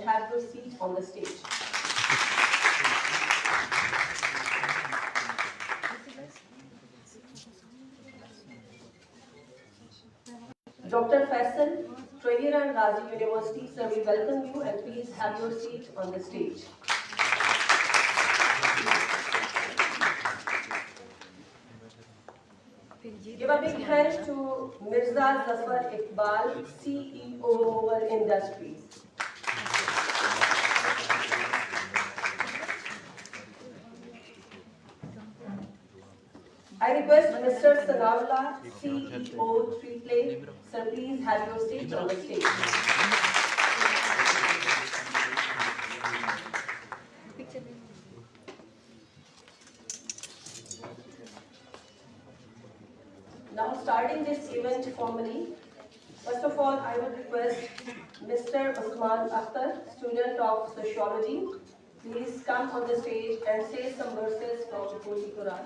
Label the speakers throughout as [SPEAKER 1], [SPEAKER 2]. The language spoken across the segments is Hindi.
[SPEAKER 1] have your seat on the stage. Dr. Faisal, Trainer and Ghazi University, sir, we welcome you and please have your seat on the stage. Give a big hand to Mirza Zafar Iqbal, CEO Oval Industries. I request Mr. Sanawla, CEO 3Play, sir, please have your seat on the stage. Now starting this event formally, first of all, I would request Mr. Usman Akhtar, student of Sociology, please come on the stage and say some verses from the Holy Quran.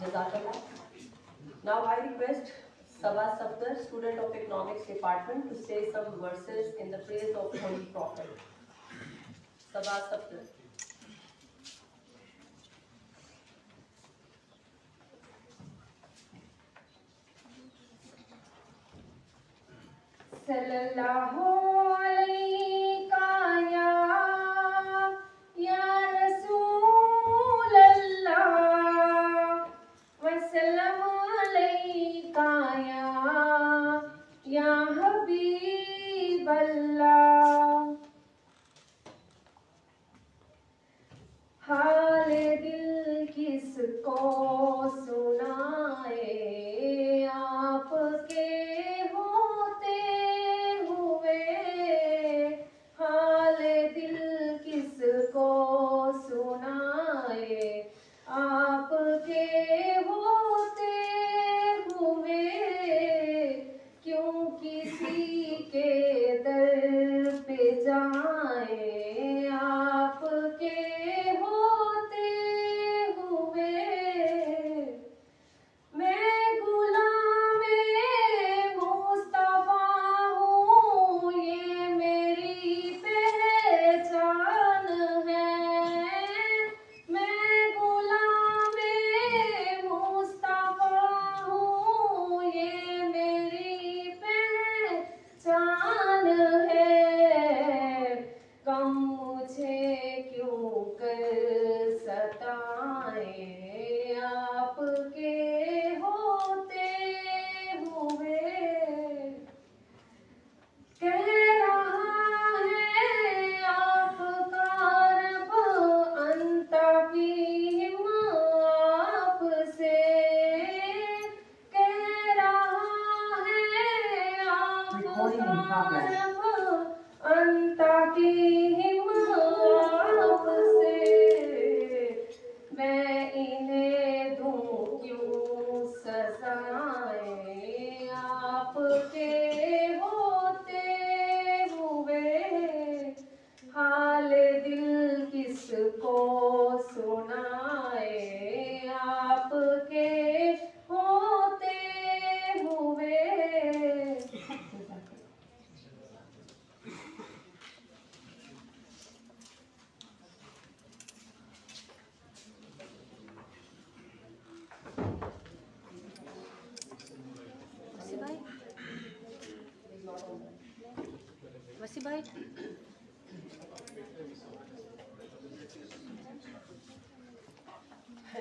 [SPEAKER 1] Jazakallah. Now I request Sabah Safdar, student of Economics Department, to say some verses in the praise of Holy Prophet. Sabah Safdar.
[SPEAKER 2] सल्लल्लाहु अलैका या रसूल अल्लाह वसल्लम अलैका या हबीब अल्लाह हाल दिल किसको सुनाए आपके होते हुए हाल दिल किसको सुनाए आपके होते हुए क्यों किसी के दर पे जाए आपके होते हुए मैं गुलामे मुस्तफा हूँ ये मेरी पहचान है मैं गुलामे मुस्तफा हूँ ये मेरी पहचान है कम मुझे क्यों कर सताए आपके होते हुए कह रहा है आपका रब अंतकीम आपसे कह रहा है आपका रब अंतकीम आपसे मैं इन्हें दूं क्यों सजाएं आपके होते हुए हाल दिल किसको सुनाए आपके
[SPEAKER 1] And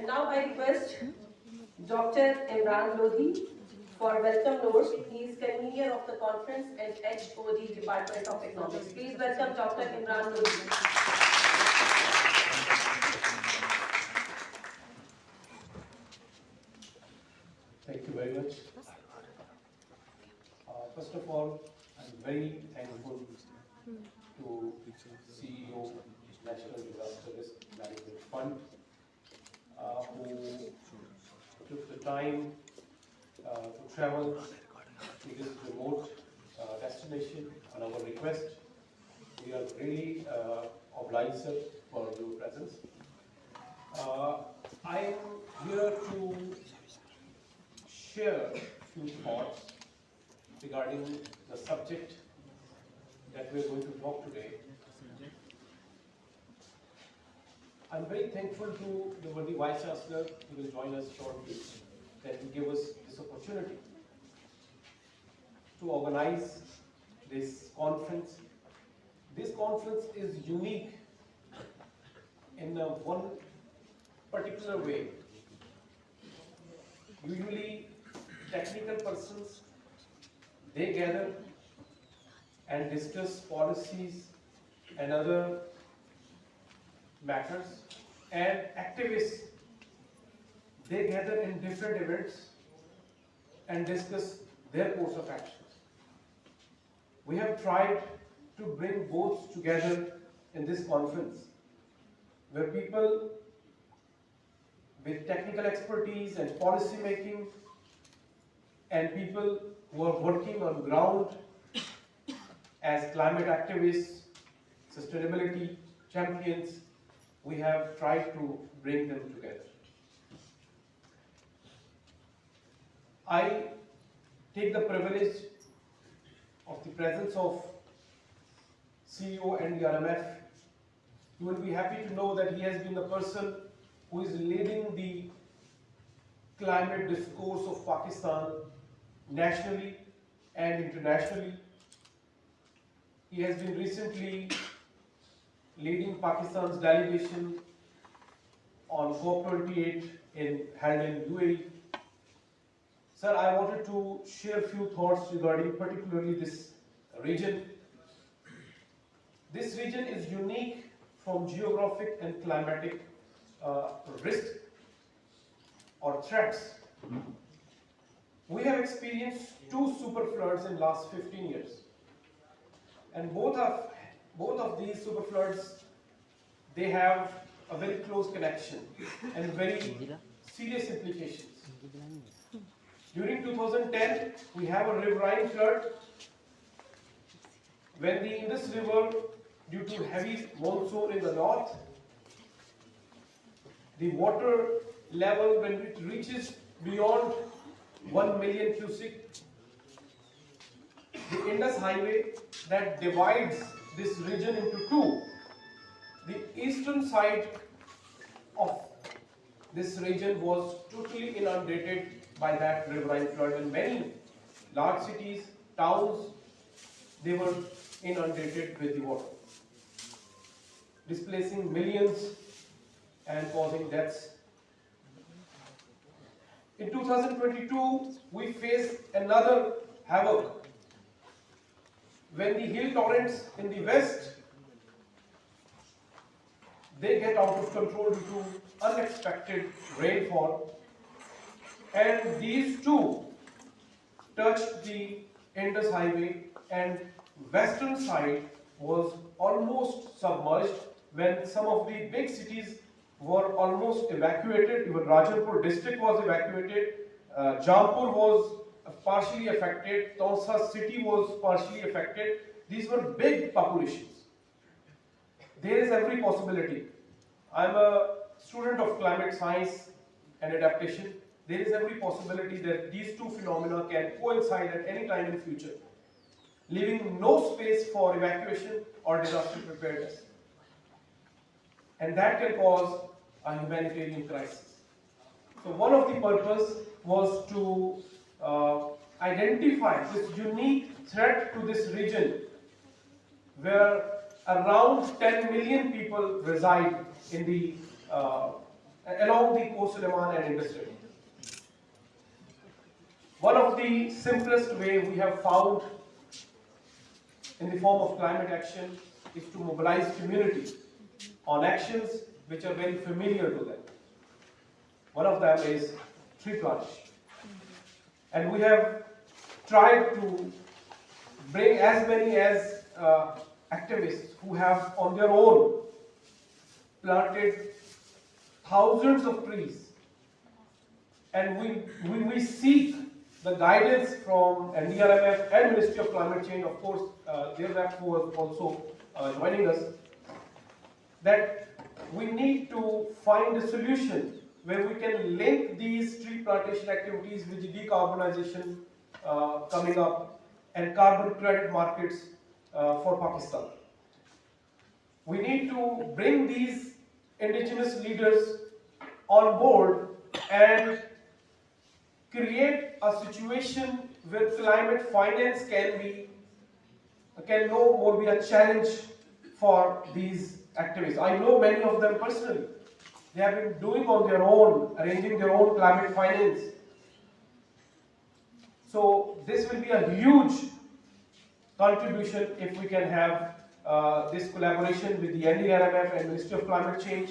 [SPEAKER 1] now I request Dr. Imran Lodhi for welcome notes. He is convener of the conference and HOD Department of Economics. Please welcome Dr. Imran Lodhi.
[SPEAKER 3] Thank you very much. First of all, I'm very thankful to CEO National Disaster Risk Management Fund, who took the time to travel to this remote destination on our request. We are really obliged, sir, for your presence. I am here to share a few thoughts regarding the subject that we are going to talk today. I'm very thankful to the worthy Vice Chancellor who will join us shortly, that will give us this opportunity to organize this conference. This conference is unique in one particular way. Usually, technical persons, they gather and discuss policies and other matters, and activists, they gather in different events and discuss their course of actions. We have tried to bring both together in this conference, where people with technical expertise and policy making and people who are working on ground as climate activists, sustainability champions, we have tried to bring them together. I take the privilege of the presence of CEO and the RMF. You will be happy to know that he has been the person who is leading the climate discourse of Pakistan nationally and internationally. He has been recently leading Pakistan's delegation on COP28 held in UAE. Sir, I wanted to share a few thoughts regarding particularly this region. This region is unique from geographic and climatic risk or threats. We have experienced two super floods in last 15 years. And both of these super floods, they have a very close connection and very serious implications. During 2010, we have a riverine flood when the Indus River, due to heavy monsoon in the north, the water level, when it reaches beyond 1 million cubic, the Indus Highway that divides this region into two, the eastern side of this region was totally inundated by that riverine flood, and many large cities, towns, they were inundated with the water, displacing millions and causing deaths. In 2022, we faced another havoc when the hill torrents in the west, they get out of control due to unexpected rainfall, and these two touched the Indus Highway, and western side was almost submerged when some of the big cities were almost evacuated. Even Rajarpur district was evacuated, Jampur was partially affected, Tonsa city was partially affected. These were big populations. There is every possibility. I'm a student of climate science and adaptation. There is every possibility that these two phenomena can coincide at any time in future, leaving no space for evacuation or disaster preparedness. And that can cause a humanitarian crisis. So one of the purpose was to identify this unique threat to this region where around 10 million people reside in the along the coastal Oman and industrial. One of the simplest way we have found in the form of climate action is to mobilize community on actions which are very familiar to them. One of them is tree plantation. And we have tried to bring as many as activists who have on their own planted thousands of trees. And we seek the guidance from NDRMF and Ministry of Climate Change, of course, their rep was also joining us, that we need to find a solution where we can link these tree plantation activities with the decarbonization coming up and carbon credit markets for Pakistan. We need to bring these indigenous leaders on board and create a situation where climate finance can no more be a challenge for these activists. I know many of them personally. They have been doing on their own, arranging their own climate finance. So this will be a huge contribution if we can have this collaboration with the NDRMF and Ministry of Climate Change.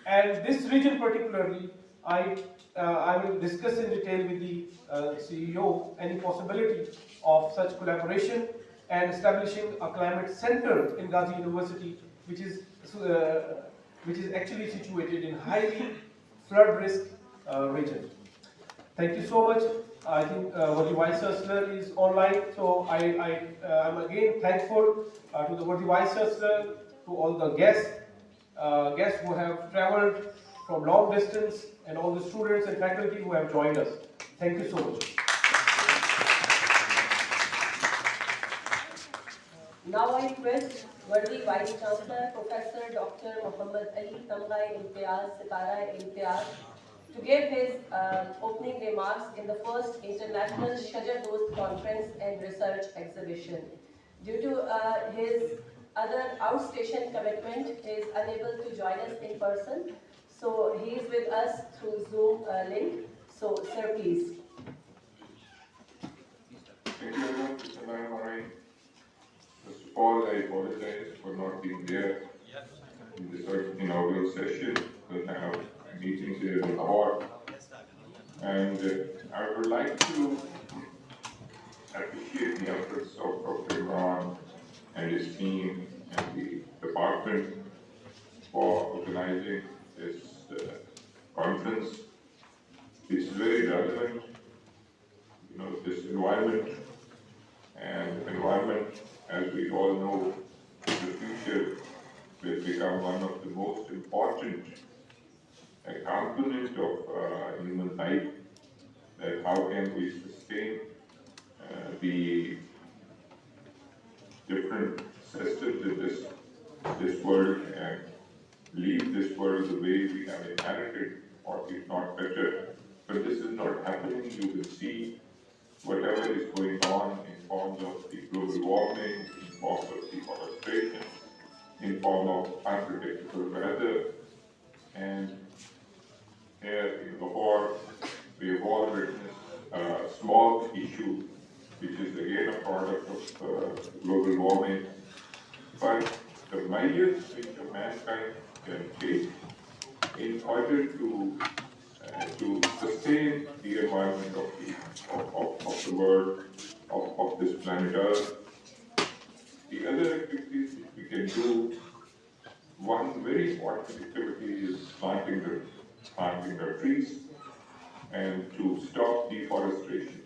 [SPEAKER 3] And this region particularly, I will discuss in detail with the CEO any possibility of such collaboration and establishing a climate center in Ghazi University, which is actually situated in highly flood risk region. Thank you so much. I think Worthy Vice Chancellor is online, so I'm again thankful to the Worthy Vice Chancellor, to all the guests who have travelled from long distance, and all the students and faculty who have joined us. Thank you so much.
[SPEAKER 1] Now I request Worthy Vice Chancellor Professor Dr. Muhammad Ali Tamgai Imtiaz Sitara Imtiaz to give his opening remarks in the first International Shajar Dost Conference and Research Exhibition. Due to his other outstation commitment, he is unable to join us in person. So he is with us through Zoom link. So, sir, please.
[SPEAKER 4] Thank you very much, Mr. Marai. First of all, I apologize for not being there in this inaugural session because I have meetings here in Lahore. And I would like to appreciate the efforts of Dr. Imran and his team and the department for organizing this conference. It's very relevant, this environment, and environment, as we all know, in the future will become one of the most important component of human life. That how can we sustain the different systems in this world and leave this world the way we have inherited, or if not better. But this is not happening. You will see whatever is going on in forms of the global warming, in forms of deforestation, in form of unpredictable weather. And here in Lahore, we have all witnessed a small issue, which is again a product of global warming. But the measures which mankind can take in order to sustain the environment of the world, of this planet Earth. The other activities which we can do, one very important activity is planting the trees, and to stop deforestation,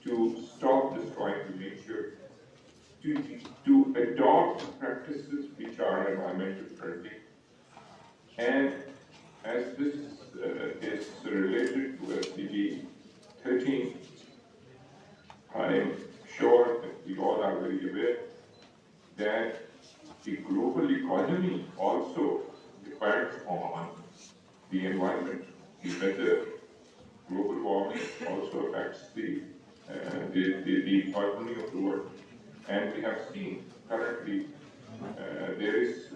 [SPEAKER 4] to stop destroying the nature, to adopt practices which are environmental friendly. And as this is related to SDG 13, I am sure that we all are very aware that the global economy also depends on the environment. The weather, global warming also affects the economy of the world. And we have seen currently there is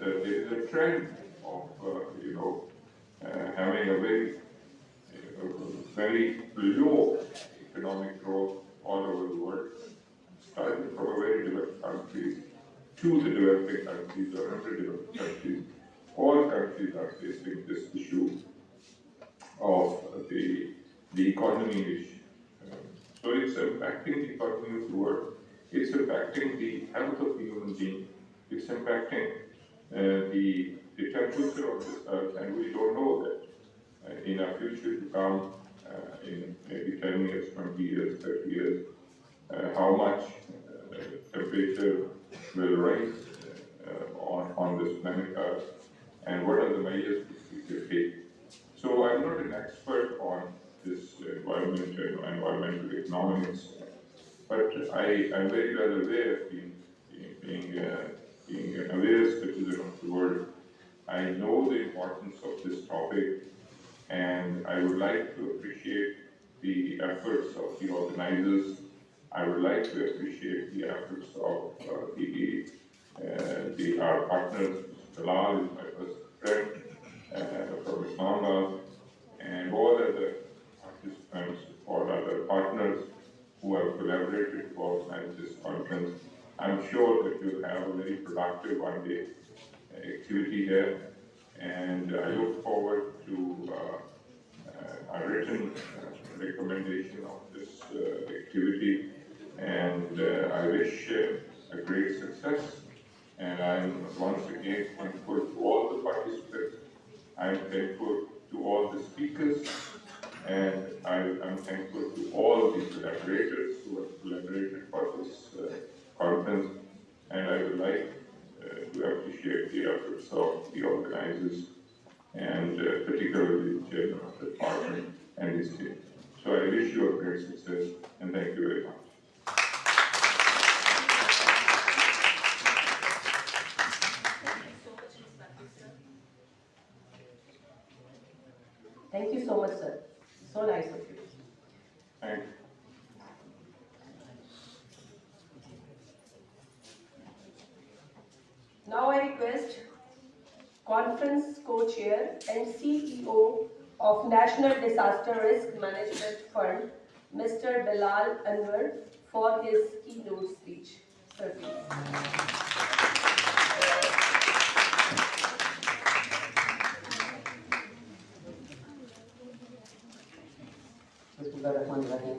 [SPEAKER 4] a trend of having a very low economic growth all over the world, starting from a very developed countries to the developing countries or underdeveloped countries. All countries are facing this issue of the economy issue. So it's impacting the economy of the world. It's impacting the health of the human being. It's impacting the temperature of this earth, and we don't know that in our future to come, in maybe 10 years, 20 years, 30 years, how much temperature will rise on this planet Earth, and what are the measures which we can take. So I'm not an expert on this environmental economics, but I'm very well aware, being an aware citizen of the world. I know the importance of this topic, and I would like to appreciate the efforts of the organizers. I would like to appreciate the efforts of our partners. Bilal is my first friend, from Islamabad, and all other participants, all other partners who have collaborated to organize this conference. I'm sure that you'll have a very productive one-day activity here, and I look forward to a written recommendation of this activity, and I wish a great success. And I'm once again thankful to all the participants. I'm thankful to all the speakers, and I'm thankful to all the collaborators who have collaborated for this conference. And I would like to appreciate the efforts of the organizers, and particularly the chairman of the department and his team. So I wish you a great success, and thank you very much.
[SPEAKER 1] Thank you so much, sir. So nice of you.
[SPEAKER 4] Thank you.
[SPEAKER 1] Now I request Conference Co-Chair and CEO of National Disaster Risk Management Fund, Mr. Bilal Anwar, for his keynote speech. Sir, please.
[SPEAKER 5] Bismillahirrahmanirrahim.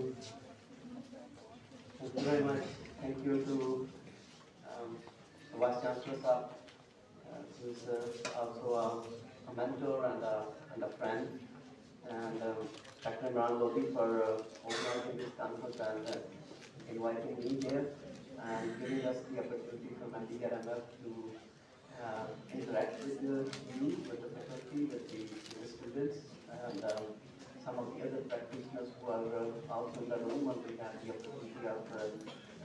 [SPEAKER 5] Thank you very much. Thank you to Vice Chancellor Saab, who is also a mentor and a friend, and Dr. Imran Lodi for organizing this conference and inviting me here and giving us the opportunity from MDRMF to interact with you, with the faculty, with the students, and some of the other practitioners who are also in the room, and we have the opportunity of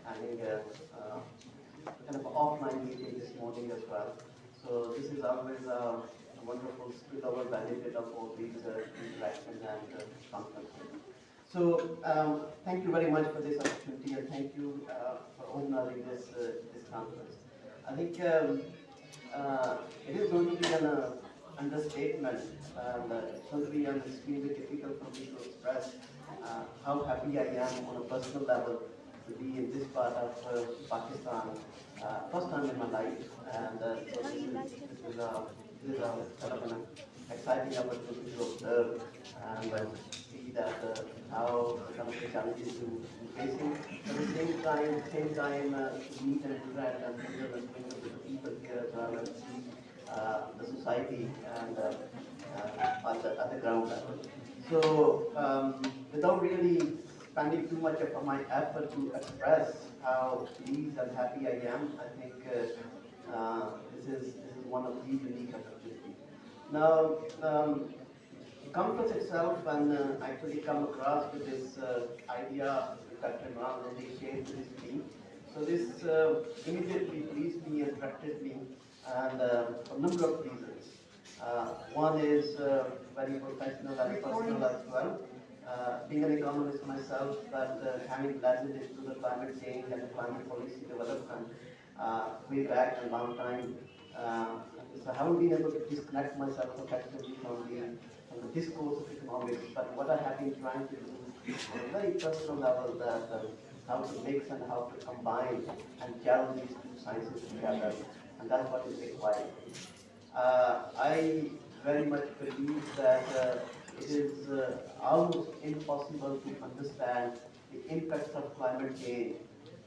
[SPEAKER 5] having a kind of offline meeting this morning as well. So this is always a wonderful spillover benefit of all these interactions and conferences. So thank you very much for this opportunity, and thank you for organizing this conference. I think it is going to be an understatement, and it's going to be extremely difficult for me to express how happy I am on a personal level to be in this part of Pakistan, first time in my life, and so this is a kind of an exciting opportunity to observe and see that how the kind of the challenges to facing. At the same time, to meet and interact and mingle with the people here as well, and see the society and at the ground level. So without really spending too much of my effort to express how pleased and happy I am, I think this is one of the unique opportunities. Now, the conference itself, and actually come across with this idea that Dr. Imran really shared with his team. So this immediately pleased me and attracted me, and for a number of reasons. One is very professional and personal as well. Being an economist myself, but having led into the climate change and climate policy development, way back a long time. Uh, so I haven't been able to disconnect myself effectively from the discourse of economics, but what I have been trying to do on a very personal level, that how to mix and how to combine and gel these two sciences together, and that's what is required. I very much believe that it is almost impossible to understand the impacts of climate change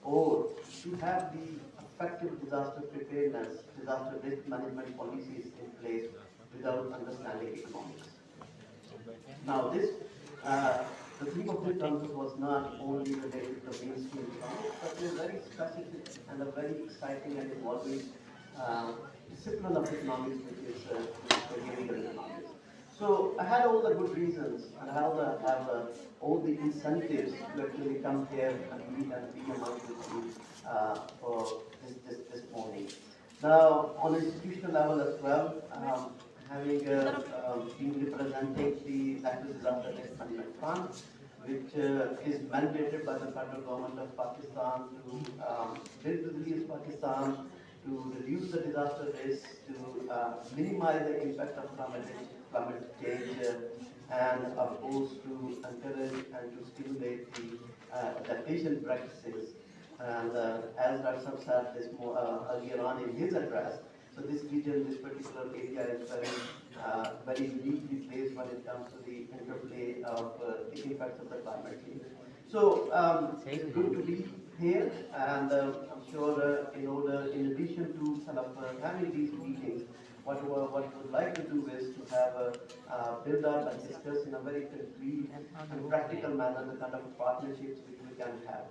[SPEAKER 5] or to have the effective disaster preparedness, disaster risk management policies in place without understanding economics. Now, the theme of this conference was not only related to the mainstream economics, but a very specific and a very exciting and evolving uh, discipline of economics, which is behavioral economics. So I had all the good reasons and have all the incentives to actually come here and meet and be among you for this morning. Now, on institutional level as well, having been representing the National Disaster Risk Management Fund, which is mandated by the federal government of Pakistan to build resilience Pakistan, to reduce the disaster risk, to minimize the impact of climate change, and of course to encourage and to stimulate the adaptation practices. And as Dr. said this earlier on in his address, so this region, this particular area is very uniquely placed when it comes to the interplay of the impacts of the climate change. So it's good to be here, and I'm sure in addition to kind of having these meetings, what we would like to do is to have a build up and discuss in a very concrete and practical manner the kind of partnerships which we can have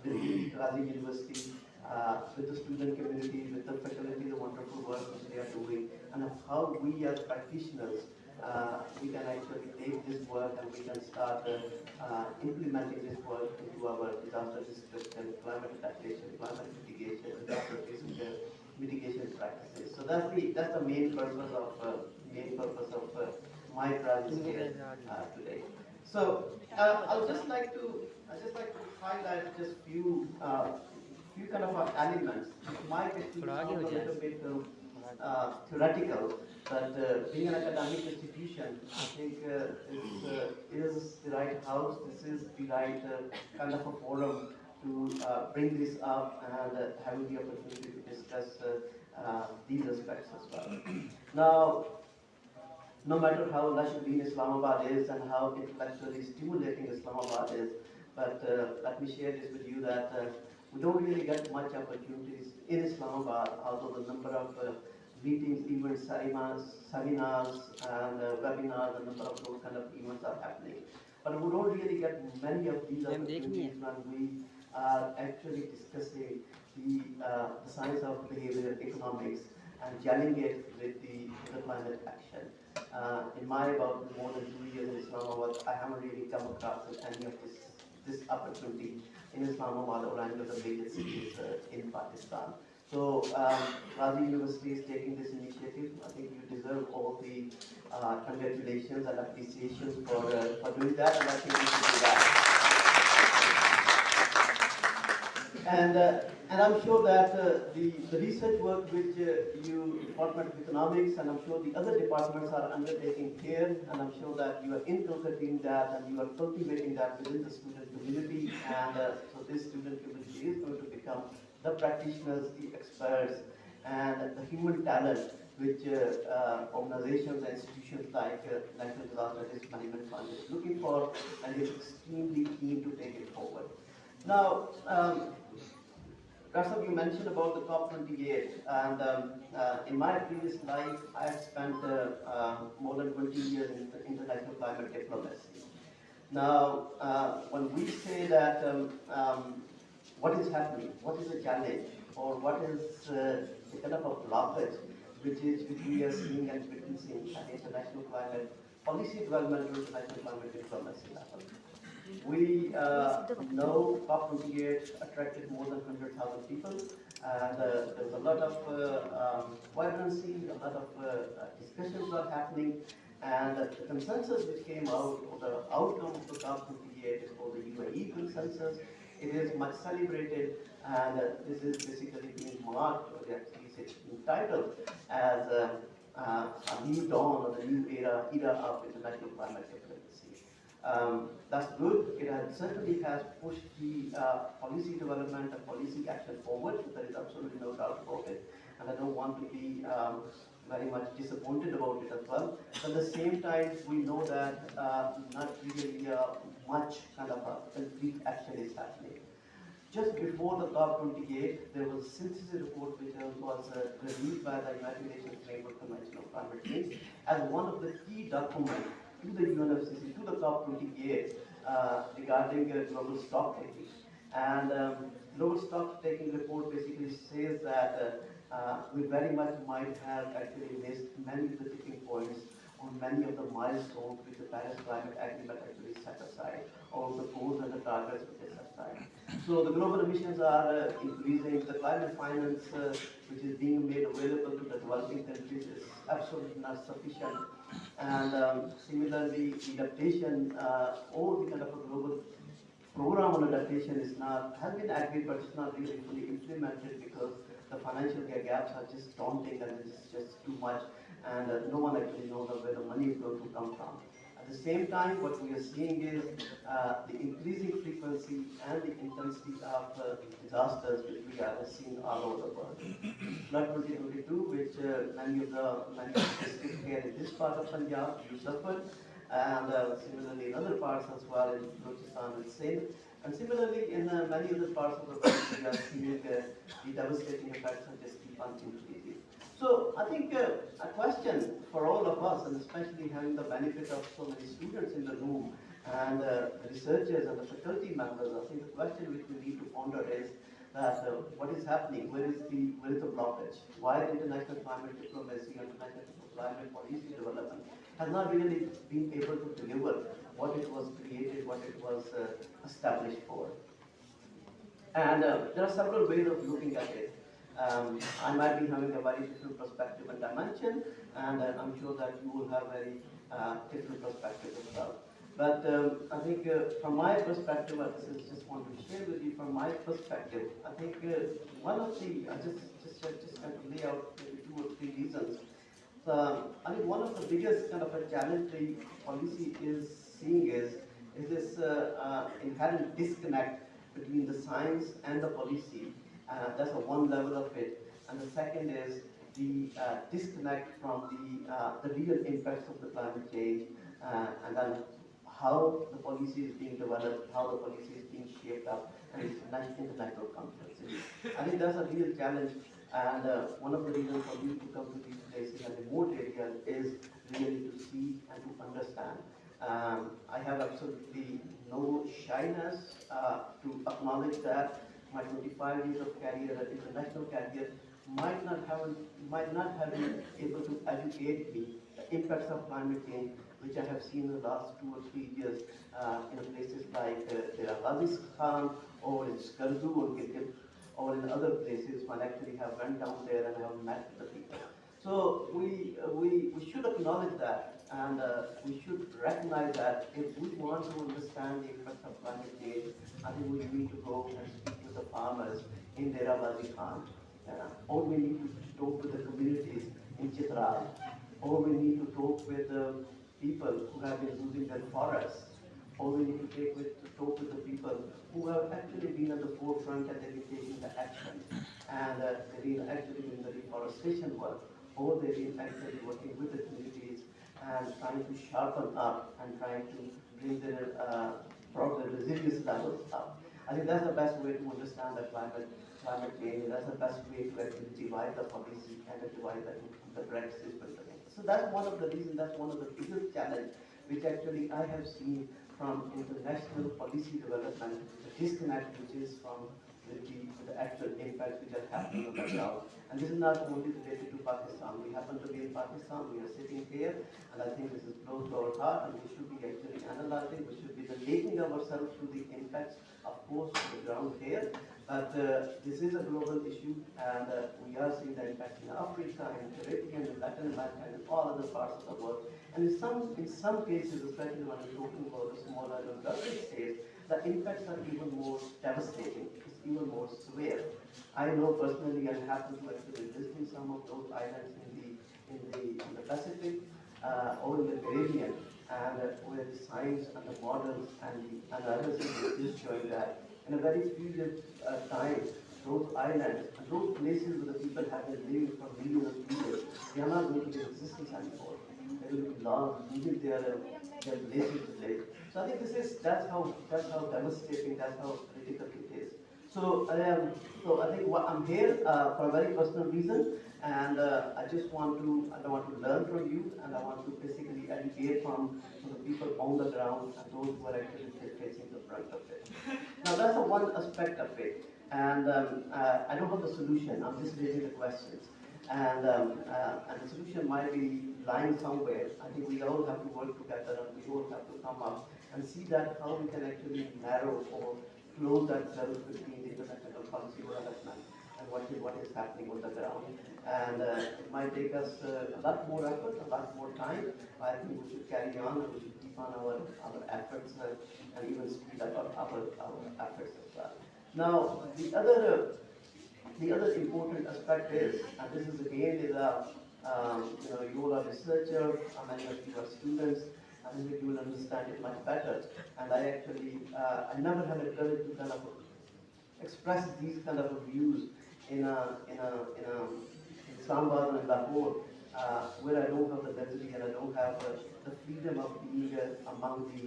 [SPEAKER 5] with the Razi University, with the student community, with the faculty, the wonderful work which they are doing, and of how we as practitioners we can actually take this work and we can start implementing this work into our disaster risk reduction, climate adaptation, climate mitigation, disaster risk mitigation practices. So that's the main purpose of my presence here today. So I'd just like to highlight just few kind of elements. It might actually sound a little bit theoretical, but being an academic institution, I think is the right house. This is the right kind of a forum to bring this up and having the opportunity to discuss these aspects as well. Now, no matter how lush green Islamabad is and how intellectually stimulating Islamabad is, but let me share this with you that we don't really get much opportunities in Islamabad, although the number of meetings, events, seminars and webinars, the number of those kind of events are happening. But we don't really get many of these opportunities when we are actually discussing the science of behavioral economics and gelling it with the climate action. In my about more than 2 years in Islamabad, I haven't really come across with any of this opportunity in Islamabad or any of the major cities in Pakistan. So Razi University is taking this initiative. I think you deserve all the congratulations and appreciations for doing that, and I think you should do that. And I'm sure that the research work which you, Department of Economics, and I'm sure the other departments are undertaking here, and I'm sure that you are inculcating that and you are cultivating that within the student community, and so this student community is going to become the practitioners, the experts, and the human talent which organizations and institutions like National Disaster Risk Management Fund is looking for, and is extremely keen to take it forward. Now, Rashad, you mentioned about the COP28, and in my previous life, I have spent more than 20 years in international climate diplomacy. Now, when we say that what is happening, what is the challenge, or what is the kind of a blockage which we are seeing and witnessing at international climate policy development or international climate diplomacy level. We know COP28 attracted more than 100,000 people, and there was a lot of vibrancy, a lot of discussions were happening, and the consensus which came out, or the outcome of the COP28 is called the UAE consensus. It is much celebrated, and this is basically being marked, or actually it's entitled as a new dawn or the new era of international climate diplomacy. That's good. It certainly has pushed the policy development and policy action forward. There is absolutely no doubt about it, and I don't want to be very much disappointed about it as well. But at the same time, we know that not really much kind of a concrete action is happening. Just before the COP28, there was a synthesis report which was released by the United Nations Framework Convention on Climate Change as one of the key documents to the UNFCCC, to the COP28 regarding global stock taking. And global stock taking report basically says that we very much might have actually missed many of the tipping points on many of the milestones which the Paris Climate Agreement actually set aside, or the goals and the targets which they set aside. So the global emissions are increasing. The climate finance which is being made available to the developing countries is absolutely not sufficient. And similarly, the adaptation or the kind of a global program on adaptation has been agreed, but it's not really fully implemented because the financial gaps are just daunting and it's just too much, and no one actually knows where the money is going to come from. At the same time, what we are seeing is the increasing frequency and the intensity of disasters which we are seeing all over the world. Flood 2022, which many of the districts here in this part of Punjab you suffered, and similarly in other parts as well in Balochistan and Sindh. And similarly in many other parts of the world we are seeing the devastating effects of just keep on increasing. So I think a question for all of us, and especially having the benefit of so many students in the room and researchers and the faculty members, I think the question which we need to ponder is that what is happening? Where is the blockage? Why international climate diplomacy and international climate policy development has not really been able to deliver what it was created, what it was established for? And there are several ways of looking at it. I might be having a very different perspective and dimension, and I'm sure that you will have very different perspective as well. But I think from my perspective, I just want to share with you from my perspective, I think one of the, I just kind of lay out maybe 2 or 3 reasons. I think one of the biggest kind of a challenge the policy is seeing is this inherent disconnect between the science and the policy. That's one level of it. And the second is the disconnect from the real impacts of the climate change, and then how the policy is being developed, how the policy is being shaped up, and international conferences. I think that's a real challenge, and one of the reasons for me to come to these places and remote areas is really to see and to understand. I have absolutely no shyness to acknowledge that my 25 years of career, an international career, might not have been able to educate me the impacts of climate change, which I have seen in the last 2 or 3 years in places like Khan, or in Skardu or Gilgit, or in other places when I actually have went down there and have met the people. So we should acknowledge that, and we should recognize that if we want to understand the effects of climate change, I think we need to go and speak with the farmers in Dera Ghazi Khan, or we need to talk with the communities in Chitral, or we need to talk with the people who have been losing their forests, or we need to talk with the people who have actually been at the forefront and they've been taking the action, and they've been actually doing the reforestation work, or they've been actually working with the communities and trying to sharpen up and trying to bring their probably resilience levels up. I think that's the best way to understand the climate change. That's the best way to actually divide the policy and divide the practices. So that's one of the reasons, that's one of the biggest challenges which actually I have seen from international policy development, the disconnect which is from the actual impacts which are happening on the ground. And this is not only related to Pakistan. We happen to be in Pakistan, we are sitting here, and I think this is close to our heart, and we should be actually analyzing, we should be relating ourselves to the impacts, of course, on the ground here. But this is a global issue, and we are seeing the impact in Africa, in the Caribbean, in Latin America, and in all other parts of the world. And in some cases, especially when we're talking about the smaller and developing states, the impacts are even more devastating, it's even more severe. I know personally and happen to actually visiting some of those islands in the Pacific or in the Caribbean, and where the science and the models and the analysis is showing that in a very few years time, those islands and those places where the people have been living for millions of years, they are not going to be in existence anymore. They will be lost, losing their places to live. So I think that's how devastating, that's how critical it is. So I think I'm here for a very personal reason, and I want to learn from you, and I want to basically educate from the people on the ground and those who are actually facing the brunt of it. Now that's the one aspect of it, and I don't have the solution. I'm just raising the questions, and the solution might be lying somewhere. I think we all have to work together, and we all have to come up and see that how we can actually narrow or close that gulf between the international policy development and what is happening on the ground. And it might take us a lot more effort, a lot more time. I think we should carry on and we should keep on our efforts and even speed up our efforts as well. Now, the other important aspect is, and this is again you all are researchers, many of you are students, I think you will understand it much better. And I never had a courage to kind of express these kind of views in Islamabad and Lahore, where I don't have the luxury and I don't have the freedom of being among the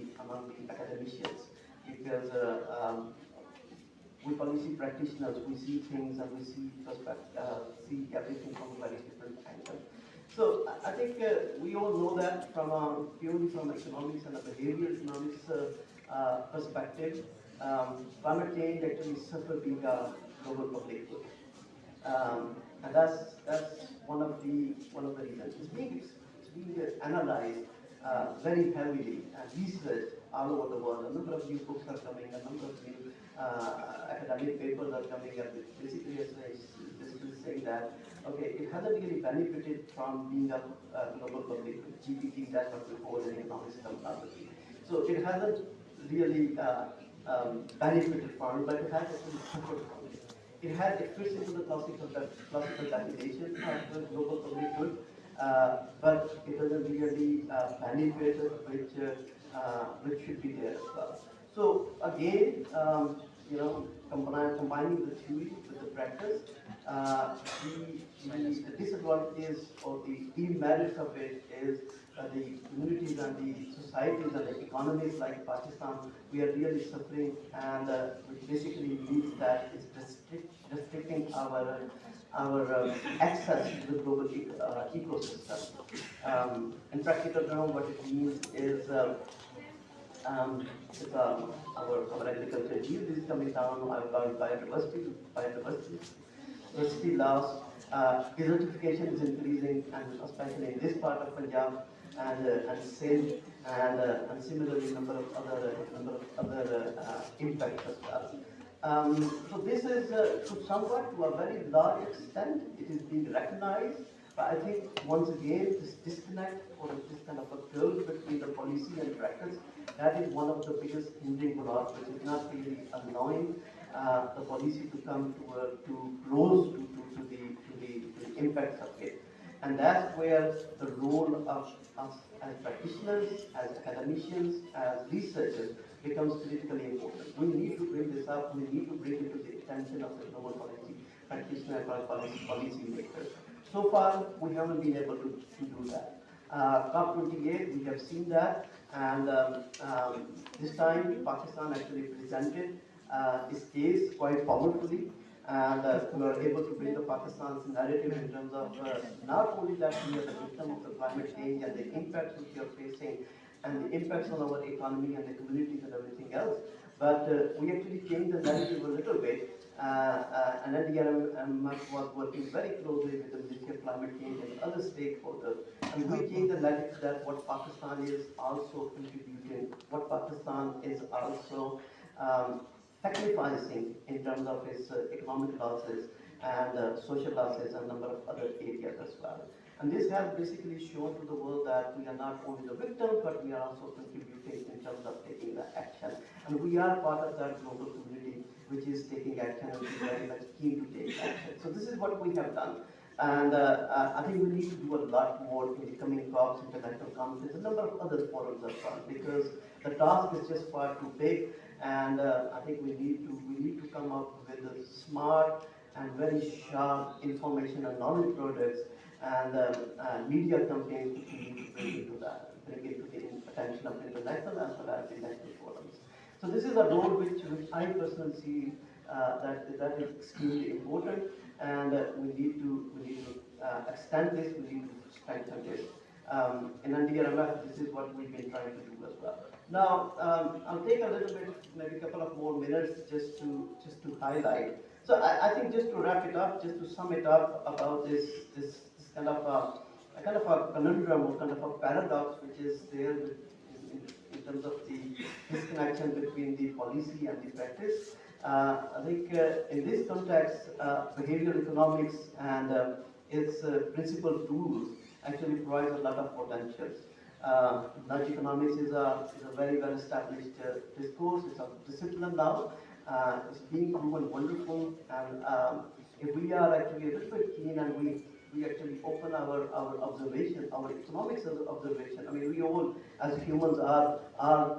[SPEAKER 5] academicians, because we policy practitioners, we see things and we see everything from a very different angle. So I think we all know that purely from economics and a behavioral economics perspective, climate change actually suffer being a global public good. And that's one of the reasons. It's being analyzed very heavily and researched all over the world. A number of new books are coming, a number of new academic papers are coming up. Basically, basically saying that okay, it hasn't really benefited from being a global public good. GDP, that's what we call in economics terminology. So it hasn't really benefited from it, but it has actually suffered from it. It fits into the classical definition of the global public good, but it doesn't really benefit which should be there as well. So again, combining the theory with the practice, the disadvantages or the demerits of it is the communities and the societies and the economies like Pakistan, we are really suffering, and which basically means that it's restricting our access to the global ecosystem. In practical terms, what it means is with, our agriculture yield is coming down, our biodiversity loss, desertification is increasing, and especially in this part of Punjab and Sindh, and similarly number of other impacts as well. So this is to a very large extent, it is being recognized. But I think once again, this disconnect or this kind of a gulf between the policy and practice, that is one of the biggest hindering blocks, which is not really allowing the policy to come to close to the impacts of it. And that's where the role of us as practitioners, as academicians, as researchers becomes critically important. We need to bring this up, we need to bring it to the attention of the global policy practitioner and policy makers. So far, we haven't been able to do that. COP28, we have seen that, and this time Pakistan actually presented its case quite powerfully, and we were able to bring the Pakistan's narrative in terms of not only that we are the victim of the climate change and the impacts which we are facing, and the impacts on our economy and the communities and everything else, but we actually changed the narrative a little bit, and NDRMF was working very closely with the Ministry of Climate Change and other stakeholders, and we changed the narrative that what Pakistan is also contributing, what Pakistan is also sacrificing in terms of its economic losses and social losses and a number of other areas as well. And this has basically shown to the world that we are not only the victim, but we are also contributing in terms of taking the action. And we are part of that global community which is taking action and is very much keen to take action. So this is what we have done. And I think we need to do a lot more in the coming COPs, international conferences, a number of other forums as well, because the task is just far too big. And I think we need to come up with a smart and very sharp information and knowledge products and media campaigns which we need to bring into that, bring it to the attention of international as well as the national forums. So this is a role which I personally see that is extremely important, and we need to extend this. We need to strengthen this. In NDRMF, this is what we've been trying to do as well. Now, I'll take a little bit, maybe a couple of more minutes just to highlight. So I think just to wrap it up, just to sum it up about this kind of a conundrum or kind of a paradox which is there in terms of the disconnection between the policy and the practice. I think in this context, behavioral economics and its principal tools actually provides a lot of potentials. Nudge economics is a very well established discourse. It's a discipline now. It's being proven wonderful, and if we are actually a little bit keen and we actually open our observation, our economics observation. I mean, we all as humans are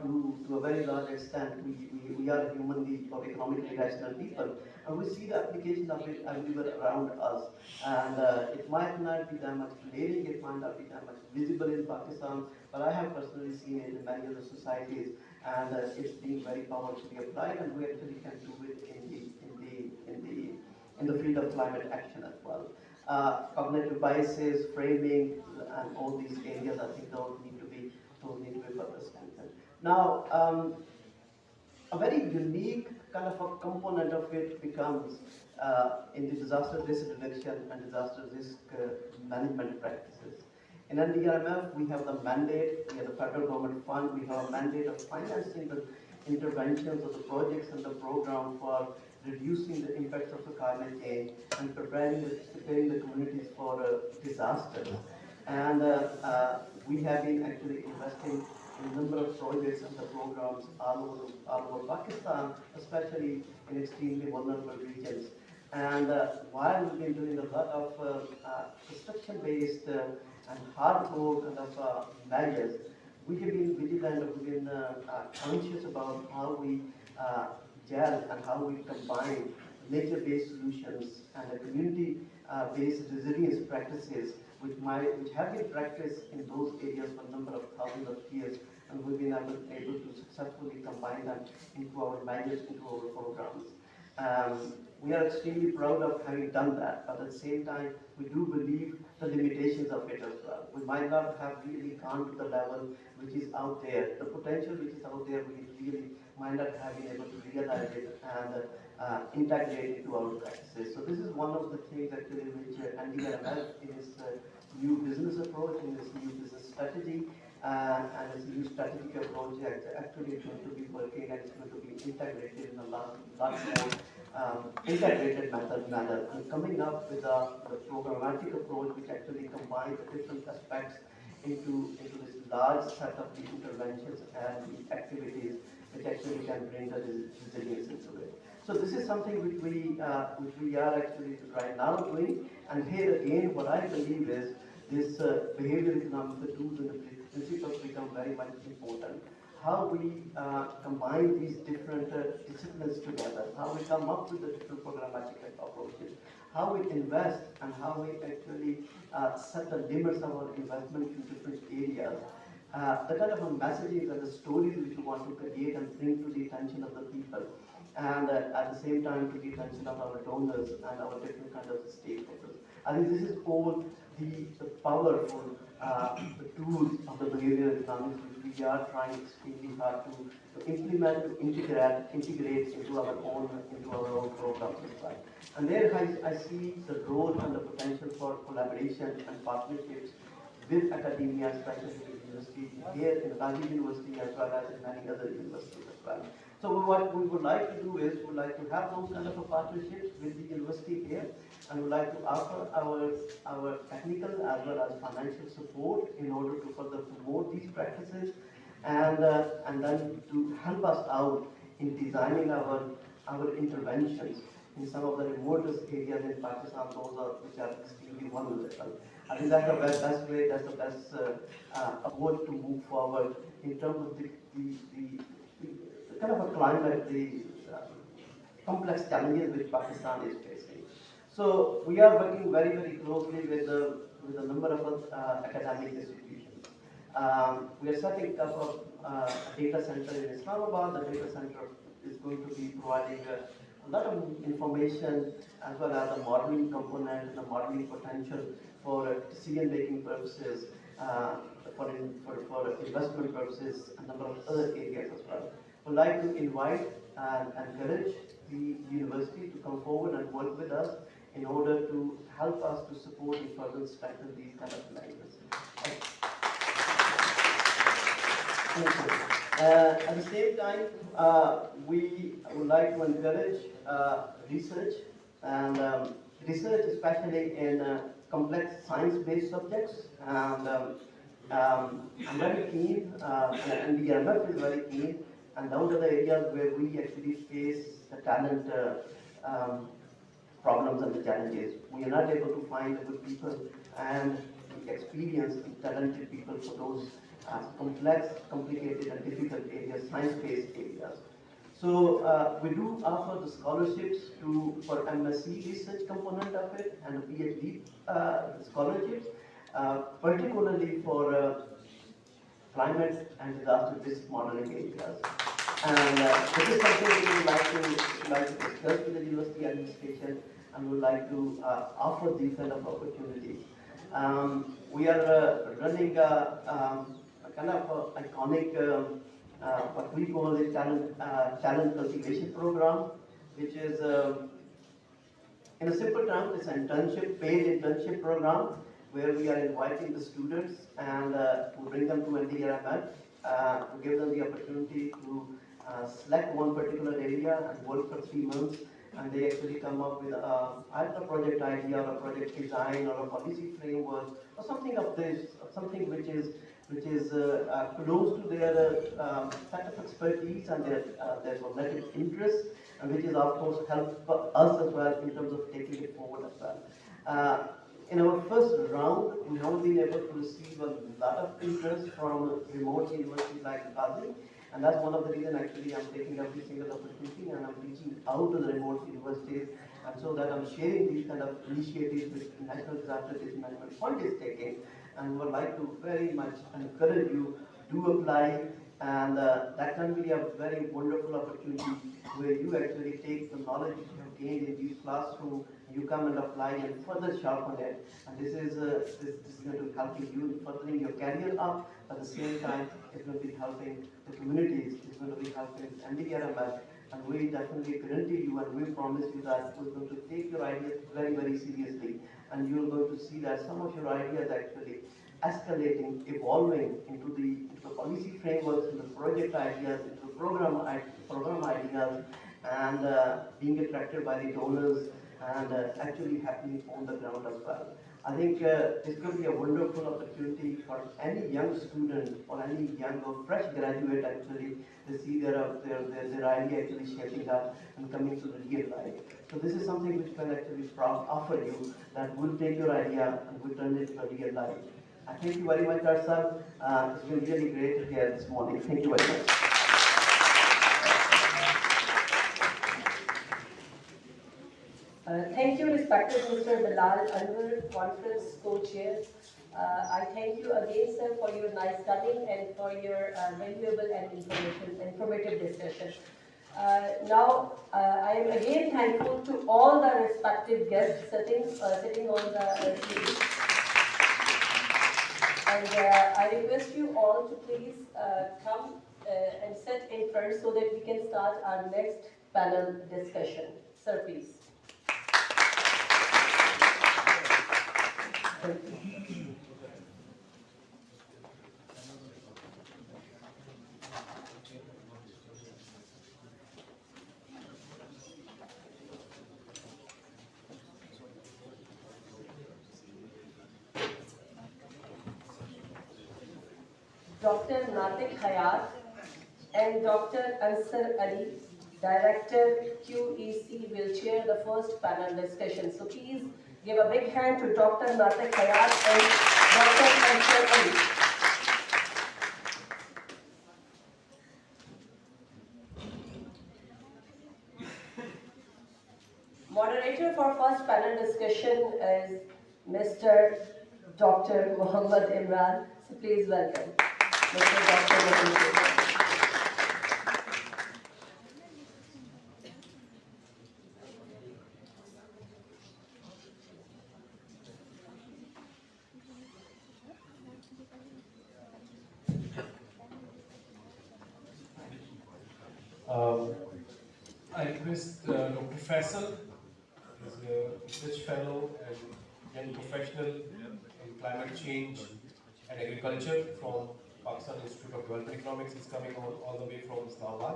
[SPEAKER 5] to a very large extent, we are humanly or economically rational people, and we see the application of it everywhere around us. And it might not be that much glaring, it might not be that much visible in Pakistan, but I have personally seen it in many other societies, and it's being very powerfully applied, and we actually can do it in the field of climate action as well. Cognitive biases, framing, and all these areas, I think those need to be further strengthened. Now, a very unique kind of a component of it becomes in the disaster risk reduction and disaster risk management practices. In NDRMF, we have the mandate, we have the federal government fund, we have a mandate of financing the interventions of the projects and the program for reducing the impacts of the climate change and preparing the communities for disasters. And we have been actually investing in a number of projects and the programs all over Pakistan, especially in extremely vulnerable regions. And while we've been doing a lot of construction-based and hardcore kind of measures, we have been vigilant, we've been conscious about how we gel and how we combine nature-based solutions and the community-based resilience practices which have been practiced in those areas for a number of thousands of years, and we've been able to successfully combine them into our measures, into our programs. We are extremely proud of having done that, but at the same time, we do believe the limitations of it as well. We might not have really gone to the level which is out there. The potential which is out there, we really might not have been able to realize it and integrate into our practices. So this is one of the things actually which NDRMF in its new business approach, in its new business strategy, and its new strategic approach actually is going to be working and it's going to be integrated in a lot more integrated manner, and coming up with a programmatic approach which actually combines the different aspects into this large set of the interventions and the activities which actually can bring the resilience into it. So this is something which we are actually right now doing, and here again what I believe is this behavioral economics, the tools and the principles become very much important. How we combine these different disciplines together, how we come up with the different programmatic approaches, how we invest and how we actually set the limits of our investment in different areas, the kind of messages and the stories which we want to create and bring to the attention of the people, and at the same time to the attention of our donors and our different kind of stakeholders. I think this is all the powerful the tools of the behavioral economics which we are trying extremely hard to implement, to integrate into our own programs as well. And there I see the role and the potential for collaboration and partnerships with academia, especially with university here in Rajiv University as well as in many other universities as well. So what we would like to do is we would like to have those kind of a partnerships with the university here, and would like to offer our technical as well as financial support in order to further promote these practices, and then to help us out in designing our interventions in some of the remotest areas in Pakistan, those are which are extremely vulnerable. I think that's the best way, that's the best approach to move forward in terms of the kind of a climate, the complex challenges which Pakistan is facing. So we are working very closely with a number of academic institutions. We are setting up a data center in Islamabad. The data center is going to be providing a lot of information as well as the modeling component, the modeling potential for decision-making purposes, for investment purposes, a number of other areas as well. We'd like to invite and encourage the university to come forward and work with us in order to help us to support and further strengthen these kind of measures. At the same time, we would like to encourage research, and research especially in complex science-based subjects. And I'm very keen, and the MF is very keen, and those are the areas where we actually face the talent problems and the challenges. We are not able to find the good people and the experienced and talented people for those complex, complicated and difficult areas, science-based areas. So we do offer the scholarships for MSc research component of it and PhD scholarships, particularly for climate and disaster risk modeling areas. And this is something we would like to discuss with the university administration, and would like to offer these kind of opportunities. We are running a kind of iconic, what we call a talent cultivation program, which is, in a simple term, it's an paid internship program, where we are inviting the students and to bring them to NDRMF, to give them the opportunity to select one particular area and work for 3 months, and they actually come up with either a project idea or a project design or a policy framework or something of this, something which is close to their set of expertise and their cognitive interests, and which is of course help us as well in terms of taking it forward as well. In our first round, we have been able to receive a lot of interest from remote universities like Gazi, and that's one of the reasons actually I'm taking every single opportunity and I'm reaching out to the remote universities, and so that I'm sharing these kind of initiatives which National Disaster Risk Management Fund is taking, and would like to very much encourage you to apply, and that can be a very wonderful opportunity where you actually take the knowledge you have gained in these classrooms, you come and apply and further sharpen it, and this is going to be helping you in furthering your career up. At the same time, it's going to be helping the communities, it's going to be helping NDRMF, and we definitely guarantee you and we promise you that we're going to take your ideas very seriously, and you're going to see that some of your ideas actually escalating, evolving into the policy frameworks, into the project ideas, into the program ideas, and being attracted by the donors, and actually happening on the ground as well. I think this could be a wonderful opportunity for any young student or any young or fresh graduate actually to see their idea actually shaping up and coming to the real life. So this is something which can actually offer you, that will take your idea and will turn it into a real life. Thank you very much, Arsad. It's been really great to hear this morning. Thank you very much.
[SPEAKER 1] Thank you, respected Mr. Bilal Anwar, conference co-chair. I thank you again, sir, for your nice coming and for your valuable and informative discussion. Now, I am again thankful to all the respective guests sitting on the seat. And I request you all to please come and sit in front so that we can start our next panel discussion. Sir, please. Dr. Natik Hayat, and Dr. Ansar Ali, Director QEC, will chair the first panel discussion. So please give a big hand to Dr. Natik Hayat and Dr. Ansar Ali. Moderator for first panel discussion is Mr. Dr. Muhammad Imran. So please welcome Mr. Dr. Muhammad Imran.
[SPEAKER 3] Um, I request Dr. Faisal, who is a research fellow and young professional in climate change and agriculture from Pakistan Institute of Development Economics. Is coming all the way from Islamabad.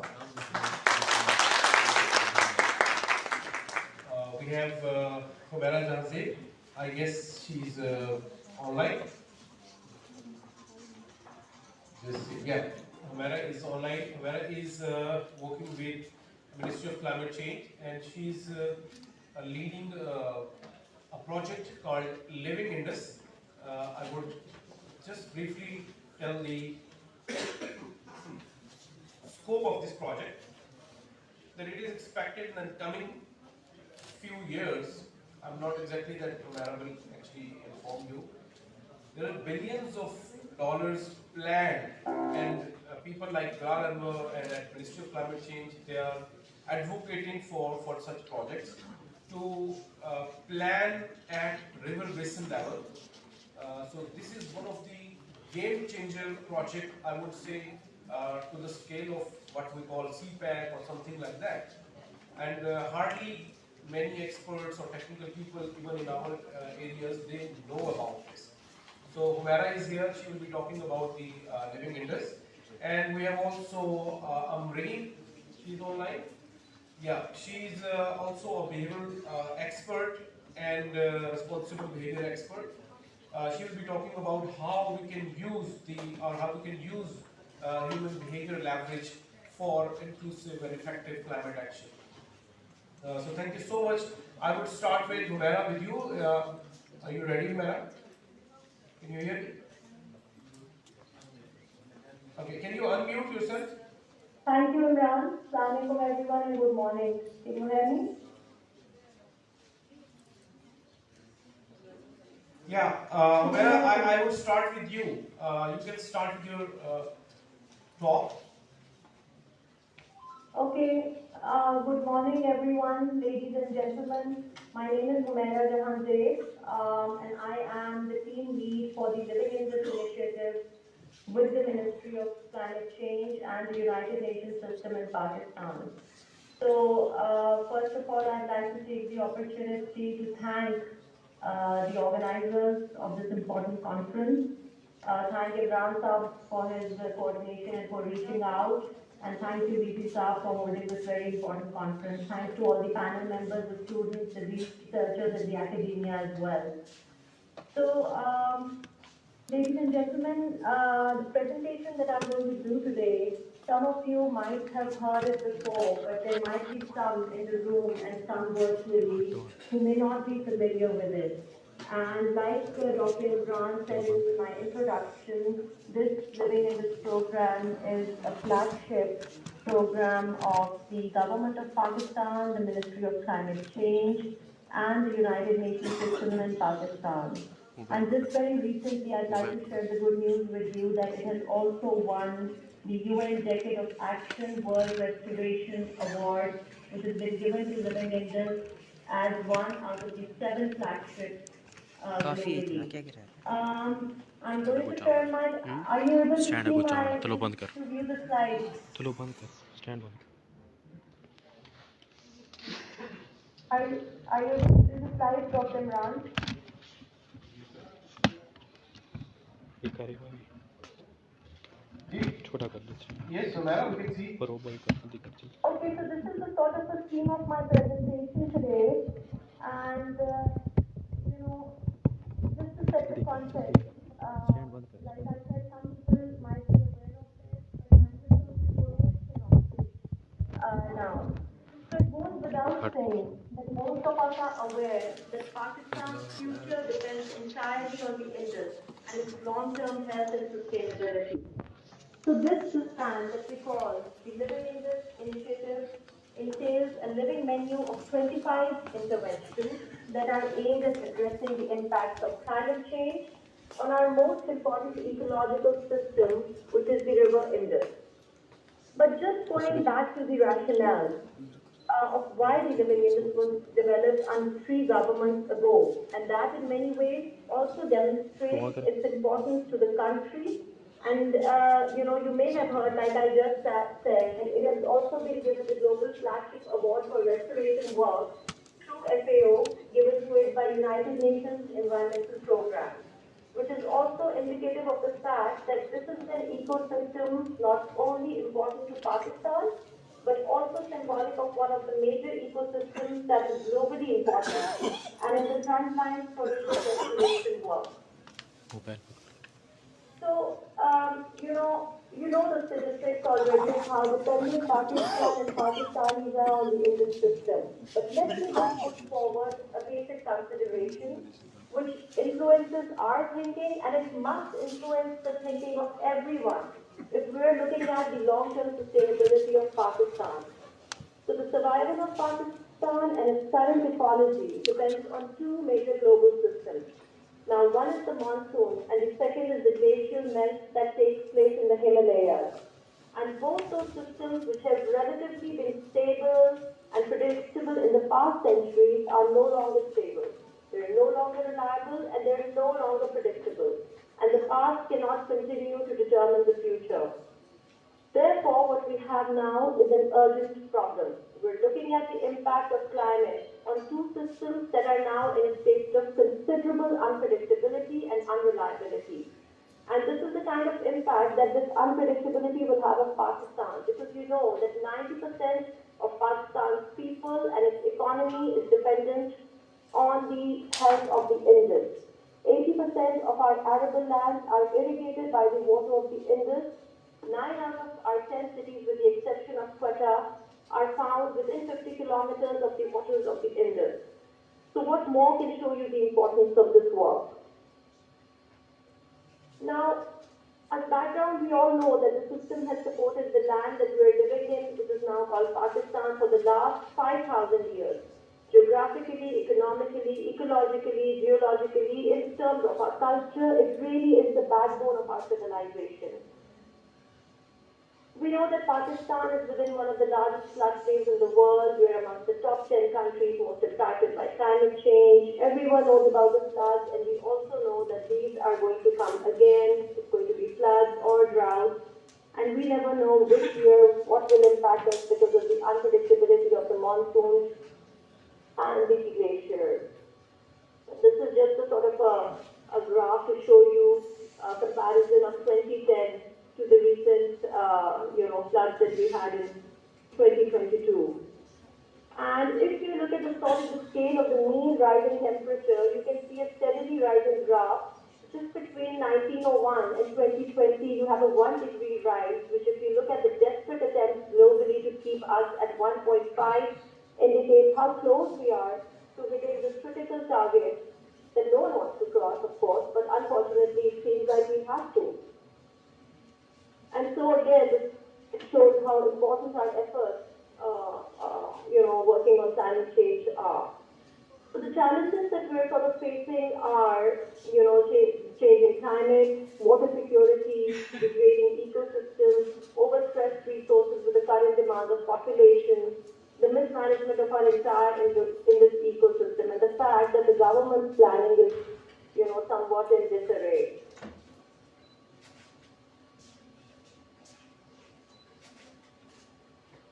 [SPEAKER 3] We have Humaira Jahanzeb. I guess she's online. Yeah, Humaira is online. Humaira is working with Ministry of Climate Change, and she's leading a project called Living Indus. I would just briefly tell the scope of this project, that it is expected in the coming few years. I'm not exactly that Humaira will actually inform you. There are billions of dollars planned, and people like Bilal Anwar and at Ministry of Climate Change, they are advocating for such projects to plan at river basin level. So this is one of the game changer project, I would say, to the scale of what we call CPAC or something like that. And hardly many experts or technical people, even in our areas, they know about this. So Humaira is here. She will be talking about the Living Indus. And we have also Amreen. She's online. Yeah, she's also a behavioral expert and responsible behavior expert. She will be talking about how we can use human behavior leverage for inclusive and effective climate action. So thank you so much. I would start with Humaira with you. Are you ready, Humaira? Can you hear me? Okay, can you unmute yourself?
[SPEAKER 6] Thank you, Imran. Assalamualaikum everyone and good morning. Can you hear me?
[SPEAKER 3] Yeah, Humaira, I would start with you. You can start with your talk.
[SPEAKER 6] Okay. Good morning, everyone, ladies and gentlemen. My name is Humaira Jahanzeb, and I am the team lead for the Living Indus initiative with the Ministry of Climate Change and the United Nations system in Pakistan. So, first of all, I'd like to take the opportunity to thank the organizers of this important conference. Thank Imran Saab for his coordination and for reaching out. And thank you, VP Saab, for holding this very important conference. Thanks to all the panel members, the students, the researchers, and the academia as well. So, ladies and gentlemen, the presentation that I'm going to do today, some of you might have heard it before, but there might be some in the room and some virtually who may not be familiar with it. And like Dr. Imran said in my introduction, this Living in this program is a flagship program of the Government of Pakistan, the Ministry of Climate Change, and the United Nations system in Pakistan. And just very recently, I'd like to share the good news with you that it has also won the UN Decade of Action World Restoration Award, which has been given to Living Indus as one out of the 7 flagships globally. I'm going to share my. Are you able to see my? To view the slides. Are you able to see the slides, Dr. Imran?
[SPEAKER 3] Yes, Humaira, we can see.
[SPEAKER 6] Okay, so this is the sort of a scheme of my presentation today, and just to set the context, like I said, some people might be just saying that most of us are aware that Pakistan's future depends entirely on the Indus and its long-term health and sustainability. So this plan that we call the Living Indus Initiative entails a living menu of 25 interventions that are aimed at addressing the impacts of climate change on our most important ecological system, which is the River Indus. But just going back to the rationale of why the living industry was developed under three governments ago, and that in many ways also demonstrates its importance to the country. And you may have heard, like I just said, it has also been given the Global Flagship Award for Restoration Work through FAO, given to it by United Nations Environmental Programme, which is also indicative of the fact that this is an ecosystem not only important to Pakistan, but also symbolic of one of the major ecosystems that is globally important and in the front lines for restoration work. So, you know the statistics already of how dependent Pakistan and Pakistanis are on the Indian system. But let me just put forward a basic consideration which influences our thinking, and it must influence the thinking of everyone if we're looking at the long-term sustainability of Pakistan. So the survival of Pakistan and its current ecology depends on two major global systems. Now, one is the monsoon, and the second is the glacial melt that takes place in the Himalayas. And both those systems, which have relatively been stable and predictable in the past centuries, are no longer stable. They're no longer reliable, and they're no longer predictable. And the past cannot continue to determine the future. Therefore, what we have now is an urgent problem. We're looking at the impact of climate on two systems that are now in a state of considerable unpredictability and unreliability. And this is the kind of impact that this unpredictability will have on Pakistan, because you know that 90% of Pakistan's people and its economy is dependent on the health of the Indus. 80% of our arable lands are irrigated by the water of the Indus. 9 out of our 10 cities, with the exception of Quetta, are found within 50 kilometers of the waters of the Indus. So what more can show you the importance of this work? Now, as background, we all know that the system has supported the land that we are living in, which is now called Pakistan, for the last 5,000 years. Geographically, economically, ecologically, geologically, in terms of our culture, it really is the backbone of our civilization. We know that Pakistan is within one of the largest floodplains in the world. We are amongst the top 10 countries most impacted by climate change. Everyone knows about the floods, and we also know that these are going to come again. It's going to be floods or droughts. And we never know which year what will impact us because of the unpredictability of the monsoons and the glaciers. This is just a sort of a graph to show you a comparison of 2010 to the recent, floods that we had in 2022. And if you look at the sort of the scale of the mean rise in temperature, you can see a steadily rising graph. Just between 1901 and 2020, you have a 1 degree rise, which if you look at the desperate attempts globally to keep us at 1.5, indicates how close we are to hitting this critical target that no one wants to cross, of course, but unfortunately it seems like we have to. And so again, this shows how important our efforts, working on climate change are. So the challenges that we're sort of facing are, changing climate, water security, degrading ecosystems, overstressed resources with the current demands of population, the mismanagement of our entire in this ecosystem, and the fact that the government's planning is, somewhat in disarray.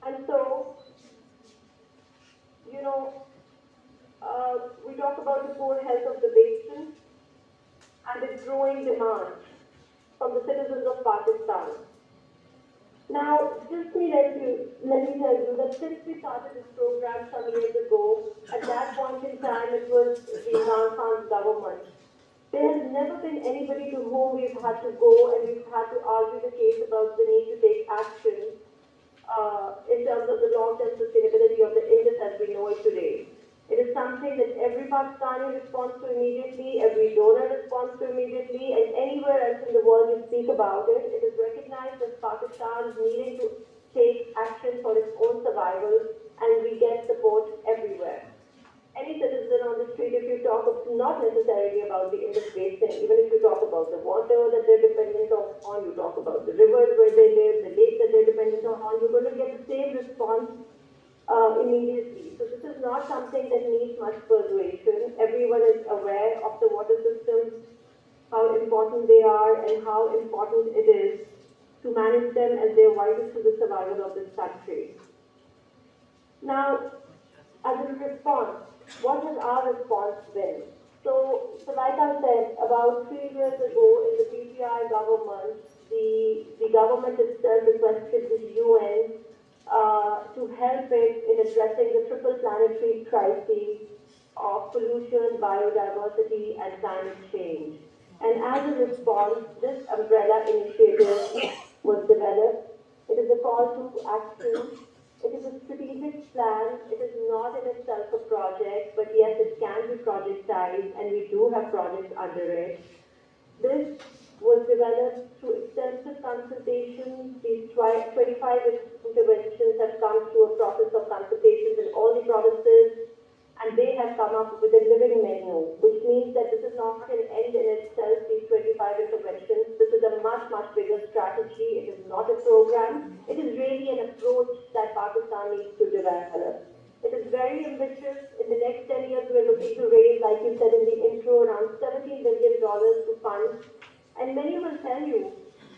[SPEAKER 6] And so, we talk about the poor health of the basin and its growing demand from the citizens of Pakistan. Now, just let me tell you that since we started this program some years ago, at that point in time it was the Imran Khan's government. There has never been anybody to whom we've had to go and we've had to argue the case about the need to take action in in terms of the long-term sustainability of the Indus as we know it today. It is something that every Pakistani responds to immediately, every donor responds to immediately, and anywhere else in the world you speak about it, it is recognized as Pakistan needing to take action for its own survival, and we get support everywhere. Any citizen on the street, if you talk not necessarily about the Indus Basin, even if you talk about the water that they're dependent on, you talk about the rivers where they live, the lakes that they're dependent on, you're going to get the same response immediately. So this is not something that needs much persuasion. Everyone is aware of the water systems, how important they are, and how important it is to manage them as they're vital to the survival of this country. Now, as a response, what has our response been? So like I said, about 3 years ago in the PTI government, the government itself requested the UN to help it in addressing the triple planetary crises of pollution, biodiversity, and climate change. And as a response, this umbrella initiative was developed. It is a call to action. It is a strategic plan. It is not in itself a project, but yes, it can be projectized, and we do have projects under it. This was developed through extensive consultations. These 25 interventions have come through a process of consultations in all the provinces, and they have come up with a living menu, which means that this is not an end in itself, these 25 interventions. This is a much, much bigger strategy. It is not a program. It is really an approach that Pakistan needs to develop. It is very ambitious. In the next 10 years, we're looking to raise, like you said in the intro, around $17 billion to fund. And many will tell you,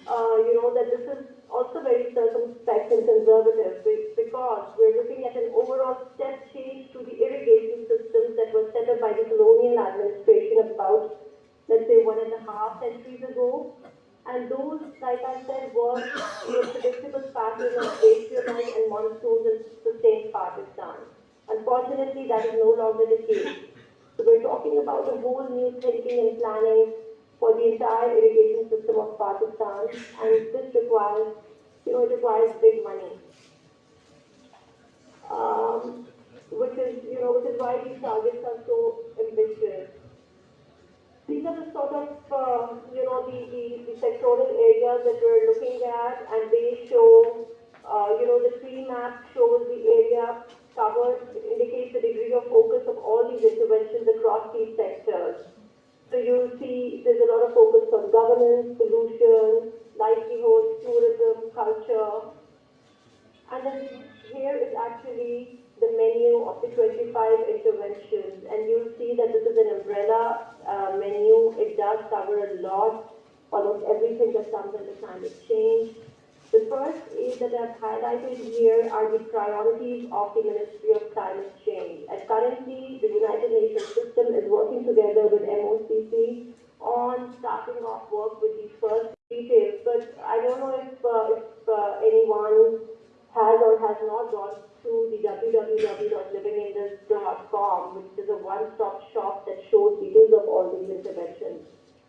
[SPEAKER 6] that this is also very circumspect and conservative because we're looking at an overall step change to the irrigation systems that were set up by the colonial administration about, let's say, 1.5 centuries ago. And those, like I said, work in a predictable pattern of glacial and monsoons in sustained Pakistan. Unfortunately, that is no longer the case. So we're talking about a whole new thinking and planning for the entire irrigation system of Pakistan, and this requires, it requires big money. Which is why these targets are so ambitious. These are the sort of, the sectoral areas that we're looking at, and they show, the tree map shows the area covered, it indicates the degree of focus of all these interventions across these sectors. So you'll see there's a lot of focus on governance, pollution, livelihoods, tourism, culture. And then here is actually the menu of the 25 interventions. And you'll see that this is an umbrella menu. It does cover a lot, almost everything that comes under climate change. The first is that I've highlighted here are the priorities of the Ministry of Climate Change. And currently, the United Nations system is working together with MOCC on starting off work with these first details. But I don't know if anyone has or has not gone through the www.livingindus.com, which is a one-stop shop that shows details of all these interventions.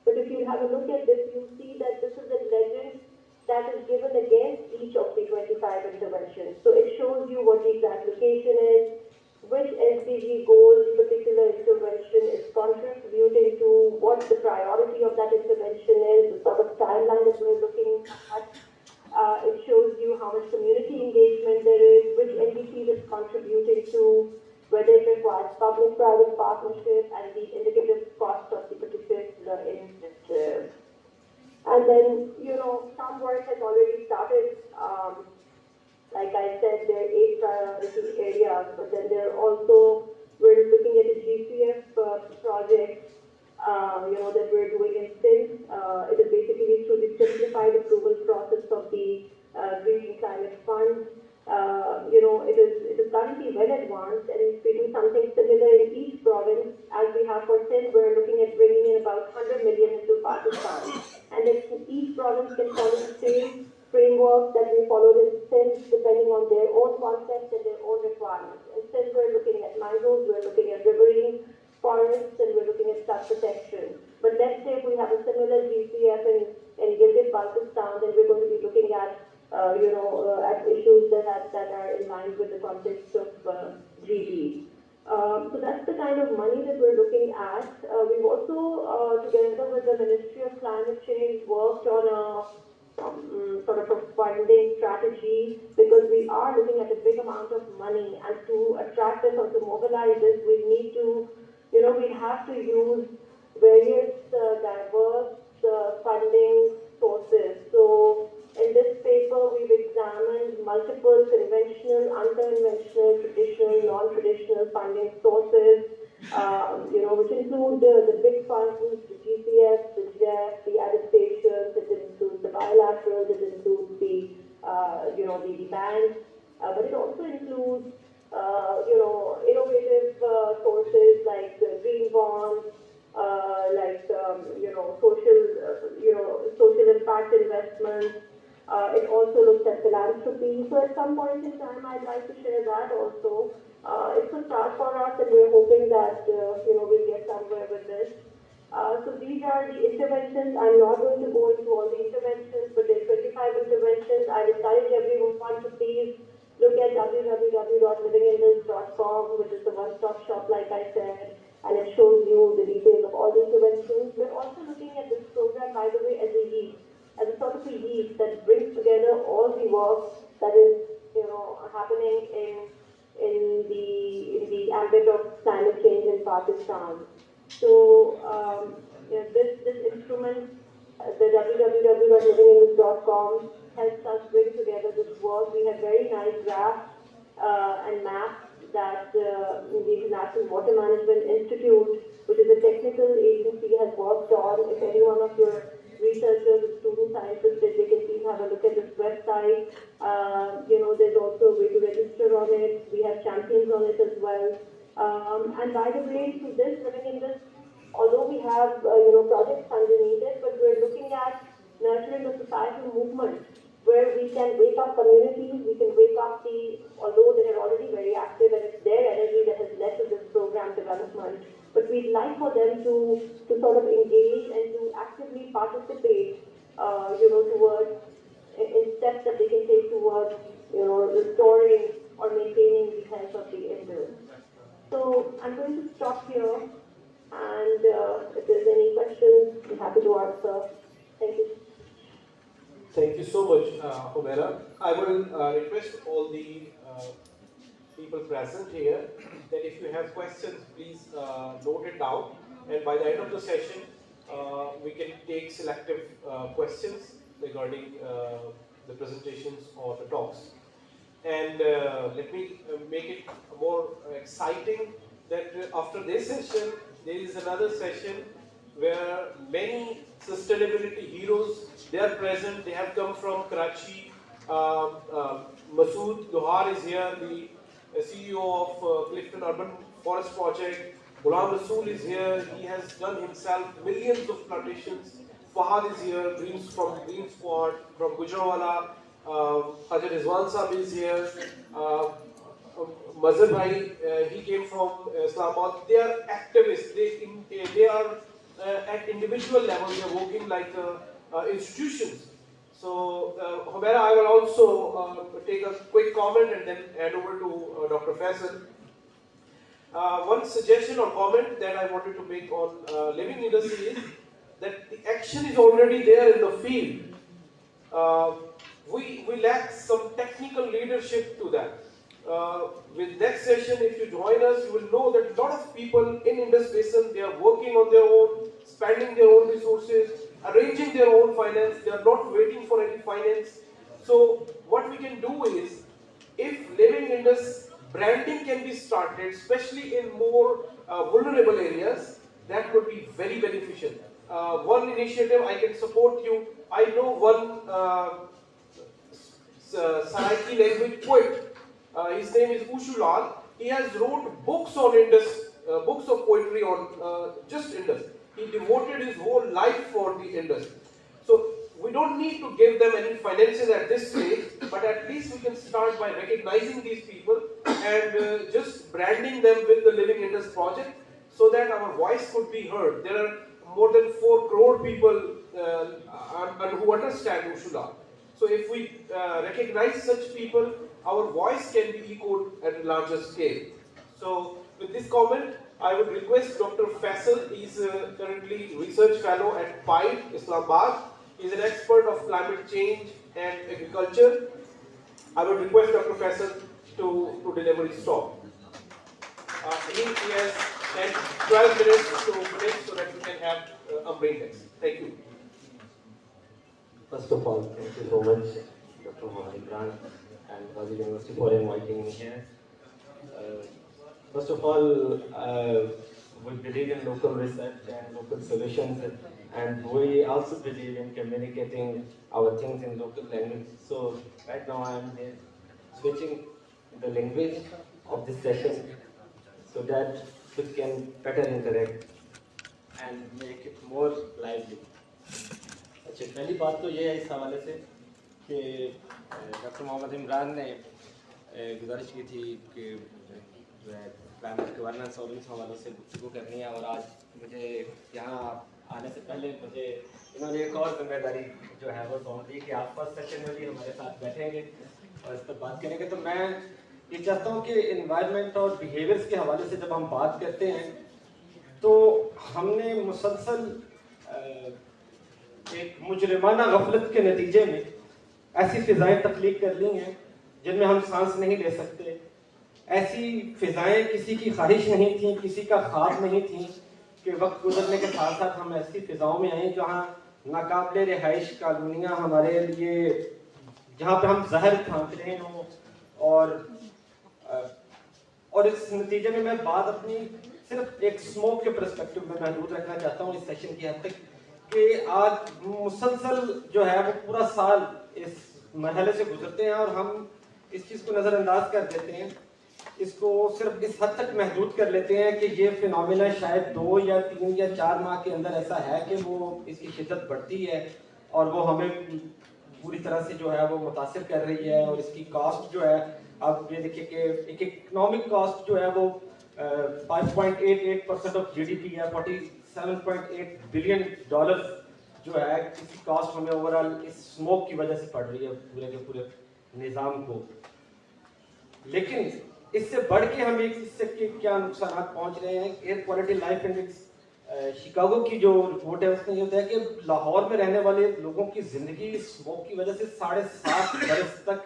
[SPEAKER 6] But if you have a look at this, you see that this is a legend that is given against each of the 25 interventions. So it shows you what the exact location is, which SDG goals particular intervention is contributing to, what the priority of that intervention is, the sort of timeline that we're looking at. It shows you how much community engagement there is, which NDC is contributing to, whether it requires public-private partnership, and the indicative cost of the particular initiative. And then, some work has already started. Like I said, there are 8 priority areas, but then there are also, we're looking at a GCF project, that we're doing in Sindh. It is basically through the simplified approval process of the Green Climate Fund. It is currently well advanced, and if we do something similar in each province, as we have for Sindh, we're looking at bringing in about 100 million into Pakistan. And if each province can follow the same framework that we followed in Sindh, depending on their own context and their own requirements. In Sindh, we're looking at mangroves, we're looking at riverine forests, and we're looking at flood protection. But let's say if we have a similar GCF in Gilgit, Baltistan, then we're going to be looking at, at issues that that are in line with the context of GB. So that's the kind of money that we're looking at. We've also, together with the Ministry of Climate Change, worked on a sort of a funding strategy, because we are looking at a big amount of money, and to attract this or to mobilize this, we need to, we have to use various diverse funding sources. So in this paper, we've examined multiple conventional, unconventional, traditional, non-traditional funding sources, which include the big funds, the GCF, the GEF, the adaptations, it includes the bilaterals, it includes the banks, but it also includes, innovative sources like green bonds, social impact investments. It also looks at philanthropy. So at some point in time, I'd like to share that also. It's a start for us, and we're hoping that we'll get somewhere with this. So these are the interventions. I'm not going to go into all the interventions, but there are 25 interventions. I encourage everyone to please look at www.livingindus.com, which is the one-stop shop, like I said, and it shows you the details of all the interventions. We're also looking at this program, by the way, as a sort of a yeast that brings together all the work that is, happening in the ambit of climate change in Pakistan. So, this instrument, the www.livingindus.com, helps us bring together this work. We have very nice graphs and maps that the International Water Management Institute, which is a technical agency, has worked on. If any one of your researchers, students are interested, they can please have a look at this website. There's also a way to register on it. We have champions on it as well. And by the way, through this, Living in this, although we have projects underneath it, but we're looking at nurturing a societal movement where we can wake up communities, we can wake up although they are already very active and it's their energy that has led to this program development, but we'd like for them to sort of engage and to actively participate, towards, in steps that they can take towards, restoring or maintaining the health of the Indus. So I'm going to stop here, and if there's any questions, I'm happy to answer. Thank you.
[SPEAKER 3] Thank you so much, Humaira. I will request all the people present here that if you have questions, please note it down. And by the end of the session, we can take selective questions regarding the presentations or the talks. And let me make it more exciting that after this session, there is another session where many sustainability heroes, they are present. They have come from Karachi. Masood Johar is here, the CEO of Clifton Urban Forest Project. Ghulam Rasool is here. He has done himself millions of plantations. Fahad is here, from Green Squad, from Gujranwala. Hajar Rizwan Sahib is here. Mazhar Bhai, he came from Islamabad. They are activists. They are at individual level. They are working like institutions. So, Humaira, I will also take a quick comment and then hand over to Dr. Faisal. One suggestion or comment that I wanted to make on living industry is that the action is already there in the field. We lack some technical leadership to that. With next session, if you join us, you will know that a lot of people in Indus Basin, they are working on their own, spending their own resources, arranging their own finance. They are not waiting for any finance. So what we can do is, if Living Indus branding can be started, especially in more vulnerable areas, that would be very beneficial. One initiative I can support you. I know one Saraiki language poet. His name is Ushulal. He has wrote books on Indus, books of poetry on just Indus. He devoted his whole life for the Indus. So we don't need to give them any finances at this stage, but at least we can start by recognizing these people and just branding them with the Living Indus project so that our voice could be heard. There are more than 4 crore people who understand Ushulal. So if we recognize such people, our voice can be echoed at a larger scale. So with this comment, I would request Dr. Faisal. He's currently research fellow at PIDE, Islamabad. He's an expert of climate change and agriculture. I would request Dr. Faisal to deliver his talk. He has 12 minutes to finish so that we can have a brain test. Thank you.
[SPEAKER 7] First of all, thank you so much, Dr. Mohammed Imran and Gazi University for inviting me here. First of all, we believe in local research and local solutions, and we also believe in communicating our things in local language. So right now I am here switching the language of this session so that we can better interact and make it more lively. अच्छा, पहली बात तो ये है इस हवाले से कि डॉक्टर मोहम्मद इमरान ने गुजारिश की थी कि जो है क्लाइमेट गवर्नेंस और इन हवालों से गुफ्तगू करनी है, और आज मुझे यहाँ आने से पहले मुझे इन्होंने एक और जिम्मेदारी जो है वो सौंप दी कि आप फर्स्ट सेशन में भी हमारे साथ बैठेंगे और इस पर बात करेंगे। तो मैं ये चाहता हूँ कि इन्वायरमेंट और बिहेवियर्स के हवाले से जब हम बात करते हैं तो हमने मुसलसल एक मुजरिमाना गफलत के नतीजे में ऐसी फिजाएं तख्लीक कर ली हैं जिनमें हम सांस नहीं ले सकते। ऐसी फिजाएं किसी की ख्वाहिश नहीं थी, किसी का ख्वाब नहीं थी कि वक्त गुजरने के साथ साथ हम ऐसी फिजाओं में आए जहाँ नाकाबिले रिहाइश कॉलोनियाँ हमारे लिए, जहाँ पे हम जहर फांक रहे हों, और इस नतीजे में मैं बात अपनी सिर्फ एक स्मोक के पर्सपेक्टिव में महदूद रखना चाहता हूँ इस सेशन की हद तक कि आज मुसलसल जो है वो पूरा साल इस मरहले से गुजरते हैं और हम इस चीज़ को नज़रअंदाज कर देते हैं, इसको सिर्फ इस हद तक महदूद कर लेते हैं कि ये फिनोमिना शायद 2 या 3 या 4 माह के अंदर ऐसा है कि वो इसकी शिद्दत बढ़ती है और वो हमें पूरी तरह से जो है वो मुतासिर कर रही है। और इसकी कॉस्ट जो है, आप ये देखिए कि एक इकोनॉमिक कॉस्ट जो है वो 5.88% ऑफ GDP है, 47.8 बिलियन डॉलर जो है इसकी कॉस्ट हमें ओवरऑल इस स्मोक की वजह से पड़ रही है पूरे के पूरे निज़ाम को। लेकिन इससे बढ़ के हम एक इससे क्या नुकसान पहुंच रहे हैं। Air quality life index Chicago की जो रिपोर्ट है उसमें ये होता है कि लाहौर में रहने वाले लोगों की जिंदगी स्मोक की वजह से 7.5 बरस तक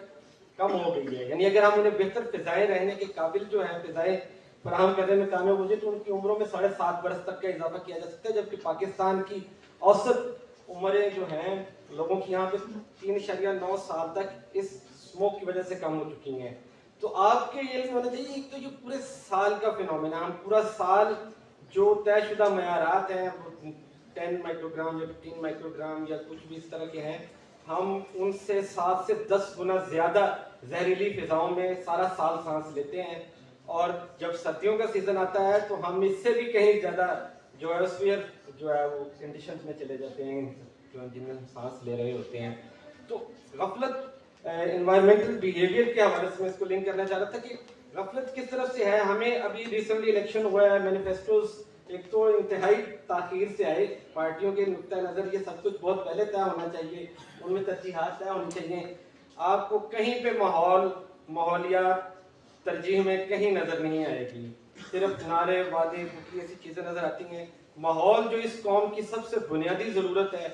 [SPEAKER 7] कम हो गई है। यानी अगर हम उन्हें बेहतर फिजाएं रहने के काबिल जो है फिजाएं फराहम करने में कामयाब हो जाए तो उनकी उम्रों में 7.5 बरस तक का इजाफा किया जा सकता है, जबकि पाकिस्तान की औसत उम्रें जो हैं लोगों की यहाँ पे 3.9 साल तक इस स्मोक की वजह से कम हो चुकी हैं। तो आपके ये होना चाहिए एक तो ये पूरे साल का फिनोमेना, हम पूरा साल जो तयशुदा मयारात हैं वो 10 माइक्रोग्राम या 15 माइक्रोग्राम या कुछ भी इस तरह के हैं, हम उनसे 7 से 10 गुना ज़्यादा जहरीली फिजाओं में सारा साल सांस लेते हैं। और जब सर्दियों का सीज़न आता है तो हम इससे भी कहीं ज़्यादा जो एटमॉस्फेयर जो है वो कंडीशंस में चले जाते हैं जो जिनमें हम सांस ले रहे होते हैं। तो गफलत एनवायरमेंटल बिहेवियर के हवाले से मैं इसको लिंक करना चाह रहा था कि गफलत किस तरफ से है। हमें अभी रिसेंटली इलेक्शन हुआ है, मैनिफेस्टोज एक तो इंतहाई ताखीर से आए, पार्टियों के नुक्ता नज़र ये सब कुछ बहुत पहले तय होना चाहिए, उनमें तरजीहात तय होनी चाहिए। आपको कहीं पे माहौलियात तरजीह में कहीं नज़र नहीं आएगी, सिर्फ नारे वादे ऐसी चीज़ें नज़र आती हैं। माहौल जो इस कौम की सबसे बुनियादी ज़रूरत है,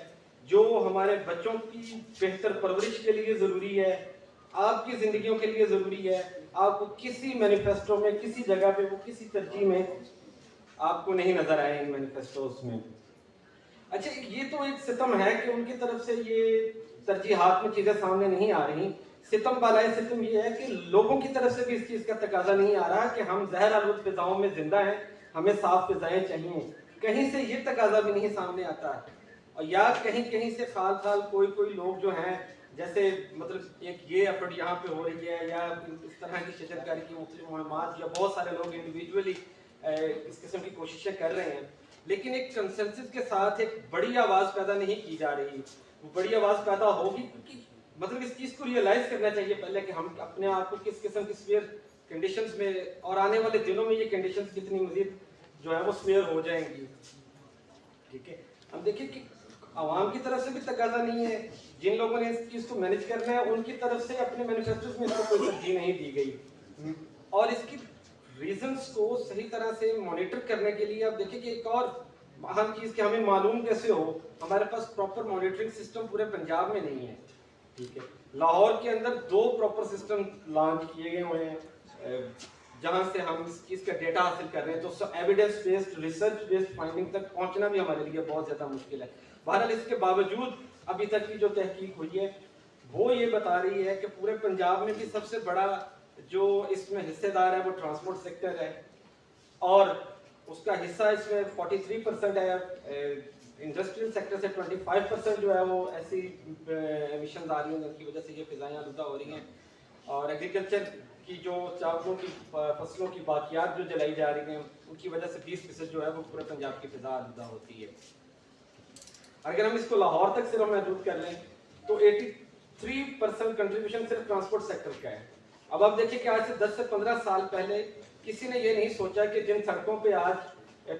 [SPEAKER 7] जो हमारे बच्चों की बेहतर परवरिश के लिए ज़रूरी है, आपकी ज़िंदगियों के लिए ज़रूरी है, आपको किसी मैनिफेस्टो में किसी जगह पे वो किसी तरजीह में आपको नहीं नज़र आए इन मैनिफेस्टोस में। अच्छा, ये तो एक सितम है कि उनकी तरफ से ये तरजीहात में चीज़ें सामने नहीं आ रही। सितम बालाए सितम ये है कि लोगों की तरफ से भी इस चीज़ का तकाजा नहीं आ रहा कि हम जहर आलूद फिजाओं में जिंदा हैं, हमें साफ फिजाएं चाहिए। कहीं से ये तकाजा भी नहीं सामने आता, और या कहीं कहीं से खाल कोई लोग जो हैं, जैसे मतलब एक ये एफर्ट यहाँ पे हो रही है या इस तरह की शजरकारी की मुख्तलिफ मुहिमात या बहुत सारे लोग इंडिविजुअली इस किस्म की कोशिशें कर रहे हैं, लेकिन एक कंसेंसस के साथ एक बड़ी आवाज़ पैदा नहीं की जा रही। वो बड़ी आवाज़ पैदा होगी क्योंकि मतलब इस चीज़ को रियलाइज करना चाहिए पहले कि हम अपने आप को किस किस्म की स्फीयर कंडीशंस में, और आने वाले दिनों में ये कंडीशंस कितनी मजीद जो है वो स्फीयर हो जाएंगी। ठीक है, हम देखिए कि आवाम की तरफ से भी तकाजा नहीं है, जिन लोगों ने इस चीज़ को मैनेज करना है उनकी तरफ से अपने मैनिफेस्टोज में इसको कोई तरजीह नहीं दी गई। और इसकी रीजंस को सही तरह से मॉनिटर करने के लिए आप देखिए कि एक और अहम चीज़ कि हमें मालूम कैसे हो, हमारे पास प्रॉपर मॉनिटरिंग सिस्टम पूरे पंजाब में नहीं है। ठीक है, लाहौर के अंदर 2 प्रॉपर सिस्टम लॉन्च किए गए हुए हैं जहां से हम इस चीज़ का डेटा हासिल कर रहे हैं, तो evidence based research based finding तक पहुंचना भी हमारे लिए बहुत ज़्यादा मुश्किल है। बहरहाल इसके बावजूद अभी तक की जो तहकीक हुई है वो ये बता रही है कि पूरे पंजाब में भी सबसे बड़ा जो इसमें हिस्सेदार है वो ट्रांसपोर्ट सेक्टर है, और उसका हिस्सा इसमें 43% है। इंडस्ट्रियल सेक्टर से 25% जो है वो ऐसी एमिशन आ रही हैं जिनकी वजह से ये फिजाएं आलूदा हो रही हैं, और एग्रीकल्चर की जो चावलों की फसलों की बाकियात जो जलाई जा रही हैं उनकी वजह से 20% जो है वो पूरे पंजाब की फिजा आलूदा होती है। अगर हम इसको लाहौर तक सिर्फ महदूद कर लें तो 83% कंट्रीब्यूशन सिर्फ ट्रांसपोर्ट सेक्टर का है। अब आप देखिए कि आज से 10 से 15 साल पहले किसी ने ये नहीं सोचा कि जिन सड़कों पे आज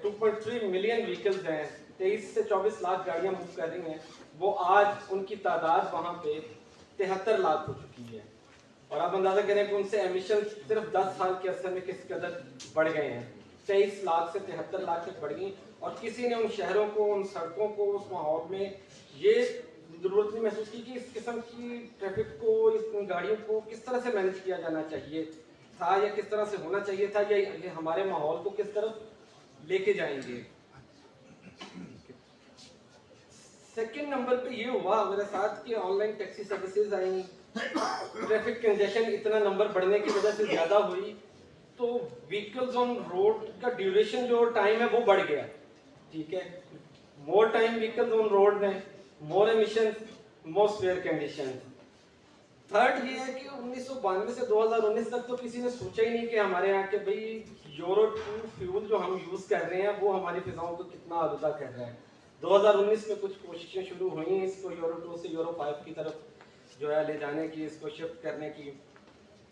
[SPEAKER 7] 2.3 मिलियन व्हीकल्स हैं, 23 से 24 लाख गाड़ियां मूव कर रही हैं, वो आज उनकी तादाद वहाँ पे 73 लाख हो चुकी है। और आप अंदाजा करें कि उनसे एमिशन सिर्फ 10 साल के अरसे में किस कदर बढ़ गए हैं, 23 लाख से 73 लाख तक बढ़ गई। और किसी ने उन शहरों को, उन सड़कों को, उस माहौल में ये जरूरत नहीं महसूस की कि इस किस्म की ट्रैफिक को, इस गाड़ियों को किस तरह से मैनेज किया जाना चाहिए था, या किस तरह से होना चाहिए था, या ये हमारे माहौल को किस तरफ लेके जाएंगे। सेकंड नंबर पे ये हुआ मेरे साथ कि online taxi services I, traffic congestion इतना नंबर बढ़ने की वजह से ज्यादा हुई, तो व्हीकल्स ऑन रोड का ड्यूरेशन जो टाइम है वो बढ़ गया। ठीक है, more time vehicles on road में, मोर एमिशन, मोर स्वेयर कंडीशन। थर्ड ये है कि 1992 से 2019 तक तो किसी ने सोचा ही नहीं कि हमारे यहाँ के भाई यूरो 2 फ्यूल जो हम यूज कर रहे हैं वो हमारी फिजाओं को कितना आलूदा कर रहा है। 2019 में कुछ कोशिशें शुरू हुई इसको यूरो 2 से यूरो 5 की तरफ जो है ले जाने की, इसको शिफ्ट करने की,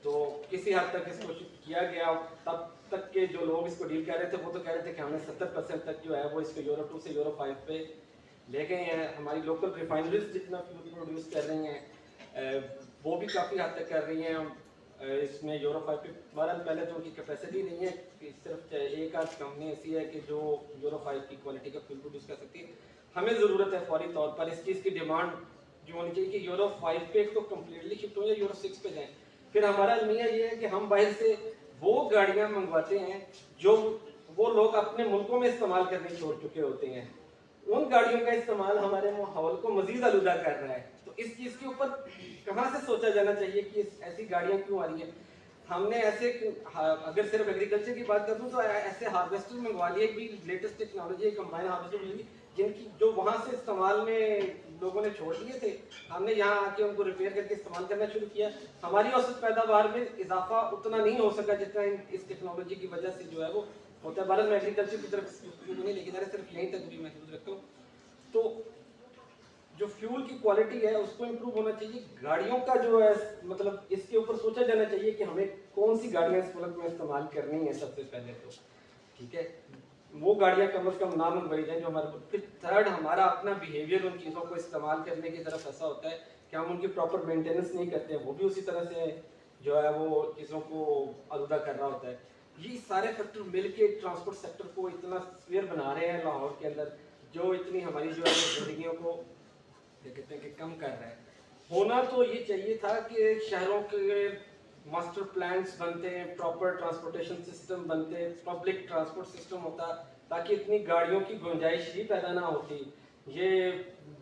[SPEAKER 7] तो किसी हद तक इसको शिफ्ट किया गया। तब तक के जो लोग इसको डील कर रहे थे वो तो कह रहे थे कि हमने 70% तक जो है वो इसको यूरो 2 से यूरो 5 पे ले गए हैं। हमारी लोकल रिफाइनरीज जितना फ्यूल प्रोड्यूस कर रही हैं वो भी काफ़ी हद तक कर रही हैं इसमें यूरो 5 पे। बहरहाल पहले तो उनकी कैपेसिटी नहीं है कि सिर्फ एक आध कंपनी ऐसी है कि जो यूरो 5 की क्वालिटी का फ्यूल प्रोड्यूस कर सकती है। हमें ज़रूरत है फौरी तौर पर इस चीज़ की डिमांड जो होनी चाहिए कि यूरो 5 पे तो कम्प्लीटली शिफ्ट हो या यूरो 6 पे जाएँ। फिर हमारा अलमिया ये है कि हम बाहर से वो गाड़ियाँ मंगवाते हैं जो वो लोग अपने मुल्कों में इस्तेमाल करने छोड़ चुके होते हैं। उन गाड़ियों का इस्तेमाल हमारे माहौल को मजीद आलूदा कर रहा है। तो इस चीज़ के ऊपर कहाँ से सोचा जाना चाहिए कि ऐसी गाड़ियाँ क्यों आ रही हैं। हमने ऐसे अगर सिर्फ एग्रीकल्चर की बात करूँ तो ऐसे हार्वेस्टर मंगवा लिए भी, लेटेस्ट टेक्नोलॉजी कंबाइन हार्वेस्टर मिली जिनकी जो वहाँ से इस्तेमाल में लोगों ने छोड़ दिए थे, हमने यहाँ आके उनको रिपेयर करके इस्तेमाल करना शुरू किया। हमारी औसत पैदावार में इजाफा उतना नहीं हो सका जितना इस टेक्नोलॉजी की वजह से जो है वो होता है। भारत में एग्रीकल्चर की तरफ नहीं लेके जा रहे, सिर्फ यहीं तक भी महसूस रखता हूँ। तो जो फ्यूल की क्वालिटी है उसको इम्प्रूव होना चाहिए। गाड़ियों का जो है मतलब इसके ऊपर सोचा जाना चाहिए कि हमें कौन सी गाड़ियाँ इस मुल्क में इस्तेमाल करनी है सबसे पहले तो। ठीक है, वो गाड़ियाँ कम अज़ कम ना मंगवाई जाए जो हमारे। फिर थर्ड, हमारा अपना बिहेवियर उन चीज़ों को इस्तेमाल करने की तरफ ऐसा होता है कि हम उनकी प्रॉपर मेंटेनेंस नहीं करते हैं, वो भी उसी तरह से जो है वो चीज़ों को आलूदा कर रहा होता है। ये सारे फैक्टर मिल के ट्रांसपोर्ट सेक्टर को इतना स्फीयर बना रहे हैं लाहौर के अंदर, जो इतनी हमारी जो है जिंदगियों को कहते हैं कि कम कर रहा है। होना तो ये चाहिए था कि शहरों के मास्टर प्लान्स बनते हैं, प्रॉपर ट्रांसपोर्टेशन सिस्टम बनते, पब्लिक ट्रांसपोर्ट सिस्टम होता, ताकि इतनी गाड़ियों की गुंजाइश ही पैदा ना होती, ये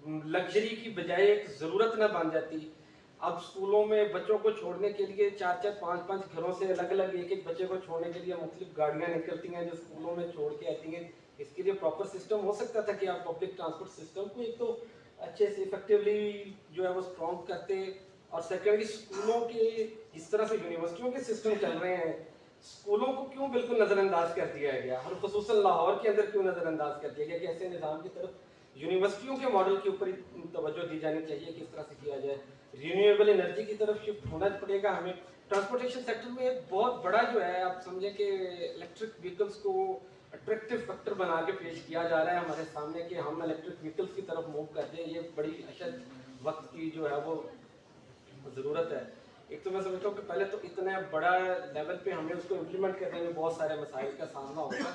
[SPEAKER 7] लग्जरी की बजाय एक ज़रूरत ना बन जाती। अब स्कूलों में बच्चों को छोड़ने के लिए 4-4, 5-5 घरों से अलग अलग एक बच्चे को छोड़ने के लिए मुख्तलिफ गाड़ियाँ निकलती हैं जो स्कूलों में छोड़ के आती हैं। इसके लिए प्रॉपर सिस्टम हो सकता था कि आप पब्लिक ट्रांसपोर्ट सिस्टम को एक तो अच्छे से इफेक्टिवली जो है वो स्ट्रॉन्ग करते, और सेकेंडली स्कूलों के जिस तरह से यूनिवर्सिटियों के सिस्टम चल रहे हैं, स्कूलों को क्यों बिल्कुल नज़रअंदाज कर दिया गया, और खुसूसन लाहौर के अंदर क्यों नज़रअंदाज कर दिया गया कि ऐसे निज़ाम की तरफ यूनिवर्सिटियों के मॉडल के ऊपर तवज्जो दी जानी चाहिए, किस तरह से किया जाए। रिन्यूएबल एनर्जी की तरफ शिफ्ट होना पड़ेगा हमें। ट्रांसपोर्टेशन सेक्टर में एक बहुत बड़ा जो है आप समझें कि इलेक्ट्रिक व्हीकल्स को अट्रैक्टिव फैक्टर बना के पेश किया जा रहा है हमारे सामने कि हम इलेक्ट्रिक व्हीकल्स की तरफ मूव कर दें। ये बड़ी अशद वक्त की जो है वो ज़रूरत है। एक तो मैं समझता हूँ कि पहले तो इतना बड़ा लेवल पे हमें उसको इम्प्लीमेंट करने में बहुत सारे मसाइल का सामना होगा।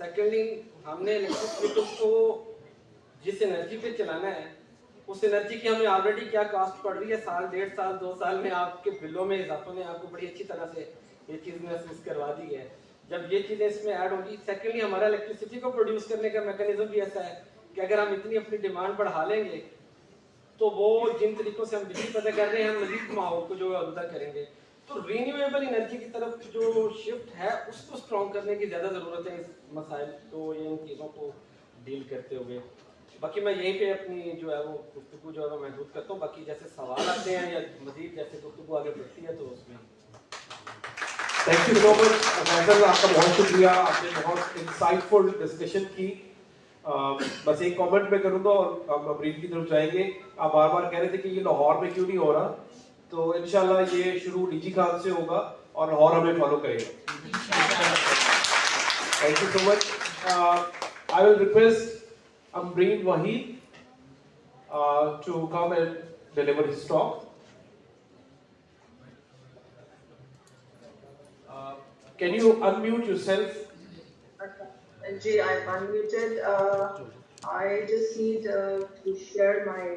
[SPEAKER 7] सेकेंडली, हमने इलेक्ट्रिक व्हीकल्स को जिस एनर्जी पे चलाना है, उस एनर्जी की हमें ऑलरेडी क्या कॉस्ट पड़ रही है, साल, 1.5 साल, 2 साल में आपके बिलों में इजाफा ने आपको बड़ी अच्छी तरह से ये चीज़ महसूस करवा दी है। जब ये चीज़ें इसमें ऐड होंगी, सेकेंडली हमारा इलेक्ट्रिसिटी को प्रोड्यूस करने का मैकेनिज्म भी ऐसा है कि अगर हम इतनी अपनी डिमांड बढ़ा लेंगे तो वो जिन तरीकों से हम बिजली पैदा कर रहे हैं, हम मजीद माहौल को जो है आलूदा करेंगे। तो रीन्यूएबल एनर्जी की तरफ जो शिफ्ट है उसको स्ट्रॉन्ग करने की ज़्यादा ज़रूरत है इस मसाइल को, इन चीज़ों को डील करते हुए। बाकी मैं यहीं पे अपनी जो है वो गुफ्तगू जो है वो महदूद करता हूँ। बाकी जैसे सवाल आते हैं या मजीद जैसे गुफ्तगू आगे बढ़ती है तो उसमें
[SPEAKER 3] thank you so much Faisal, आपका बहुत शुक्रिया, आपने बहुत इंसाइटफुल डिस्कशन की। बस एक कमेंट मैं करूँगा और हम अमरीन की तरफ जाएंगे। आप बार बार कह रहे थे कि ये लाहौर में क्यों नहीं हो रहा, तो इंशाल्लाह ये शुरू डीजी खान से होगा और लाहौर हमें फॉलो करेगा। Thank you so much. I will request Amreen Waheed to come and deliver his talk. Can you unmute yourself?
[SPEAKER 8] Jay, I'm unmuted. I just need to share my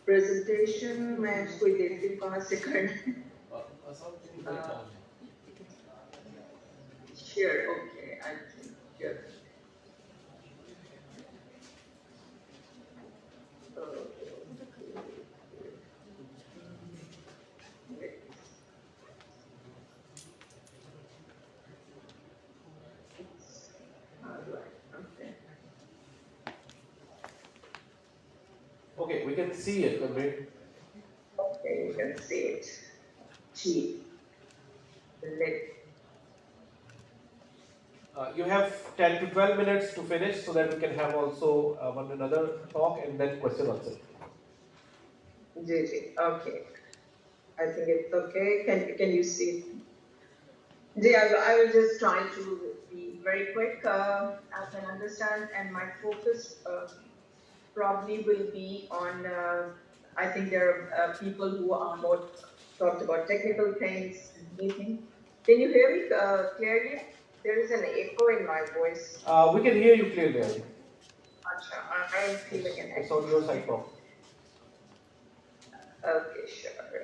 [SPEAKER 8] presentation. मैं इसको ही देखती हूँ कहाँ से करना है। Share, okay. I think share.
[SPEAKER 3] Okay, we can see it, Amreen.
[SPEAKER 8] Okay, you can see it. G. Lid.
[SPEAKER 3] You have 10 to 12 minutes to finish so that we can have also one another talk and then question answer.
[SPEAKER 8] Ji. Okay. I think it's okay. Can you see? Ji, I will just try to be very quick. I can understand, and my focus probably will be on. I think there are people who are more talked about technical things. Anything? Can you hear me clearly? There is an echo in my voice.
[SPEAKER 3] We can hear you clearly.
[SPEAKER 8] Achha, I am feeling an echo.
[SPEAKER 3] It's on your side, Prof.
[SPEAKER 8] Okay, sure.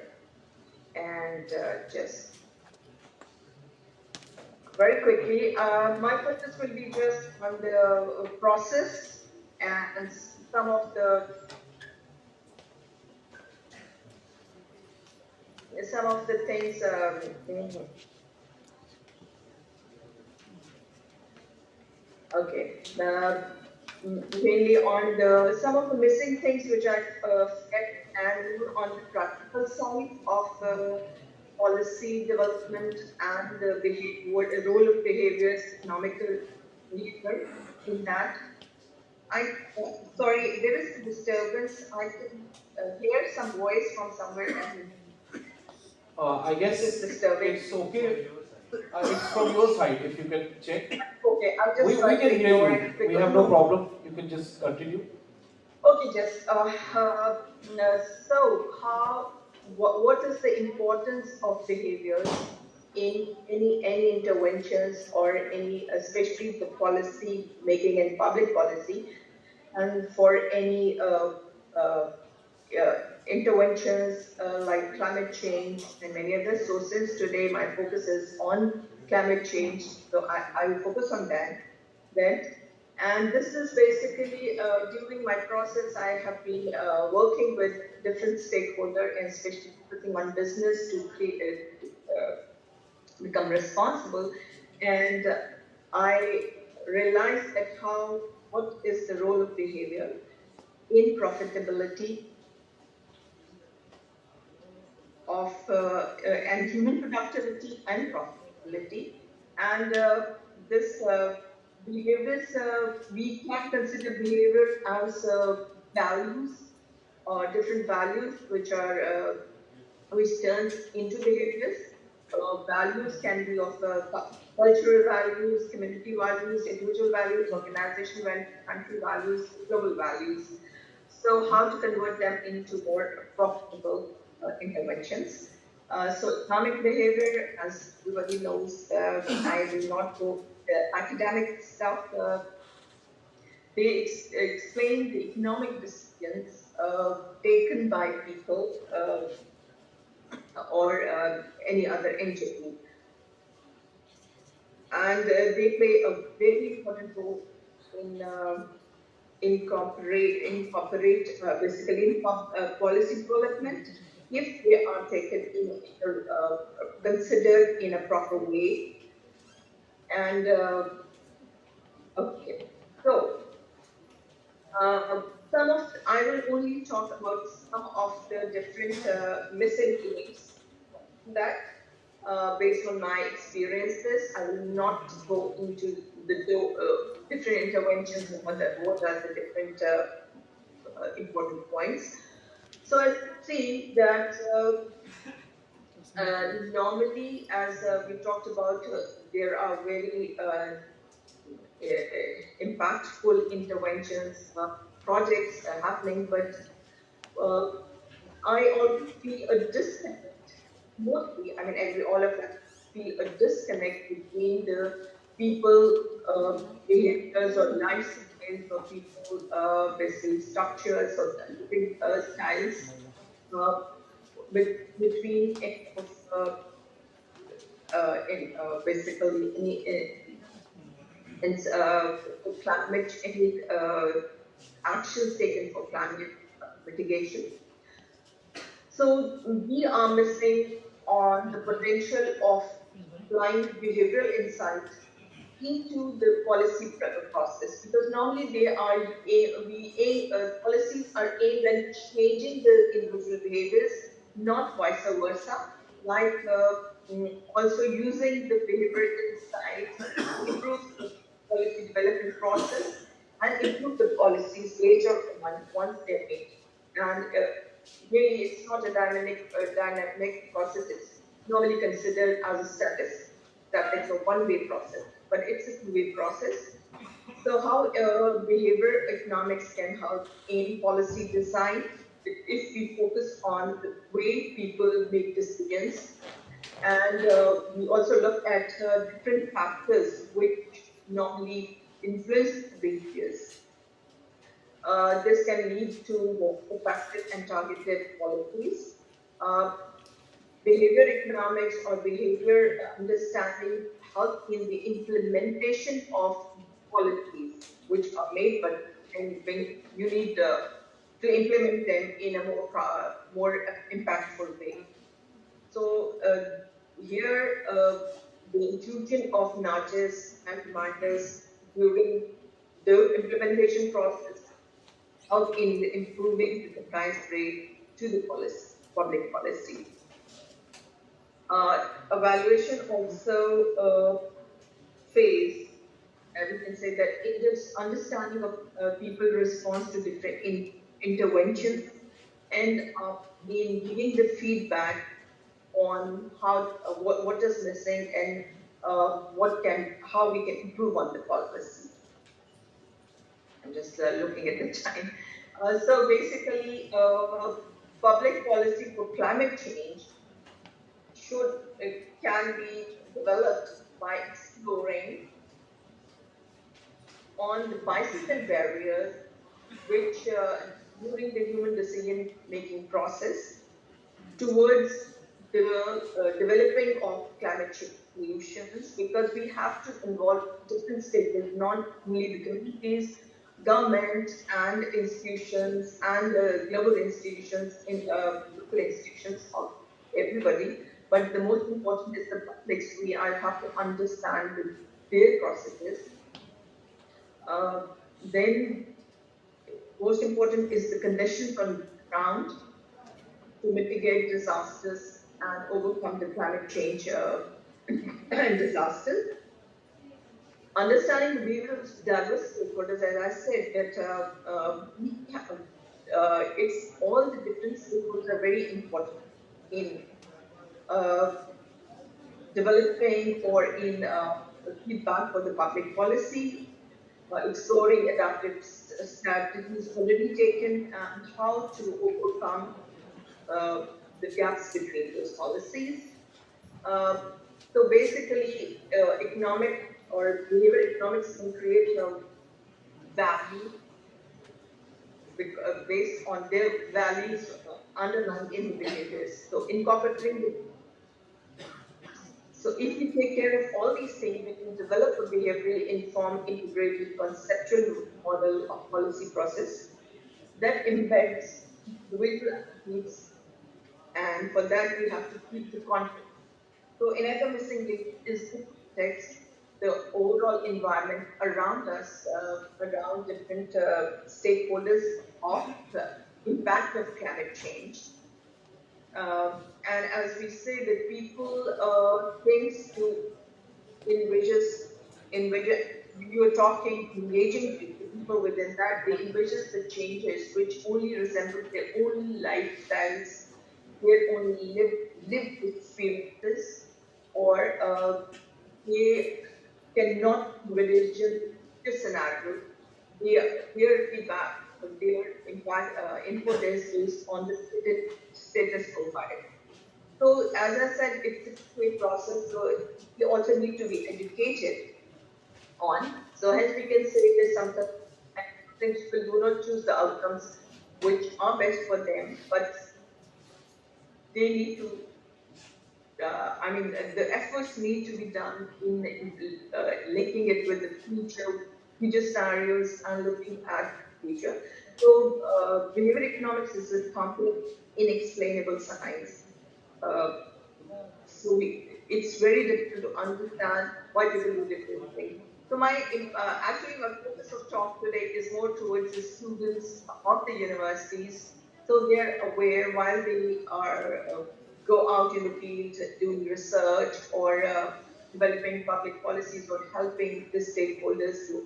[SPEAKER 8] And just very quickly, my focus will be just on the process and some of the things. Okay, mainly on some of the missing things which are and on the practical side of policy development and the role of behaviors, economical behavior in that. Sorry, there is a disturbance. I can hear some voice from somewhere.
[SPEAKER 3] I guess it's okay. It's from your side, if you can check.
[SPEAKER 8] Okay, I'll just
[SPEAKER 3] we can hear you. We have no problem. You can just continue.
[SPEAKER 8] Okay, just so what is the importance of behaviors in any interventions or any, especially the policy making and public policy, and for any interventions like climate change and many other sources. Today my focus is on climate change, so I will focus on that. And this is basically, during my process, I have been working with different stakeholders and especially focusing on business to become responsible. And I realized that what is the role of behavior in profitability of and human productivity and profitability. And this behaviors, we can consider behavior as values or different values which turns into behaviors. values can be of cultural values, community values, individual values, organizational values, country values, global values. So how to convert them into more profitable interventions. So economic behavior, as everybody knows, I will not go the academic stuff. They explain the economic decisions taken by people or any other entity. And they play a very important role in incorporate basically in policy development if they are taken considered in a proper way. And okay, so I will only talk about some of the different missing links that based on my experiences. I will not go into the different interventions and what are the different important points. So I see that normally, as we talked about, there are very impactful interventions, projects happening, but I always feel a disconnect. Mostly, I mean, all of us feel a disconnect between the people, behaviors or lifestyles of people, basically structures or living styles, uh, between basically climate actions taken for climate mitigation. So we are missing on the potential of applying behavioral insight into the policy process, because normally they are policies are aimed at changing the individual behaviors, not vice versa. Like also using the behavioral insight to improve the policy development process and improve the policies later on once they're made. And really, it's not a dynamic process. It's normally considered as a static, a one-way process, but it's a two-way process. So how behavior economics can help in policy design if we focus on the way people make decisions, and we also look at different factors which normally influence behaviors. This can lead to more effective and targeted policies. Uh, Behavior economics or behavior understanding help in the implementation of policies which are made, but when you need to implement them in a more impactful way. So here, the inclusion of nudges and reminders during the implementation process help in improving the compliance rate to the policy, public policy. Evaluation also phase, we can say that it is understanding of people's response to different interventions, and in giving the feedback on how what is missing and how we can improve on the policy. I'm just looking at the time. So basically, public policy for climate change can be developed by exploring on the bicycle barriers which during the human decision making process towards the developing of climate change solutions, because we have to involve different stakeholders, not only the communities, government and institutions and global institutions, local institutions of everybody. But the most important is the public. So we have to understand their processes. Then most important is the conditions on the ground to mitigate disasters and overcome the climate change and disasters. Understanding the behavior of diverse stakeholders, as I said, that it's all the different stakeholders are very important in developing or in feedback for the public policy, exploring adaptive strategies already taken, and how to overcome the gaps between those policies. So basically, economic or behavioral economics can create value based on their values underlying in the behaviors. So incorporating so if we take care of all these things, we can develop a behaviorally informed, integrated, conceptual model of policy process that embeds individual needs, and for that we have to keep the context. So another missing link is the context, the overall environment around us, around different stakeholders of the impact of climate change. And as we say, the people things to envision, you were talking, engaging people within that, they envision the changes which only resemble their own lifestyles, their own lived experiences, or they cannot envision the scenario. Their feedback, their input is based on the status provided. So as I said, it's a two-way process, so you also need to be educated on. So hence we can say that sometimes people do not choose the outcomes which are best for them, but they need to, the efforts need to be done in linking it with the future scenarios and looking at future. So behavioral economics is a complex, inexplainable science. So it's very difficult to understand why people do different things. So actually my focus of talk today is more towards the students of the universities, so they're aware while they are go out in the field doing research or developing public policies or helping the stakeholders to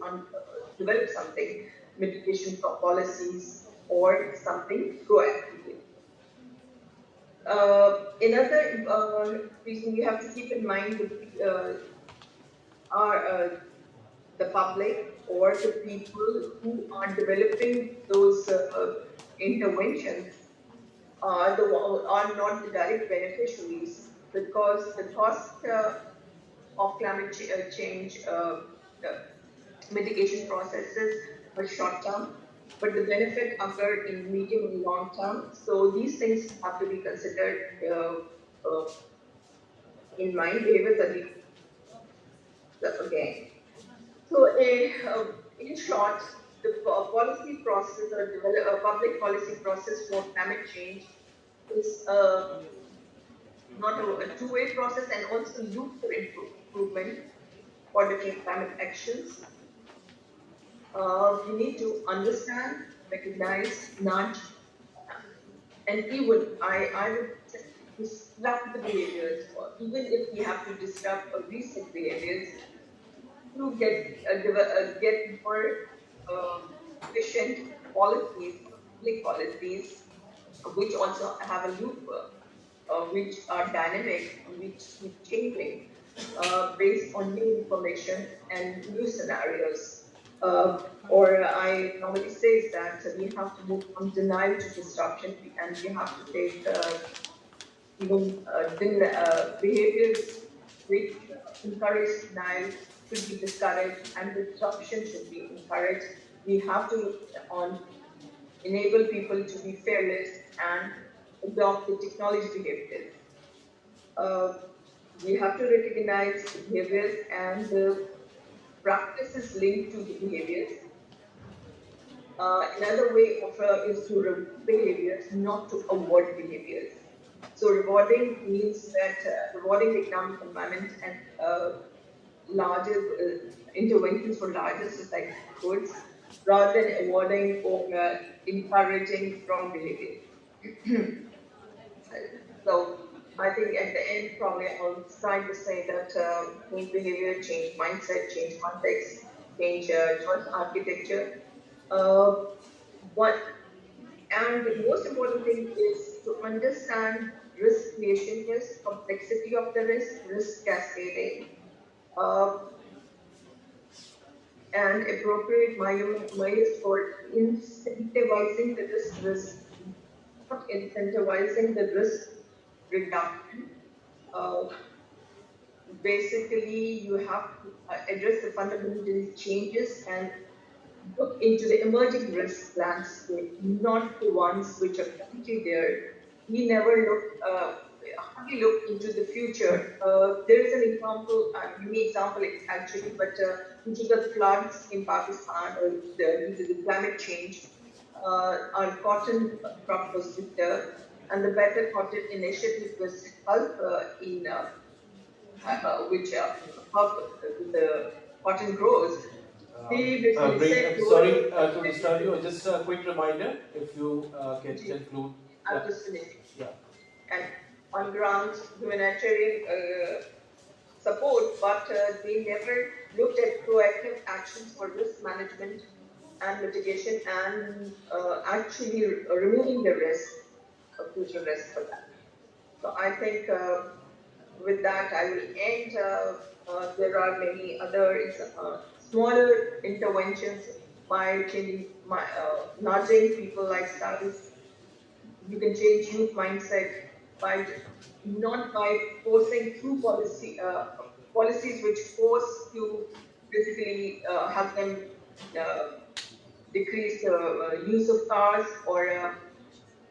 [SPEAKER 8] develop something, mitigation policies or something proactively. Another reason you have to keep in mind are the public or the people who are developing those interventions are not the direct beneficiaries, because the cost of climate change mitigation processes are short term, but the benefit occur in medium and long term. So these things have to be considered in mind. Behaviors are again. So in short, the policy process or public policy process for climate change is not a two-way process, and also look for improvement for different climate actions. We need to understand, recognize, nudge, and even I would say disrupt the behaviors, or even if we have to disrupt recent behaviors to get more efficient policies, public policies, which also have a loop, which are dynamic, which keep changing based on new information and new scenarios. Or I normally say that we have to move from denial to disruption, and we have to take even behaviors which encourage denial should be discouraged, and disruption should be encouraged. We have to enable people to be fearless and adopt the technology behaviors. We have to recognize behaviors and the practices linked to the behaviors. Another way of is to reward behaviors, not to avoid behaviors. So rewarding means that rewarding the economic environment and larger interventions for larger societal goods, rather than avoiding or encouraging wrong behavior. So I think at the end, probably I'll try to say that change behavior, change mindset, change context, change choice architecture. What and the most important thing is to understand risk creation risk, complexity of the risk cascading, and appropriate measures for incentivizing the not incentivizing the risk reduction. Uh, Basically, you have to address the fundamental changes and look into the emerging risk landscape, not the ones which are currently there. We never hardly look into the future. There is an example, a unique example actually, but due to the floods in Pakistan or due to the climate change, our cotton crop was disturbed, and the Better Cotton Initiative was help in which how the cotton grows. They basically said
[SPEAKER 7] Sorry to disturb you. Just a quick reminder, if you can conclude.
[SPEAKER 8] I'm just finishing.
[SPEAKER 7] Yeah.
[SPEAKER 8] And on ground humanitarian support, but they never looked at proactive actions for risk management and mitigation and actually removing the risk, future risk for that. So I think with that I will end. There are many other smaller interventions by changing, nudging people lifestyles. You can change youth mindset by not by forcing through policies which force to basically help them uh, decrease the use of cars or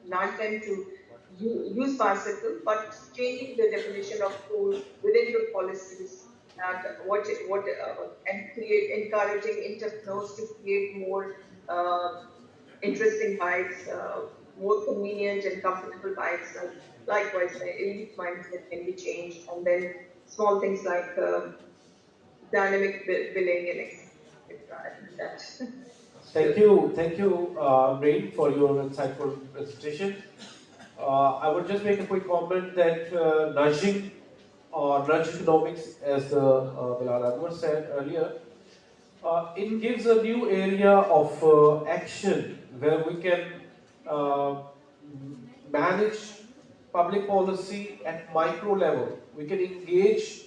[SPEAKER 8] nudge them to use bicycle, but changing the definition of food within the policies and and encouraging entrepreneurs to create more interesting bikes, more convenient and comfortable bikes. And likewise, the elite mindset can be changed, and then small things like dynamic billing and etc.
[SPEAKER 7] Thank you, Rain, for your insightful presentation. I would just make a quick comment that nudging or nudge economics, as Bilal Anwar said earlier, it gives a new area of action where we can uh, manage public policy at micro level. We can engage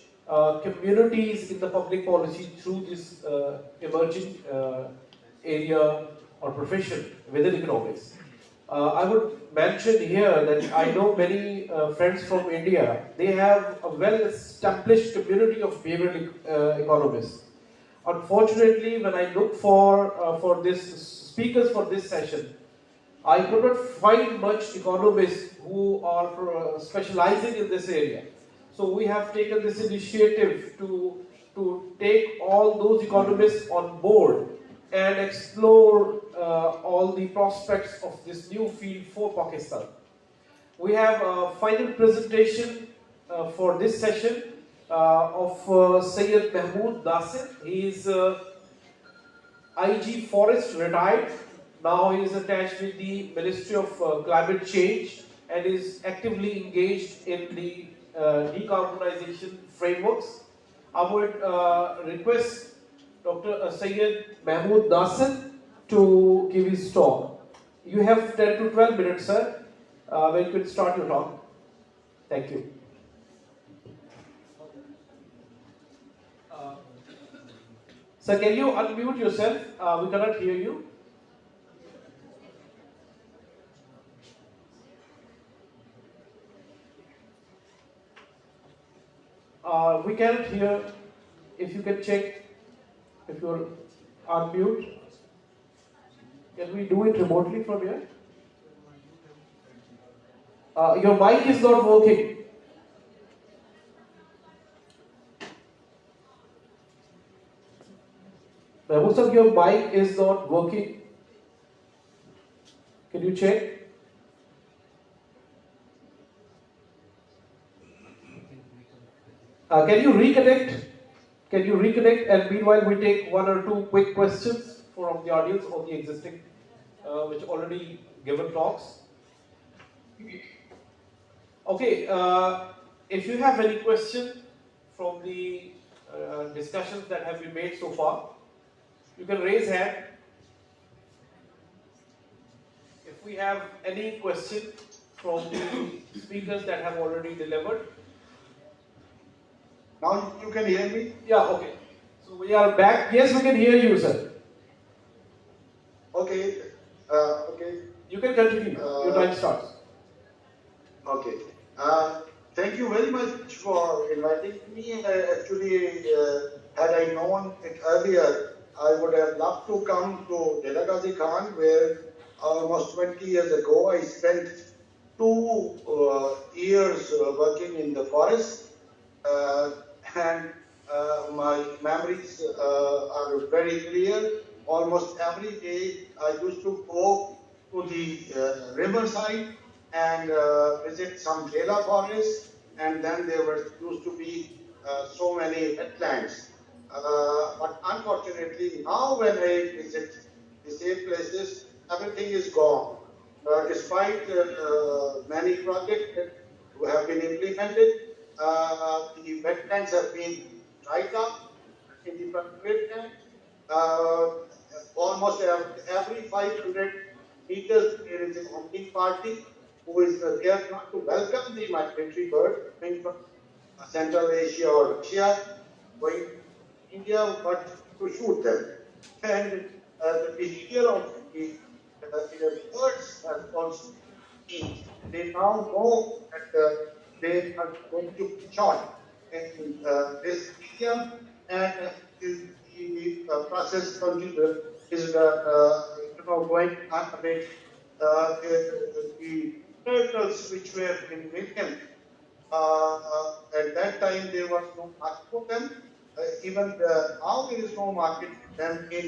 [SPEAKER 7] communities in the public policy through this emerging area or profession within economics. I would mention here that I know many friends from India. They have a well-established community of behavioral economists. Unfortunately, when I look for this speakers for this session, I could not find much economists who are specializing in this area. So we have taken this initiative to take all those economists on board and explore all the prospects of this new field for Pakistan. We have a final presentation for this session of Sayyid Mahmood Nasir. He is IG Forest retired. Now he is attached with the Ministry of Climate Change and is actively engaged in the decarbonization frameworks. I would request Dr. Sayyid Mahmood Nasir to give his talk. You have 10 to 12 minutes, sir, when you can start your talk. Thank you. Sir, can you unmute yourself? We cannot hear you. We cannot hear. If you can check if you're unmute. Can we do it remotely from here? Your mic is not working. Most of your mic is not working. Can you check? Can you reconnect? Can you reconnect? And meanwhile, we take one or two quick questions from the audience on the existing, which already given talks. Okay. If you have any question from the discussions that have been made so far, you can raise hand. If we have any question
[SPEAKER 3] from the speakers that have already delivered.
[SPEAKER 9] Now you can hear me?
[SPEAKER 3] Yeah, okay. So we are back. Yes, we can hear you, sir.
[SPEAKER 9] Okay. Okay.
[SPEAKER 3] You can continue. Your time starts.
[SPEAKER 9] Okay. Thank you very much for inviting me. Actually, had I known it earlier, I would have loved to come to Delagazi Khan, where almost 20 years ago I spent 2 years working in the forest. And my memories are very clear. Almost every day I used to go to the riverside and visit some Jela forests, and then there were used to be so many wetlands. But unfortunately, now when I visit the same places, everything is gone. Despite many projects that have been implemented, the wetlands have been dried up in the private land. Uh, Almost every 500 meters, there is a hunting party who is there not to welcome the migratory birds coming from Central Asia or Russia, going to India, but to shoot them. And the behavior of the birds has also changed. They now know that they are going to be shot in this area, and the process is going unabated. The turtles which were in millions at that time, there was no market for them. Even now, there is no market for them in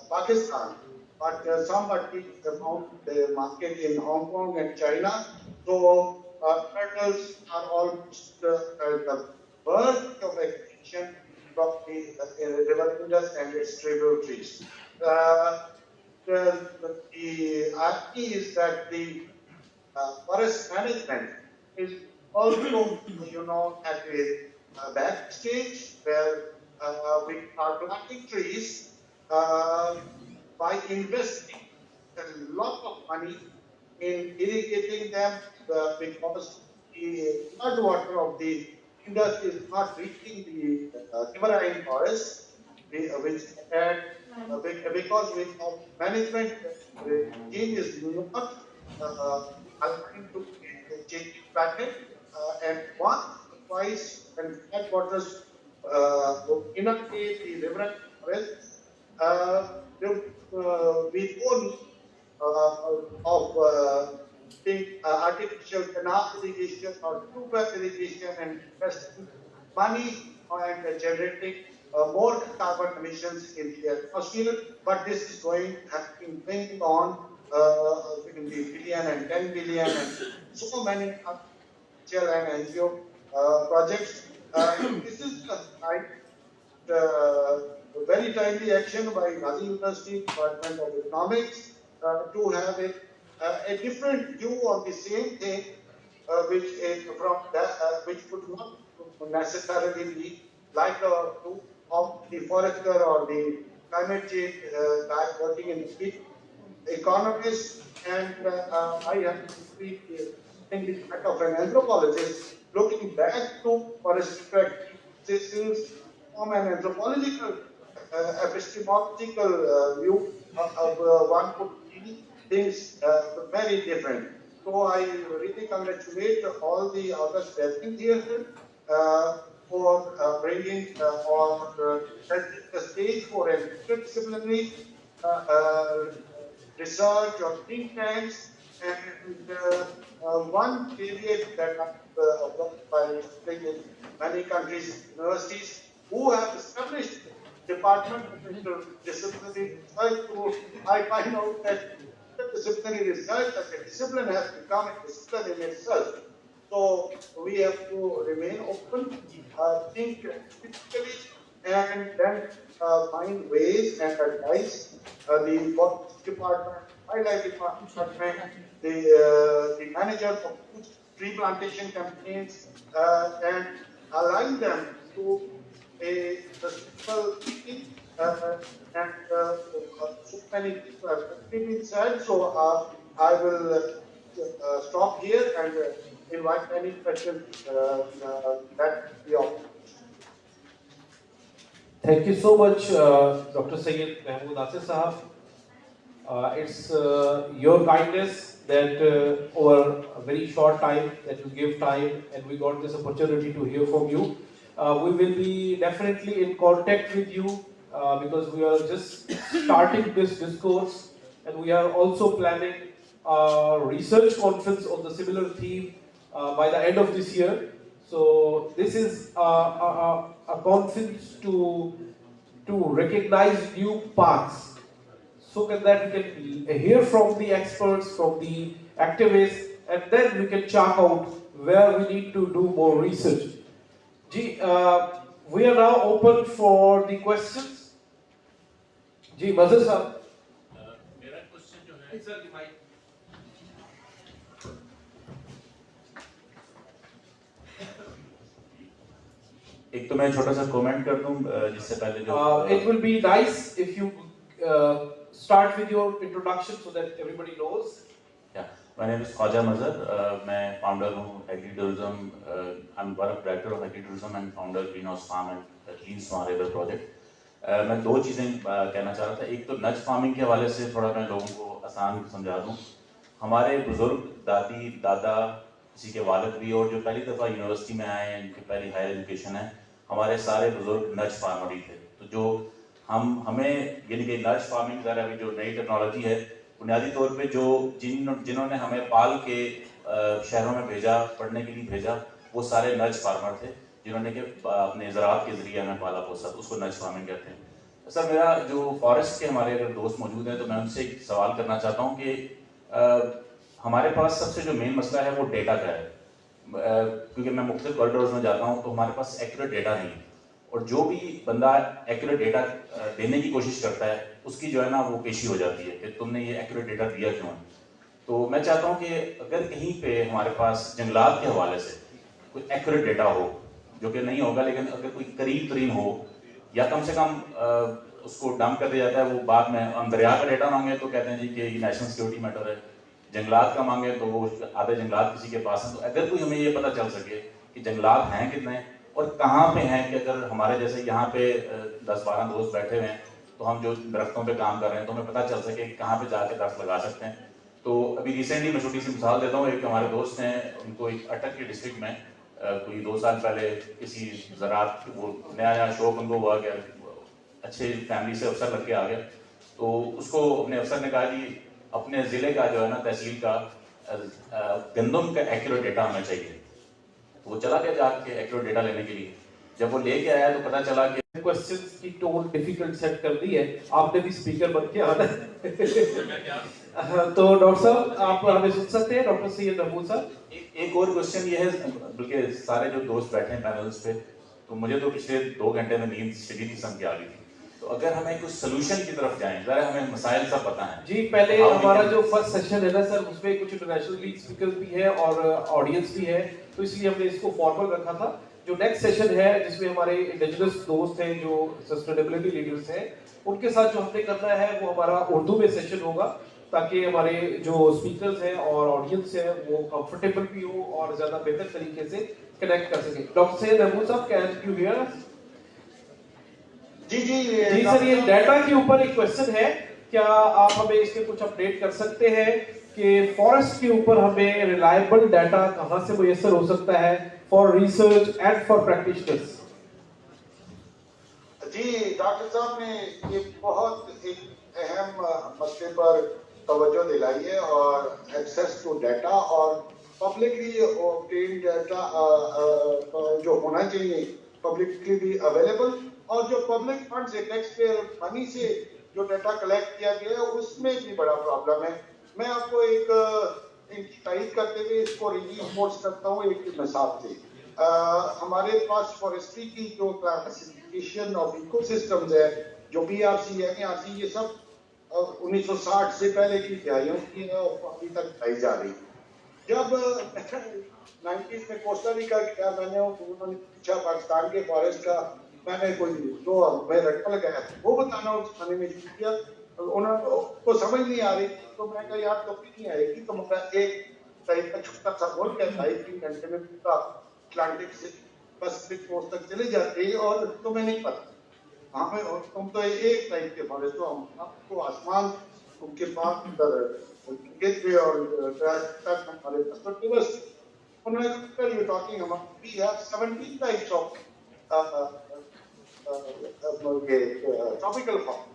[SPEAKER 9] Pakistan. But somebody found the market in Hong Kong and China. So turtles are almost the birth of extinction from the river Indus and its tributaries. The irony is that the forest management is also, at a back stage where we are planting trees by investing a lot of money in irrigating them because the floodwater of the Indus is not reaching the riverine forest, which and because we have management regime is not aligned to the changing pattern, and once or twice when floodwaters inundate the riverine forest, we don't of artificial canal irrigation or tube irrigation and investing money and generating more carbon emissions in the atmosphere. But this is going on in the billion and 10 billion and so many artificial and NGO projects. This is a very timely action by Gazi University Department of Economics to have a different view on the same thing, which would not necessarily be like the view of the forester or the climate change guy working in the field. Economist, and I have to in the part of an anthropologist looking back to forest practices from an anthropological, epistemological view of one could see things very different. So I really congratulate all the others present here for bringing or setting the stage for an interdisciplinary research or think tanks, and one caveat that I've observed by visiting in many countries, universities, who have established department of interdisciplinary research, so I find out that interdisciplinary research as a discipline has become a discipline in itself. So we have to remain open, think critically, and then find ways and advise the forest department, wildlife department, the managers of tree plantation campaigns, and align them to a sustainable thinking. And so many people have been said, so I will stop here and invite any questions that we offer.
[SPEAKER 7] Thank you so much, Dr. Sayyid Mahmood Asif Sahab. It's your kindness that over a very short time that you give time and we got this opportunity to hear from you. We will be definitely in contact with you because we are just starting this discourse and we are also planning a research conference on the similar theme by the end of this year. So this is a conference to recognize new paths so that we can hear from the experts, from the activists, and then we can chart out where we need to do more research. Ji, we are now open for the questions. Ji, Mazhar Sahab.
[SPEAKER 10] मेरा क्वेश्चन जो है
[SPEAKER 7] Sir, the mic.
[SPEAKER 10] एक तो मैं छोटा सा कमेंट कर दूं जिससे पहले जो
[SPEAKER 7] It will be nice if you start with your introduction so that everybody knows.
[SPEAKER 10] Yeah, my name is Shajar मैं फाउंडर हूं agri tourism I am one of director of agri tourism and founder green house farm and clean smart river project मैं दो चीज़ें कहना चाह रहा था एक तो नज फार्मिंग के हवाले से थोड़ा मैं लोगों को आसान समझा दूं हमारे बुजुर्ग दादी दादा किसी के वालिद भी और जो पहली दफ़ा यूनिवर्सिटी में आए हैं जिनकी पहली हायर एजुकेशन है हमारे सारे बुजुर्ग नज फार्मर ही थे तो जो हमें यानी कि नज फार्मिंग ज़रा अभी जो नई टेक्नोलॉजी है बुनियादी तौर पे जो जिन्होंने हमें पाल के शहरों में भेजा पढ़ने के लिए भेजा वो सारे नज फार्मर थे जिन्होंने कि अपने ज़राअत के ज़रिए हमें पाला पोसा उसको नज फार्मिंग कहते हैं सर मेरा जो फॉरेस्ट के हमारे अगर दोस्त मौजूद हैं तो मैं उनसे एक सवाल करना चाहता हूँ कि हमारे पास सबसे जो मेन मसला है वो डेटा का है क्योंकि मैं मुख्तलिफ कॉरिडोर्स में जाता हूँ तो हमारे पास एक्यूरेट डेटा नहीं है और जो भी बंदा एक्यूरेट डेटा देने की कोशिश करता है उसकी जो है ना वो पेशी हो जाती है कि तुमने ये एक्यूरेट डेटा दिया क्यों है तो मैं चाहता हूँ कि अगर कहीं पे हमारे पास जंगलात के हवाले से कोई एक्यूरेट डेटा हो जो कि नहीं होगा लेकिन अगर कोई करीब तरीन हो या कम से कम उसको डंप कर दिया जाता है वो बाद में हम दरिया का डेटा मांगे तो कहते हैं जी कि ये नेशनल सिक्योरिटी मैटर है जंगलात का मांगे तो वो आधे जंगलात किसी के पास हैं तो अगर कोई हमें ये पता चल सके कि जंगलात हैं कितने और कहाँ पे हैं कि अगर हमारे जैसे यहाँ पे 10-12 दोस्त बैठे हुए हैं तो हम जो दरख्तों पे काम कर रहे हैं तो हमें पता चल सके कि कहाँ पे जाके दरख्त लगा सकते हैं तो अभी रिसेंटली मैं छोटी सी मिसाल देता हूँ एक हमारे दोस्त हैं उनको एक अटक के डिस्ट्रिक्ट में कोई 2 साल पहले किसी ज़राअत वो नया शौक उनको हुआ कि अच्छे फैमिली से अफसर लग के आ गया तो उसको अपने अफसर ने कहा कि अपने ज़िले का जो है ना तहसील का गंदम का एक्यूरेट डेटा होना चाहिए तो वो चला गया जाके एक्यूरेट डेटा लेने के लिए जब वो लेके आया तो पता चला कि
[SPEAKER 7] क्वेश्चंस की टोन डिफिकल्ट सेट कर दी है आपने भी स्पीकर बन के आना है तो डॉक्टर साहब आप हमें सुन सकते हैं डॉक्टर सैयद महमूद साहब
[SPEAKER 10] एक और क्वेश्चन ये है बल्कि सारे जो दोस्त बैठे हैं पैनल्स पे तो मुझे तो पिछले 2 घंटे में नींद शदीद किस्म की आ गई थी तो अगर हमें कुछ सोल्यूशन की तरफ जाएं जरा हमें मसाइल सब पता है
[SPEAKER 7] जी पहले हमारा जो फर्स्ट सेशन है ना सर उसमें कुछ इंटरनेशनल स्पीकर भी है और ऑडियंस भी है तो इसलिए हमने इसको फॉर्मल रखा था जो नेक्स्ट सेशन है जिसमें हमारे इंडिजिनस दोस्त हैं जो सस्टेनेबिलिटी लीडर्स हैं उनके साथ जो हमने करना है वो हमारा उर्दू में सेशन होगा ताकि हमारे जो स्पीकर्स हैं और ऑडियंस है वो कंफर्टेबल भी हो और ज्यादा बेहतर तरीके से कनेक्ट कर सके डॉक्टर सैयद महमूद साहब कैन यू हियर अस
[SPEAKER 9] जी
[SPEAKER 7] सर ये डाटा के ऊपर एक क्वेश्चन है क्या आप हमें इसके कुछ अपडेट कर सकते हैं कि फॉरेस्ट के ऊपर हमें रिलायबल डाटा कहां से मुयस्सर हो सकता है for research and for practitioners
[SPEAKER 9] जी डॉक्टर साहब ने ये बहुत एक अहम मसले पर तवज्जो दिलाई है और एक्सेस टू डाटा और पब्लिकली ऑब्टेन डाटा जो होना चाहिए पब्लिकली भी अवेलेबल और जो पब्लिक फंड से टैक्स पेयर मनी से जो डाटा कलेक्ट किया गया है उसमें भी बड़ा प्रॉब्लम है मैं आपको एक इनकी तारीफ करते हुए इसको रीइंफोर्स करता हूँ एक मिसाल से हमारे पास फॉरेस्ट्री की जो क्लासिफिकेशन ऑफ इकोसिस्टम्स है जो बीआरसी है एनआरसी ये सब 1960 से पहले की तैयारियों की अभी तक बताई जा रही जब 90s में कोस्टारिका गया मैंने उन्होंने पूछा पाकिस्तान के फॉरेस्ट का मैंने कोई जो मैं रटका लगाया वो बताना उस खाने में किया उनको समझ नहीं आ रही तो मैं कहा यार तो नहीं आएगी तो मतलब एक टाइप का छोटा सा बोट कहता है 3 घंटे में पूरा अटलांटिक से पैसिफिक कोस्ट तक चले जाते हैं और तुम्हें नहीं पता हमें और तुम तो एक टाइप के फॉरेस्ट हो हम आपको आसमान उनके पास gateway और तक हमारे perspectives उन्होंने कहा you talking about we have 17 types of tropical forest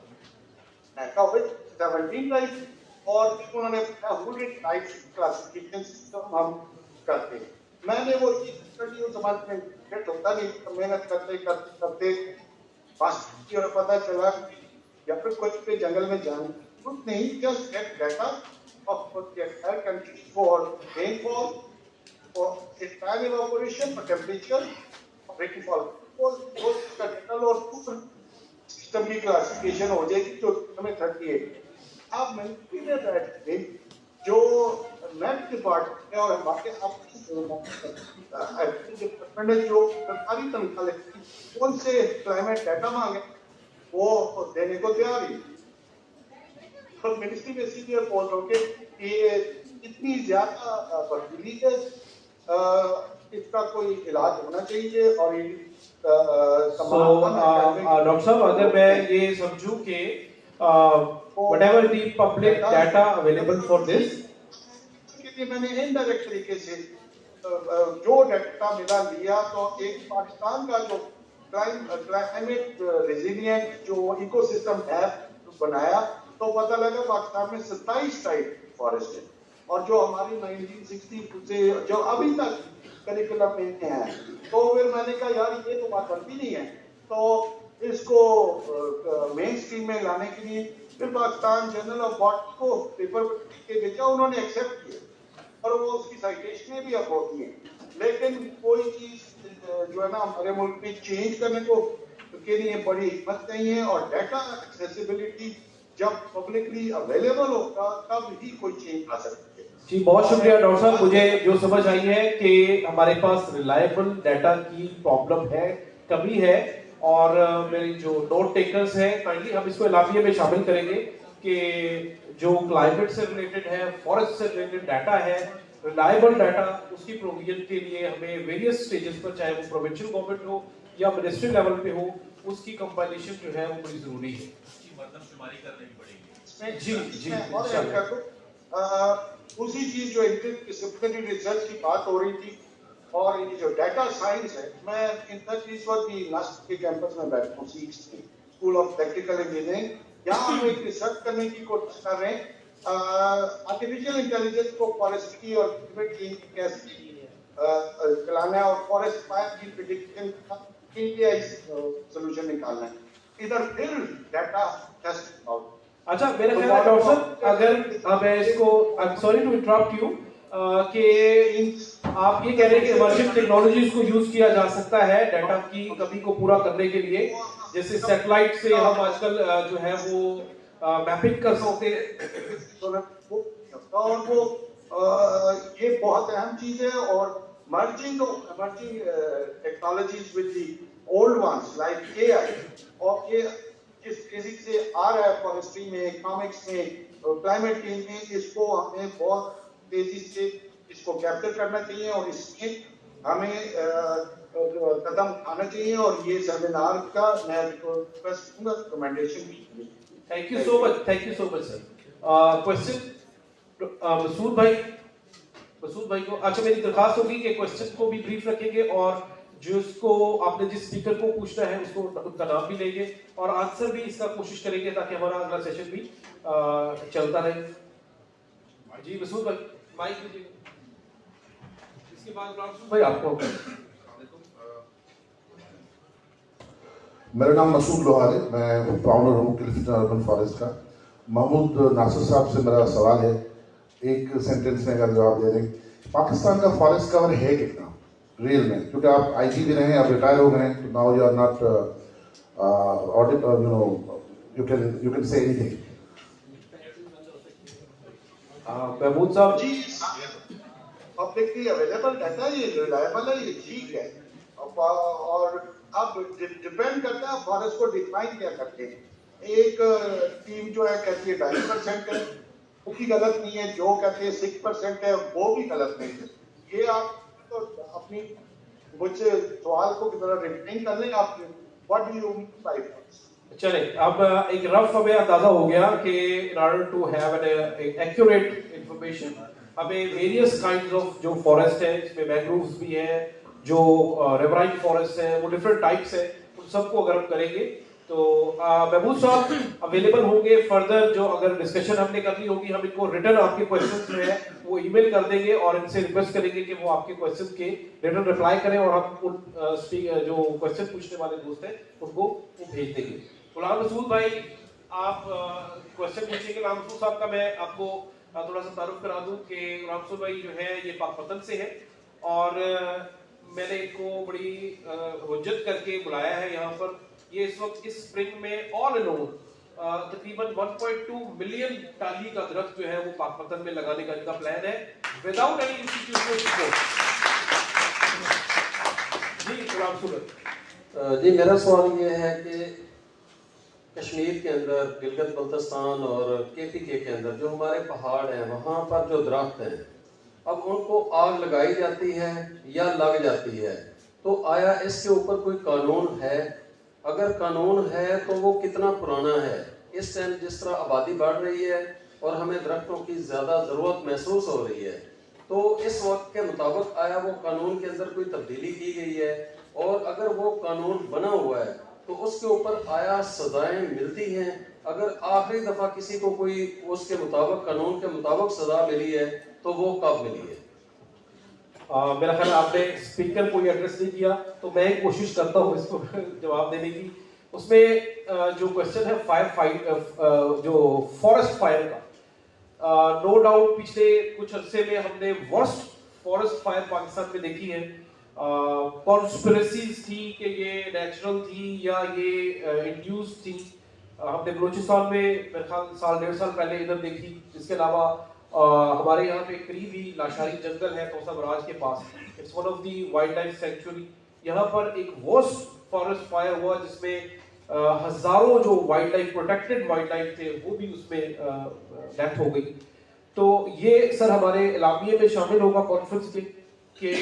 [SPEAKER 9] and of which 17 types और फिर उन्होंने 100 types classification system हम करते हैं मैंने वो चीज स्टडी उस समाज में सेट होता नहीं तो मेहनत करते करते करते फास्ट और पता चला या फिर कुछ पे जंगल में जाने कुछ नहीं just get data of air condition for rainfall for time evaporation for temperature और रेनफॉल वो का डेटा और सिस्टम की क्लासिफिकेशन हो जाएगी जो हमें 38 आप मिलिट्री में बैठे जो नेट डिपार्टमेंट है और हमारे डिपार्टमेंट है जो सरकारी तनख्वाह लेती है उनसे क्लाइमेट डाटा मांगे वो देने को तैयार ही और मिनिस्ट्री में सीनियर बोल रहे कि ये इतनी ज्यादा बर्फीली है इसका कोई इलाज होना चाहिए और ये
[SPEAKER 3] डॉक्टर साहब अगर मैं ये समझूं कि whatever the public data available for this
[SPEAKER 9] मैंने इनडायरेक्ट तरीके से जो डाटा मिला लिया तो एक पाकिस्तान का जो क्लाइमेट रेजिलिएंट जो इकोसिस्टम ऐप बनाया तो पता लगा पाकिस्तान में 27 टाइप फॉरेस्ट है और जो हमारी 1960 से जो अभी तक करिकुलम में है तो फिर मैंने कहा यार ये तो बात बनती नहीं है तो इसको मेन स्ट्रीम में लाने के लिए फिर पाकिस्तान जर्नल ऑफ बॉटनी को पेपर के भेजा उन्होंने एक्सेप्ट किया और वो उसकी साइटेशनें भी अब होती हैं लेकिन कोई चीज जो है ना हमारे मुल्क में चेंज करने को के लिए बड़ी हिम्मत नहीं है और डाटा एक्सेसिबिलिटी जब पब्लिकली अवेलेबल होगा तब ही कोई चेंज आ सकती है
[SPEAKER 3] जी बहुत शुक्रिया डॉक्टर साहब मुझे जो समझ आई है कि हमारे पास रिलायबल डाटा की प्रॉब्लम है कमी है और मेरे जो नोट टेकर्स हैं काइंडली हम इसको इलाफिये में शामिल करेंगे कि जो क्लाइमेट से रिलेटेड है फॉरेस्ट से रिलेटेड डाटा है रिलायबल डाटा उसकी प्रोविजन के लिए हमें वेरियस स्टेजेस पर चाहे वो प्रोविंशियल गवर्नमेंट हो या मिनिस्ट्री लेवल पे हो उसकी कंपाइलेशन जो है वो बड़ी जरूरी है
[SPEAKER 10] मर्दमशुमारी करनी पड़ेगी
[SPEAKER 3] जी जी
[SPEAKER 9] उसी चीज जो इंटरडिसिप्लिनरी रिसर्च की बात हो रही थी और ये जो डाटा साइंस है मैं इस वक्त भी नस्ट के कैंपस में बैठा हूँ स्कूल ऑफ टेक्निकल इंजीनियरिंग यहाँ हम एक रिसर्च करने की कोशिश कर रहे हैं आर्टिफिशियल इंटेलिजेंस को फॉरेस्ट्री और क्लाइमेट चेंज कैसे चलाना है और फॉरेस्ट फायर की प्रेडिक्शन का सोल्यूशन निकालना है इधर फिर डाटा टेस्ट आउट
[SPEAKER 3] अच्छा मेरा ख्याल है डॉक्टर साहब अगर मैं इसको I am sorry to interrupt you कि आप ये कह रहे हैं कि इमर्जिंग टेक्नोलॉजीज को यूज किया जा सकता है डाटा की कमी को पूरा करने के लिए जैसे सैटेलाइट से हम आजकल जो है वो मैपिंग कर सकते हैं
[SPEAKER 9] और वो ये बहुत अहम चीज है और merging technologies with the old ones like AI और ये जिस किसी से आ रहा है फॉरेस्ट्री में इकोनॉमिक्स में क्लाइमेट चेंज में इसको हमें बहुत तेजी से इसको कैप्चर करना चाहिए और इसमें हमें कदम उठाना चाहिए और ये सेमिनार का मैं रिक्वेस्ट करूंगा रिकमेंडेशन भी
[SPEAKER 3] thank you so much sir question Masood भाई को अच्छा मेरी दरखास्त होगी कि क्वेश्चन को भी ब्रीफ रखेंगे और जिसको आपने जिस स्पीकर को पूछना है उसको उनका नाम भी लेंगे और आंसर भी इसका कोशिश करेंगे ताकि हमारा अगला सेशन भी चलता रहे जी मसूद भाई माइक दीजिए इसके बाद भाई आपको
[SPEAKER 11] मेरा नाम मसूद लोहार है मैं फाउंडर हूँ क्लिफ्टन अर्बन फॉरेस्ट का महमूद नासिर साहब से मेरा सवाल है एक सेंटेंस में अगर जवाब दे दें पाकिस्तान का फॉरेस्ट कवर है कितना रियल में क्योंकि आप आईजी भी रहे आप रिटायर हो गए तो now you are not audit you can say anything
[SPEAKER 3] Mahmood साहब
[SPEAKER 9] जी पब्लिकली अवेलेबल डाटा ये रिलायबल है ये ठीक है और अब डिपेंड करता है फॉरेस्ट को डिफाइन क्या करते हैं एक टीम जो है कहती है 2.5% है वो भी गलत नहीं है, जो कहते हैं 6% है वो भी गलत नहीं है। ये आप तो अपनी मुझसे सवाल को कितना रिफ्रेम कर लें आप, what do you mean by this?
[SPEAKER 3] चले, अब एक रफ हमें अंदाजा हो गया कि in order to have an accurate information हमें various kinds of जो forest है, इसमें mangroves भी हैं, जो riverine forest है, वो different types है, उन सबको अगर हम करेंगे तो महमूद साहब अवेलेबल होंगे फर्दर। जो अगर डिस्कशन हमने करनी होगी हम इनको रिटर्न आपके क्वेश्चंस जो है वो ईमेल कर देंगे और इनसे रिक्वेस्ट करेंगे कि वो आपके क्वेश्चन के रिटर्न रिप्लाई करें और हम उन जो क्वेश्चन पूछने वाले दोस्त हैं उनको वो भेज देंगे। गुलाम रसूल भाई आप क्वेश्चन पूछेंगे। गुलाम रसूल साहब का मैं आपको थोड़ा सा तारुफ करा दूं कि गुलाम रसूल भाई जो है ये पाकपतन से है और मैंने इनको बड़ी हुज्जत करके बुलाया है यहाँ पर। ये इस वक्त इस स्प्रिंग में ऑल इन ऑल तकरीबन 1.2 मिलियन टाली का दरख्त जो है वो पाकपतन में लगाने का इनका प्लान है विदाउट एनी इंस्टीट्यूशनल सपोर्ट। जी गुलाम रसूल
[SPEAKER 12] जी, मेरा सवाल ये है कि कश्मीर के अंदर गिलगित बल्तिस्तान और KPK के अंदर जो हमारे पहाड़ हैं वहाँ पर जो दरख्त हैं अब उनको आग लगाई जाती है या लग जाती है, तो आया इसके ऊपर कोई कानून है? अगर कानून है तो वो कितना पुराना है? इस टाइम जिस तरह आबादी बढ़ रही है और हमें दरख्तों की ज़्यादा ज़रूरत महसूस हो रही है, तो इस वक्त के मुताबिक आया वो कानून के अंदर कोई तब्दीली की गई है? और अगर वो कानून बना हुआ है तो उसके ऊपर आया सजाएं मिलती हैं? अगर आखिरी दफ़ा किसी को कोई उसके मुताबिक कानून के मुताबिक सजा मिली है तो वो कब मिली है?
[SPEAKER 3] मेरा ख्याल आपने स्पीकर को एड्रेस नहीं किया तो मैं कोशिश करता हूँ इसको जवाब देने की। उसमें जो क्वेश्चन है जो फॉरेस्ट फायर का, नो डाउट पिछले कुछ अरसे में हमने वर्स्ट फॉरेस्ट फायर पाकिस्तान में देखी है। कॉन्स्पिरेसीज थी कि ये नेचुरल थी या ये इंड्यूस थी। हमने बलूचिस्तान में मेरे ख्याल साल 1.5 साल पहले इधर देखी। इसके अलावा हमारे यहाँ पे करीब ही लाशारी जंगल है तोसा बराज के पास, it's one of the wildlife लाइफ सेंचुरी। यहाँ पर एक वर्स्ट फॉरेस्ट फायर हुआ जिसमें हजारों जो wild life protected wild life थे वो भी उसमें डेथ हो गई। तो ये सर हमारे इलामिये में शामिल होगा कॉन्फ्रेंस के कि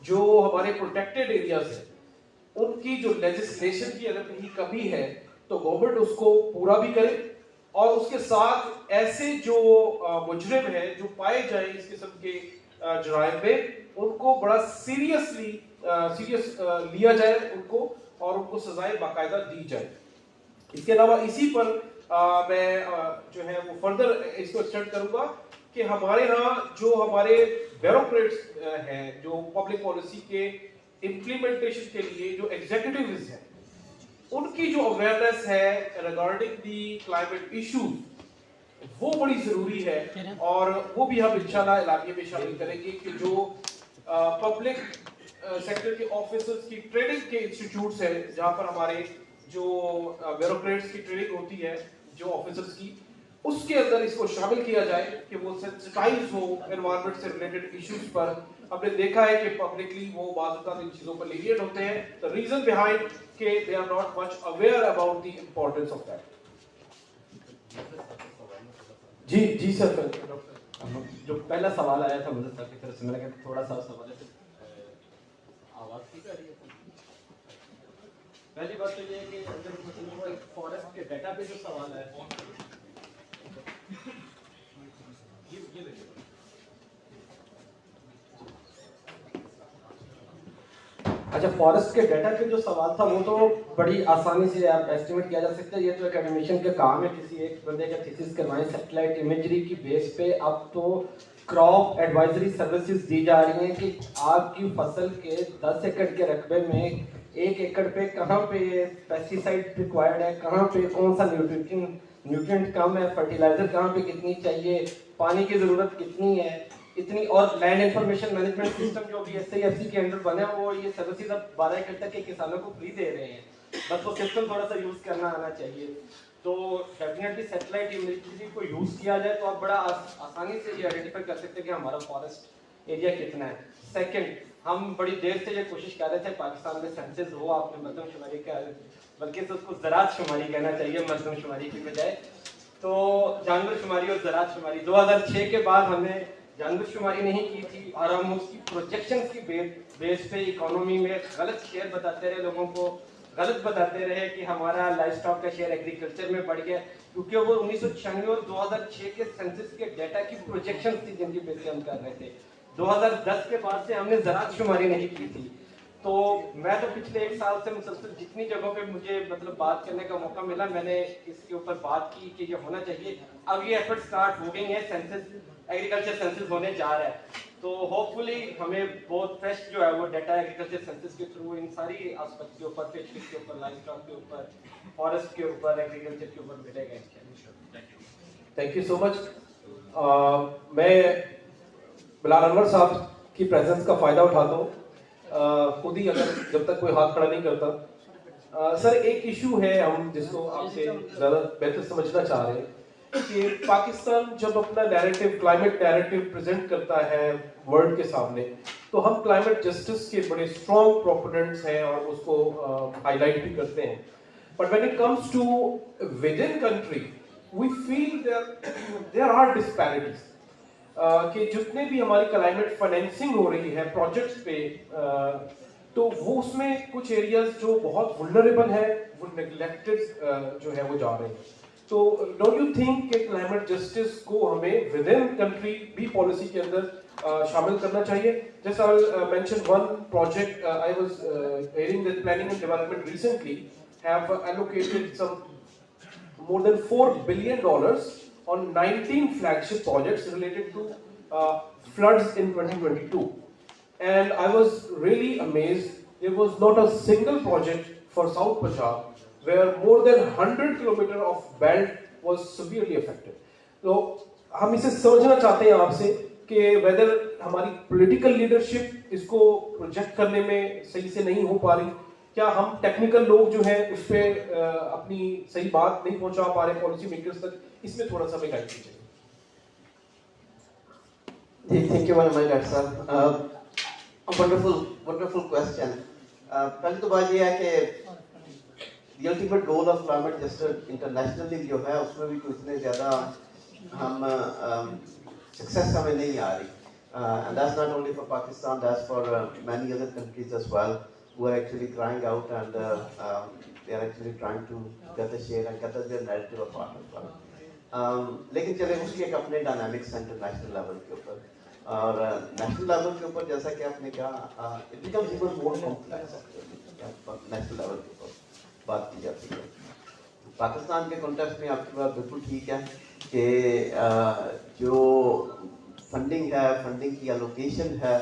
[SPEAKER 3] जो हमारे प्रोटेक्टेड एरियाज हैं उनकी जो लेजिस्लेशन की अगर कहीं कमी है तो गवर्नमेंट उसको पूरा भी करे और उसके साथ ऐसे जो मुजरिम हैं जो पाए जाए इस किस्म के जराइम में उनको बड़ा सीरियस लिया जाए उनको और उनको सजाएं बाकायदा दी जाए। इसके अलावा इसी पर मैं जो है वो फर्दर इसको एक्सटेंड करूंगा कि हमारे यहाँ जो हमारे ब्यूरोक्रेट्स हैं जो पब्लिक पॉलिसी के इम्प्लीमेंटेशन के लिए जो एग्जीक्यूटिव्स हैं उनकी जो अवेयरनेस है रिगार्डिंग दी क्लाइमेट इश्यूज वो बड़ी जरूरी है और वो भी हम इंशाल्लाह इलाके में शामिल करेंगे कि जो पब्लिक सेक्टर के ऑफिसर्स की ट्रेनिंग के इंस्टीट्यूट्स हैं जहाँ पर हमारे जो ब्यूरोक्रेट्स की ट्रेनिंग होती है जो ऑफिसर्स की, उसके अंदर इसको शामिल किया जाए कि वो सेंसिटाइज हो एनवायरनमेंट से रिलेटेड इश्यूज पर। हमने देखा है कि पब्लिकली वो बाज़ इन चीज़ों पर लीनियंट होते हैं। द रीजन बिहाइंड के they are not much aware about the importance of that. जी जी सर,
[SPEAKER 7] जो पहला सवाल आया था मुझे सर की तरफ से, मैंने कहा थोड़ा सा सवाल है आवाज़ ठीक आ रही है। पहली बात तो ये है कि अगर फॉरेस्ट के डाटा पे जो सवाल है अच्छा, फॉरेस्ट के डाटा पे जो सवाल था वो तो बड़ी आसानी से आप एस्टिमेट किया जा सकता है। ये तो एकेडमिशियन का काम है, किसी एक बंदे का थीसिस करवाएं सैटेलाइट इमेजरी की बेस पे। अब तो क्रॉप एडवाइजरी सर्विसेज दी जा रही हैं कि आपकी फसल के 10 एकड़ के रकबे में 1 एकड़ पे कहाँ पे पेस्टिसाइड रिक्वायर्ड है, कहाँ पे कौन सा न्यूट्रिएंट कम है, फर्टिलाइजर कहाँ पे कितनी चाहिए, पानी की ज़रूरत कितनी है, इतनी। और लैंड इंफॉर्मेशन मैनेजमेंट सिस्टम जो भी SIFC के अंडर बना है वो ये सर्विसेज अब 12 एकड़ तक के किसानों को फ्री दे रहे हैं, बस वो सिस्टम थोड़ा सा यूज़ करना आना चाहिए। तो डेफिनेटली सैटेलाइट इमेजरी को यूज़ किया जाए तो आप बड़ा आसानी से ये आइडेंटिफाई कर सकते हैं कि हमारा फॉरेस्ट एरिया कितना है। सेकेंड, हम बड़ी देर से ये कोशिश कर रहे थे पाकिस्तान में सेंसस हो, आपने मरदमशुमारी का, बल्कि तो उसको ज़राअत शुमारी कहना चाहिए मरदमशुमारी की बजाय। तो जानवर शुमारी और ज़राअत शुमारी 2006 के बाद हमने जानवर शुमारी नहीं की थी और हम उसकी प्रोजेक्शन की बेस पे इकोनॉमी में गलत शेयर बताते रहे लोगों को, गलत बताते रहे कि हमारा लाइफ स्टॉक का शेयर एग्रीकल्चर में बढ़ गया, क्योंकि वो 1996 और 2006 के सेंसस के डाटा की प्रोजेक्शन थी जिनकी बेस पे हम कर रहे थे। 2010 के बाद से हमने ज़राअत शुमारी नहीं की थी। तो मैं तो पिछले 1 साल से मुसलसल जितनी जगहों पे मुझे मतलब बात करने का मौका मिला, मैंने इसके ऊपर बात की कि ये होना चाहिए। अब ये एफर्ट स्टार्ट हो गई है, सेंसस एग्रीकल्चर सेंसस होने जा रहा है, तो होपफुली हमें बहुत फ्रेश जो है वो डाटा एग्रीकल्चर सेंसस के थ्रू इन सारी एस्पेक्ट के ऊपर, फिशरीज के ऊपर, लाइफ स्टॉक के ऊपर, फॉरेस्ट के ऊपर, एग्रीकल्चर के ऊपर मिलेगा।
[SPEAKER 13] Thank you so much. मैं बिलाल अनवर साहब की प्रेजेंस का फ़ायदा उठाता हूँ, खुद ही अगर जब तक कोई हाथ खड़ा नहीं करता। सर एक इशू है हम जिसको आपसे ज़्यादा बेहतर समझना चाह रहे हैं कि पाकिस्तान जब अपना नैरेटिव, क्लाइमेट नैरेटिव प्रेजेंट करता है वर्ल्ड के सामने, तो हम क्लाइमेट जस्टिस के बड़े स्ट्रॉन्ग प्रोपोनेंट्स हैं और उसको हाईलाइट भी करते हैं। But when it comes to within country we feel there are disparities कि जितने भी हमारी क्लाइमेट फाइनेंसिंग हो रही है प्रोजेक्ट्स पे, तो वो उसमें कुछ एरियाज जो बहुत वुल्नरेबल है, वो नेग्लेक्टेड जो है वो जा रहे हैं। तो डोंट यू थिंक कि क्लाइमेट जस्टिस को हमें विद इन कंट्री भी पॉलिसी के अंदर शामिल करना चाहिए? Just I will mention one project I was hearing that planning and development recently have allocated some more than $4 billion on 19 flagship projects related to floods in 2022. And I was really amazed. There was not a single project for South Punjab where more than 100 kilometers of belt was severely affected. तो हम इसे समझना चाहते हैं आपसे कि whether हमारी political leadership इसको प्रोजेक्ट करने में सही से नहीं हो पा रही, क्या हम टेक्निकल लोग जो हैं उस पर अपनी सही बात नहीं पहुंचा पा रहे पॉलिसी मेकर्स तक, इसमें थोड़ा सा हमें गाइड कीजिए।
[SPEAKER 5] जी, thank you very much doctor साहब। Wonderful question. पहली तो बात यह है कि ultimate goal of climate justice internationally जो है उसमें भी तो इतने ज़्यादा हम सक्सेस हमें नहीं आ रही, and that's not only for Pakistan, that's for many other countries as well who are actually crying out and they are actually trying to get the share and get their narrative apart as well. लेकिन चले उसके एक अपने डायनामिक्स इंटरनेशनल लेवल के ऊपर, और नेशनल लेवल के ऊपर जैसा कि आपने कहा it becomes even more complex national level के ऊपर बात की जाती है। पाकिस्तान के कॉन्टेक्स्ट में आपकी बात बिल्कुल ठीक है कि जो फंडिंग है, फंडिंग की एलोकेशन है,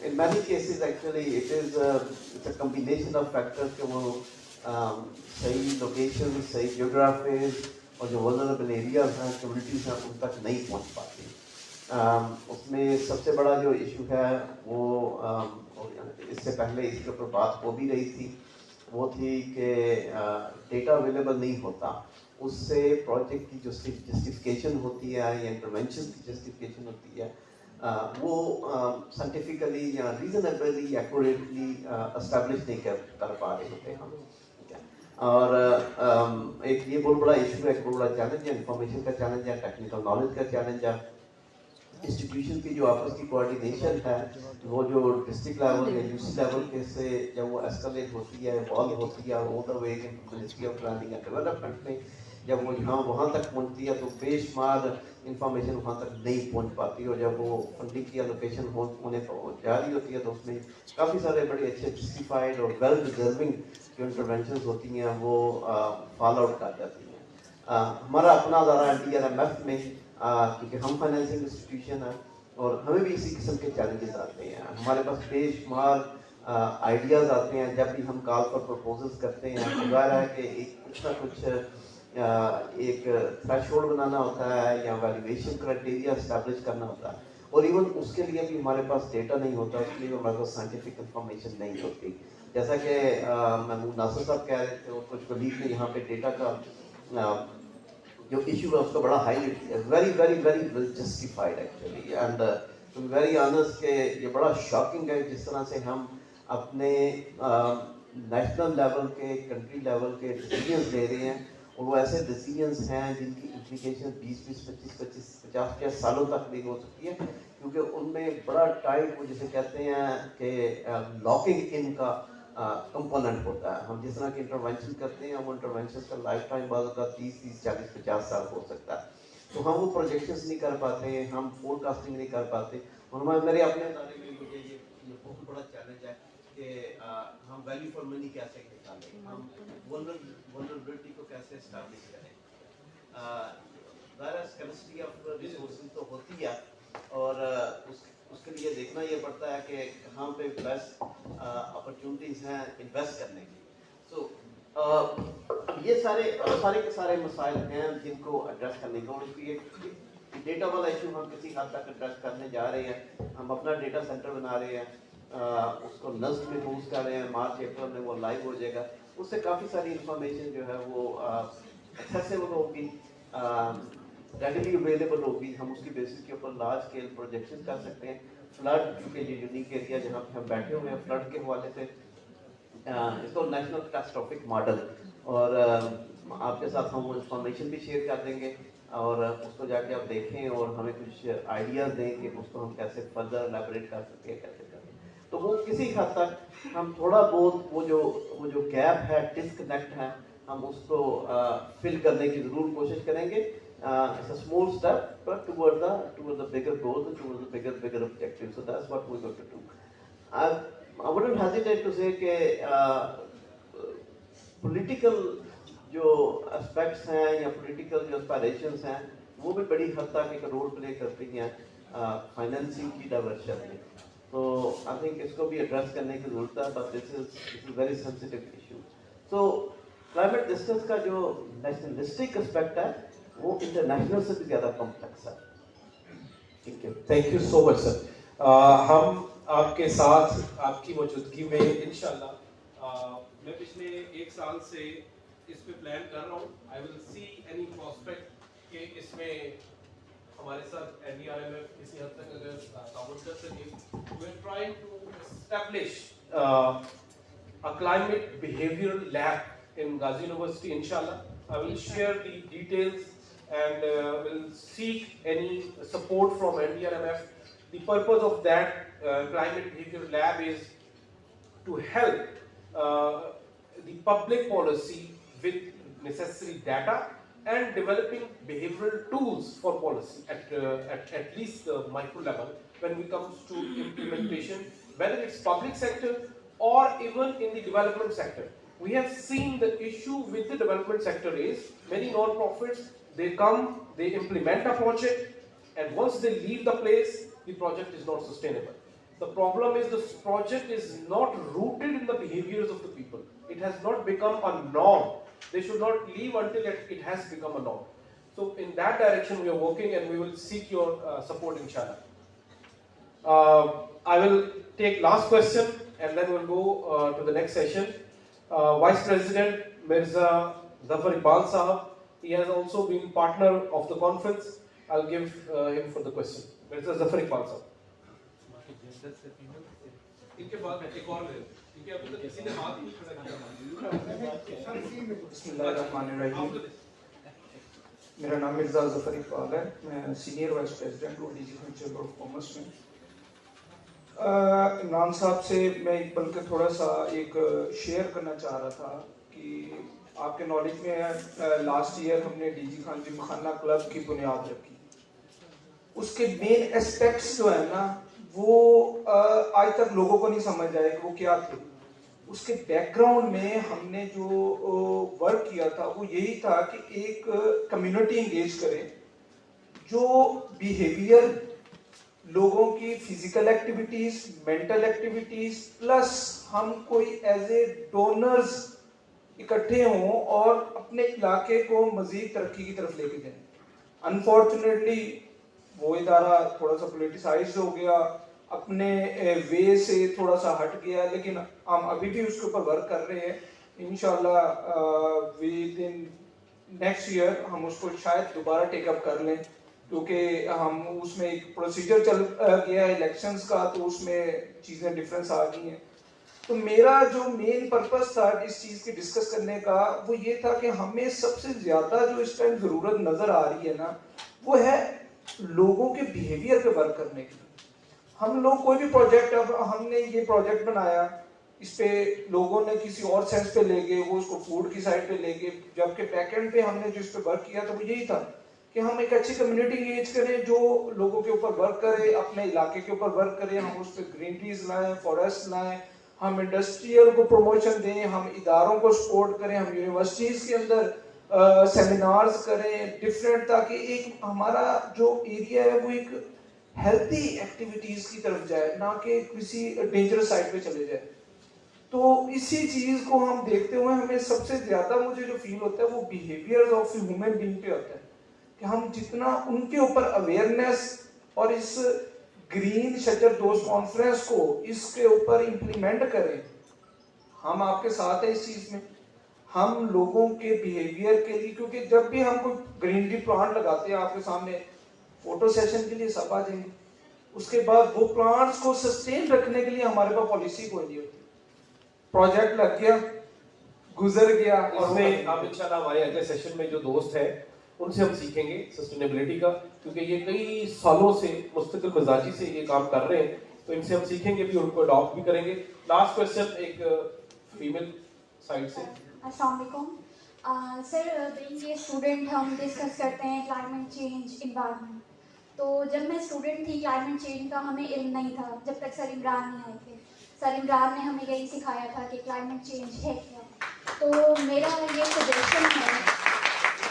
[SPEAKER 5] in many cases actually it is it's a combination of factors कि वो सही लोकेशन, सही जियोग्राफीज और जो वल्नरेबल एरियाज हैं, कम्युनिटीज हैं, उन तक नहीं पहुंच पाती। उसमें सबसे बड़ा जो इशू है वो इससे पहले इसके ऊपर बात हो भी रही थी, वो थी कि डेटा अवेलेबल नहीं होता, उससे प्रोजेक्ट की जो जस्टिफिकेशन होती है या इंटरवेंशन की जस्टिफिकेशन होती है वो साइंटिफिकली या रीजनेबली एक्यूरेटली एस्टैब्लिश नहीं कर पा रहे होते हम। और एक ये बहुत बड़ा इशू है, एक बहुत बड़ा चैलेंज है, इंफॉर्मेशन का चैलेंज है, टेक्निकल नॉलेज का चैलेंज है, इंस्टीट्यूशन की जो आपस की कोऑर्डिनेशन है वो जो डिस्ट्रिक्ट लेवल या यूसी लेवल के से जब वो एस्केलेट होती है, इवॉल्व होती है all the way ministry of planning and development में, जब वो यहाँ वहाँ तक पहुँचती है तो बेशुमार इंफॉर्मेशन वहाँ तक नहीं पहुँच पाती, और जब वो फंडिंग की एलोकेशन होने जा रही होती है तो उसमें काफ़ी सारे बड़े अच्छे जस्टिफाइड और वेल डिजर्विंग जो इंटरवेंशन होती हैं वो फॉल आउट कर जाती हैं। हमारा अपना अदारा DRMF में क्योंकि हम फाइनेंसिंग इंस्टीट्यूशन है और हमें भी इसी किस्म के चैलेंजेस आते हैं, हमारे पास बेशुमार आइडियाज़ आते हैं, जब भी हम कॉल पर प्रपोजल्स करते हैं तो ज़ाहिर है कि एक कुछ ना कुछ एक थ्रेशोल्ड बनाना होता है या वैल्यूएशन क्राइटेरिया एस्टैब्लिश करना होता है, और इवन उसके लिए भी हमारे पास डेटा नहीं होता, उसके लिए हमारे पास साइंटिफिक इंफॉर्मेशन नहीं होती। जैसा कि महमूद नासिर साहब कह रहे थे और कुछ कलीग ने यहाँ पे डेटा का जो इशू है उसका बड़ा हाईलाइट किया, very very very well justified actually, and to be very honest के ये बड़ा शॉकिंग है जिस तरह से हम अपने नेशनल लेवल के, कंट्री लेवल के डिसीजंस ले रहे हैं
[SPEAKER 14] और वो ऐसे डिसीजंस हैं जिनकी इम्प्लीकेशन 20-25 सालों तक भी हो सकती है, क्योंकि उनमें बड़ा टाइट वो जिसे कहते हैं कि लॉकिंग इन का कंपोनेंट होता है। हम जिस तरह की इंटरवेंशन करते हैं वो इंटरवेंशन का लाइफ टाइम बाद का 30-40-50 साल हो सकता है। तो हम वो प्रोजेक्शंस नहीं कर पाते, हम फोरकास्टिंग नहीं कर पाते। और मेरे अपने इदारे में मुझे ये बहुत बड़ा चैलेंज है कि हम वैल्यू फॉर मनी कैसे निकालें, हम वल्नरेबिलिटी को कैसे एस्टैब्लिश करें। स्कैर्सिटी ऑफ रिसोर्सेज तो होती है, और उसके लिए देखना ये पड़ता है कि कहाँ पे बेस्ट अपॉर्चुनिटीज़ हैं इन्वेस्ट करने की। सो ये सारे के सारे मसाइल हैं जिनको एड्रेस करने को, और इसकी डेटा वाला इशू हम किसी हद तक एड्रेस करने जा रहे हैं। हम अपना डेटा सेंटर बना रहे हैं, उसको नस्ट में यूज़ कर रहे हैं, मार्च-अप्रैल में वो लाइव हो जाएगा। उससे काफ़ी सारी इंफॉर्मेशन जो है वो एक्सेसिबल होगी, रेडिली अवेलेबल होगी। हम उसकी बेसिस के ऊपर लार्ज स्केल प्रोजेक्शन कर सकते हैं। फ्लड क्योंकि ये यूनिक एरिया जहाँ पे हम बैठे हुए हैं, फ्लड के हवाले से इसको नेशनल कैटास्ट्रोफिक मॉडल, और आपके साथ हम वो इंफॉर्मेशन भी शेयर कर देंगे, और उसको जाके आप देखें और हमें कुछ आइडियाज़ दें कि उसको हम कैसे फर्दर एलैबोरेट कर सकते हैं, कैसे करें। तो वो किसी हद तक हम थोड़ा बहुत वो जो गैप है, डिस्कनेक्ट है, हम उसको फिल करने की ज़रूर कोशिश करेंगे। It's a small step, but toward the bigger goals and towards the bigger objectives. So that's what we're going to do. I wouldn't hesitate to say कि political जो aspects हैं या political जो aspirations हैं, वो भी बड़ी हद तक एक रोल प्ले करती हैं फाइनेंसिंग की डायवर्शन में। तो आई थिंक इसको भी एड्रेस करने की जरूरत है, but this is very sensitive issue. So climate justice का जो नेशनलिस्टिक एस्पेक्ट है वो इंटरनेशनल से भी ज़्यादा कॉम्प्लेक्स है। ठीक है,
[SPEAKER 13] thank you so much sir. हम आपके साथ आपकी मौजूदगी में इंशाल्लाह मैं पिछले 1 साल से इस पे प्लान कर रहा हूँ। I will see any prospect कि इसमें हमारे साथ NDRMF किसी हद तक अगर ताउन कर सके। We are trying to establish a climate behavioral lab in Gazi University, inshallah. I will share the details and will seek any support from NDRMF. The purpose of that climate behavioral lab is to help the public policy with necessary data and developing behavioral tools for policy at least the micro level when it comes to implementation, whether it's public sector or even in the development sector. We have seen the issue with the development sector is many non-profits, they come, they implement a project, and once they leave the place, the project is not sustainable. The problem is this project is not rooted in the behaviors of the people. It has not become a norm. They should not leave until it has become a norm. So in that direction we are working, and we will seek your support, inshallah. I will take last question and then we'll go to the next session. Vice President Mirza Zafar Iqbal Sahab, he has also been partner of the conference. I'll give him for the question. Mirza Zafar Iqbal Sahab. इनके बाद एक और ले, क्योंकि अभी तक किसी ने हाथ नहीं खड़ा किया।
[SPEAKER 15] बिस्मिल्लाहिर्रहमानिर्रहीम। मेरा नाम मिर्जा जफर इकबाल है, मैं सीनियर वाइस प्रेसिडेंट हूँ डीजी चैम्बर ऑफ कॉमर्स में। इमरान साहब से मैं बल्कि थोड़ा सा एक शेयर करना चाह रहा था कि आपके नॉलेज में लास्ट ईयर हमने डीजी खान जिमखाना क्लब की बुनियाद रखी। उसके मेन एस्पेक्ट्स जो है ना वो आज तक लोगों को नहीं समझ आए कि वो क्या थे। उसके बैकग्राउंड में हमने जो वर्क किया था वो यही था कि एक कम्युनिटी इंगेज करें, जो बिहेवियर, लोगों की physical activities, mental activities, plus हम कोई एज ए डोनर्स इकट्ठे हों और अपने इलाके को मजीद तरक्की की तरफ लेके जाएं। अनफॉर्चुनेटली वो इदारा थोड़ा सा पोलिटिसाइज हो गया, अपने वे से थोड़ा सा हट गया, लेकिन हम अभी भी उसके ऊपर वर्क कर रहे हैं। इंशाल्लाह विद इन नेक्स्ट ईयर हम उसको शायद दोबारा टेकअप कर लें, क्योंकि हम उसमें एक प्रोसीजर चल गया इलेक्शंस का, तो उसमें चीज़ें डिफरेंस आ गई हैं। तो मेरा जो मेन पर्पस था इस चीज़ की डिस्कस करने का वो ये था कि हमें सबसे ज़्यादा जो इस टाइम ज़रूरत नज़र आ रही है ना, वो है लोगों के बिहेवियर पे वर्क करने की। हम लोग कोई भी प्रोजेक्ट, अब हमने ये प्रोजेक्ट बनाया, इस पे लोगों ने किसी और सेंस पे ले गए, वो उसको फूड की साइड पे ले गए, जबकि बैकएंड पे हमने जो इस पे वर्क किया था वो यही था कि हम एक अच्छी कम्युनिटी एंगेज करें जो लोगों के ऊपर वर्क करे, अपने इलाके के ऊपर वर्क करें, हम उस पर ग्रीनरीज लाएं, फॉरेस्ट लाएं, हम इंडस्ट्रियल को प्रमोशन दें, हम इदारों को सपोर्ट करें, हम यूनिवर्सिटीज़ के अंदर सेमिनार्स करें डिफरेंट, ताकि एक हमारा जो एरिया है वो एक हेल्थी एक्टिविटीज़ की तरफ जाए, ना कि किसी डेंजरस साइड पे चले जाए। तो इसी चीज़ को हम देखते हुए हमें सबसे ज़्यादा मुझे जो फील होता है वो बिहेवियर ऑफ ह्यूमन बीइंग पे होता है कि हम जितना उनके ऊपर अवेयरनेस और इस ग्रीन शजर दोस्त कॉन्फ्रेंस को इसके ऊपर इम्प्लीमेंट करें। हम आपके साथ हैं इस चीज़ में, हम लोगों के बिहेवियर के लिए, क्योंकि जब भी हम कोई ग्रीनरी प्लांट लगाते हैं आपके सामने फोटो सेशन के लिए सब आ जाएंगे, उसके बाद वो प्लांट्स को सस्टेन रखने के लिए हमारे पास पॉलिसी कोई नहीं होती। प्रोजेक्ट लग गया, गुजर गया, और
[SPEAKER 13] इसमें अब इंशाल्लाह हमारे अगले सेशन में जो दोस्त है उनसे हम सीखेंगे सस्टेनेबिलिटी का, क्योंकि ये कई सालों से मुस्तकिल मिजाजी से ये काम कर रहे हैं, तो इनसे हम सीखेंगे भी, उनको अडॉप्ट भी करेंगे। लास्ट क्वेश्चन एक फीमेल साइड से।
[SPEAKER 16] अस्सलाम वालेकुम सर, बीइंग ए स्टूडेंट हम डिस्कस करते हैं क्लाइमेट चेंज, इन्वायरमेंट। तो जब मैं स्टूडेंट थी क्लाइमेट चेंज का हमें इल्म नहीं था जब तक सर इमरान नहीं आए थे। सर इमरान ने हमें यही सिखाया था कि क्लाइमेट चेंज है क्या। तो मेरा ये सजेशन है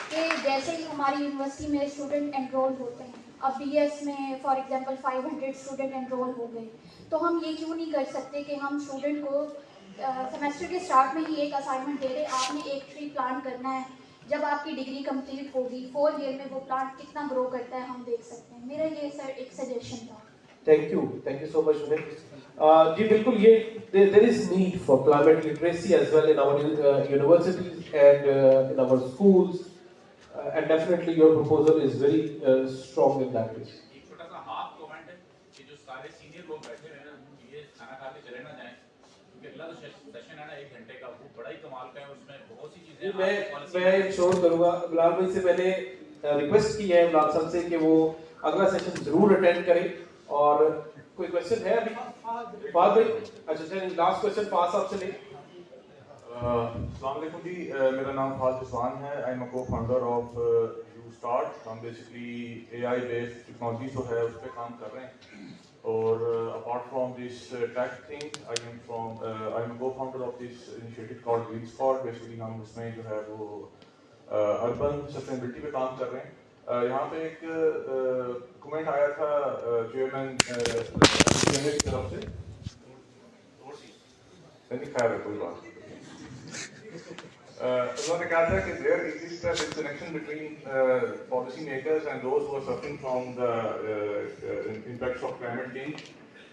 [SPEAKER 16] कि जैसे ही हमारी यूनिवर्सिटी में स्टूडेंट एनरोल होते हैं, अब बीएस में फॉर एग्जांपल 500 स्टूडेंट एनरोल हो गए, तो हम ये क्यों नहीं कर सकते कि हम स्टूडेंट को सेमेस्टर के स्टार्ट में ही एक असाइनमेंट दे रहे, आपने एक ट्री प्लांट करना है, जब आपकी डिग्री कंप्लीट होगी 4 ईयर में वो प्लांट कितना ग्रो करता है हम देख सकते हैं। मेरा ये सर एक सजेशन था।
[SPEAKER 13] थैंक यू सो मच जी। बिल्कुल, ये there is need for climate literacy as well in our universities and in our schools, and definitely your proposal is very strong in that case.
[SPEAKER 10] एक छोटा सा हाफ कमेंट है कि जो सारे सीनियर लोग बैठे हैं ना, ये खाना खा के चले ना जाएं, क्योंकि अगला जो सेशन है ना 1 घंटे का, वो बड़ा ही कमाल का है, उसमें बहुत सी चीजें
[SPEAKER 13] मैं श्योर करूंगा, बिलाल भाई से मैंने रिक्वेस्ट की है बिलाल साहब से कि वो अगला सेशन जरूर अटेंड करें। और कोई क्वेश्चन है अभी फाज भाई? अच्छा चलिए, लास्ट क्वेश्चन फाज साहब से लें।
[SPEAKER 17] अस्सलाम वालेकुम जी, मेरा नाम फाज रिजवान है। I am a co-founder of U start. हम बेसिकली एआई बेस्ड टेक्नोलॉजी जो है उस पर काम कर रहे हैं, और apart from this tech thing I am co-founder of this initiative called green squad. Basically हम उसमें जो है वो अर्बन सस्टेनेबिलिटी पे काम कर रहे हैं। यहाँ पे एक कमेंट आया था चेयरमैन की तरफ से, खैर है कोई बात। उन्होंने कहा था कि there exist a disconnection between policy makers and those who are suffering from the impacts of climate change.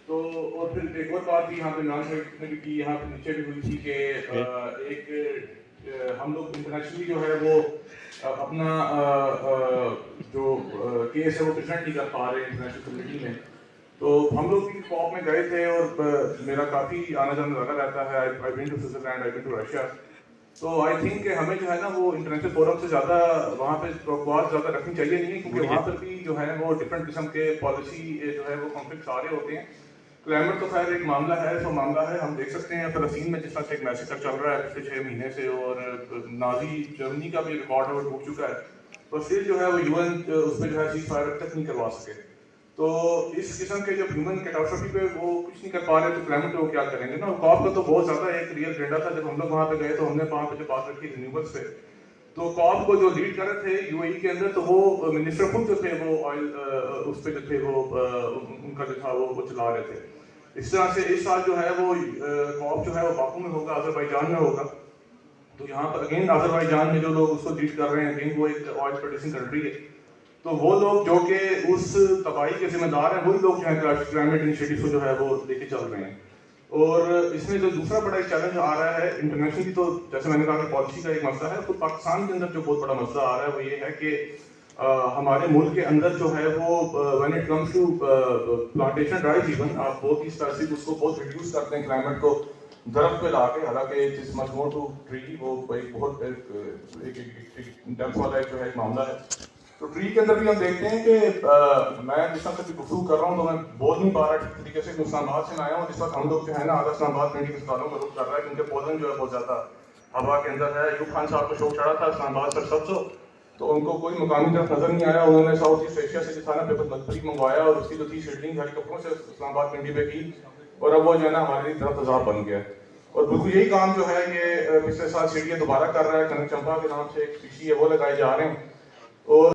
[SPEAKER 17] तो और फिर एक और बात भी यहाँ पे नॉन ने भी की, यहाँ पे नीचे भी हुई थी कि एक हम लोग इंटरनेशनली जो है वो अपना जो केस है वो प्रेजेंट नहीं कर पा रहे इंटरनेशनल कम्युनिटी में। तो हम लोग भी कॉप में गए थे, और मेरा काफ़ी आना जाना लगा रहता है। I been to Switzerland, I been to Russia. तो आई थिंक हमें जो है ना वो इंटरनेशनल फोरम से ज़्यादा वहाँ पे बकवास ज़्यादा रखनी चाहिए नहीं है, क्योंकि वहाँ पर भी जो है वो डिफरेंट किस्म के पॉलिसी जो है वो कॉन्फ्लिक्ट आ रहे होते हैं। क्लाइमेट तो खैर एक मामला है, तो मामला है, हम देख सकते हैं फ़लस्तीन में जिस तरह से एक मैसेकर चल रहा है पिछले 6 महीने से, और नाजी जर्मनी का भी रिकॉर्ड है वो टूट चुका है, तो स्टिल जो है वो यूएन उस पर जो है सीज फायर तक नहीं करवा सके। तो इस किस्म के जब ह्यूमन कैटास्ट्रॉफी पे वो कुछ नहीं कर पा रहे, तो क्लाइमेट पे वो क्या करेंगे ना। कॉप का तो बहुत ज़्यादा एक रियल एजेंडा था। जब हम लोग वहाँ पे गए तो हमने वहाँ पे जो बात रखी रिन्यूएबल्स पे, तो कॉप को जो लीड कर रहे थे यूएई के अंदर, तो वो मिनिस्टर खुद जो थे वो ऑयल उस पर जो थे वो उनका जो था वो चला रहे थे। इस तरह से इस साल जो है वो कॉप जो है वो बाकू में होगा, अजरबैजान में होगा। तो यहाँ पर अगेन अजरबैजान में जो लोग उसको लीड कर रहे हैं, अगेन वो एक ऑयल प्रोड्यूसिंग कंट्री है, तो वो लोग जो कि उस तबाही के जिम्मेदार हैं, वही लोग जो है क्लाइमेट इनिशिएटिव को जो है वो लेके चल रहे हैं। और इसमें जो दूसरा बड़ा एक चैलेंज आ रहा है इंटरनेशनली, तो जैसे मैंने कहा कि पॉलिसी का एक मसला है, तो पाकिस्तान के अंदर जो बहुत बड़ा मसला आ रहा है वो ये है कि हमारे मुल्क के अंदर जो है वो when it comes to plantation drive, even आप बहुत ही स्पेसिफिक उसको बहुत रिड्यूस करते हैं क्लाइमेट को, दरख्त पे ला के, हालांकि it is much more to tree, वो एक बहुत एक डेप्थ वाला जो है मामला है। तो ट्री के अंदर भी हम देखते हैं कि मैं जिस तरह से गुफ्तगू कर रहा हूँ तो मैं बोल नहीं पा रहा ठीक तरीके से। इस्लामाबाद से मैं आया हूँ, इस वक्त हम लोग जो है ना आधा इस्लामाबाद मेडिकल अस्पतालों का रुख कर रहा है, क्योंकि पोलन जो है बहुत ज़्यादा हवा के अंदर है। यूब खान साहब को शौक चढ़ा था इस्लामाबाद पर सबसे, तो उनको कोई मुकामी तरफ नजर नहीं आया। उन्होंने साउथ ईस्ट एशिया से जो था ना पेपर मजबूरी मंगवाया और उसकी जो थी शेड्यूलिंग हेलीकॉप्टरों से इस्लामाबाद मंडी पे की, और अब वो जो है ना हमारे लिए तरफ तजाब बन गया। और बिल्कुल यही काम जो है ये पिछले साल सीढ़ियाँ दोबारा कर रहा है, कनक चंपा के नाम से एक स्पीशी है वो लगाए जा रहे हैं। और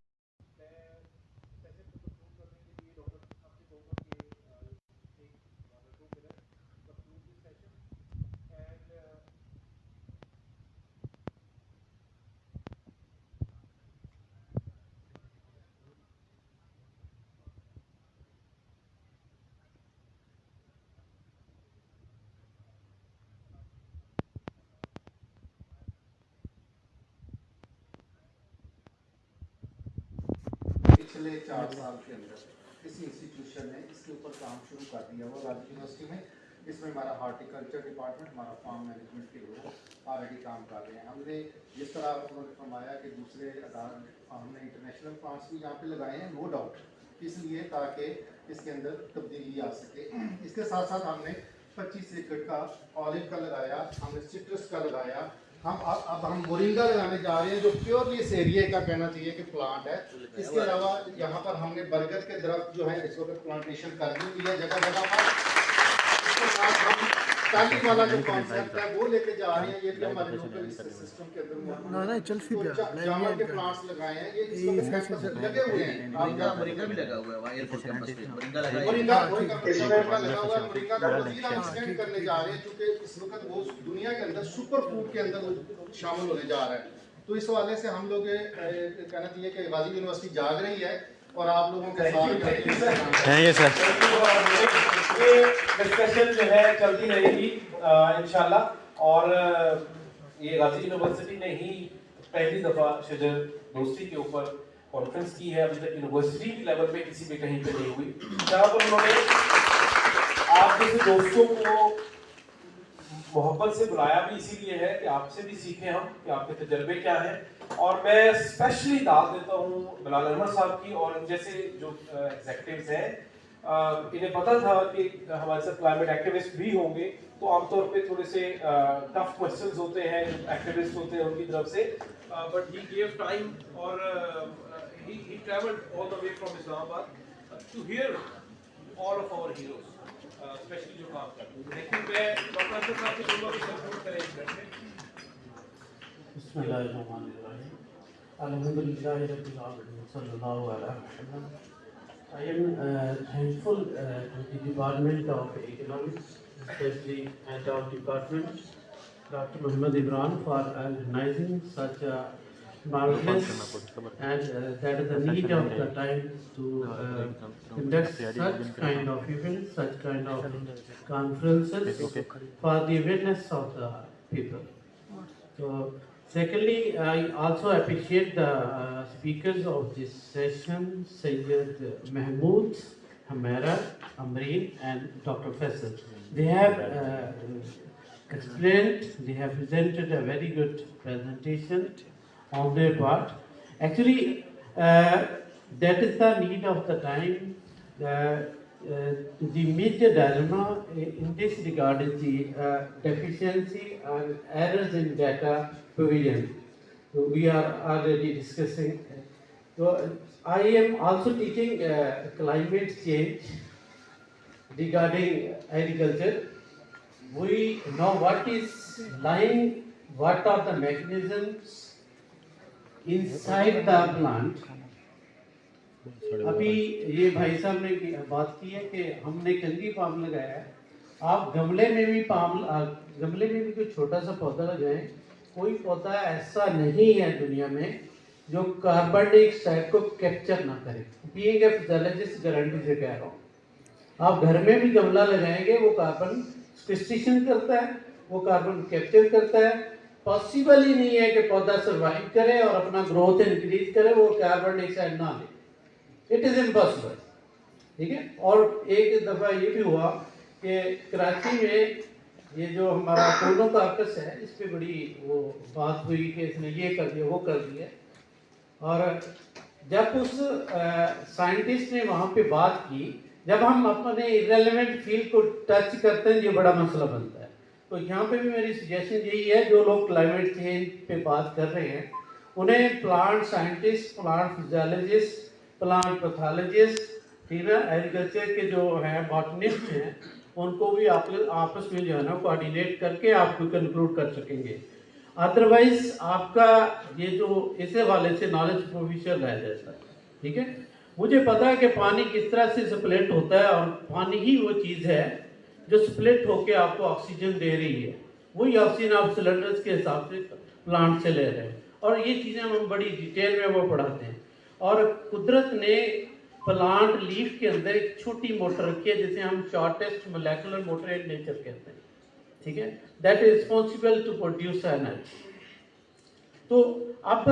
[SPEAKER 18] पिछले 4 साल के अंदर किसी इंस्टीट्यूशन ने इसके ऊपर काम शुरू कर दिया वो राज्य यूनिवर्सिटी में। इसमें हमारा हॉर्टिकल्चर डिपार्टमेंट, हमारा फार्म मैनेजमेंट के लोग ऑलरेडी काम कर रहे हैं। हमने जिस तरह उन्होंने फरमाया कि दूसरे हमने इंटरनेशनल प्लांट्स भी यहाँ पे लगाए हैं, नो डाउट, इसलिए ताकि इसके अंदर तब्दीली आ सके। इसके साथ साथ हमने 25 एकड़ का ऑलिव का लगाया, हमने सिट्रस का लगाया। अब हम मोरिंगा लगाने जा रहे हैं जो प्योरली इस एरिया का कहना चाहिए कि प्लांट है। इसके अलावा यहाँ पर हमने बरगद के दरख्त जो है इस वक्त प्लांटेशन कर दी है जगह जगह पर। इसके साथ हम टाली वाला जो कॉन्सेप्ट है वो लेके जा रहे हैं, ये भी हमारे लोकल सिस्टम के अंदर जामुन के प्लांट्स लगाए हैं, ये इस वक्त कैंपस में लगे हुए हैं।
[SPEAKER 14] मोरिंगा भी लगा हुआ है वहाँ एयरपोर्ट कैंपस पे, मोरिंगा लगा है।
[SPEAKER 18] मोरिंगा लगा हुआ है, मोरिंगा का मजीद हम एक्सटेंड करने जा रहे हैं क्योंकि इस वक्त वो दुनिया के अंदर सुपर फूड के अंदर शामिल होने जा रहा है। तो इस हवाले से हम लोग कहना चाहिए कि गाजी यूनिवर्सिटी जाग रही है और आप लोगों के साथ
[SPEAKER 7] ये डिस्कशन जो है चलती रहेगी इंशाल्लाह। और ये गाजी यूनिवर्सिटी ने ही पहली दफ़ा शजर दोस्ती के ऊपर कॉन्फ्रेंस की है, अभी तक यूनिवर्सिटी की लेवल पे किसी भी कहीं पे नहीं हुई, जहाँ पर उन्होंने आप जैसे दोस्तों को मोहब्बत से बुलाया भी इसीलिए है कि आपसे भी सीखें हम कि आपके तजर्बे क्या हैं। और मैं स्पेशली दाद देता हूँ बिलाल अहमद साहब की और जैसे जो एग्जेक्टिव्स हैं, इन्हें पता था कि हमारे साथ क्लाइमेट एक्टिविस्ट भी होंगे, तो आमतौर पे थोड़े से टफ क्वेश्चंस होते हैं एक्टिविस्ट होते हैं उनकी तरफ से, बट ही गेव टाइम और he traveled all the way from Islamabad to hear all of our heroes, especially जो काम करते हैं। लेकिन मैं डॉक्टर अशरफ साहब से बोलूँगा कि कंक्लूड करें इस तरह से।
[SPEAKER 19] बिस्मिल्लाहिर्रहमानिर्रहीम, अल्हम्दुलिल्लाहि रब्बिल आलमीन, सल्लल्लाहु अलैहि वसल्लम। I am thankful to the Department of Economics, especially and our department, Dr. Muhammad Imran, for organizing such a marvelous and that is the need of the time to conduct such kind of events, such kind of conferences for the awareness of the people. So, secondly, I also appreciate the speakers of this session, Sayyid Mahmood, Hamera, Amreen and Dr. Faisal. They have explained, they have presented a very good presentation on their part. Actually, that is the need of the time. The major dilemma in this regard is the deficiency and errors in data provision. So we are already discussing. So I am also teaching climate change regarding agriculture. We know what is lying, what are the mechanisms inside the plant. अभी ये भाई साहब ने बात की है कि हमने कंगी पाम लगाया है, आप गमले में भी कोई छोटा सा पौधा लगाएं, कोई पौधा ऐसा नहीं है दुनिया में जो कार्बन डाइऑक्साइड को कैप्चर ना करे। बीइंग ए फिजियोलॉजिस्ट गारंटी से कह रहा हूँ, आप घर में भी गमला लगाएंगे वो कार्बन स्टिक्शन करता है, वो कार्बन कैप्चर करता है। पॉसिबल ही नहीं है कि पौधा सर्वाइव करे और अपना ग्रोथ इंक्रीज करे वो कार्बन डाइऑक्साइड ना ले, इट इज इम्पॉसिबल। ठीक है। और एक दफ़ा ये भी हुआ कि कराची में ये जो हमारा कोनो कार्पस है इस पे बड़ी वो बात हुई कि इसने ये कर दिया वो कर दिया, और जब उस साइंटिस्ट ने वहाँ पे बात की, जब हम अपने इरेलेवेंट फील्ड को टच करते हैं ये बड़ा मसला बनता है। तो यहाँ पे भी मेरी सजेशन यही है, जो लोग क्लाइमेट चेंज पे बात कर रहे हैं उन्हें plant scientist, plant physiologist, plant pathologist, ठीक है, एग्रीकल्चर के जो हैं बॉटनिस्ट हैं, उनको भी आप आपस में जो है ना कोऑर्डिनेट करके आप कंक्लूड कर सकेंगे। अदरवाइज आपका ये जो इस हवाले से नॉलेज प्रोविजन रह जाता है, ठीक है। मुझे पता है कि पानी किस तरह से स्प्लिट होता है, और पानी ही वो चीज़ है जो स्प्लिट होके आपको ऑक्सीजन दे रही है। वही ऑक्सीजन आप सिलेंडर्स के हिसाब से प्लांट से ले रहे हैं, और ये चीज़ें हम बड़ी डिटेल में वो पढ़ाते हैं। और कुदरत ने प्लांट लीफ के अंदर एक छोटी मोटर रखी है जिसे हम shortest molecular motor in nature कहते हैं, ठीक है, that is responsible to produce energy. तो अब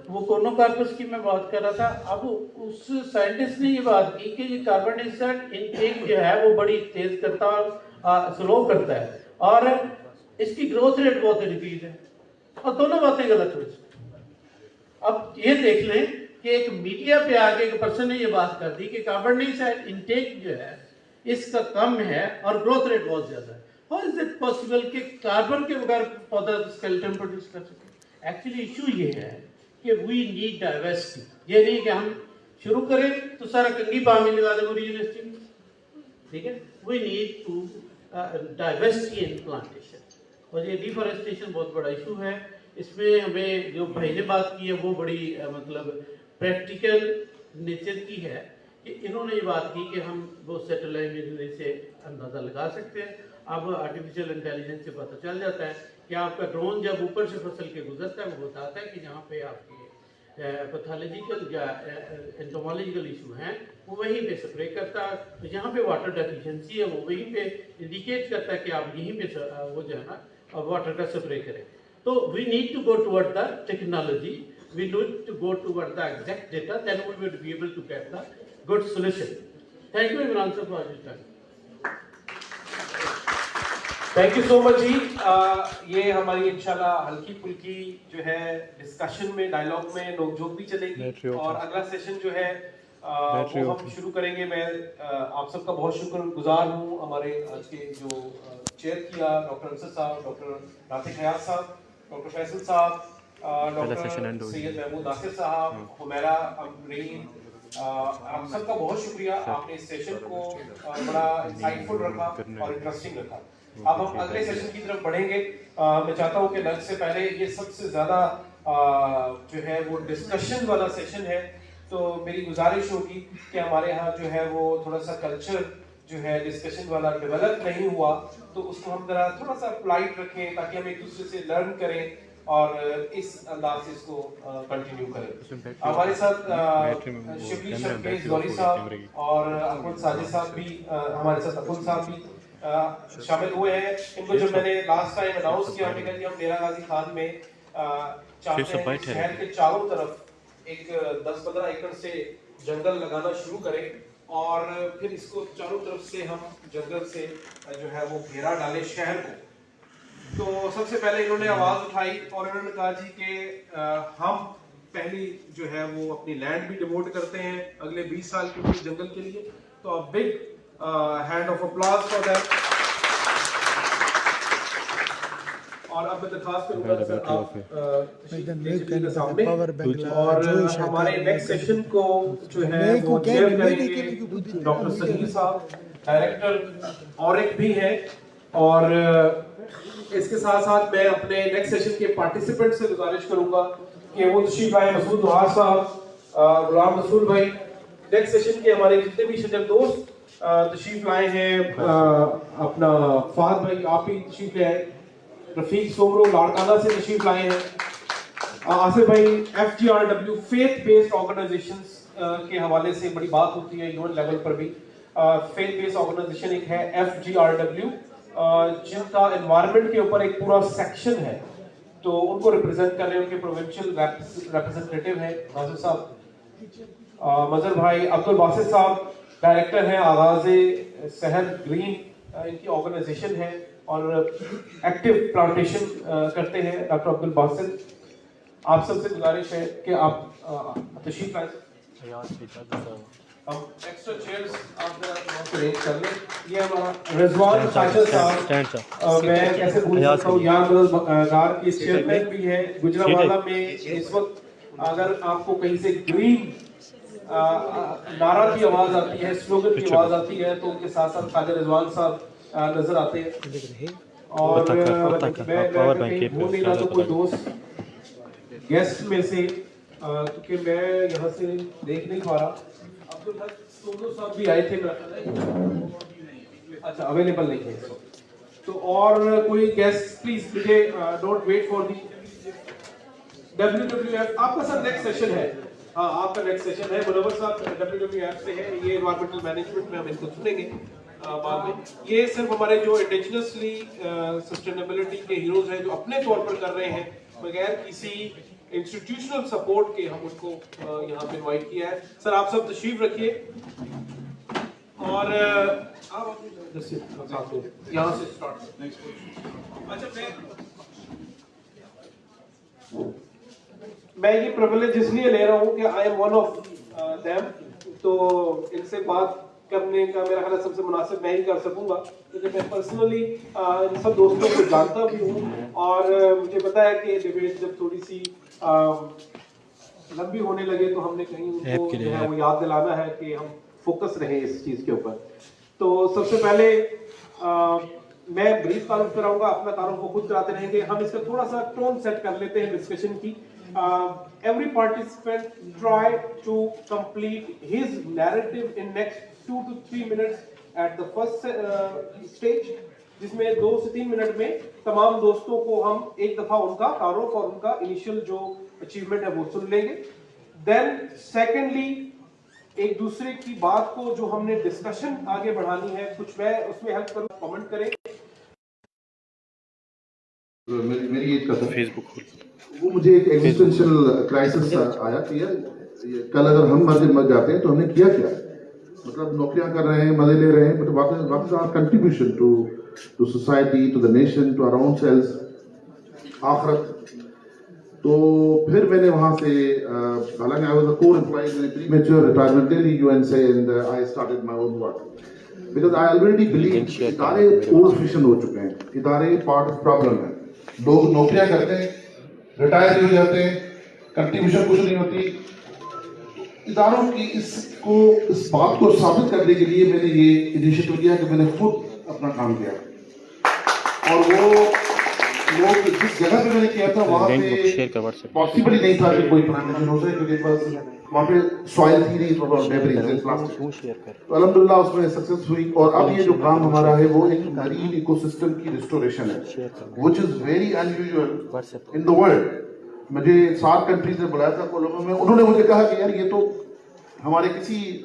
[SPEAKER 19] वो कोनोकार्पस की मैं बात कर रहा था, अब उस साइंटिस्ट ने ये बात की कि ये कार्बन डाइऑक्साइड इनटेक जो है वो बड़ी तेज करता है और स्लो करता है, और इसकी ग्रोथ रेट बहुत इंक्रीज है, और दोनों बातें गलत हुई। अब ये देख लें कि एक मीडिया पे आके एक पर्सन ने ये बात कर दी कि कार्बन डाइऑक्साइड इनटेक जो है इसका कम है और ग्रोथ रेट बहुत ज्यादा है। हाउ इज इट पॉसिबल कि कार्बन के बगैर पौधा स्केलेटन प्रोड्यूस कर सके? एक्चुअली इशू ये है कि वी नीड डाइवर्सिटी। ये नहीं कि हम शुरू करें तो सारा कंगी पानी लगा दें पूरी यूनिवर्सिटी में, ठीक है। We need to diversity in plantation, और ये डिफॉरेस्टेशन बहुत बड़ा इशू है। इसमें हमें जो भाई ने बात की है वो बड़ी मतलब प्रैक्टिकल नेचर की है कि इन्होंने ये बात की कि हम वो सैटेलाइट इमेजरी से अंदाज़ा लगा सकते हैं। अब आर्टिफिशियल इंटेलिजेंस से पता चल जाता है कि आपका ड्रोन जब ऊपर से फसल के गुजरता है वो बताता है कि जहाँ पे आपके पैथोलॉजिकल या एंटोमोलॉजिकल इशू हैं वो वहीं पे स्प्रे करता है, तो जहाँ पे वाटर डेफिशिएंसी है वो वहीं पे इंडिकेट करता है कि आप यहीं पे वो जो है ना वाटर का स्प्रे करें। तो we need to go toward the technology, we need to go toward the exact data, then we will be able to get the good solution. Thank you Imran sir for your time.
[SPEAKER 13] Thank you so much जी। ये हमारी इंशाल्लाह हल्की फुल्की जो है डिस्कशन में, डायलॉग में नोकझोंक भी चलेगी, और अगला सेशन जो है वो हम शुरू करेंगे। मैं आप सबका बहुत शुक्रगुजार हूँ, हमारे आज के जो चेयर किया डॉक्टर अंसर साहब, डॉक्टर रातिक हयात साहब, डॉक्टर फैसल साहब, डॉक्टर सैयद महमूद नासिर साहब, हुमैरा अमरीन, आप सबका बहुत शुक्रिया। आपने इस सेशन को बड़ा इंसाइटफुल रखा और इंटरेस्टिंग रखा। अब हम अगले सेशन की तरफ बढ़ेंगे। मैं चाहता हूँ कि लंच से पहले, ये सबसे ज़्यादा जो है वो डिस्कशन वाला सेशन है, तो मेरी गुजारिश होगी कि हमारे यहाँ जो है वो थोड़ा सा कल्चर जो है डिस्कशन वाला डेवलप नहीं हुआ, तो उसको हम जरा थोड़ा सा पोलाइट रखें ताकि हम एक दूसरे से लर्न करें और इस अंदाज से इसको कंटिन्यू करें। हमारे साथ शिबली शफीक गौरी साहब और अकुल साजिद साहब भी हमारे साथ अकुल साहब भी शामिल हुए हैं। इनको जब मैंने लास्ट टाइम अनाउंस किया, हमने कहा कि हम डेरा गाजी खान में चाहते हैं कि शहर के चारों तरफ एक 10-15 एकड़ से जंगल लगाना शुरू करें, और फिर इसको चारों तरफ से हम जंगल से जो है वो घेरा डालें शहर को। तो सबसे पहले इन्होंने आवाज़ उठाई और इन्होंने कहा जी कि हम पहली जो है वो अपनी लैंड भी डिवोट करते हैं अगले 20 साल के लिए जंगल के लिए। तो a big hand of applause for that. और अब मैं दरखास्त करूंगा सर आप सामने, और हमारे नेक्स्ट सेशन को जो है वो चेयर करेंगे डॉक्टर सलीम साहब, डायरेक्टर ऑरिक भी है। और इसके साथ साथ मैं अपने नेक्स्ट सेशन के पार्टिसिपेंट से गुजारिश करूंगा कि वो तशरीफ लाए मसूद दुआ साहब, गुलाम रसूल भाई। नेक्स्ट सेशन के हमारे जितने भी शजर दोस्त तशरीफ लाए हैं, अपना फाद भाई आप ही तशरीफ ले आए, रफीक सोमरो लाड़काना से तशरीफ लाए हैं, आसिफ भाई FGRW फेथ बेस्ड ऑर्गेनाइजेशंस के हवाले से बड़ी बात होती है यूएन लेवल पर भी। फेथ बेस्ड ऑर्गेनाइजेशन एक है FGRW, जिनका एनवायरनमेंट के ऊपर एक पूरा सेक्शन है, तो उनको रिप्रेजेंट कर रहे हैं, उनके प्रोविंशियल रिप्रेजेंटेटिव हैं नासिर साहब, मजर भाई, अब्दुल बासित साहब डायरेक्टर हैं आगाज़े शहर ग्रीन, इनकी ऑर्गेनाइजेशन है। और एक्टिव प्लांटेशन करते हैं डॉक्टर अब्दुल बासित। आप सबसे गुजारिश है कि आप तशरीफ लाएं। हम एक्स्ट्रा चेयर्स आप अरेंज कर लें। ये हमारा रिजवान शाजर साहब, मैं कैसे भूल सकता हूँ, यार मददगार के चेयरमैन भी है। गुजरावाला में इस वक्त अगर आपको कहीं से ग्रीन नारा की आवाज आती है, स्लोगन की आवाज आती है, तो उनके साथ साथ खाजा रिजवान साहब नजर आते हैं। और मैं कहीं भूल नहीं रहा तो कोई दोस्त गेस्ट में से, क्योंकि मैं यहाँ से देख नहीं पा रहा, अब्दुल हक सोनू साहब भी आए थे मेरा ख्याल है, अच्छा अवेलेबल नहीं है इस वक्त। तो और कोई गेस्ट प्लीज, मुझे don't wait for the WWF। आपका सर नेक्स्ट सेशन है, हाँ आपका नेक्स्ट सेशन है, मुनव्वर साहब WWF से है, ये एनवायरमेंटल मैनेजमेंट में हम इनको सुनेंगे बाद में। ये सिर्फ हमारे जो इंडिजिनसली सस्टेनेबिलिटी के हीरोज हैं, जो अपने तौर पर कर रहे हैं बगैर किसी इंस्टीट्यूशनल सपोर्ट के, हम उनको यहाँ पे इनवाइट किया है। सर आप सब तशरीफ रखिए और आप यहाँ से स्टार्ट। अच्छा मैं ये प्रिविलेज इसलिए ले रहा हूँ कि आई एम वन ऑफ देम, तो इनसे बात करने का मेरा ख्याल सबसे मुनासिब मैं ही कर सकूंगा, क्योंकि मैं पर्सनली इन सब दोस्तों को जानता भी हूँ और मुझे पता है कि डिबेट जब थोड़ी सी लंबी होने लगे तो हमने कहीं उनको जो है वो याद दिलाना है कि हम फोकस रहे इस चीज़ के ऊपर। तो सबसे पहले मैं ब्रीफ तारुफ कराऊंगा, अपना तारुफ वो खुद कराते रहेंगे। हम इसका थोड़ा सा टोन सेट कर लेते हैं डिस्कशन की। Every participant try to complete his narrative in next 2 to 3 minutes at the first stage, जिसमें 2 से 3 मिनट में तमाम दोस्तों को हम एक दफा उनका तारुफ और उनका इनिशियल जो अचीवमेंट है वो सुन लेंगे। देन सेकेंडली एक दूसरे की बात को जो हमने डिस्कशन आगे बढ़ानी है, कुछ मैं उसमें हेल्प करूँ, कमेंट करें।
[SPEAKER 11] मेरी एज का था फेसबुक, वो मुझे एक एग्जिस्टेंशियल क्राइसिस आया कि यार कल अगर हम मर जाते हैं तो हमने किया क्या, मतलब नौकरियां कर रहे हैं, मजे ले रहे हैं, but what is our contribution to society, to the nation, to our own selves, आखिरत। तो फिर मैंने वहां से हालांकि I was a core employee in premature retirement daily UNC and I started my own work because I already believe इदारे ओल्ड फैशन हो चुके हैं, इदारे पार्ट ऑफ प्रॉब्लम है। लोग नौकरियां करते हैं, रिटायर भी हो जाते हैं, कंट्रीब्यूशन कुछ नहीं होती। इदारों की इस बात को साबित करने के लिए मैंने ये इनिशिएटिव लिया कि मैंने खुद अपना काम किया। और वो लोग जिस जगह पे मैंने किया था वहाँ पे पॉसिबल ही नहीं था कि कोई प्लांटेशन हो सके, क्योंकि बस वहाँ पे सॉइल थी नहीं, तो अल्हम्दुलिल्लाह उसमें सक्सेस हुई। और अब ये जो काम हमारा है वो एक मरीन इकोसिस्टम की रिस्टोरेशन है, which is very unusual in the world. मुझे 7 कंट्रीज ने बुलाया था कोलंबो में, उन्होंने मुझे कहा कि यार ये तो हमारे किसी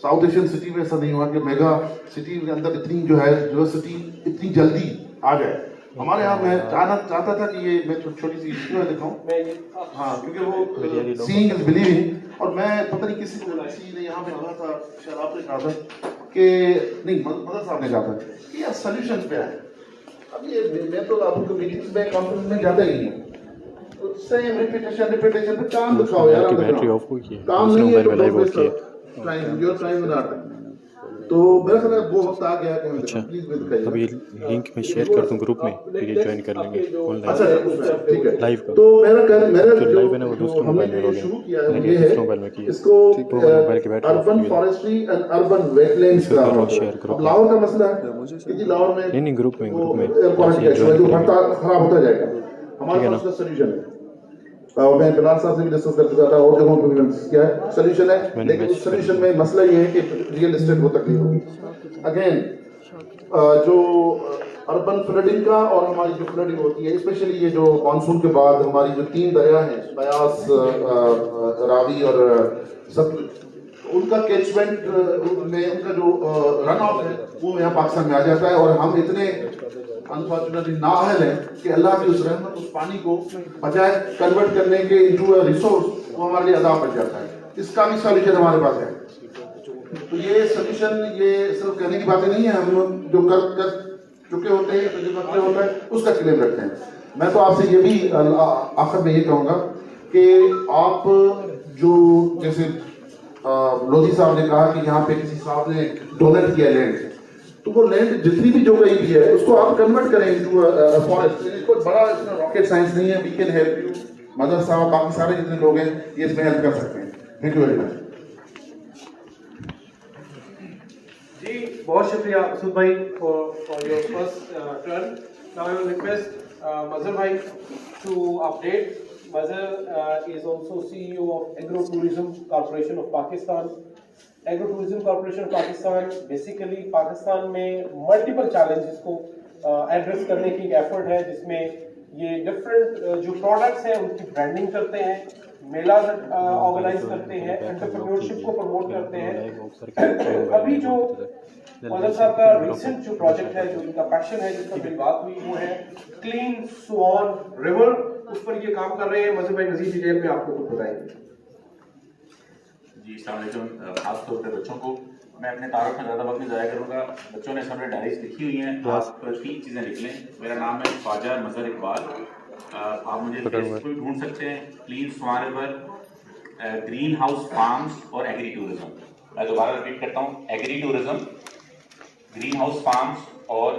[SPEAKER 11] साउथ एशियन सिटी में ऐसा नहीं हुआ कि मेगा सिटी के अंदर इतनी जो है डाइवर्सिटी इतनी जल्दी आ जाए। हमारे यहाँ मैं चाहता था कि ये मैं छोटी सी वीडियो दिखाऊं, हाँ, क्योंकि वो सीइंग इज बिलीविंग। और मैं पता नहीं किसी ने यहाँ पे कहा था, शायद आपने कहा था कि नहीं, मदद साहब ने कहा था कि यार सोल्यूशन पे आए। अब ये मैं तो आपको मीटिंग्स में कॉन्फ्रेंस में जाता ही नहीं, सेम रिपीटेशन पे काम दिखाओ यार, काम नहीं है तो टाइम योर टाइम नॉट। तो मेरा ख्याल है वो वक्त आ गया कि
[SPEAKER 20] अच्छा, अब ये लिंक मैं शेयर कर दूं ग्रुप में, फिर ये ज्वाइन कर लेंगे ऑनलाइन।
[SPEAKER 11] अच्छा ठीक है,
[SPEAKER 20] लाइव का
[SPEAKER 11] तो मेरा
[SPEAKER 20] जो लाइव है ना वो दूसरे मोबाइल में हो गया, मैंने दूसरे मोबाइल में किया,
[SPEAKER 11] इसको
[SPEAKER 20] मोबाइल के battery
[SPEAKER 11] urban forestry and urban wetlands का
[SPEAKER 20] शेयर ग्रुप।
[SPEAKER 11] लाहौर का मसला है कि लाहौर में
[SPEAKER 20] नहीं ग्रुप में
[SPEAKER 11] खराब होता जाएगा, हमारे पास उसका सोल्यूशन है। मैं बिलाल साहब से भी डिस्कस कर चुका था और जगहों पर भी डिस्कस किया है, सोल्यूशन है। लेकिन उस सोल्यूशन में मसला ये है कि रियल एस्टेट को तकलीफ होगी। अगेन जो अर्बन फ्लडिंग का और हमारी जो फ्लडिंग होती है, स्पेशली ये जो मानसून के बाद हमारी जो 3 दरिया हैं, बयास, रावी और सतलुज, उनका कैचमेंट में उनका जो रन ऑफ है वो यहाँ पाकिस्तान में आ जाता है। और हम इतने अनफॉर्चुनेटली नाअहल है कि अल्लाह की उस रहमत उस पानी को बजाय कन्वर्ट करने के इनटू अ रिसोर्स वो हमारे लिए अदाब बन जाता है। इसका भी सॉल्यूशन हमारे पास है। तो ये सॉल्यूशन ये सिर्फ कहने की बातें नहीं है, हम जो चुके होते हैं, तजुर्बा होता है, उसका क्लेम रखते हैं। मैं तो आपसे ये भी आखिर में ये कहूँगा कि आप जो जैसे लोधी साहब ने कहा कि यहाँ पे किसी साहब ने डोनेट किया लैंड, तो वो लैंड जितनी भी जो कहीं भी है उसको आप कन्वर्ट करें इनटू फॉरेस्ट। इसको बड़ा रॉकेट साइंस नहीं है, वी कैन हेल्प यू। मदर साहब बाकी सारे जितने लोग हैं ये इसमें हेल्प कर सकते हैं। Thank you very much.
[SPEAKER 7] जी बहुत शुक्रिया मसूद भाई for your first turn. Now I will request Mazhar भाई to update. Mazhar is also CEO of Agro Tourism Corporation of Pakistan. Agro Tourism Corporation of Pakistan basically Pakistan में मल्टीपल चैलेंजेस को एड्रेस करने की एफर्ट है, जिसमें ये डिफरेंट जो प्रोडक्ट्स हैं उनकी ब्रांडिंग करते हैं, मेला ऑर्गेनाइज करते हैं, एंटरप्रेन्योरशिप को प्रमोट करते हैं। अभी जो मदर साहब का रिसेंट जो प्रोजेक्ट है, जो उनका पैशन है, जिस पर मेरी बात हुई, वो है क्लीन स्वान रिवर, उस पर ये काम कर रहे हैं। मजहर भाई मजीद डिटेल में आपको कुछ बताएंगे।
[SPEAKER 10] जी अस्सलाम वालेकुम। खास तौर पर बच्चों को मैं अपने तारुफ में ज़्यादा वक्त नहीं ज़ाया करूँगा। बच्चों ने सामने डायरीज लिखी हुई हैं, आप 3 चीज़ें लिख लें। मेरा नाम है शाजार मजहर इकबाल। आप मुझे फेसबुक पर ढूंढ सकते हैं, clean swan river, green house farms और एग्री टूरिज्म। मैं दोबारा रिपीट करता हूँ, agri tourism, green house farms और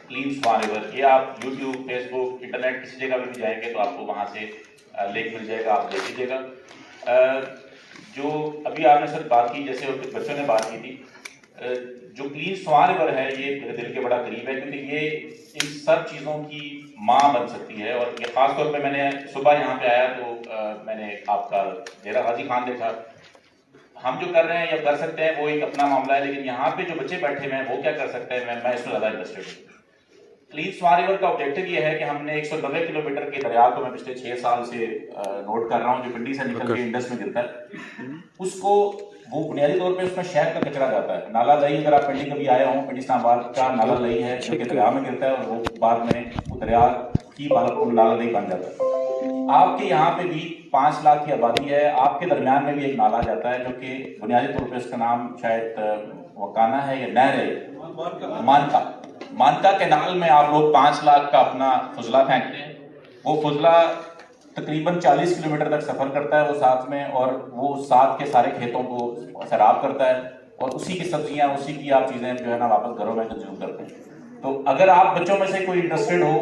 [SPEAKER 10] क्लीन स्वान रिवर। ये आप यूट्यूब, फेसबुक, इंटरनेट किसी जगह पर भी जाएंगे तो आपको वहाँ से लिंक मिल जाएगा, आप देख लीजिएगा। जो अभी आपने सर बात की, जैसे बच्चों ने बात की थी, जो क्लीन स्वान रिवर है ये मेरे दिल के बड़ा करीब है, क्योंकि ये इन सब चीज़ों की माँ बन सकती है। और ये खास तौर पे मैंने सुबह यहाँ पे आया तो मैंने आपका डेरा गाजी खान देखा। हम जो कर रहे हैं या कर सकते हैं वो एक अपना मामला है, लेकिन यहाँ पे जो बच्चे बैठे हुए हैं वो क्या कर सकते हैं, मैं इसमें ज़्यादा इंटरेस्टेड हूँ। क्लीन स्वान रिवर का ऑब्जेक्टिव ये है कि हमने 190 किलोमीटर के दरिया को मैं पिछले 6 साल से नोट कर रहा हूँ, जो पिंडी से निकल के इंडस में गिरता है, उसको वो बुनियादी तौर पे उसमें शहर का कचरा जाता है। नाला लई, अगर आप पिंडी कभी आए हों, पिंडी इस्लामाबाद का नाला लई है जो कि दरिया में गिरता है और वो बाद में वो दरिया की नाला लई बन जाता है। आपके यहाँ पे भी 5 लाख की आबादी है, आपके दरमियान में भी एक नाला जाता है जो कि बुनियादी तौर पर उसका नाम शायद वकाना है या नहर है, मानका कैनाल में आप लोग 5 लाख का अपना फुजला फेंकते हैं। वो फुजला तकरीबन 40 किलोमीटर तक सफर करता है वो साथ में, और वो साथ के सारे खेतों को सैराब करता है और उसी की सब्जियां, उसी की आप चीजें जो है ना वापस घरों में कंज्यूम करते हैं। तो अगर आप बच्चों में से कोई इंटरेस्टेड हो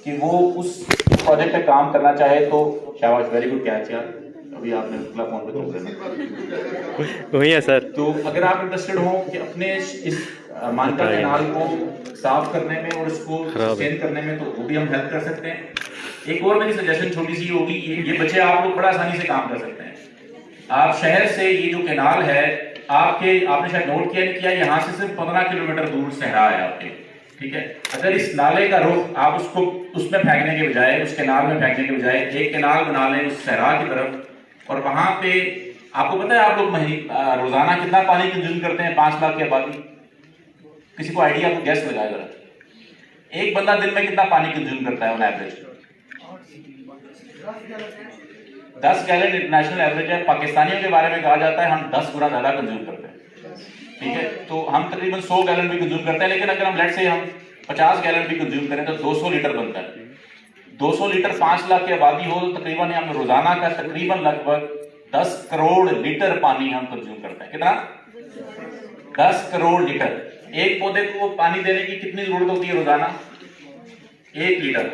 [SPEAKER 10] कि वो उस प्रोजेक्ट पे काम करना चाहे तो शाबाश, वेरी गुड कैच यार, अभी आपने खुला फोन पे तो करना
[SPEAKER 20] वही है सर।
[SPEAKER 10] तो अगर आप इंटरेस्टेड हो कि अपने इस मानका कैनाल को साफ करने में और इसको सस्टेन करने में, तो वो भी हम हेल्प कर सकते हैं। एक और मेरी सजेशन छोटी सी होगी, ये बच्चे आप लोग बड़ा आसानी से काम कर सकते हैं। आप शहर से ये जो कैनाल है, आपने शायद नोट किया नहीं किया, यहाँ से सिर्फ 15 किलोमीटर दूर सहरा है आपके, ठीक है। अगर इस नाले का रुख आप उसको उसमें फेंकने के बजाय, उस कैनाल में फेंकने के बजाय एक कैनाल बना लें उस सहरा की तरफ, और वहां पे आपको पता है आप लोग रोजाना कितना पानी कंज्यूम करते हैं 5 लाख की आबादी? किसी को आइडिया, को गैस लगाया जरा, एक बंदा दिन में कितना पानी कंज्यूम करता है on average? 10 gallon international average है। पाकिस्तानियों के बारे में कहा जाता है हम 10 गुना ज्यादा कंज्यूम करते हैं, ठीक है। तो हम तकरीबन 100 गैलन भी कंज्यूम करते हैं, लेकिन अगर हम लेट से हम 50 गैलन भी कंज्यूम करें तो 200 लीटर बनता है। 200 लीटर 5 लाख की आबादी हो तो तकरीबन हम रोजाना का तकरीबन लगभग 10 करोड़ लीटर पानी हम कंज्यूम करते हैं। कितना? 10 करोड़ लीटर। एक पौधे को पानी देने की कितनी जरूरत होती है रोजाना? 1 लीटर।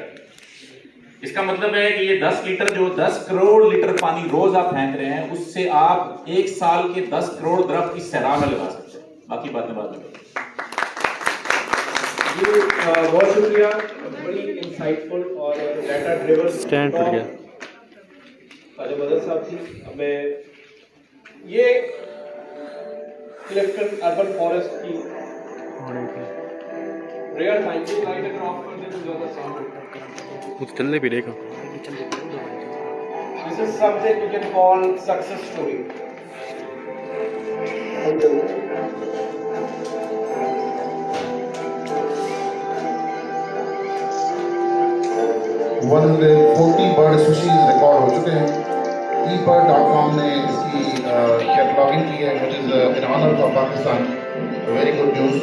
[SPEAKER 10] इसका मतलब है कि ये 10 लीटर, जो 10 करोड़ लीटर पानी रोज आप फेंक रहे हैं, उससे आप 1 साल के 10 करोड़ दरख्त की सहरा में लगा सकते हैं। बाकी बातें बाद में।
[SPEAKER 7] बहुत शुक्रिया, बड़ी इंसाइटफुल और डाटा ड्रिवन
[SPEAKER 20] स्टैंड टूट गया
[SPEAKER 7] मदर साहब थी। अब मैं ये क्लिफ्टन अर्बन फॉरेस्ट की रेयर फाइंडिंग लाइट अगर ऑफ कर दें तो ज्यादा साउंड
[SPEAKER 20] कुछ चलने भी देगा।
[SPEAKER 7] This is something you can call success story.
[SPEAKER 11] World 40 bird species record हो चुके हैं। ebird.com ने इसकी कैटलॉगिंग की है, which is in honour of Pakistan. Very good news.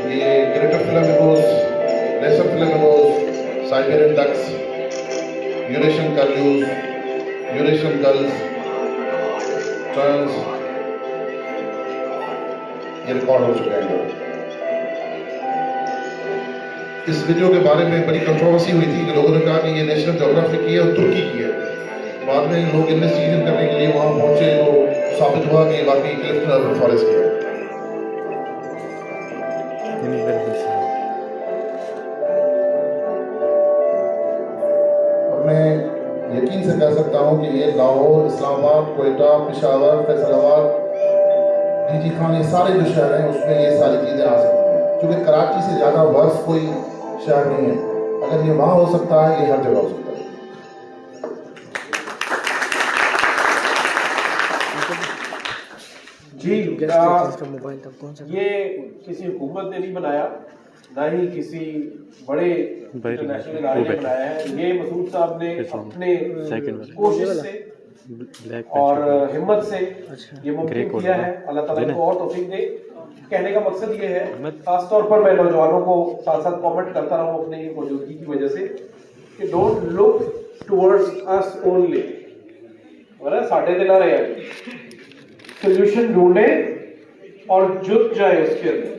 [SPEAKER 11] ये greater flamingos, lesser flamingos, Siberian ducks, Eurasian curlews, Eurasian gulls, terns, ये रिकॉर्ड हो चुके हैं। इस वीडियो के बारे में बड़ी कंट्रोवर्सी हुई थी कि लोगों ने कहा कि ये नेशनल ज्योग्राफिक की है और तुर्की की है। बाद में लोग इन्वेस्टिगेशन करने के लिए वहां पहुंचे तो साबित हुआ कि वाकई क्लिफ्टन अर्बन फॉरेस्ट की है। और मैं यकीन से कह सकता हूं कि ये लाहौर, इस्लामाबाद, कोयटा, पेशावर, फैसलाबाद, डीजी खान, ये सारे जो शहर हैं उसमें ये सारी चीज़ें आ सकती हैं, क्योंकि कराची से ज़्यादा वर्ष कोई शहर नहीं है। अगर ये वहाँ हो सकता है, ये हर जगह हो सकता है।
[SPEAKER 3] जी, ये किसी हुकूमत ने नहीं बनाया, ना ही किसी बड़े इंटरनेशनल इदारे ने बनाया है। ये मसूद साहब ने अपने कोशिश से और हिम्मत से ये मुमकिन किया है। अल्लाह ताला इनको और तौफीक दे। कहने का मकसद ये है, खासतौर पर मैं नौजवानों को साथ साथ कमेंट करता रहा हूँ अपनी मौजूदगी की वजह से, कि don't look towards us only, साढ़े दिल रहे हैं, सोल्यूशन ढूंढे और जुट जाए उसके अंदर।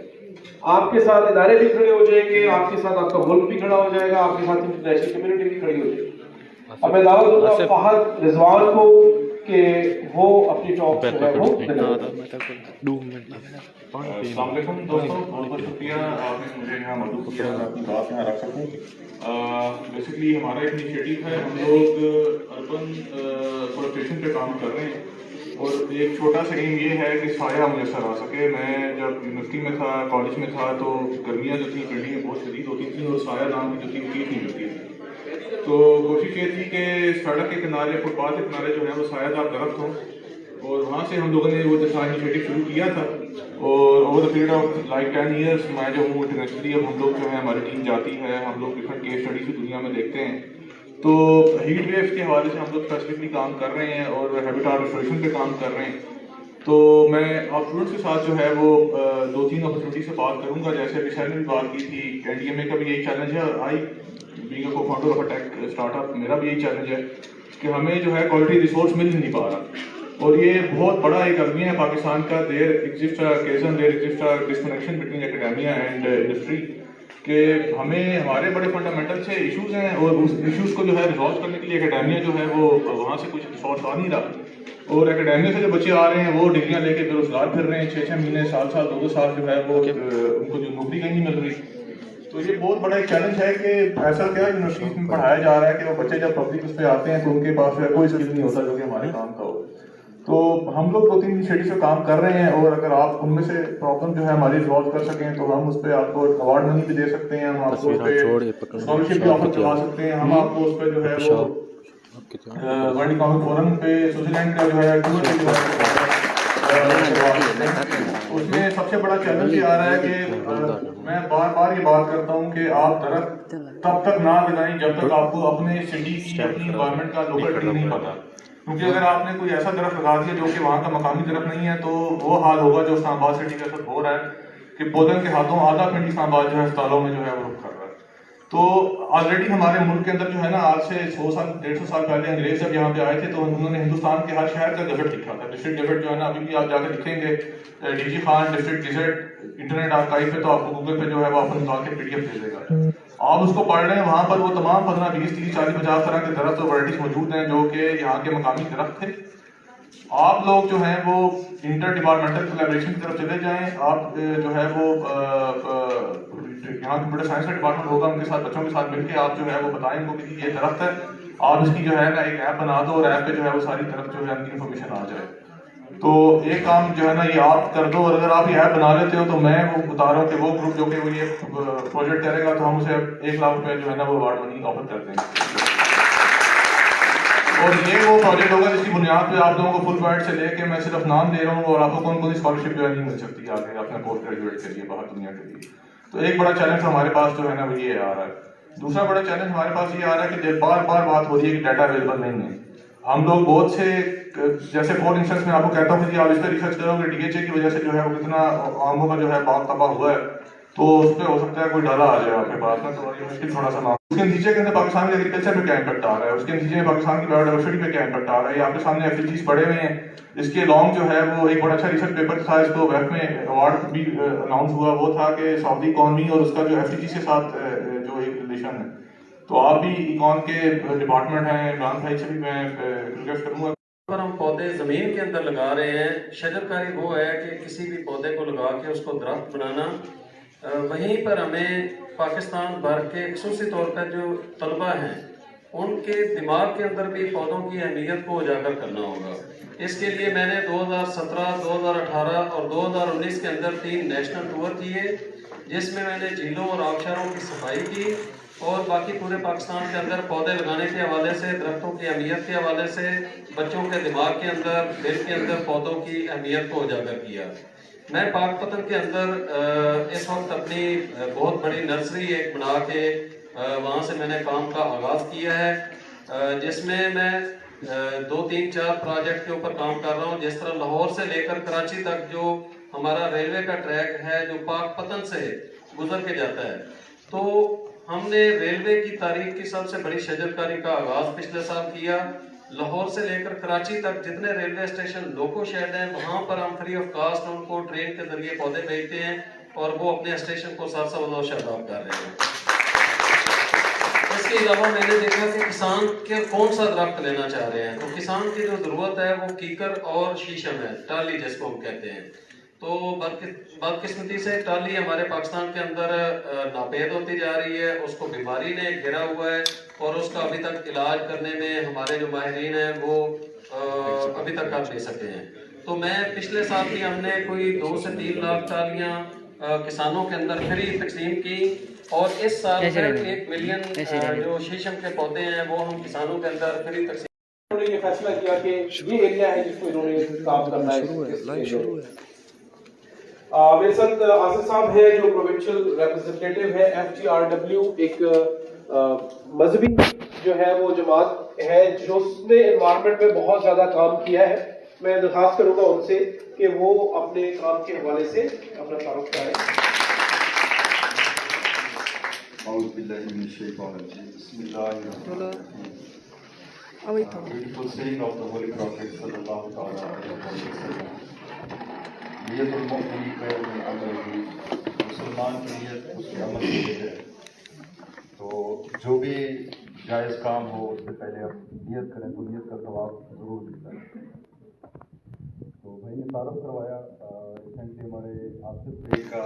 [SPEAKER 3] आपके साथ इदारे भी खड़े हो जाएंगे, आपके साथ आपका मुल्क भी खड़ा हो जाएगा, आपके साथ इंटरनेशनल कम्युनिटी भी खड़ी हो जाएगी। अब मैं दावा दूंगा फहद रिजवान को कि वो अपनी टॉक जो है वो
[SPEAKER 17] अस्सलाम वालेकुम दोस्तों, बहुत बहुत शुक्रिया आपने मुझे यहाँ मदद किया, मैं अपनी बात यहाँ रख सकूँ। बेसिकली हमारा एक इनिशिएटिव है, हम लोग अर्बन फोरेस्टेशन पे काम कर रहे हैं और एक छोटा सा एम ये है कि साया मुयसर आ सके। मैं जब यूनिवर्सिटी में था, कॉलेज में था, तो गर्मियाँ जो थी बिल्डिंगें बहुत शदीद होती थी और साया नाम की जो थी चीज़ नहीं मिलती थी। तो कोशिश ये थी कि सड़क के किनारे, फुटपाथ के किनारे जो है वो सायादार दरख्त हों, और वहाँ से हम लोगों ने वो जैसा इनिशिएटिव शुरू किया था। और over the period of like 10 years मैं जो हूँ इंटरनेशनली, अब हम लोग जो है, हमारी टीम जाती है, हम लोग डिफरेंट केस स्टडीज दुनिया में देखते हैं। तो हीट वेव्स के हवाले से हम लोग स्पेसिफिकली काम कर रहे हैं और हैबिटाट रिस्टोरेशन पे काम कर रहे हैं। तो मैं आप स्टूडेंट्स के साथ जो है वो 2-3 अपॉर्चुनिटी से बात करूँगा। जैसे विशाल ने भी बात की थी, एनडीएमए का भी यही चैलेंज है, I being a co-founder of a tech startup, मेरा भी यही चैलेंज है कि हमें जो है क्वालिटी रिसोर्स मिल नहीं पा रहा। और ये बहुत बड़ा एक अलमिया है पाकिस्तान का। There exist a disconnection between academia and industry, कि हमें हमारे बड़े फंडामेंटल से इश्यूज हैं और उस इश्यूज को जो है रिजॉल्व करने के लिए एकेडेमिया जो है वो वहाँ से कुछ रिसोर्स आ नहीं रहा। और एकेडेमिया से जो बच्चे आ रहे हैं वो डिग्रियाँ लेके बेरोजगार फिर रहे हैं, 6-6 महीने, साल 2-2 साल जो है वो उनको जो नौकरी कहीं नहीं मिल रही। तो ये बहुत बड़ा एक चैलेंज है कि ऐसा क्या यूनिवर्सिटीज में पढ़ाया जा रहा है कि वो बच्चे जब पब्लिक उस पर आते हैं तो उनके पास कोई स्किल नहीं होता जो कि हमारे काम का हो। तो हम लोग 2-3 इनिशिएटिव से काम कर रहे हैं और अगर आप उनमें से प्रॉब्लम जो है हमारी रिजॉल्व कर सकें तो हम उस पर आपको अवार्ड मनी भी दे सकते हैं, हम आपको उस पर स्कॉलरशिप भी ऑफर करवा सकते हैं, हम आपको उस पर जो है वो वर्ल्ड इकोनॉमिक फोरम पे स्विट्जरलैंड का जो है उसमें सबसे बड़ा चैलेंज ये आ रहा है कि मैं बार बार ये बात करता हूँ कि आप दरख्त तब तक ना लगाएं जब तक आपको अपने सिटी की, अपनी इन्वायरमेंट का लोकल ट्री नहीं पता। क्योंकि अगर आपने कोई ऐसा दरख्त लगा दिया जो कि वहाँ का मकामी दरख्त नहीं है, तो वो हाल होगा जो इस्लामाबाद सिटी के साथ हो रहा है कि बोलन के हाथों आधा पिंड इस्लामाबाद जो है अस्पतालों में जो है वो रुक कर रहा है। तो ऑलरेडी हमारे मुल्क के अंदर जो है ना, आज से 100 साल 150 साल पहले अंग्रेज जब यहाँ पे आए थे तो उन्होंने हिंदुस्तान के हर शहर का गजट लिखा था। डिस्ट्रिक्ट गजट जो है ना, अभी भी आप जाकर लिखेंगे DG Khan district gazette internet archive पे, तो आपको गूगल पे जो है वो आपको निकाल के PDF दे देगा। आप उसको पढ़ रहे हैं, वहां पर वो तमाम 15, 20, 30, 40, 50 तरह के दरख्त और वैराइटीज मौजूद हैं जो कि यहाँ के मकामी दरख्त थे। आप लोग जो है वो इंटर डिपार्टमेंटल कोलैबोरेशन की तरफ चले जाएं। आप जो है वो यहाँ कंप्यूटर साइंस का डिपार्टमेंट होगा, उनके साथ बच्चों के साथ मिलकर आप जो है वो बताएं इनको कि ये दरख्त है, आप इसकी जो है ना एक ऐप बना दो और ऐप पे जो है वो सारी दरख्त जो है उनकी इन्फॉर्मेशन आ जाए। तो एक काम जो है ना ये आप कर दो, और अगर आप ये ऐप बना लेते हो तो मैं वो बता रहा हूँ कि वो ग्रुप जो कि वो ये प्रोजेक्ट करेगा तो हम उसे 1 लाख रुपए जो है ना वो अवार्ड मनी ऑफर कर देंगे। और ये वो प्रोजेक्ट होगा जिसकी बुनियाद पे आप लोगों को फुल फाइड से लेके मैं सिर्फ नाम दे रहा हूँ और आपको कौन कौन सी स्कॉलरशिप जो है नहीं मिल सकती आगे अपने पोस्ट ग्रेजुएट के लिए बाहर दुनिया के लिए। तो एक बड़ा चैलेंज हमारे पास जो है ना वो ये आ रहा है। दूसरा बड़ा चैलेंज हमारे पास ये आ रहा है कि बार बार बात हो रही है कि डाटा अवेलेबल नहीं है। हम लोग बहुत से, जैसे फॉर इंस्टेंस मैं आपको कहता हूँ कि आप इस पर रिसर्च करोगे DHA की वजह से जो है वो कितना आमों का जो है बाग तबाह हुआ है, तो उस पर हो सकता है कोई डाला आ जाए आपके पास में, तो ये मुश्किल थोड़ा सा ना। उसके नतीजे के अंदर पाकिस्तान के एग्रीकल्चर पे क्या इम्पैक्ट आ रहा है, उसके नतीजे में पाकिस्तान की बायोडाइवर्सिटी पे क्या इम्पैक्ट आ रहा है, ये आपके सामने एफटीजीज पड़े हुए हैं। इसके लॉन्ग जो है वो एक बड़ा अच्छा रिसर्च पेपर था, इसको वेब में अवार्ड भी अनाउंस हुआ, वो था कि सऊदी इकॉनमी और उसका जो एफटीजी के साथ जो एक रिलेशन है। तो आप भी इकॉन के डिपार्टमेंट हैं, इमरान भाई से भी मैं रिक्वेस्ट करूँगा।
[SPEAKER 12] पर हम पौधे ज़मीन के अंदर लगा रहे हैं। शजरकारी वो है कि किसी भी पौधे को लगा के उसको दरख्त बनाना। वहीं पर हमें पाकिस्तान भर के खुसूसी तौर पर जो तलबा हैं उनके दिमाग के अंदर भी पौधों की अहमियत को उजागर करना होगा। इसके लिए मैंने 2017, 2018 और 2019 के अंदर 3 नेशनल टूर किए, जिसमें मैंने झीलों और आबशारों की सफाई की और बाकी पूरे पाकिस्तान के अंदर पौधे लगाने के हवाले से, दरख्तों की अहमियत के हवाले से, बच्चों के दिमाग के अंदर, दिल के अंदर पौधों की अहमियत को उजागर किया। मैं पाकपतन के अंदर इस वक्त अपनी बहुत बड़ी नर्सरी एक बना के वहाँ से मैंने काम का आगाज़ किया है, जिसमें मैं 2, 3, 4 प्रोजेक्ट के ऊपर काम कर रहा हूँ। जिस तरह लाहौर से लेकर कराची तक जो हमारा रेलवे का ट्रैक है जो पाकपतन से गुजर के जाता है, तो हमने रेलवे की तारीख की सबसे बड़ी शजरकारी का आगाज़ पिछले साल किया। लाहौर से लेकर कराची तक जितने रेलवे स्टेशन लोको शेड हैं, वहाँ पर हम फ्री ऑफ कास्ट उनको ट्रेन के जरिए पौधे भेजते हैं और वो अपने स्टेशन को साथ शादाब कर रहे हैं। इसके अलावा मैंने देखा कि किसान के कौन सा दरख्त लेना चाह रहे हैं, तो किसान की जो ज़रूरत है वो कीकर और शीशम है, टाली जिसको हम कहते हैं। तो बदकिस्मती से टाली हमारे पाकिस्तान के अंदर नापेद होती जा रही है, उसको बीमारी ने घेरा हुआ है और उसका अभी तक इलाज करने में हमारे जो माहिरीन हैं वो अभी तक कर नहीं सके हैं। तो मैं पिछले साल भी हमने कोई 2 से 3 लाख टालियाँ किसानों के अंदर फ्री तकसीम की और इस साल फिर 1 मिलियन जो शीशम के पौधे हैं वो हम किसानों के अंदर फ्री तकसीम।
[SPEAKER 13] उन्होंने ये फैसला किया कि ये एरिया है जिसको इन्होंने काम करना है। मेरे साथ आसिफ साहब है जो प्रोविंशियल रिप्रेजेंटेटिव है FGRW, एक मजहबी जो है वो जमात है जो उसने एनवायरनमेंट में बहुत ज्यादा काम किया है। मैं दरखास्त करूंगा उनसे कि वो अपने काम के हवाले से अपना तारुफ करें।
[SPEAKER 21] Beautiful saying of the Holy Prophet sallallahu alaihi wasallam. नियत मुमिन खैर मिन अमलिही, मुसलमान की नियत उसके अमल से है। तो जो भी जायज़ काम हो उससे पहले आप नियत करें तो नियत का सवाब जरूर मिलता है। तो भाई ने तारुफ करवाया, रिसेंटली हमारे आसिफ भाई का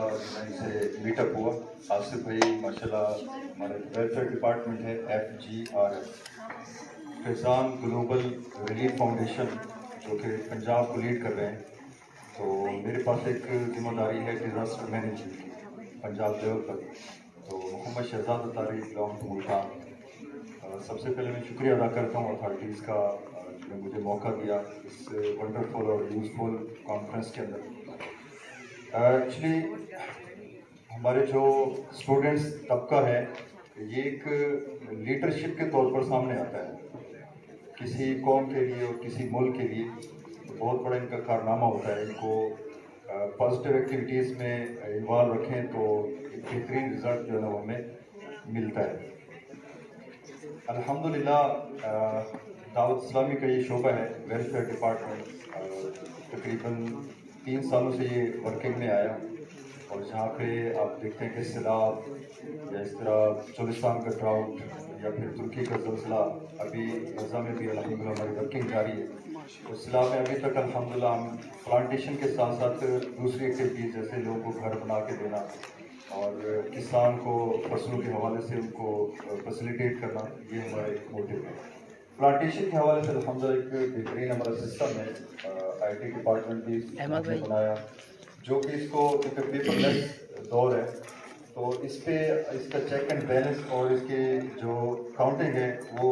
[SPEAKER 21] से मीटअप हुआ। आसिफ भाई माशाल्लाह हमारे वेलफेयर डिपार्टमेंट है FGRF, किसान ग्लोबल रिलीफ फाउंडेशन, जो कि पंजाब को लीड कर रहे हैं। तो मेरे पास एक जिम्मेदारी है डिज़ास्टर मैनेजमेंट की पंजाब लेवल पर। तो मोहम्मद शहजाद अतारी बिलोंग टू मुल्तान। सबसे पहले मैं शुक्रिया अदा करता हूँ अथॉरिटीज़ का जिन्होंने मुझे मौका दिया इस वंडरफुल और यूज़फुल कॉन्फ्रेंस के अंदर। एक्चुअली हमारे जो स्टूडेंट्स तबका है ये एक लीडरशिप के तौर पर सामने आता है किसी कौम के लिए और किसी मुल्क के लिए। बहुत बड़ा इनका कारनामा होता है, इनको पॉजिटिव एक्टिविटीज़ में इन्वॉल्व रखें तो एक बेहतरीन रिजल्ट जो है ना हमें मिलता है। अल्हम्दुलिल्लाह दावत इस्लामी का ये शोबा है वेलफेयर डिपार्टमेंट, तकरीबन 3 सालों से ये वर्किंग में आया और जहाँ पे आप देखते हैं कि सैलाब या इस तरह चोलिस्तान का ड्राउट या फिर तुर्की का ज़लज़ला, अभी गज़ा में भी अल्हम्दुलिल्लाह हमारी वर्किंग जारी है। उस सिला में अभी तक अल्हम्दुलिल्लाह हम प्लांटेशन के साथ साथ दूसरी एक्टिविटीज़ जैसे लोगों को घर बना के देना और किसान को फसलों के हवाले से उनको फैसिलिटेट करना, ये हमारा एक मोटिव है। प्लांटेशन के हवाले से अल्हम्दुलिल्लाह एक बेहतरीन हमारा सिस्टम है, IT डिपार्टमेंट भी हमने बनाया, जो कि इसको एक पेपरलेस दौर है। तो इस पे इसका चेक एंड बैलेंस और इसकी जो काउंटिंग है वो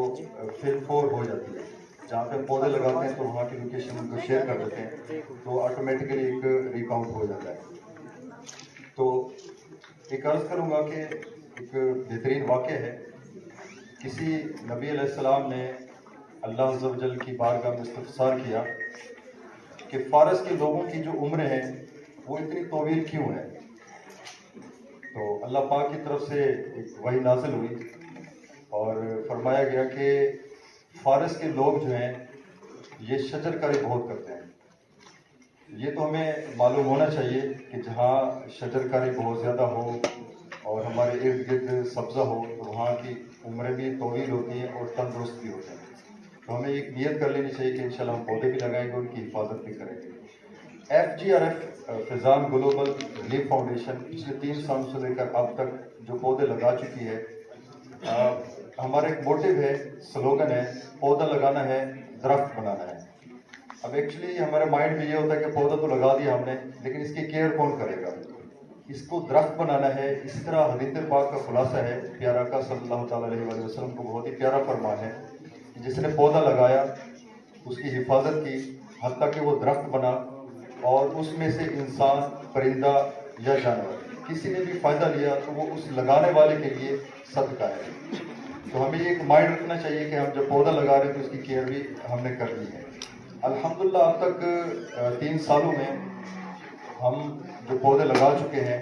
[SPEAKER 21] फिल 4 हो जाती है। जहाँ पे हम पौधे लगाते हैं तो वहाँ की लोकेशन उनको शेयर कर देते हैं तो ऑटोमेटिकली एक रिकाउंट हो जाता है। तो एक अर्ज़ करूँगा कि एक बेहतरीन वाक़या है, किसी नबी अलैहिस्सलाम ने अल्लाह अज़्ज़ा व जल की बारगाह में इस्तफ़सार किया कि फ़ारस के लोगों की जो उम्र है वो इतनी तवील क्यों है। तो अल्लाह पाक की तरफ से एक वही नाजिल हुई और फरमाया गया कि फारस के लोग जो हैं ये शजरकारी बहुत करते हैं। ये तो हमें मालूम होना चाहिए कि जहाँ शजरकारी बहुत ज़्यादा हो और हमारे इर्द गिर्द सब्ज़ा हो तो वहाँ की उम्रें भी तवील होती हैं और तंदुरुस्त भी होते हैं। तो हमें एक नियत कर लेनी चाहिए कि इंशाल्लाह हम पौधे भी लगाएंगे, उनकी हिफाजत भी करेंगे। FGRF Fizaan global relief foundation पिछले 3 सालों से लेकर अब तक जो पौधे लगा चुकी है, हमारा एक मोटिव है, स्लोगन है, पौधा लगाना है, दरख्त बनाना है। अब एक्चुअली हमारे माइंड में ये होता है कि पौधा तो लगा दिया हमने, लेकिन इसकी केयर कौन करेगा? इसको दरख्त बनाना है। इसी तरह हदीस पाक का खुलासा है, प्यारा का सल्लल्लाहु अलैहि वसल्लम को बहुत ही प्यारा फरमान है कि जिसने पौधा लगाया, उसकी हिफाजत की, हत्ता कि वो दरख्त बना और उसमें से इंसान, परिंदा या जानवर किसी ने भी फ़ायदा लिया तो वो उस लगाने वाले के लिए सदका है। तो हमें ये एक माइंड रखना चाहिए कि हम जब पौधा लगा रहे हैं तो उसकी केयर भी हमने करनी है। अल्हम्दुलिल्लाह अब तक 3 सालों में हम जो पौधे लगा चुके हैं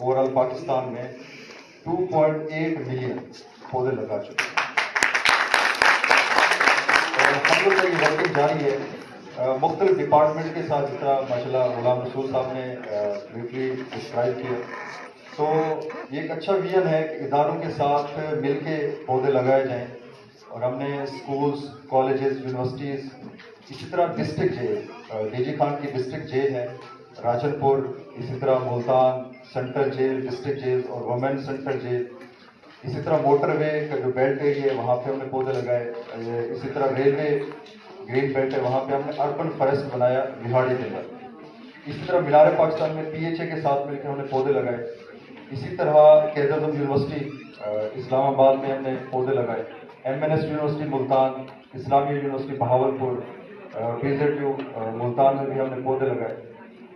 [SPEAKER 21] ओवरऑल पाकिस्तान में 2.8 मिलियन पौधे लगा चुके हैं। और अल्हम्दुलिल्लाह ये वर्किंग जारी है मुख्तलिफ डिपार्टमेंट के साथ, जिस तरह माशाल्लाह गुलाम रसूल साहब ने ब्रीफली डिस्क्राइब किया। तो ये एक अच्छा विजन है कि इदारों के साथ मिल के पौधे लगाए जाएँ और हमने स्कूल्स, कॉलेजेस, यूनिवर्सिटीज़, इसी तरह डिस्ट्रिक्ट जेल, डीजी खान की डिस्ट्रिक्ट जेल है राजनपुर, इसी तरह Multan central jail, district jail और वुमेन सेंट्रल जेल, इसी तरह मोटरवे का जो बेल्ट एरिया है वहाँ पे हमने पौधे लगाए। इसी तरह रेलवे ग्रीन बेल्ट है, वहाँ पे हमने अर्बन फॉरेस्ट बनाया बिहाड़ी के अंदर। इसी तरह मीनार पाकिस्तान में PHA के साथ मिलकर हमने पौधे लगाए। इसी तरह कैदर यूनिवर्सिटी इस्लामाबाद में हमने पौधे लगाए। MNS यूनिवर्सिटी मुल्तान, इस्लामी यूनिवर्सिटी बहावलपुर, PZU मुल्तान में भी हमने पौधे लगाए।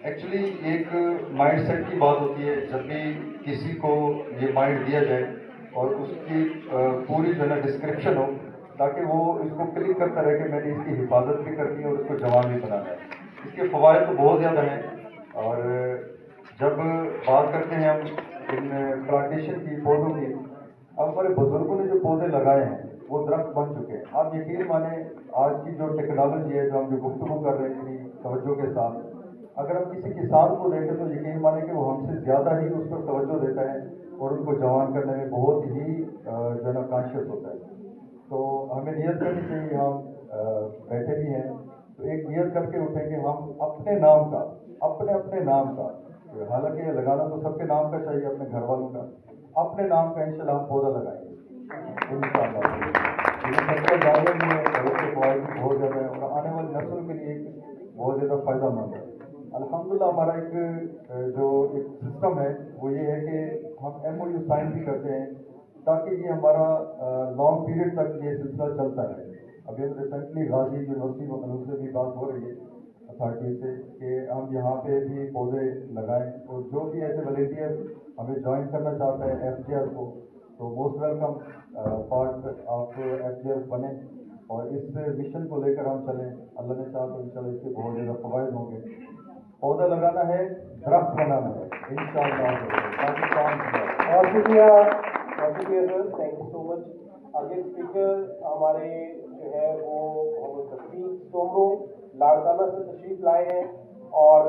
[SPEAKER 21] एक्चुअली एक माइंड सेट की बात होती है, जब भी किसी को ये माइंड दिया जाए और उसकी पूरी जो है ना डिस्क्रिप्शन हो, ताकि वो इसको क्लिक करता रहे कि मैंने इसकी हिफाजत भी करनी है और इसको जवान भी बनाना है। इसके फ़वाइद तो बहुत ज़्यादा हैं और जब बात करते हैं हम इन प्लांटेशन की, पौधों की, अब हमारे बुजुर्गों ने जो पौधे लगाए हैं वो दरख्त बन चुके हैं। आप यकीन माने आज की जो टेक्नोलॉजी है, जो हम जो गुफ्तगू कर रहे हैं इतनी तवज्जो के साथ, अगर हम किसी किसान को देखें तो यकीन माने कि वो हमसे ज़्यादा ही उस पर तवज्जो देता है और उनको जवान करने में बहुत ही जो है ना कॉन्शियस होता है। तो हमें नियत करनी चाहिए, हम बैठे भी हैं तो एक नियत करके उठें कि हम अपने नाम का, अपने नाम का, हालांकि लगाना तो सबके नाम का चाहिए, अपने घर वालों का, अपने नाम का इंशाल्लाह हम पौधा लगाएंगे इंशाल्लाह। सबका जाने में इसके फ़वाइद बहुत ज़्यादा है और आने वाली नस्ल के लिए बहुत ज़्यादा फ़ायदेमंद है। अल्हम्दुलिल्लाह हमारा एक जो एक सिस्टम है वो ये है कि हम MOU साइन भी करते हैं ताकि ये हमारा लॉन्ग पीरियड तक ये सिलसिला चलता रहे। अभी हम रिसेंटली गाजी यूनिवर्सिटी वकलों से भी बात हो रही है अथॉरिटी से कि हम यहाँ पे भी पौधे लगाएं, और जो भी ऐसे वॉलंटियर हमें ज्वाइन करना चाहता है FGR को, तो most welcome part of FGR बने और इस मिशन को लेकर हम चलें। अल्लाह ने चाहा तो इंशाल्लाह इसके बहुत ज़्यादा फ़वाइद होंगे। पौधा लगाना है, दरख्त बनाना है इंशाल्लाह।
[SPEAKER 13] और शुक्रिया sir, thank you so much. आगे स्पीकर हमारे जो है वो मोहम्मद तस्लीम सोमरो लाड़काना से तशरीफ लाए हैं और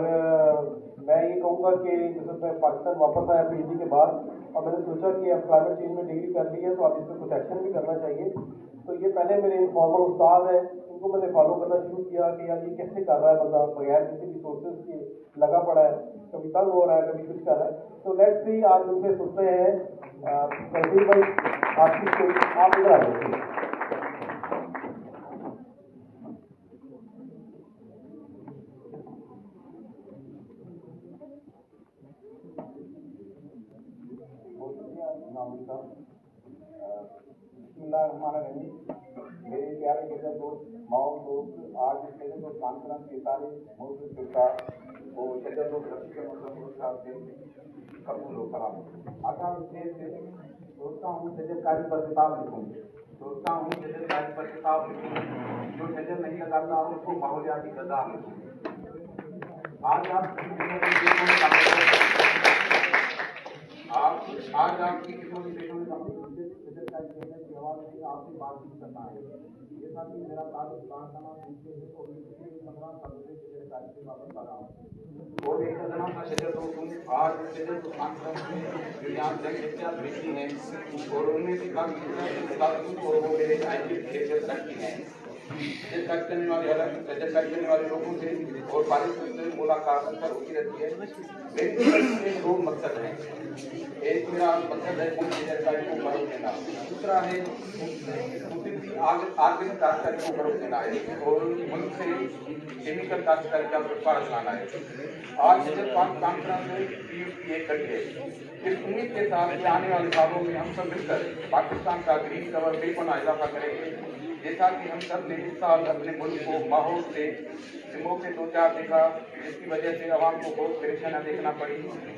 [SPEAKER 13] मैं ये कहूँगा कि जैसे मैं पाकिस्तान वापस आया PhD के बाद और मैंने सोचा कि अब क्लाइमेट चेंज में डिग्री कर ली है तो अब इस पर कुछ एक्शन भी करना चाहिए। तो ये पहले मेरे इनफॉर्मल उस्ताद हैं, उनको मैंने फॉलो करना शुरू किया कि यार ये कैसे कर रहा है बंदा बगैर किसी भी सोर्सेज के लगा पड़ा है, कभी तंग हो रहा है, कभी कुछ कर रहा है। तो लेट्स सी आज उनसे सुनते हैं। तस्लीम भाई आपकी आप इधर आ जाइए।
[SPEAKER 2] मेरे प्यारे लीडर दोस्त, माओ दोस्त, आज इस शजर दोस्त कॉन्फ्रेंस के सारे मौजूद शुक्का वो शजर दोस्त रफी के मतलब साहब से कबूल हो सलाम। आता हूँ स्टेज से, सोचता हूँ शजरकारी पर किताब लिखूँ, सोचता हूँ शजरकारी पर किताब लिखूँ, जो शजर नहीं लगाता उसको माहौलियाती गदा लिखूँ। आज आप आज आपकी कितनी देशों में आपसे बातचीत करना है। जैसा कि मेरा कार्य प्लान का नाम है और पिछले 15 सालों से कार्य से वापस आ रहा हूँ और एक नाम था शजर तो तुम आज शजर तो कॉन्फ्रेंस में जो यहाँ जगह भेजी हैं और उनमें से काफी और वो मेरे आईटी रखती हैं कार्य करने वाले अलग कार्य करने वाले लोगों से और बारिश से मुलाकात अक्सर होती रहती है। मेरे दो मकसद हैं। एक मेरा मकसद है कुछ कार्य को फरोग देना, दूसरा है आर्गेनिक काश्तकारी को फरोग देना है और मुल्क से केमिकल काश्तकारी का उत्पादन लाना है। आज जब कॉन्फ्रेंस की एक कड़ी है, इस उम्मीद के साथ कि आने वाले सालों में हम सब मिलकर पाकिस्तान का ग्रीन कवर पेपर का इजाफा करेंगे। जैसा कि हम सब ने इस साल अपने मुल्क को माहौल से सिमों से 2-4 देखा, जिसकी वजह से आवाम को बहुत परेशानियां देखना पड़ी,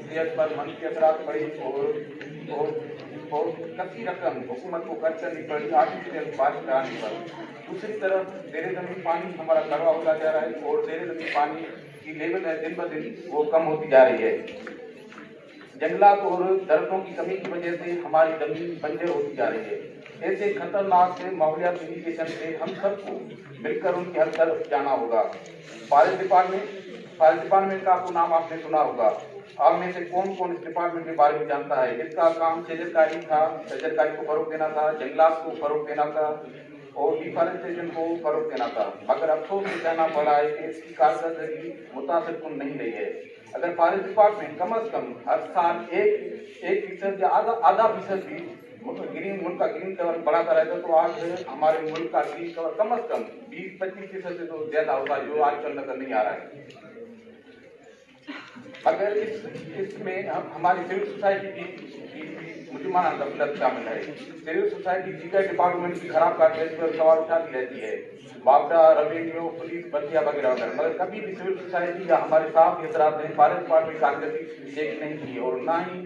[SPEAKER 2] सेहत पर मनफी असरात पड़ी और कसी रकम हुकूमत को खर्च करनी पड़ी आर्टिफिशियल बारिश कराने पर। दूसरी तरफ जेरे जमीन पानी हमारा कड़वा होता जा रहा है और जेरे जमीन पानी की लेवल है दिन ब दिन वो कम होती जा रही है। जंगलात और दरख्तों की कमी की वजह से हमारी जमीन बंजर होती जा रही है। ऐसे खतरनाक से माहौलियाती इंडिकेशन से हम सबको मिलकर उनकी हद तक जाना होगा। फॉरेस्ट डिपार्टमेंट का आपको नाम आपने सुना होगा। आप में से कौन कौन इस डिपार्टमेंट के बारे में जानता है? इसका काम शजरकारी था, शजरकारी को फरोग देना था, जंगलात को फरोग देना था और डिफॉरेस्टेशन को फरोग देना था। मगर अफसोस से कहना पड़ा है कि इसकी कारकर्दगी मुतासिर कुन नहीं रही है। अगर फॉरेस्ट डिपार्टमेंट कम अज कम हर साल 1% या आधा फीसद भी मुल्क का ग्रीन कवर बढ़ाता रहता तो आज हमारे मुल्क का ग्रीन कवर कम अज कम 20-25% से तो ज्यादा होगा, जो आजकल नजर नहीं आ रहा है। अगर इसमें हमारी सिविल सोसाइटी की मुजमाना दफलत शामिल है। सिविल सोसाइटी दीगर डिपार्टमेंट की खराब कारकर्दगी पर सवाल उठाती रहती है, बावड़ा, रेवेन्यू, पुलिस, बल्दिया वगैरह वगैरह, मगर कभी भी सिविल सोसाइटी या हमारे साथ हजरात ने फॉरेस्ट डिपार्टमेंट की कारकर्दगी चेक नहीं की और ना ही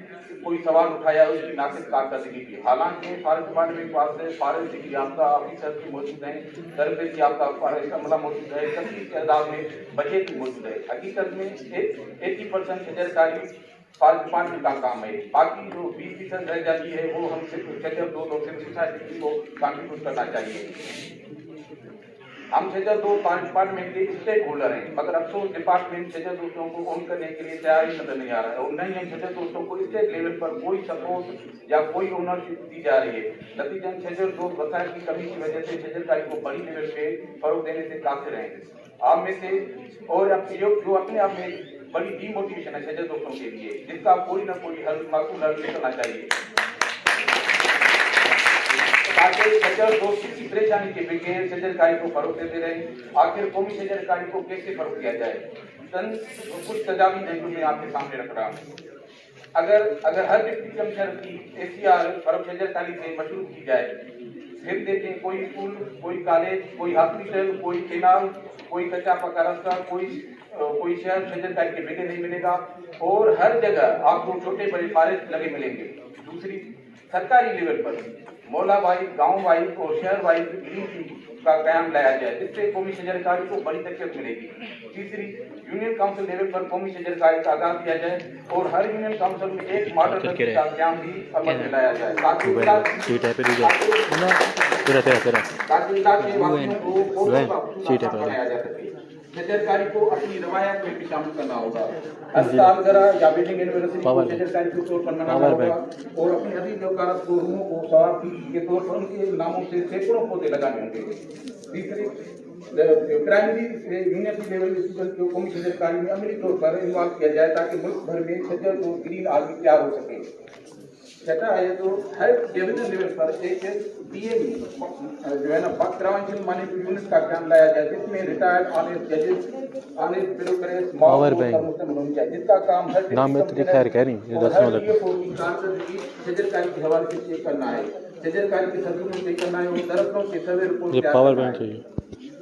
[SPEAKER 2] कोई सवाल उठाया उसकी नासिक कारकर्दगी की। हालांकि फॉरेस्ट डिपार्टमेंट के पास फॉरेस्ट डिग्री याफ्ता ऑफिसर भी मौजूद हैं, तरबियत याफ्ता फॉरेस्ट अमला मौजूद है, कई तादाद में बजट भी मौजूद है। हकीकत में 80% शजरकारी फॉरेस्ट डिपार्टमेंट का काम है, बाकी जो 20% रह जाती है वो हम सिर्फ शजर दो सिविल सोसाइटी को कॉन्ट्रीब्यूट करना चाहिए। हम शजर दो फॉरेस्ट डिपार्टमेंट के स्टेक होल्डर हैं, मगर अफसोस डिपार्टमेंट शजर दोस्तों को ऑन करने के लिए तैयार ही नजर नहीं आ रहा है और न ही हम शजर दोस्तों को स्टेट लेवल पर कोई सपोर्ट या कोई ओनरशिप दी जा रही है। नतीजन शजर दोस्त वसाइल की कमी की वजह से शजरकारी को बड़ी लेवल पे फरोग देने से काफिर हैं। आप में से और जो अपने आप में बड़ी डीमोटिवेशन है शजर दोस्तों के लिए, जिसका कोई ना कोई हल माकूल हल निकलना चाहिए ताकि शजर दोस्त की परेशानी के बगैर शजरकारी को फरोग देते रहे। आखिर कौमी शजरकारी को कैसे फरोग दिया जाए? कुछ तजावीज़ हैं जो मैं आपके सामने रख रहा हूँ। अगर हर डिप्टी कमिश्नर की एसीआर फरोग शजरकारी से मशरूत की जाए, फिर देखें कोई स्कूल, कोई कॉलेज, कोई हॉस्पिटल, कोई केनाल, कोई कच्चा पक्का रास्ता, कोई शहर शजरकारी के बगैर नहीं मिलेगा और हर जगह आपको छोटे बड़े फॉरेस्ट लगे मिलेंगे। दूसरी, सरकारी लेवल पर मोहल्ला वाइज, गाँव वाइज और शहर वाइज ग्रीन का कयाम लाया जाए, जिससे कौमी शजरकारी को बड़ी तकलीफ मिलेगी। तीसरी, यूनियन काउंसिल लेवल पर कौमी शजरकारी का आगाज किया जाए और हर यूनियन काउंसिल में एक मॉडल का कयाम भी अमल में लाया जाए ताकि इलाके बनाया जा सके। शजरकारी को अपनी रवायत में भी शामिल करना होगा। हर साल जरा या बिल्डिंग यूनिवर्सिटी को शजरकारी के तौर पर मनाना होगा और अपनी अजीज वकालत को रूहों को सवाब के तौर पर उनके नामों से सैकड़ों पौधे लगाने होंगे। तीसरी, प्राइमरी से यूनिवर्सिटी लेवल स्टूडेंट को कौमी शजरकारी में अमली तौर पर इन्वॉल्व किया जाए ताकि मुल्क भर में शजर को ग्रीन आर्मी तैयार हो सके। छठा है तो हर डिवीजन लेवल पर एक पीएम जो है ना पक्रांचल मॉनिटरिंग यूनिट का काम लाया जाए, जिसमें रिटायर्ड ऑनेस्ट जजेस, ऑनेस्ट ब्यूरोक्रेट्स,
[SPEAKER 20] पावर बैंक
[SPEAKER 2] जिसका काम हर
[SPEAKER 20] नाम में तो खैर कह रही है 10 शजरकारी
[SPEAKER 2] के हवाले से चेक करना है, शजरकारी के सर्टिफिकेट चेक करना है और दरख्तों के सर्वे रिपोर्ट
[SPEAKER 20] ये पावर बैंक है।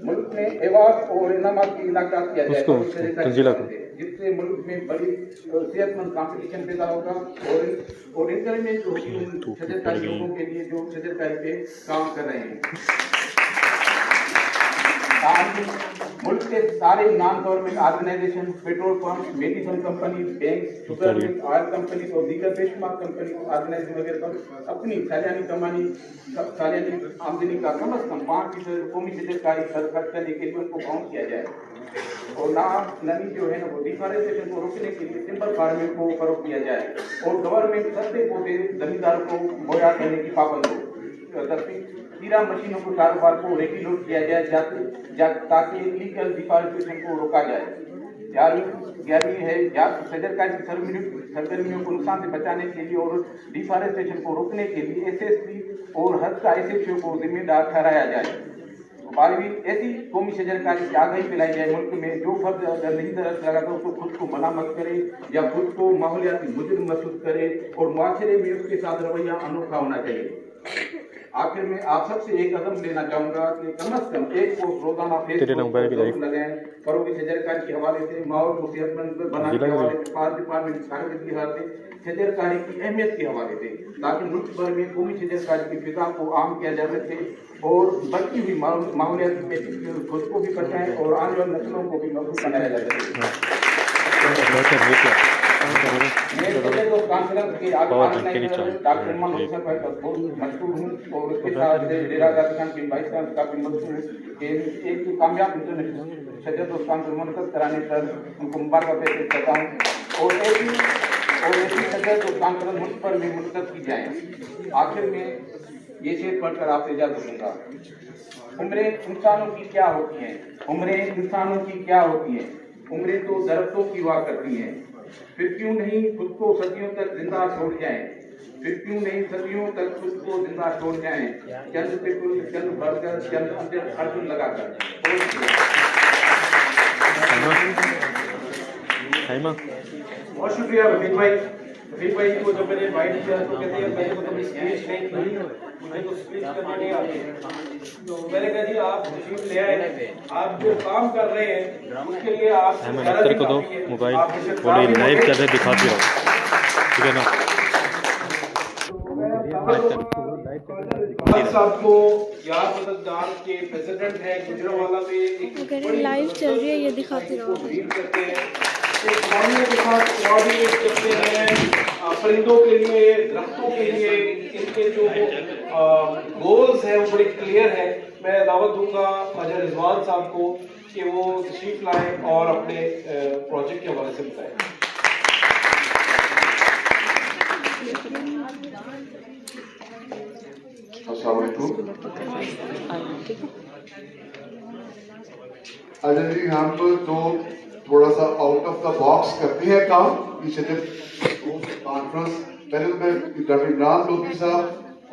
[SPEAKER 2] मुल्क में एवार्ड और इनामात की इनाकात किया जाए जिससे मुल्क में बड़ी सेहतमंद कंपटीशन पैदा होगा और इंकरेजमेंट होगी शजरकारी लोगों के लिए जो शजरकारी पे काम कर रहे हैं। मुल्क के सारे non government organisation, petrol pump, medicine company, bank, sugar mill, oil company और दीगर बेशुमार कंपनी ऑर्गेनाइजेशन वगैरह पर अपनी सालानी आमदनी का कम से कम 5% कौमी शजरकारी खर्च करने के लिए उनको काउंट किया जाए। और नमी जो है ना वो डिफॉरेस्टेशन को रोकने के लिए सिंपल फार्मिंग को फरोग दिया जाए और गवर्नमेंट सस्ते पौधे जमींदारों को मुहैया करने की पाबंद हो। कीड़ा मशीनों को कारोबार को रेगुलेट किया जाए ताकि इलीगल डिफॉरेस्टेशन को रोका जाए। 11वीं है शजरकारी सरगर्मियों को नुकसान से बचाने के लिए और डिफॉरेस्टेशन को रोकने के लिए एसएसपी और हद का एसएचओ को जिम्मेदार ठहराया जाए। 12वीं ऐसी कौमी शजरकारी की आगाही फैलाई जाए मुल्क में जो फर्द अगर नहीं दरख्त लगाता उसको खुद को मना मत करे या खुद को माहौलियाती मुजरिम महसूस करे और मुआशरे में उसके साथ रवैया अनोखा होना चाहिए। आखिर में आप सबसे एक कदम लेना चाहूंगा कि कम से कम एक पोस्ट रोजाना फेसबुक पर जरूर लगाएं। फरोगी शजरकारी के हवाले से, माहौल को सेहतमंद बनाने के हवाले से, खाद्य डिपार्टमेंट की हवाले से, शजरकारी की अहमियत के हवाले से, ताकि मुल्क भर में कौमी शजरकारी की फिजा को आम किया जा सके और बढ़ती हुई माहौलियाती खुद को भी बचाएं और आने वाली नस्लों को भी महफूज बनाया जा सके। डॉक्टर मशहूर हूँ और उसके साथ डेरा गाजी खान के वाइस चांसलर का भी मशहूर हूँ कि एक कामयाब इंटरनेशनल शजर दोस्त काउंसिल मुनक़द कराने पर उनको मुबारक पेश करता हूँ और ऐसी शजर दोस्त काउंसिल मुल्क पर भी मुनक़द की जाए। आखिर में ये शेर पढ़कर आपसे इजाज़त दूंगा। उम्रें इंसानों की क्या होती हैं, उम्रें इंसानों की क्या होती हैं, उम्रें तो दरख्तों की हुआ करती हैं, फिर क्यों नहीं खुद को सदियों तक जिंदा छोड़ जाएं, फिर क्यों नहीं सदियों तक खुद को जिंदा छोड़ जाएं, चंद पेट्रोल, चंद बर्गर, चंद अर्जुन लगाकर।
[SPEAKER 3] बहुत शुक्रिया रफीक भाई को जब मैंने इनवाइट किया तो कहते हैं मेरे को तो स्पीच नहीं थी, मुझे तो स्पीच करनी नहीं आती, तो मैंने कहा जी आप तशरीफ ले आए, आप जो काम कर रहे हैं उसके लिए आप
[SPEAKER 20] तेरे को दो मोबाइल बोलो लाइव चल रहा दिखाते रहो, ठीक है ना।
[SPEAKER 3] साहब को यार मददगार के प्रेसिडेंट है गुजरावाला में
[SPEAKER 4] लाइव चल रही है ये दिखाते रहो।
[SPEAKER 3] करते हैं के साथ कोऑर्डिनेट करते हैं परिंदों के लिए, दरख्तों के लिए, इनके जो गोल्स हैं वो बड़े क्लियर है। मैं दावत दूंगा ख्वाजा रिजवान साहब को कि वो तशरीफ लाएं और अपने प्रोजेक्ट के हवाले से बताएं।
[SPEAKER 9] अच्छा जी, हम तो थोड़ा सा आउट ऑफ द बॉक्स करते हैं काम। कॉन्फ्रेंस पहले तो मैं डॉक्टर इमरान लोधी साहब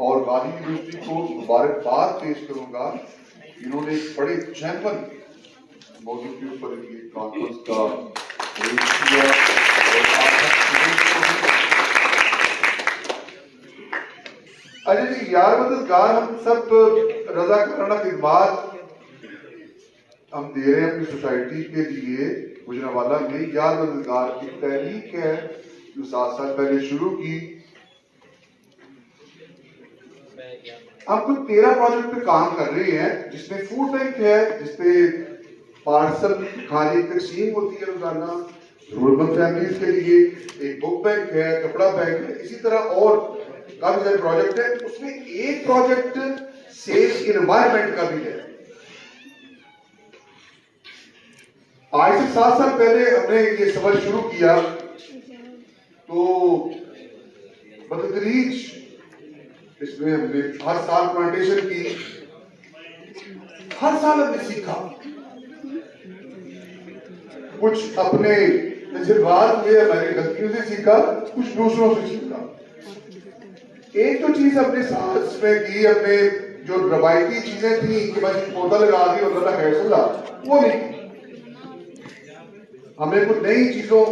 [SPEAKER 9] और गाजी यूनिवर्सिटी को मुबारकबाद पेश करूंगा, इन्होंने एक बड़े जैनवन मौजूद के ऊपर ये कॉन्फ्रेंस का किया और अच्छा जी, यार मददगार हम सब रज़ाकाराना खिदमत हम दे रहे हैं अपनी सोसाइटी के लिए। गुजरावाला में यार मददगार की तहरीक है जो 7 साल पहले शुरू की। हम कुछ 13 प्रोजेक्ट पे काम कर रहे हैं जिसमें फूड बैंक है, जिसपे पार्सल खाने की तकसीम होती है रोजाना जरूरतमंद फैमिलीज के लिए, एक बुक बैंक है, कपड़ा बैंक है, इसी तरह और काफी सारे प्रोजेक्ट है। उसमें एक प्रोजेक्ट सेफ इन्वायरमेंट का भी है। आज से 7 साल पहले हमने ये समझ शुरू किया तो बतदरीज इसमें हमने हर साल प्लांटेशन की, हर साल हमने सीखा, कुछ अपने तजुर्बात में हमारी गलतियों से सीखा, कुछ दूसरों से सीखा। एक तो चीज अपने साथ में की, हमने जो रवायती चीजें थी कि बस पौधा लगा दी और अल्लाह खैर वो नहीं, हमने कुछ नई चीजों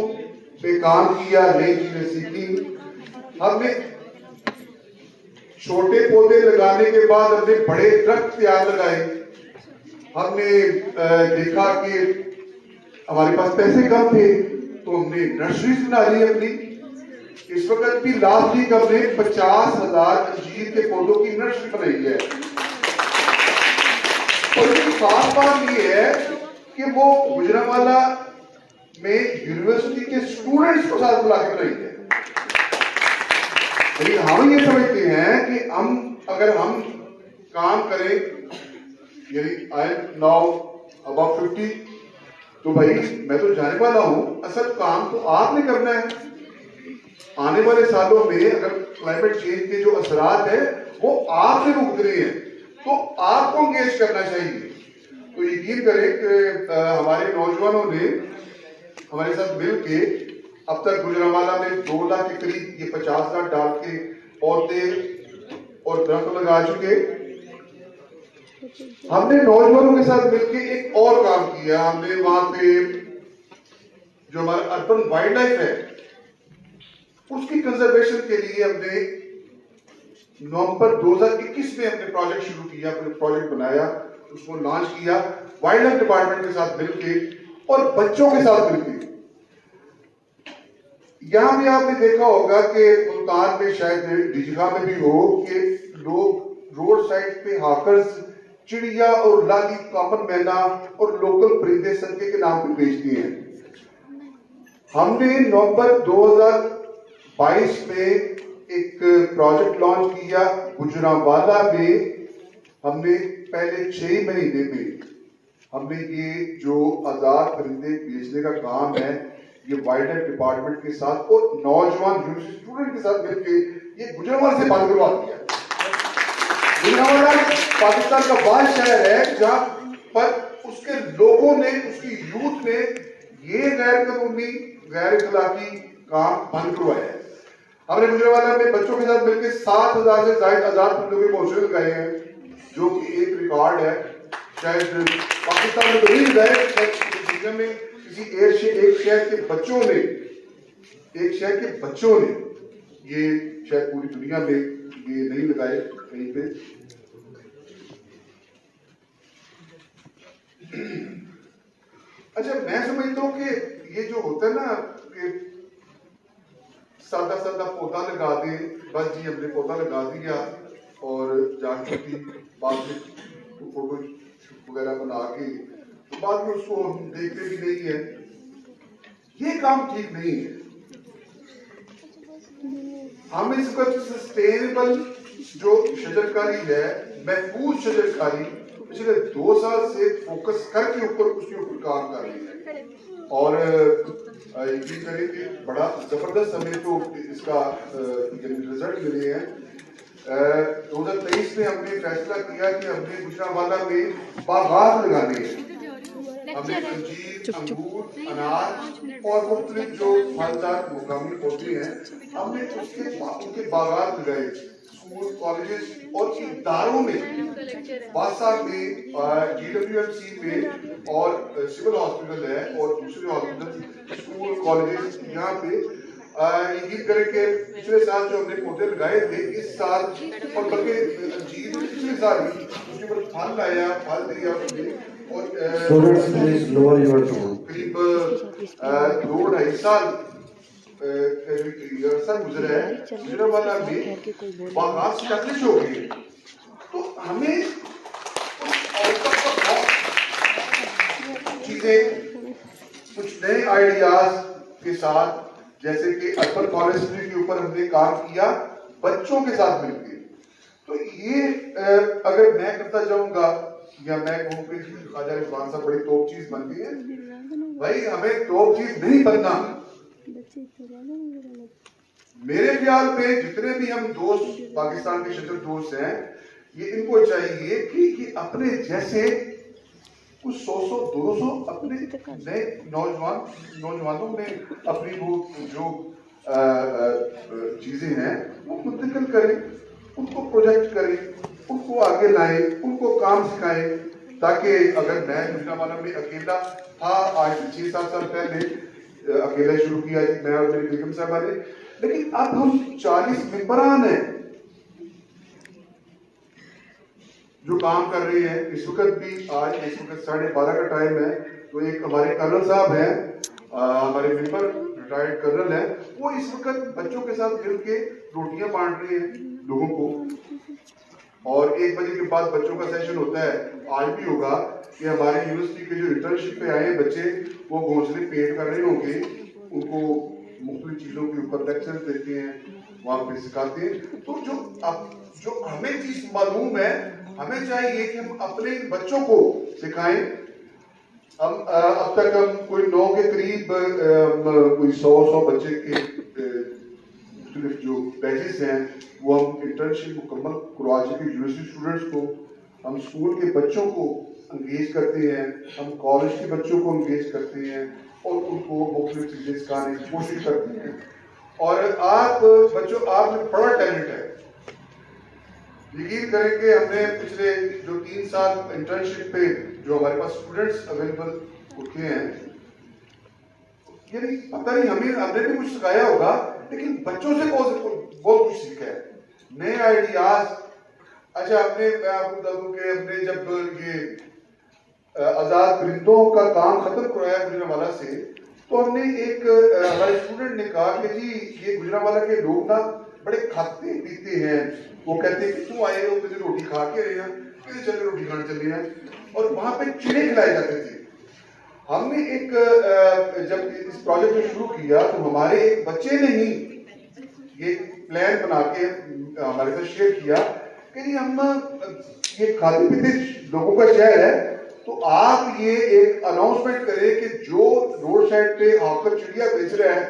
[SPEAKER 9] पे काम किया, नई चीजें सीखी। हमने छोटे पौधे लगाने के बाद हमने बड़े दरख्त तैयार लगाए। हमने देखा कि हमारे पास पैसे कम थे तो हमने नर्सरीज बना ली अपनी। इस वक्त भी लास्ट वीक हमने 50,000 अंजीर के पौधों की नर्सरी बनाई है। और इसकी खास बात ये है कि वो गुजरांवाला में यूनिवर्सिटी के स्टूडेंट्स को साथ बुला के बनाई है। लेकिन हम ये समझते हैं कि अगर हम काम करें, यानी आई एम नाउ अबाउट 50, तो भाई मैं तो जाने वाला हूं, असल काम तो आपने करना है। आने वाले सालों में अगर क्लाइमेट चेंज के जो असरात है वो आपसे भुगत रहे हैं, तो आपको एंगेज करना चाहिए। तो यकीन करें कि हमारे नौजवानों ने हमारे साथ मिल के अब तक गुजरांवाला में 2 लाख के करीब ये 50,000 डाल के पौधे और दरख्त लगा चुके। हमने नौजवानों के साथ मिलकर एक और काम किया। हमने वहां पे जो हमारा अर्बन वाइल्ड लाइफ है उसकी कंजर्वेशन के लिए हमने नवंबर 2021 में हमने प्रोजेक्ट शुरू किया, प्रोजेक्ट बनाया, उसको लॉन्च किया वाइल्ड लाइफ डिपार्टमेंट के साथ मिलकर और बच्चों के साथ मिलकर। यहां भी आपने देखा होगा कि मुल्तान में, शायद डिजिगा में भी हो, कि लोग रोड साइड पे हाकर्स चिड़िया और लाली, कॉमन मैना और लोकल परिंदे संके के नाम पे बेचती हैं। हमने नवंबर 2022 में एक प्रोजेक्ट लॉन्च किया गुजरांवाला में। हमने पहले 6 महीने में हमने ये जो आजाद परिंदे बेचने का काम है, ये वाइल्ड लाइफ डिपार्टमेंट के साथ और नौजवान यूनिवर्सिटी स्टूडेंट के साथ मिलकर ये गुजरांवाला से बंद करवा दिया। गुजरांवाला पाकिस्तान का वह शहर है जहां पर उसके लोगों ने, उसकी यूथ ने ये गैर कानूनी, गैर इखलाकी काम बंद करवाया है। हमने गुजरांवाला में बच्चों के साथ मिलकर 7,000 से ज्यादा आजाद परिंदों के घोंसले लगाए हैं, जो कि एक रिकॉर्ड है। शायद पाकिस्तान में तो नहीं लगाए, शायद में किसी एक शहर के बच्चों ने ये शायद पूरी दुनिया में ये नहीं लगाए कहीं पे। अच्छा, मैं समझता हूं कि ये जो होता है ना कि सादा सादा पौधा लगा दे, बस जी हमने पौधा लगा दिया और जाके की बाद में फोटो वगैरह बना के बाद में उसको हम देखते भी नहीं है, ये काम ठीक नहीं है। हम इस वक्त सस्टेनेबल जो शजरकारी है, महफूज शजरकारी, पिछले 2 साल से फोकस करके उसके ऊपर काम कर रही है और यकीन करें कि बड़ा जबरदस्त हमें तो इसका रिजल्ट मिले हैं। 2023 में हमने फैसला किया कि हमने गुजरांवाला में बागात लगाने हैं। हमने अंजीर, अंगूर, अनार और मुख्तलिफ जो फलदार मुकामी पौधे हैं, हमने उनके बागात लगाए। स्कूल, कॉलेजेस और इदारों में, वासा में, GWMC में और सिविल हॉस्पिटल है और दूसरे हॉस्पिटल, स्कूल, कॉलेजेस, यहाँ पे यकीन करें कि पिछले साल जो हमने पौधे लगाए थे, इस साल और बल्कि अंजीर पिछले साल ही उसके ऊपर फल आया, फल दिया और करीब 2-2.5 साल गुजरा है गुजरांवाला में बागात स्टैब्लिश हो गई। तो हमें चीजें, कुछ नए आइडियाज के साथ, जैसे कि अर्बन फॉरेस्ट्री के ऊपर हमने काम किया बच्चों के साथ मिलकर। तो ये अगर मैं करता जाऊंगा या मैं कहूँ कि ख्वाजा रिजवान साहब बड़ी तोप चीज बन गई है, भाई हमें तोप चीज नहीं बनना। मेरे ख्याल में जितने भी हम दोस्त पाकिस्तान के शजर दोस्त हैं, ये इनको चाहिए कि ये अपने जैसे कुछ 100-200 अपने नए नौजवानों में अपनी वो जो चीजें हैं वो मुंतकिल करें, उनको प्रोजेक्ट करें, उनको आगे लाएं, उनको काम सिखाएं, ताकि अगर मैं गुजरांवाला में अकेला था, आज से 6-7 साल पहले अकेला शुरू किया मैं और मेरी बेगम साहबा ने, लेकिन अब हम 40 मेंबरान हैं जो काम कर रहे हैं। इस वक्त भी आज इस वक्त 12:30 का टाइम है, तो एक हमारे कर्नल साहब हैं, हमारे मेंबर रिटायर्ड कर्नल हैं, वो इस वक्त बच्चों के साथ मिल के रोटियां बांट रहे हैं लोगों को। और 1 बजे के बाद बच्चों का सेशन होता है, आज भी होगा।
[SPEAKER 11] कि हमारी यूनिवर्सिटी के जो इंटर्नशिप पे आए बच्चे वो घोंसले पेंट कर रहे होंगे, उनको मुख्तलिफ चीज़ों के ऊपर लेक्चर देते हैं, वहाँ पे सिखाते हैं। तो जो हमें चीज़ मालूम है, हमें चाहिए कि हम अपने बच्चों को सिखाएं। हम अब तक हम कोई 9 के करीब कोई 100 बच्चे के जो बैचेस हैं वो हम इंटर्नशिप मुकम्मल करवा चुके। यूनिवर्सिटी स्टूडेंट्स को, हम स्कूल के बच्चों को इंगेज करते हैं, हम कॉलेज के बच्चों को इंगेज करते हैं और उनको मुख्तलिफ चीज़ें सिखाने की कोशिश करते हैं। और आप बच्चों, आप में बड़ा टैलेंट है, यकीन करें कि हमने पिछले जो 3 साल इंटर्नशिप पे जो हमारे पास स्टूडेंट्स अवेलेबल होते हैं, यानी पता नहीं हमने भी कुछ सिखाया होगा, लेकिन बच्चों से बहुत कुछ सीखा है, नए आइडियाज। अच्छा, मैं आपको बता दूं कि हमने जब ये आजाद परिंदों का काम खत्म करवाया गुजरांवाला से, तो हमने एक हमारे स्टूडेंट ने कहा कि जी ये गुजरांवाला के लोग ना बड़े खाते पीते हैं, वो कहते हैं कि क्यों आए हो, किसी रोटी खा के रहे हैं, किसी चले रोटी खाने चले हैं, और वहां पे चिड़े खिलाए जाते थे। हमने एक जब इस प्रोजेक्ट को शुरू किया तो हमारे एक बच्चे ने ही ये प्लान बना के हमारे साथ शेयर किया कि हम ये खाते पीते लोगों का शहर है, तो आप ये एक अनाउंसमेंट करें कि जो रोड साइड पे आकर चिड़िया बेच रहा है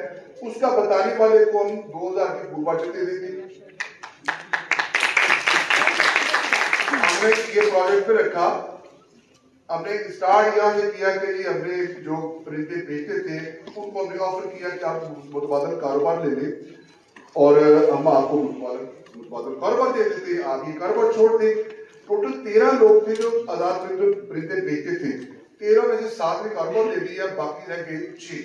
[SPEAKER 11] उसका बताने वाले को हम 2000 की गुलबाचर दे देंगे। हमने ये प्रोजेक्ट पे रखा, हमने स्टार्ट यहाँ से किया कि जी हमने जो परिंदे बेचते थे उनको हमने ऑफर किया कि आप मुतबादल कारोबार ले लें और हम आपको मुतबादल कारोबार दे देते, आप ये कारोबार छोड़ दें। टोटल 13 लोग थे जो आजाद परिंदे बेचते थे, 13 में से 7 ने कारोबार ले लिया, बाकी रह गए 6।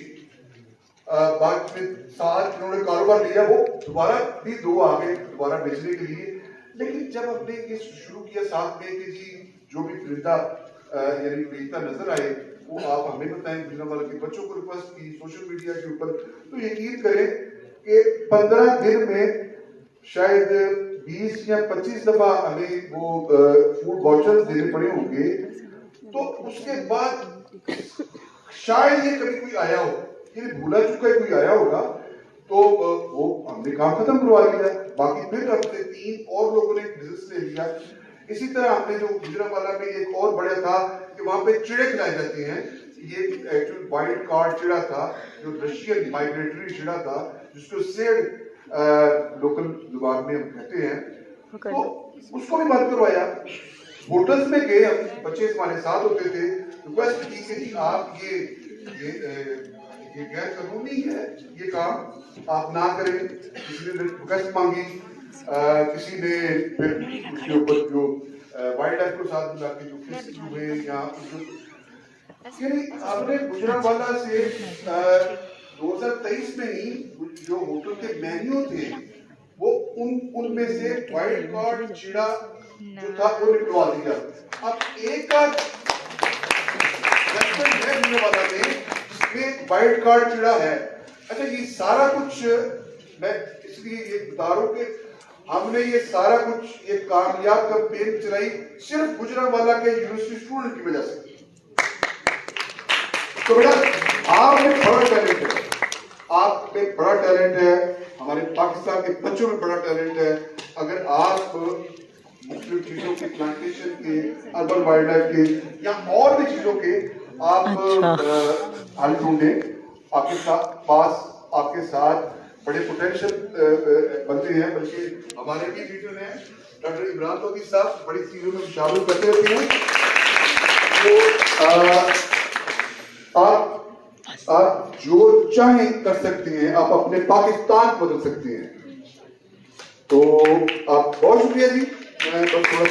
[SPEAKER 11] बाकी में 7 जिन्होंने कारोबार लिया वो दोबारा भी 2 आ गए दोबारा बेचने के लिए। लेकिन जब हमने ये शुरू किया साथ में कि जी जो भी परिंदा यानी बेचता नजर आए वो आप हमें बताएं, गुजरांवाला के बच्चों को रिक्वेस्ट की सोशल मीडिया के ऊपर, तो यकीन करें कि 15 दिन में शायद 20 या 25 दफा हमें वो फूड वाउचर्स देने पड़े होंगे। तो उसके बाद शायद ये कभी कोई आया हो, ये भूला चुका है कोई आया होगा, तो वो हमने काम खत्म करवा लिया। बाकी फिर हमसे 3 और लोगों ने बिजनेस ले लिया। इसी तरह हमने जो गुजरांवाला में एक और बढ़िया था कि वहां पे चिड़े खिलाए जाते हैं, ये एक्चुअल वाइल्ड कार्ड चिड़ा था जो रशियन माइग्रेटरी चिड़ा था जिसको सेड लोकल जुबान में हम कहते हैं, तो उसको भी बंद करवाया। होटल्स में गए, हम बच्चे हमारे साथ होते थे, रिक्वेस्ट की कि जी आप ये गैर कानूनी है, ये काम आप ना करें। किसी ने रिक्वेस्ट मांगी, किसी ने फिर उसके ऊपर जो वाइल्ड लाइफ को साथ मिला के जो केसेस हुए या आपने गुजरांवाला से 2023 में ही जो होटल के मेन्यू थे वो उनमें से वाइल्ड कार्ड चिड़ा जो था वो निकलवा दिया। अब एक का रेस्टोरेंट है गुजरांवाला में जिसमें वाइल्ड कार्ड चिड़ा है। अच्छा, ये सारा कुछ मैं इसलिए ये बता रहा हूं कि हमने ये सारा कुछ ये कामयाब कैंपेन चलाई सिर्फ गुजरांवाला के यूनिवर्सिटी स्टूडेंट की वजह से। तो बेटा आप में बड़ा टैलेंट है, आप में बड़ा टैलेंट है, हमारे पाकिस्तान के बच्चों में बड़ा टैलेंट है। अगर आप मुख्तलिफ चीजों के, प्लांटेशन के, अर्बन वाइल्ड लाइफ के या और भी चीजों के आप हल ढूंढे, आपके पास आपके साथ बड़े पोटेंशियल बनते हैं। बल्कि हमारे भी लीडर हैं डॉक्टर इमरान लोधी साहब, बड़ी चीजों में शामिल करते रहते हैं। तो आप जो चाहें कर सकते हैं, आप अपने पाकिस्तान बदल सकते हैं। तो आप बहुत शुक्रिया जी, मैं बस थोड़ा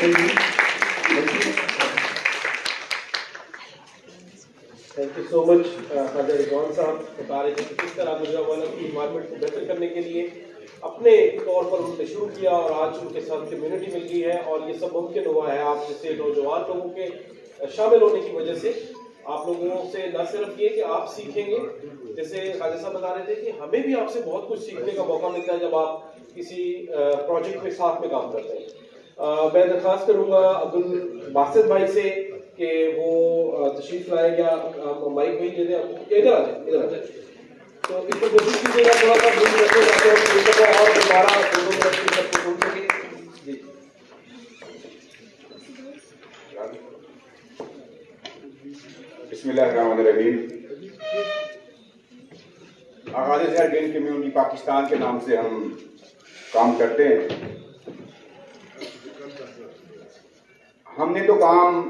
[SPEAKER 13] थैंक यू सो मच हाजर रिजवान साहब, बता रहे थे कि किस तरह गुजरांवाला की इन्वायरमेंट को बेहतर करने के लिए अपने तौर पर उन्होंने शुरू किया और आज उनके साथ कम्युनिटी मिल गई है और ये सब मुमकिन हुआ है आप जैसे नौजवान लोगों के शामिल होने की वजह से। आप लोगों से न सिर्फ ये कि आप सीखेंगे, जैसे हाजर साहब बता रहे थे कि हमें भी आपसे बहुत कुछ सीखने का मौका मिलता है जब आप किसी प्रोजेक्ट में साथ में काम करते हैं। मैं दरख्वास्त करूंगा अब्दुल बासित भाई से कि वो तशरीफ लाए या माइक वही दे दें, इधर आ जाए, इधर आ जाए। तो इसको कोशिश कीजिएगा थोड़ा सा दूर रखने जाते हैं और दोबारा 2 मिनट की सबको सुन सके। जी
[SPEAKER 2] बिस्मिल्लाहिर्रहमानिर्रहीम। आगाज़ ग्रीन कम्युनिटी पाकिस्तान के नाम से हम काम करते हैं। हमने तो काम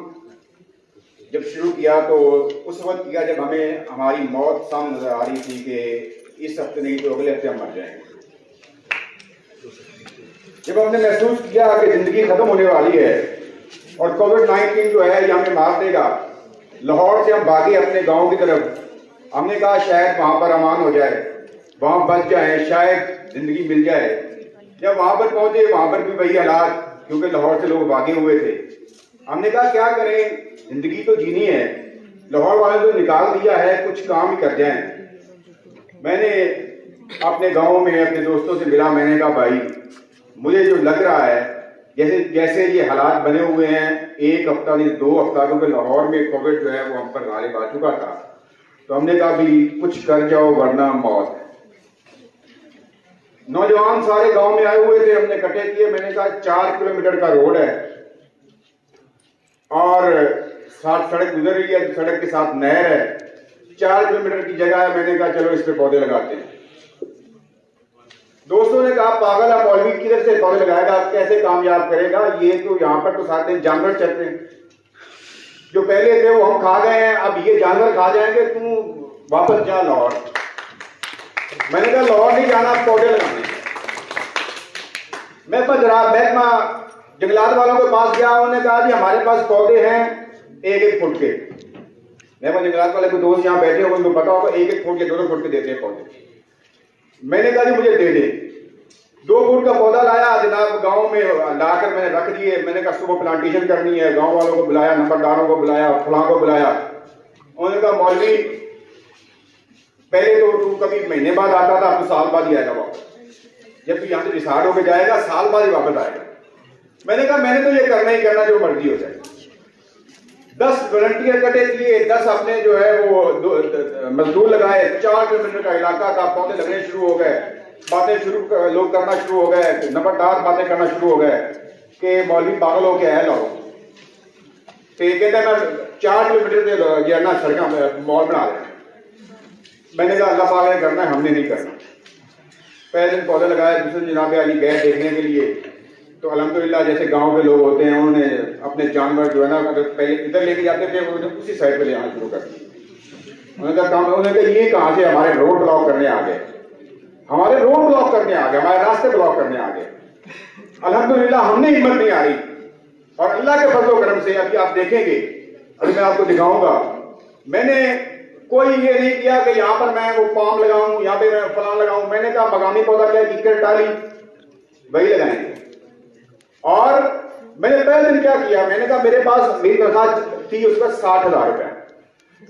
[SPEAKER 2] जब शुरू किया तो उस वक्त किया जब हमें हमारी मौत सामने नजर आ रही थी कि इस हफ्ते नहीं तो अगले हफ्ते हम मर जाएंगे। जब हमने महसूस किया कि जिंदगी खत्म होने वाली है और कोविड-19 जो है ये हमें मार देगा, लाहौर से हम भागे अपने गांव की तरफ। हमने कहा शायद वहां पर अमान हो जाए, वहां बच जाए, शायद जिंदगी मिल जाए। जब वहां पर पहुंचे वहां पर भी वही हालात, क्योंकि लाहौर से लोग भागे हुए थे। हमने कहा क्या करें, जिंदगी तो जीनी है, लाहौर वाले तो निकाल दिया है, कुछ काम ही कर जाएं। मैंने अपने गांव में अपने दोस्तों से मिला। मैंने कहा भाई मुझे जो लग रहा है जैसे ये हालात बने हुए हैं, 1 हफ्ता नहीं 2 हफ्ता, क्योंकि लाहौर में कोविड जो है वो हम पर गालिब आ चुका था। तो हमने कहा भी कुछ कर जाओ वरना मौत। नौजवान सारे गांव में आए हुए थे, हमने इकट्ठे किए। मैंने कहा 4 किलोमीटर का रोड है और साथ सड़क गुजर रही है, सड़क के साथ नहर है, 4 किलोमीटर की जगह है। मैंने कहा चलो इस पे पौधे लगाते हैं। दोस्तों ने कहा पागल है मौलवी, किधर से पौधे लगाएगा, कैसे कामयाब करेगा, ये तो यहाँ पर तो सारे दिन जानवर चलते हैं, जो पहले थे वो हम खा गए हैं, अब ये जानवर खा जाएंगे, तू वापस जा लाहौर। मैंने कहा लाहौर नहीं जाना, पौधे लगाने। मैं महकमा जंगलात वालों के पास गया, उन्होंने कहा जी हमारे पास पौधे हैं 1-1 फुट के। महकमा जंगलात वाले को दोस्त यहाँ बैठे हो, उनको पता होगा 1-1 फुट के 2-2 फुट के देते हैं पौधे। मैंने कहा जी मुझे दे दे। 2 फुट का पौधा लाया जनाब, गांव में लाकर मैंने रख दिए। मैंने कहा सुबह प्लांटेशन करनी है, गांव वालों को बुलाया, नंबरदारों को बुलाया, फलां को बुलाया। उन्होंने कहा मौलवी पहले तो तू कभी महीने बाद आता था, अब तो साल बाद ही आएगा वापस। जब तू यहाँ से डिसाइड होकर जाएगा साल बाद ही वापस आएगा। मैंने कहा मैंने तो ये करना ही करना, जो मर्जी हो जाए। 10 वॉलंटियर इकट्ठे किए, 10 अपने जो है वो मजदूर लगाए। 4 किलोमीटर का इलाका था, पौधे लगने शुरू हो गए, बातें लोग करना शुरू हो गए, नंबरदार बातें करना शुरू हो गए कि मौलवी पागल हो के आया लाओ। तो ये कहते हैं मैं 4 किलोमीटर से जो है ना सड़क मॉल बना रहे हैं। मैंने कहा अल्लाह पाक ने करना है, हमने नहीं करना। पहले दिन पौधे लगाए, दूसरे जनाब अली गए देखने के लिए। तो अल्हम्दुलिल्लाह जैसे गांव के लोग होते हैं, उन्होंने अपने जानवर जो है ना अगर पहले इधर लेके जाते थे, उन्होंने उसी साइड पे ले आना शुरू कर दिया। उन्होंने कहा ये कहां से हमारे रोड ब्लॉक करने आ गए, हमारे रोड ब्लॉक करने आ गए, हमारे रास्ते ब्लॉक करने आ गए। अल्हम्दुलिल्लाह हमने हिम्मत नहीं आ रही, और अल्लाह के फजल करम से अभी आप देखेंगे, अभी मैं आपको दिखाऊंगा। मैंने कोई ये नहीं किया कि यहाँ पर मैं वो पाम लगाऊं, यहाँ पे मैं फलां लगाऊं। मैंने कहा मकामी पौधा क्या कीकर डाली वही लगाएंगे। और मैंने पहले दिन क्या किया, मैंने कहा मेरे पास मेरी तनख्वाह थी उसका 60,000 रुपए।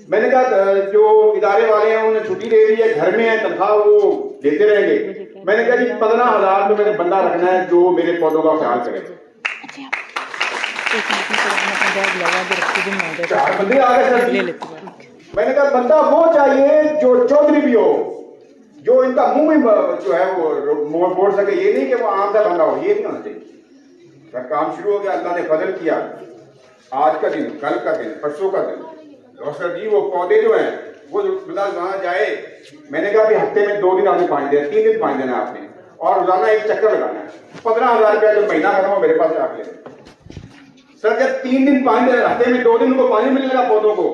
[SPEAKER 2] मैंने कहा जो इदारे वाले हैं उन्होंने छुट्टी दे दी है, घर में है, तनख्वाह वो देते रहेंगे। मैंने कहा जी 15,000 तो मैंने बंदा रखना है जो मेरे पौधों का ख्याल करे। 4 बंदे आ गए सर। मैंने कहा बंदा वो चाहिए जो चौधरी भी हो, जो इनका मुंह में जो है वो बोल सके, ये नहीं कि वो आम सा बंदा हो, ये नहीं होना चाहिए। सर काम शुरू हो गया, अल्लाह ने फजल किया। आज का दिन, कल का दिन, परसों का दिन, डॉक्टर जी वो पौधे जो हैं वो बंदा वहां जाए। मैंने कहा हफ्ते में 2 दिन आपने पानी देना, 3 दिन पानी देना आपने, और रोजाना 1 चक्कर लगाना है। 15,000 रुपया जब महीना खत्म हो मेरे पास से आके सर, जब 3 दिन पानी देना, हफ्ते में 2 दिन उनको पानी मिलने लगा पौधों को,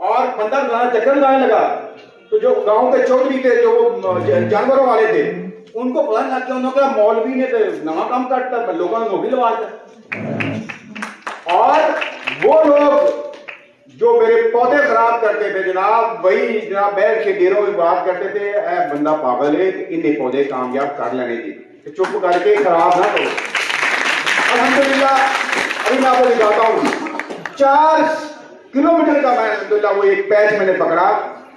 [SPEAKER 2] और बंदा रोजाना चक्कर लगाने लगा, तो जो गाँव के चौधरी थे, जो जानवरों वाले थे, उनको पता लग गया। उन्होंने कहा मौलवी ने तो नवा काम काटता, लोगों ने नौकरी लवाता। और वो लोग जो मेरे पौधे खराब करते थे जनाब, वही जनाब बैठ के डेरों में बात करते थे, ऐ बंदा पागल है, इन्हें पौधे कामयाब कर लेने की, तो चुप करके खराब ना करो। अल्हम्दुलिल्लाह अभी मैं आपको दिखाता हूँ। 4 किलोमीटर का मैं अल्हम्दुलिल्लाह वो एक पैच मैंने पकड़ा,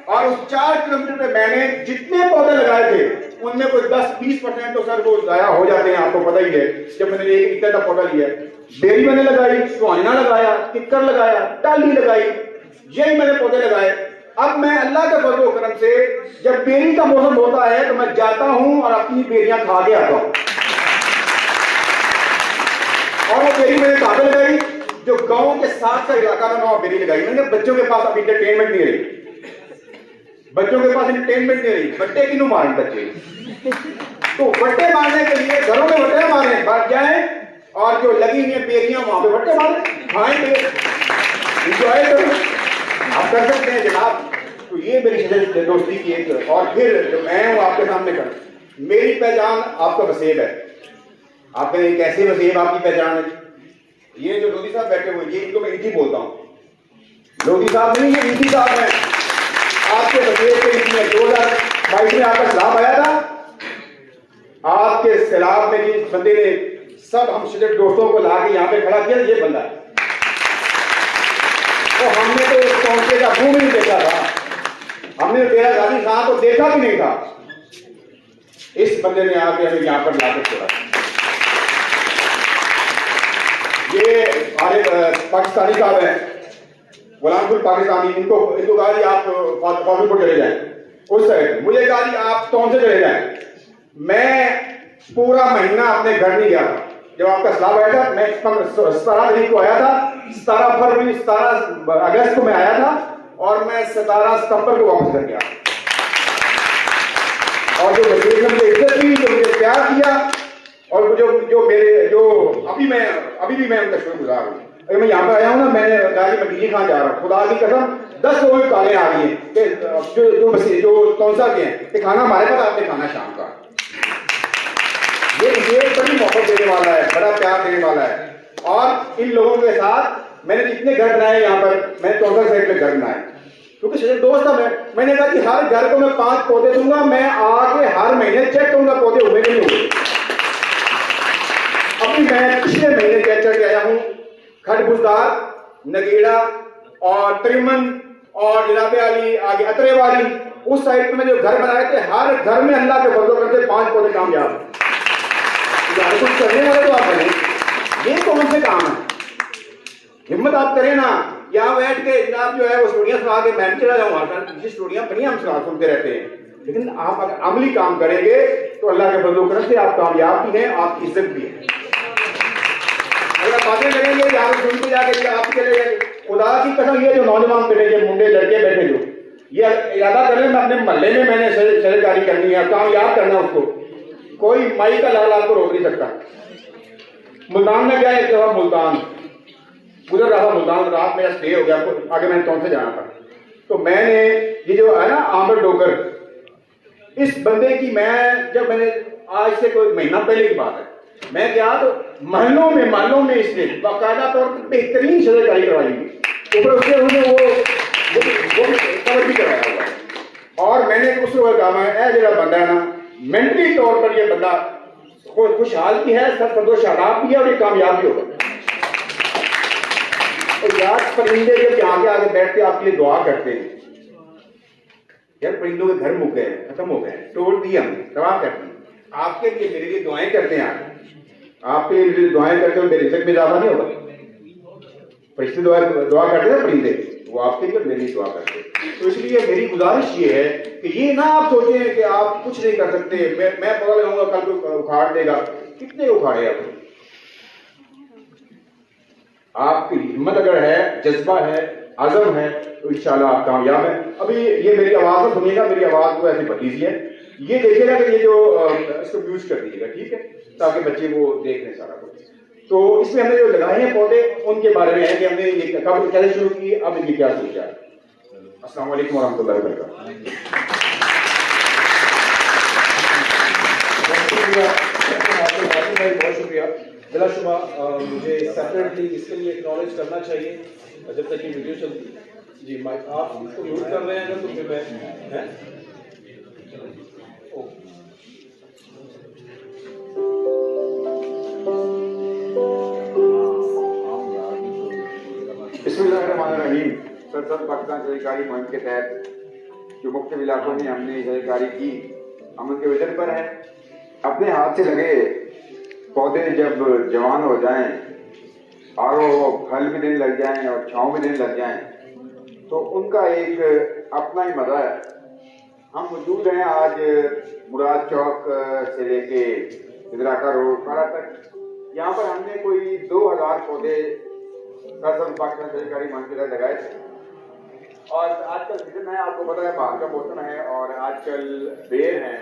[SPEAKER 2] और उस 4 किलोमीटर में मैंने जितने पौधे लगाए थे उनमें कोई 10-20% तो सर वो जाया हो जाते हैं, आपको पता ही है। जब मैंने एक इतना का पौधा लिया, बेरी मैंने लगाई, सुहाना लगाया, किक्कर लगाया, टाली लगाई, यही मैंने पौधे लगाए। अब मैं अल्लाह के फजल व करम से जब बेरी का मौसम होता है तो मैं जाता हूं और अपनी बेरियां खा के आता हूं। और वो बेरी मैंने कहां पे लगाई? जो गांव के साथ का इलाका था वहां बेरी लगाई मैंने। बच्चों के पास अब इंटरटेनमेंट नहीं रही, बच्चों के पास इंटरटेनमेंट नहीं रही। बट्टे क्यों मारें बच्चे? तो बट्टे मारने के लिए घरों में बट्टे मारें, बात जाए और जो लगी हुई बेरियां वहां पे बट्टे मारें, खाएंगे, इंजॉय करो, आप कर सकते हैं जनाब। तो ये मेरी शजर दोस्ती की एक। और फिर जो मैं हूं आपके सामने कर, मेरी पहचान आपका वसेब है। आप कहें कैसे वसेब आपकी पहचान है? ये जो लोधी साहब बैठे हुए, ये इनको मैं इनकी बोलता हूं। लोधी साहब नहीं, ये इनकी साहब है। आपके वसेब के इसमें 2022 में आपका सैलाब आया था। आपके सैलाब में जिस बंदे ने सब हम शजर दोस्तों को ला के यहाँ पे खड़ा किया, ये बंदा है। तो हमने तो उस पहुंचे का मुंह नहीं देखा था, हमने तेरा गाली खां को देखा भी नहीं था। इस बंदे ने आके हमें यहां पर लाके छोड़ा। ये हमारे पाकिस्तानी साहब हैं, गुलामपुर पाकिस्तानी, इनको कहा जी आप फौजपुर चले जाएं उस साइड, मुझे कहा जी आप कौन से चले जाएं। मैं पूरा महीना अपने घर नहीं गया था। जब आपका सलाब आया था, मैं 17 तारीख को आया था, 17 फरवरी 17 अगस्त को मैं आया था और मैं 17 सितंबर को वापस कर गया। और जो वजीर ने मुझे इज्जत दी, जो मुझे प्यार किया, और जो मेरे जो अभी भी मैं उनका शुक्रगुजार हूँ। अगर मैं यहाँ पर आया हूँ ना, मैंने कहा कि मैं दिल्ली खान जा रहा हूँ, खुदा की कसम 10 लोगों की कॉलें आ रही हैं कि जो कौनसा के हैं कि खाना हमारे पास, आपने खाना शाम का। ये बड़ी मोहब्बत देने वाला है, बड़ा प्यार देने वाला है। और इन लोगों के साथ मैंने जितने घर बनाए यहाँ पर, मैंने 64 साइड पे घर बनाए, क्योंकि शजर दोस्त था। मैंने कहा कि हर घर को मैं 5 पौधे दूंगा, मैं आके हर महीने चेक करूंगा पौधे हुए कि नहीं हुए। अभी मैं पिछले महीने चेक करके आया हूं, खरबूजदार, नगेड़ा और त्रिमन और जनाबे वाली आगे अतरे वाली, उस साइड में जो घर बनाए थे, हर घर में अल्लाह के फजल करके 5 पौधे कामयाब। कुछ करने वाले तो आप बने, ये कौन से काम है? हिम्मत आप करें ना, यहाँ बैठ के जनाब जो है वो स्टोरियां सुना के मैं चला जाऊँ, जिस स्टोरियां बनी हम सुनते रहते हैं। लेकिन आप अगर अमली काम करेंगे तो अल्लाह के फजल करम से आप कामयाब भी हैं, आपकी इज्जत भी है। अगर बातें करेंगे यहाँ सुन के जाके आप चले जाएंगे, खुदा की कसम ये जो नौजवान बैठे, जो मुंडे लड़के बैठे, जो ये इरादा करें मैं अपने मोहल्ले में मैंने शजरकारी करनी है, कामयाब करना उसको, कोई माई का लाल आपको रोक नहीं सकता। मुल्तान में गया एक दफा, मुल्तान गुजर रहा था, मुल्तान रात मेरा स्टे हो गया, आगे मैंने कौन से जाना था। तो मैंने ये जो है ना आमर डोगर, इस बंदे की जब मैंने आज से कोई महीना पहले की बात है, मैं गया तो महलों में इसने बाकायदा तौर पर बेहतरीन शजरकारी करवाई थी, ऊपर उससे उन्होंने वो कवर भी कराया हुआ है। और मैंने उस वक्त कहा है जरा बंदा है ना, मेंटली तौर पर ये बंदा खुशहाल भी है, सदो शादाब भी है और ये कामयाब भी होगा। और यार परिंदे जब आगे आगे बैठ के आपके लिए दुआ करते हैं, यार परिंदों के घर मुक गए, खत्म हो गए, तोड़ दिए हमने, तबाह कर दी, आपके लिए मेरे लिए दुआएं करते हैं। आपके लिए दुआएं करते हो, मेरे रिज़्क़ में इजाफा नहीं होगा। फरिश्ते दुआ करते हैं परिंदे, वो आपके लिए मेरे लिए दुआ करते हैं। तो इसलिए मेरी गुजारिश ये है कि ये ना आप सोचें कि आप कुछ नहीं कर सकते, मैं पौधा लगाऊंगा कल को उखाड़ देगा, कितने उखाड़े आपकी हिम्मत अगर है, जज्बा है, आज़म है, तो इंशाल्लाह आप कामयाब है। अभी ये मेरी आवाज में सुनिएगा, मेरी आवाज को ऐसी भतीजी है, ये देखिएगा कि ये जो इसको म्यूट कर दीजिएगा, ठीक है, ताकि बच्चे वो देख लें सारा कुछ। तो इसमें हमने जो लगाए हैं पौधे, उनके बारे में है कि हमने ये कब कैसे शुरू की, अब इनकी क्या सोचा है। अस्सलाम वालेकुम वरहमतुल्लाहि वबरकातुहू।
[SPEAKER 13] बहुत शुक्रिया। बिलाशुबा मुझे सेपरेटली इसके लिए एक्नॉलेज करना चाहिए जब तक ये वीडियो चलती। जी माइक आप इसको म्यूट कर रहे हैं अगर, तो फिर मैं
[SPEAKER 2] बिस्मिल्लाहिर्रहमानिर्रहीम। सरसद पाकिस्तान शजरकारी मुहिम के तहत जो मुख्तलिफ इलाकों में हमने शजरकारी की, अमन के विजन पर है। अपने हाथ से लगे पौधे जब जवान हो जाएं और वो फल भी देने लग जाएं और छांव भी देने लग जाएं तो उनका एक अपना ही मजा है। हम मौजूद हैं आज मुराद चौक से लेके इदराका रोड पारा तक। यहाँ पर हमने कोई 2000 पौधे पाकिस्तान सरकारी मंच पर लगाए थे। और आजकल सीजन है, आपको पता है बाहर का मौसम है और आजकल बेर हैं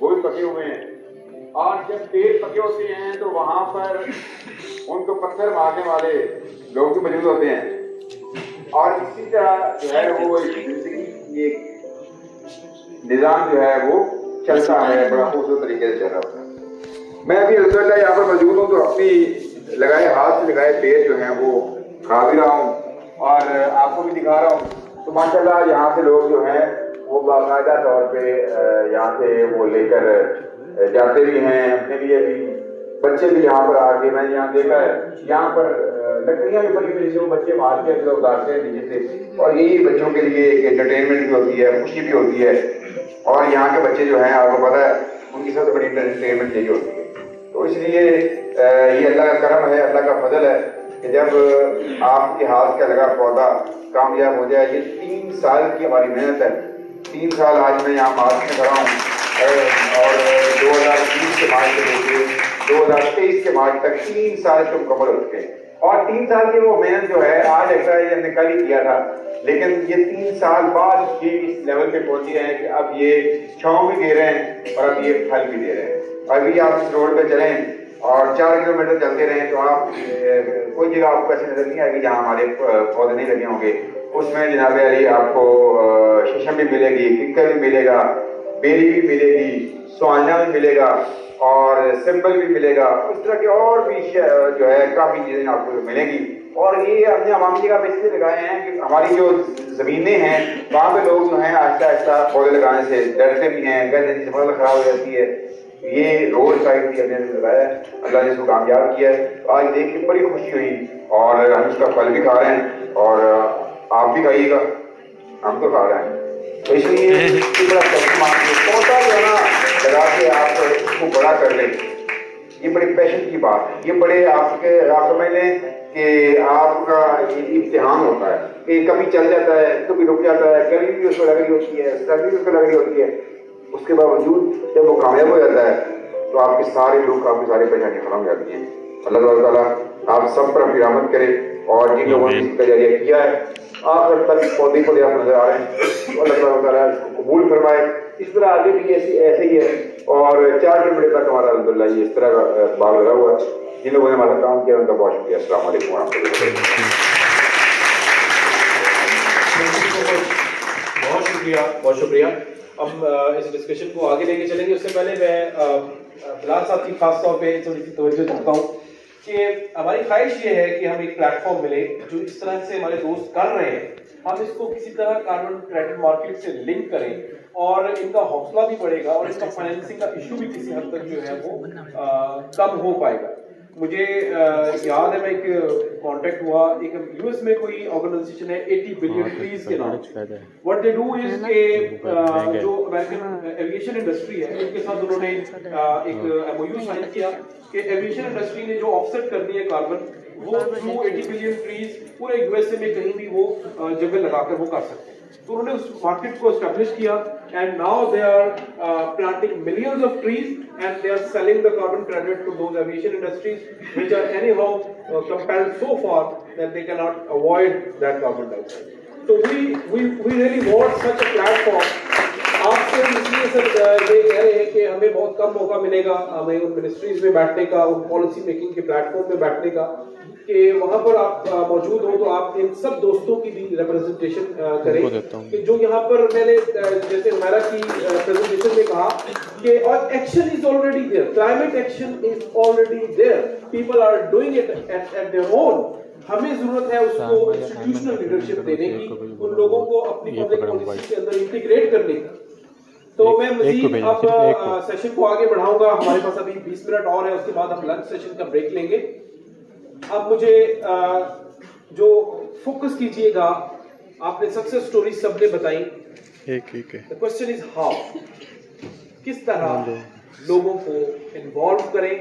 [SPEAKER 2] वो भी पके हुए हैं। और जब बेर पके होते हैं तो वहां पर उनको पत्थर मारने वाले लोग भी मौजूद होते हैं। और इसी तरह जो है वो जिंदगी की एक निजाम जो है वो चलता है, बड़ा खूबसूरत तरीके से चल रहा होता है। मैं अभी अल्हम्दुलिल्लाह यहाँ पर मौजूद हूँ तो अपनी लगाए हाथ से लगाए पेड़ जो हैं वो खा भी रहा हूँ और आपको भी दिखा रहा हूँ। तो माशाल्लाह यहाँ से लोग जो हैं वो बाकायदा तौर पे यहाँ से वो लेकर जाते भी हैं। अपने लिए भी बच्चे भी यहाँ पर आके मैंने यहाँ देखा है, यहाँ पर लकड़ियाँ भी पड़ी हुई, वो बच्चे मार के उतारते हैं नीचे से और यही बच्चों के लिए एक एंटरटेनमेंट भी होती है, खुशी भी होती है। और यहाँ के बच्चे जो हैं आपको पता है उनकी सबसे बड़ी एंटरटेनमेंट यही होती है। तो इसलिए ये अल्लाह का करम है, अल्लाह का फजल है कि जब आपके हाथ का लगा पौधा कामयाब हो जाए। ये 3 साल की हमारी मेहनत है। 3 साल आज मैं यहाँ मार्च में खड़ा हूँ और 2020 के मार्च से लेकर 2023 के मार्च तक 3 साल तो मुकम्मल हो चुके हैं। और 3 साल की वो मेहनत जो है आज एक्सरसाइज हमने कल ही किया था, लेकिन ये 3 साल बाद ये इस लेवल पे पहुंचे हैं कि अब ये छांव भी दे रहे हैं और अब ये फल भी दे रहे हैं। अभी आप इस रोड पे चलें और 4 किलोमीटर चलते रहें तो आप कोई जगह आपको ऐसे नजर नहीं आएगी जहाँ हमारे पौधे नहीं लगे होंगे। उसमें जनाब अली आपको शीशम भी मिलेगी, किक्कर भी मिलेगा, बेरी भी मिलेगी, सुहाना भी मिलेगा और सिंबल भी मिलेगा। इस तरह के और भी जो है काफी चीजें आपको मिलेंगी। और ये हमने अवामी जगह पे इसलिए लगाए हैं कि हमारी जो जमीनें हैं वहाँ पे लोग जो हैं आहिस्ता आहिस्ता पौधे लगाने से डरते भी हैं, कहते हैं फसल खराब हो जाती है। ये रोड साइड भी हमने लगाया है, अल्लाह ने इसको कामयाब किया है। तो आज देख के बड़ी खुशी हुई और हम इसका फल भी खा रहे हैं और आप भी खाइएगा, हम तो खा रहे हैं। तो इसलिए बड़ा पौधा जो है ना लगा के आप उसको बड़ा कर लें, ये बड़ी पैशन की बात है। ये बड़े आप समझ लें कि आपका इम्तिहान होता है कि कभी चल जाता है, कभी रुक जाता है, गर्मी भी उसको लग रही होती है, सर्दी भी उसको लग रही होती है। उसके बावजूद जब वो कामयाब हो जाता है तो आपके सारे लोग, आपकी सारी परेशानियां खत्म हो जाती हैं। अल्लाह ताला आप सब पर अपनी रहमत करे और जिन लोगों ने इसका जरिया किया है आखिर तक पौधे पौधे आप नजर आ रहे हैं तो अल्लाह ताला इसको कबूल फरमाए। इस तरह आगे भी ऐसे ही है और 4 किलोमीटर तक हमारा अल्हम्दुलिल्लाह ये इस तरह का बाग लगा हुआ है। जिन लोगों ने हमारा काम किया उनका बहुत शुक्रिया। अस्सलाम वालेकुम व रहमतुल्लाह।
[SPEAKER 13] बहुत शुक्रिया। अब इस डिस्कशन को आगे लेके चलेंगे। उससे पहले मैं बिलाल साहब की खास तौर पे थोड़ी सी तवज्जो चाहता हूँ कि हमारी ख्वाहिश ये है कि हम एक प्लेटफॉर्म मिले जो इस तरह से हमारे दोस्त कर रहे हैं, हम इसको किसी तरह कार्बन क्रेडिट मार्केट से लिंक करें और इनका हौसला भी बढ़ेगा और इनका फाइनेंसिंग का इशू भी किसी हद तक जो है वो कम हो पाएगा। मुझे याद है मैं एक कांटेक्ट हुआ, एक यूएस में कोई ऑर्गेनाइजेशन है 80 बिलियन ट्रीज के नाम। व्हाट दे डू इज के जो अमेरिकन एविएशन इंडस्ट्री है उनके साथ उन्होंने एक एमओयू साइन किया कि एविएशन इंडस्ट्री ने जो ऑफसेट करनी है कार्बन वो थ्रू 80 बिलियन ट्रीज पूरे यूएसए में कहीं भी वो जगह लगाकर वो कर सकते हैं। तो उन्होंने उस मार्केट को एस्टैब्लिश किया and now they are planting millions of trees and they are selling the carbon credit to those aviation industries which are anyhow compelled so far that they can not avoid that carbon dioxide. So we really want such a platform. आपसे इसलिए सर ये कह रहे हैं कि हमें बहुत कम मौका मिलेगा हमें उन मिनिस्ट्रीज में बैठने का, उन पॉलिसी मेकिंग के प्लेटफॉर्म में बैठने का, कि वहाँ पर आप मौजूद हो तो आप इन सब दोस्तों की भी रिप्रेजेंटेशन करें कि जो यहाँ पर मैंने जैसे हमारा की प्रेजेंटेशन में कहा कि और action is already there, climate action is already there, people are doing it at their own. हमें जरूरत है उसको इंस्टीट्यूशनल लीडरशिप देने की, उन लोगों को अपनी पब्लिक पॉलिसी के अंदर इंटीग्रेट करने की। तो मैं मजीद अब सेशन को आगे बढ़ाऊंगा। हमारे पास अभी 20 मिनट और है, उसके बाद हम लंच सेशन का ब्रेक लेंगे। अब मुझे जो फोकस कीजिएगा, आपने सक्सेस स्टोरी सबने बताई, द क्वेश्चन इज हाउ, किस तरह लोगों को इन्वॉल्व करें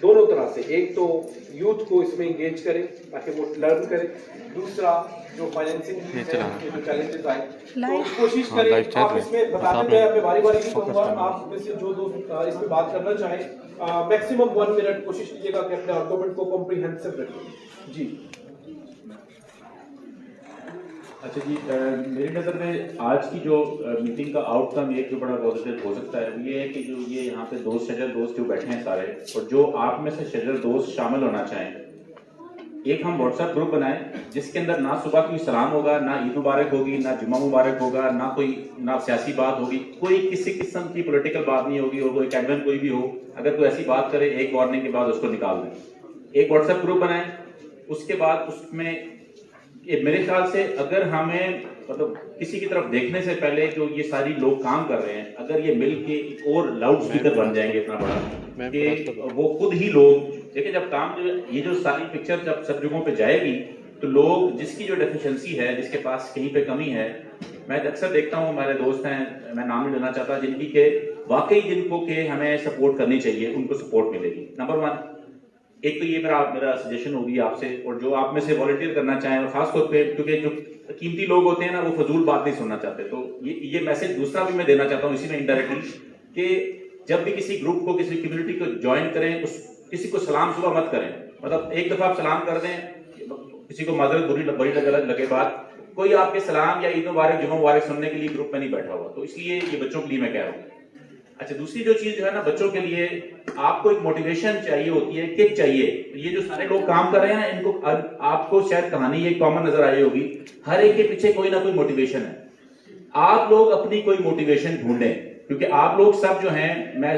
[SPEAKER 13] दोनों तरह से, एक तो यूथ को इसमें इंगेज करें ताकि वो लर्न करें, दूसरा जो फाइनेंसिंग जो चैलेंजेस आए तो कोशिश करें आप इसमें बताने में, मैं बारी बारी नहीं कहूँगा, आप में से जो दोस्त इसमें बात करना चाहें मैक्सिमम 1 मिनट कोशिश कीजिएगा कि अपने आर्गुमेंट को कॉम्प्रिहेंसिव रखें। जी
[SPEAKER 10] अच्छा जी, मेरी नज़र में आज की जो मीटिंग का आउटकम एक जो बड़ा पॉजिटिव हो सकता है ये है कि जो ये यहाँ पे दोस्त शजर दोस्त जो बैठे हैं सारे, और जो आप में से शजर दोस्त शामिल होना चाहें, एक हम व्हाट्सएप ग्रुप बनाएं जिसके अंदर ना सुबह कोई सलाम होगा, ना ईद मुबारक होगी, ना जुम्मा मुबारक होगा, ना सियासी बात होगी, कोई किसी किस्म की पॉलिटिकल बात नहीं होगी, और कोई कैडमैन कोई भी हो अगर कोई ऐसी बात करे एक वार्निंग के बाद उसको निकाल दें। एक व्हाट्सएप ग्रुप बनाएं, उसके बाद उसमें मेरे ख्याल से अगर हमें मतलब किसी की तरफ देखने से पहले जो ये सारी लोग काम कर रहे हैं, अगर ये मिल के एक और लाउड स्पीकर बन जाएंगे इतना बड़ा कि वो खुद ही लोग देखिए, जब काम जो ये जो सारी पिक्चर जब सब जगहों पे जाएगी तो लोग जिसकी जो डेफिशिएंसी है, जिसके पास कहीं पे कमी है, मैं अक्सर देखता हूँ हमारे दोस्त हैं, मैं नाम नहीं लेना चाहता, जिनकी के वाकई जिनको के हमें सपोर्ट करनी चाहिए उनको सपोर्ट मिलेगी। नंबर 1 एक तो ये मेरा सजेशन होगी आपसे, और जो आप में से वॉलंटियर करना चाहें, और खासतौर पे क्योंकि जो कीमती लोग होते हैं ना वो फजूल बात नहीं सुनना चाहते, तो ये मैसेज दूसरा भी मैं देना चाहता हूँ इसी में इनडायरेक्टली कि जब भी किसी ग्रुप को किसी कम्युनिटी को ज्वाइन करें किसी को सलाम सुबह मत करें, मतलब एक दफा आप सलाम कर दें, किसी को माजरत बड़ी लगे बात, कोई आपके सलाम या ईद मुबारक जुम्मा मुबारक सुनने के लिए ग्रुप में नहीं बैठा हुआ, तो इसलिए ये बच्चों के लिए मैं कह रहा हूँ। अच्छा, दूसरी जो चीज जो है ना, बच्चों के लिए आपको एक मोटिवेशन चाहिए होती है, किक चाहिए। ये जो सारे लोग काम कर रहे हैं ना, इनको आपको शायद कहानी ये कॉमन नजर आई होगी, हर एक के पीछे कोई ना कोई मोटिवेशन है। आप लोग अपनी कोई मोटिवेशन ढूंढें, क्योंकि आप लोग सब जो हैं, मैं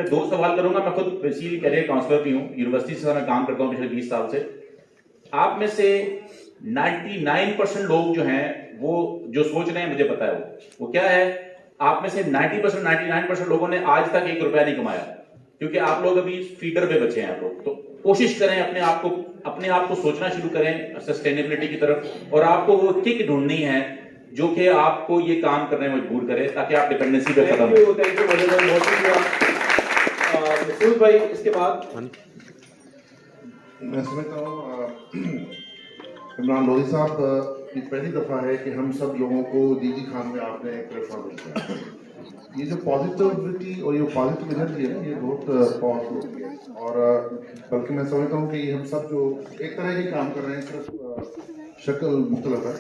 [SPEAKER 10] 2 सवाल करूंगा, मैं खुद बेसिकली कैरियर काउंसलर भी हूँ, यूनिवर्सिटी से मैं काम करता हूँ पिछले 20 साल से। आप में से 99% लोग जो हैं वो जो सोच रहे हैं मुझे पता है वो क्या है, आप में से 99% लोगों ने आज तक 1 रुपया नहीं कमाया, क्योंकि आप लोग अभी फीडर पे बचे हैं आप लोग। तो कोशिश करें अपने आप को सोचना शुरू करें सस्टेनेबिलिटी की तरफ, और आपको वो किक ढूंढनी है जो कि आपको ये काम करने में मजबूर करे ताकि आप डिपेंडेंसी पे खत्म हो।
[SPEAKER 13] भाई इसके बाद
[SPEAKER 11] मैं समझता हूँ इमरान लोधी साहब की पहली दफा है कि हम सब लोगों को डीजी खान में आपने एक प्लेटफॉर्म दिया। ये जो पॉजिटिविटी और ये पॉजिटिव एनर्जी है ना, ये बहुत पावरफुल होती है, और बल्कि मैं समझता हूँ कि हम सब जो एक तरह के काम कर रहे हैं, सिर्फ शक्ल मुख्तलिफ है,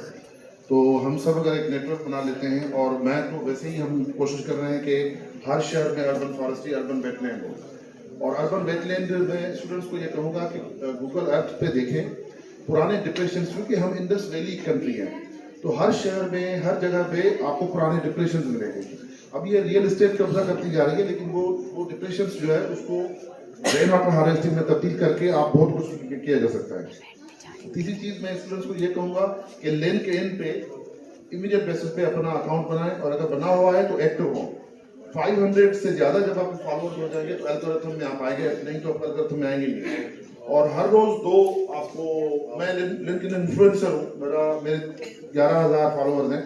[SPEAKER 11] तो हम सब अगर एक नेटवर्क बना लेते हैं, और मैं तो वैसे ही हम कोशिश कर रहे हैं कि हर शहर में अर्बन फॉरेस्ट्री, अर्बन वेटलैंड हो, और अर्बन वेटलैंड में स्टूडेंट्स को ये कहूँगा कि गूगल ऐप पे देखें पुराने डिप्रेशन, क्योंकि हम इंडस वैली कंट्री हैं, तो हर शहर में हर जगह पे आपको पुराने डिप्रेशन मिलेंगे। अब ये रियल एस्टेट कब्जा करती जा रही है, लेकिन वो डिप्रेशन जो है उसको रेन वाटर हार्वेस्टिंग में तब्दील करके आप बहुत कुछ किया जा सकता है। तीसरी चीज मैं स्टूडेंट्स को ये कहूँगा कि लेन के एंड पे इमीडिएट बेसिस पे अपना अकाउंट बनाएं, और अगर बना हुआ है तो एक्टिव हो। 500 से ज्यादा जब आपके फॉलोअर्स हो जाएंगे तो एल्गोरिथम में आप आएंगे, नहीं तो एल्गोरिथम में आएंगे नहीं। और हर रोज 2 आपको, मैं लिंक्डइन इन्फ्लुएंसर हूँ, मेरे 11,000 फॉलोअर्स हैं,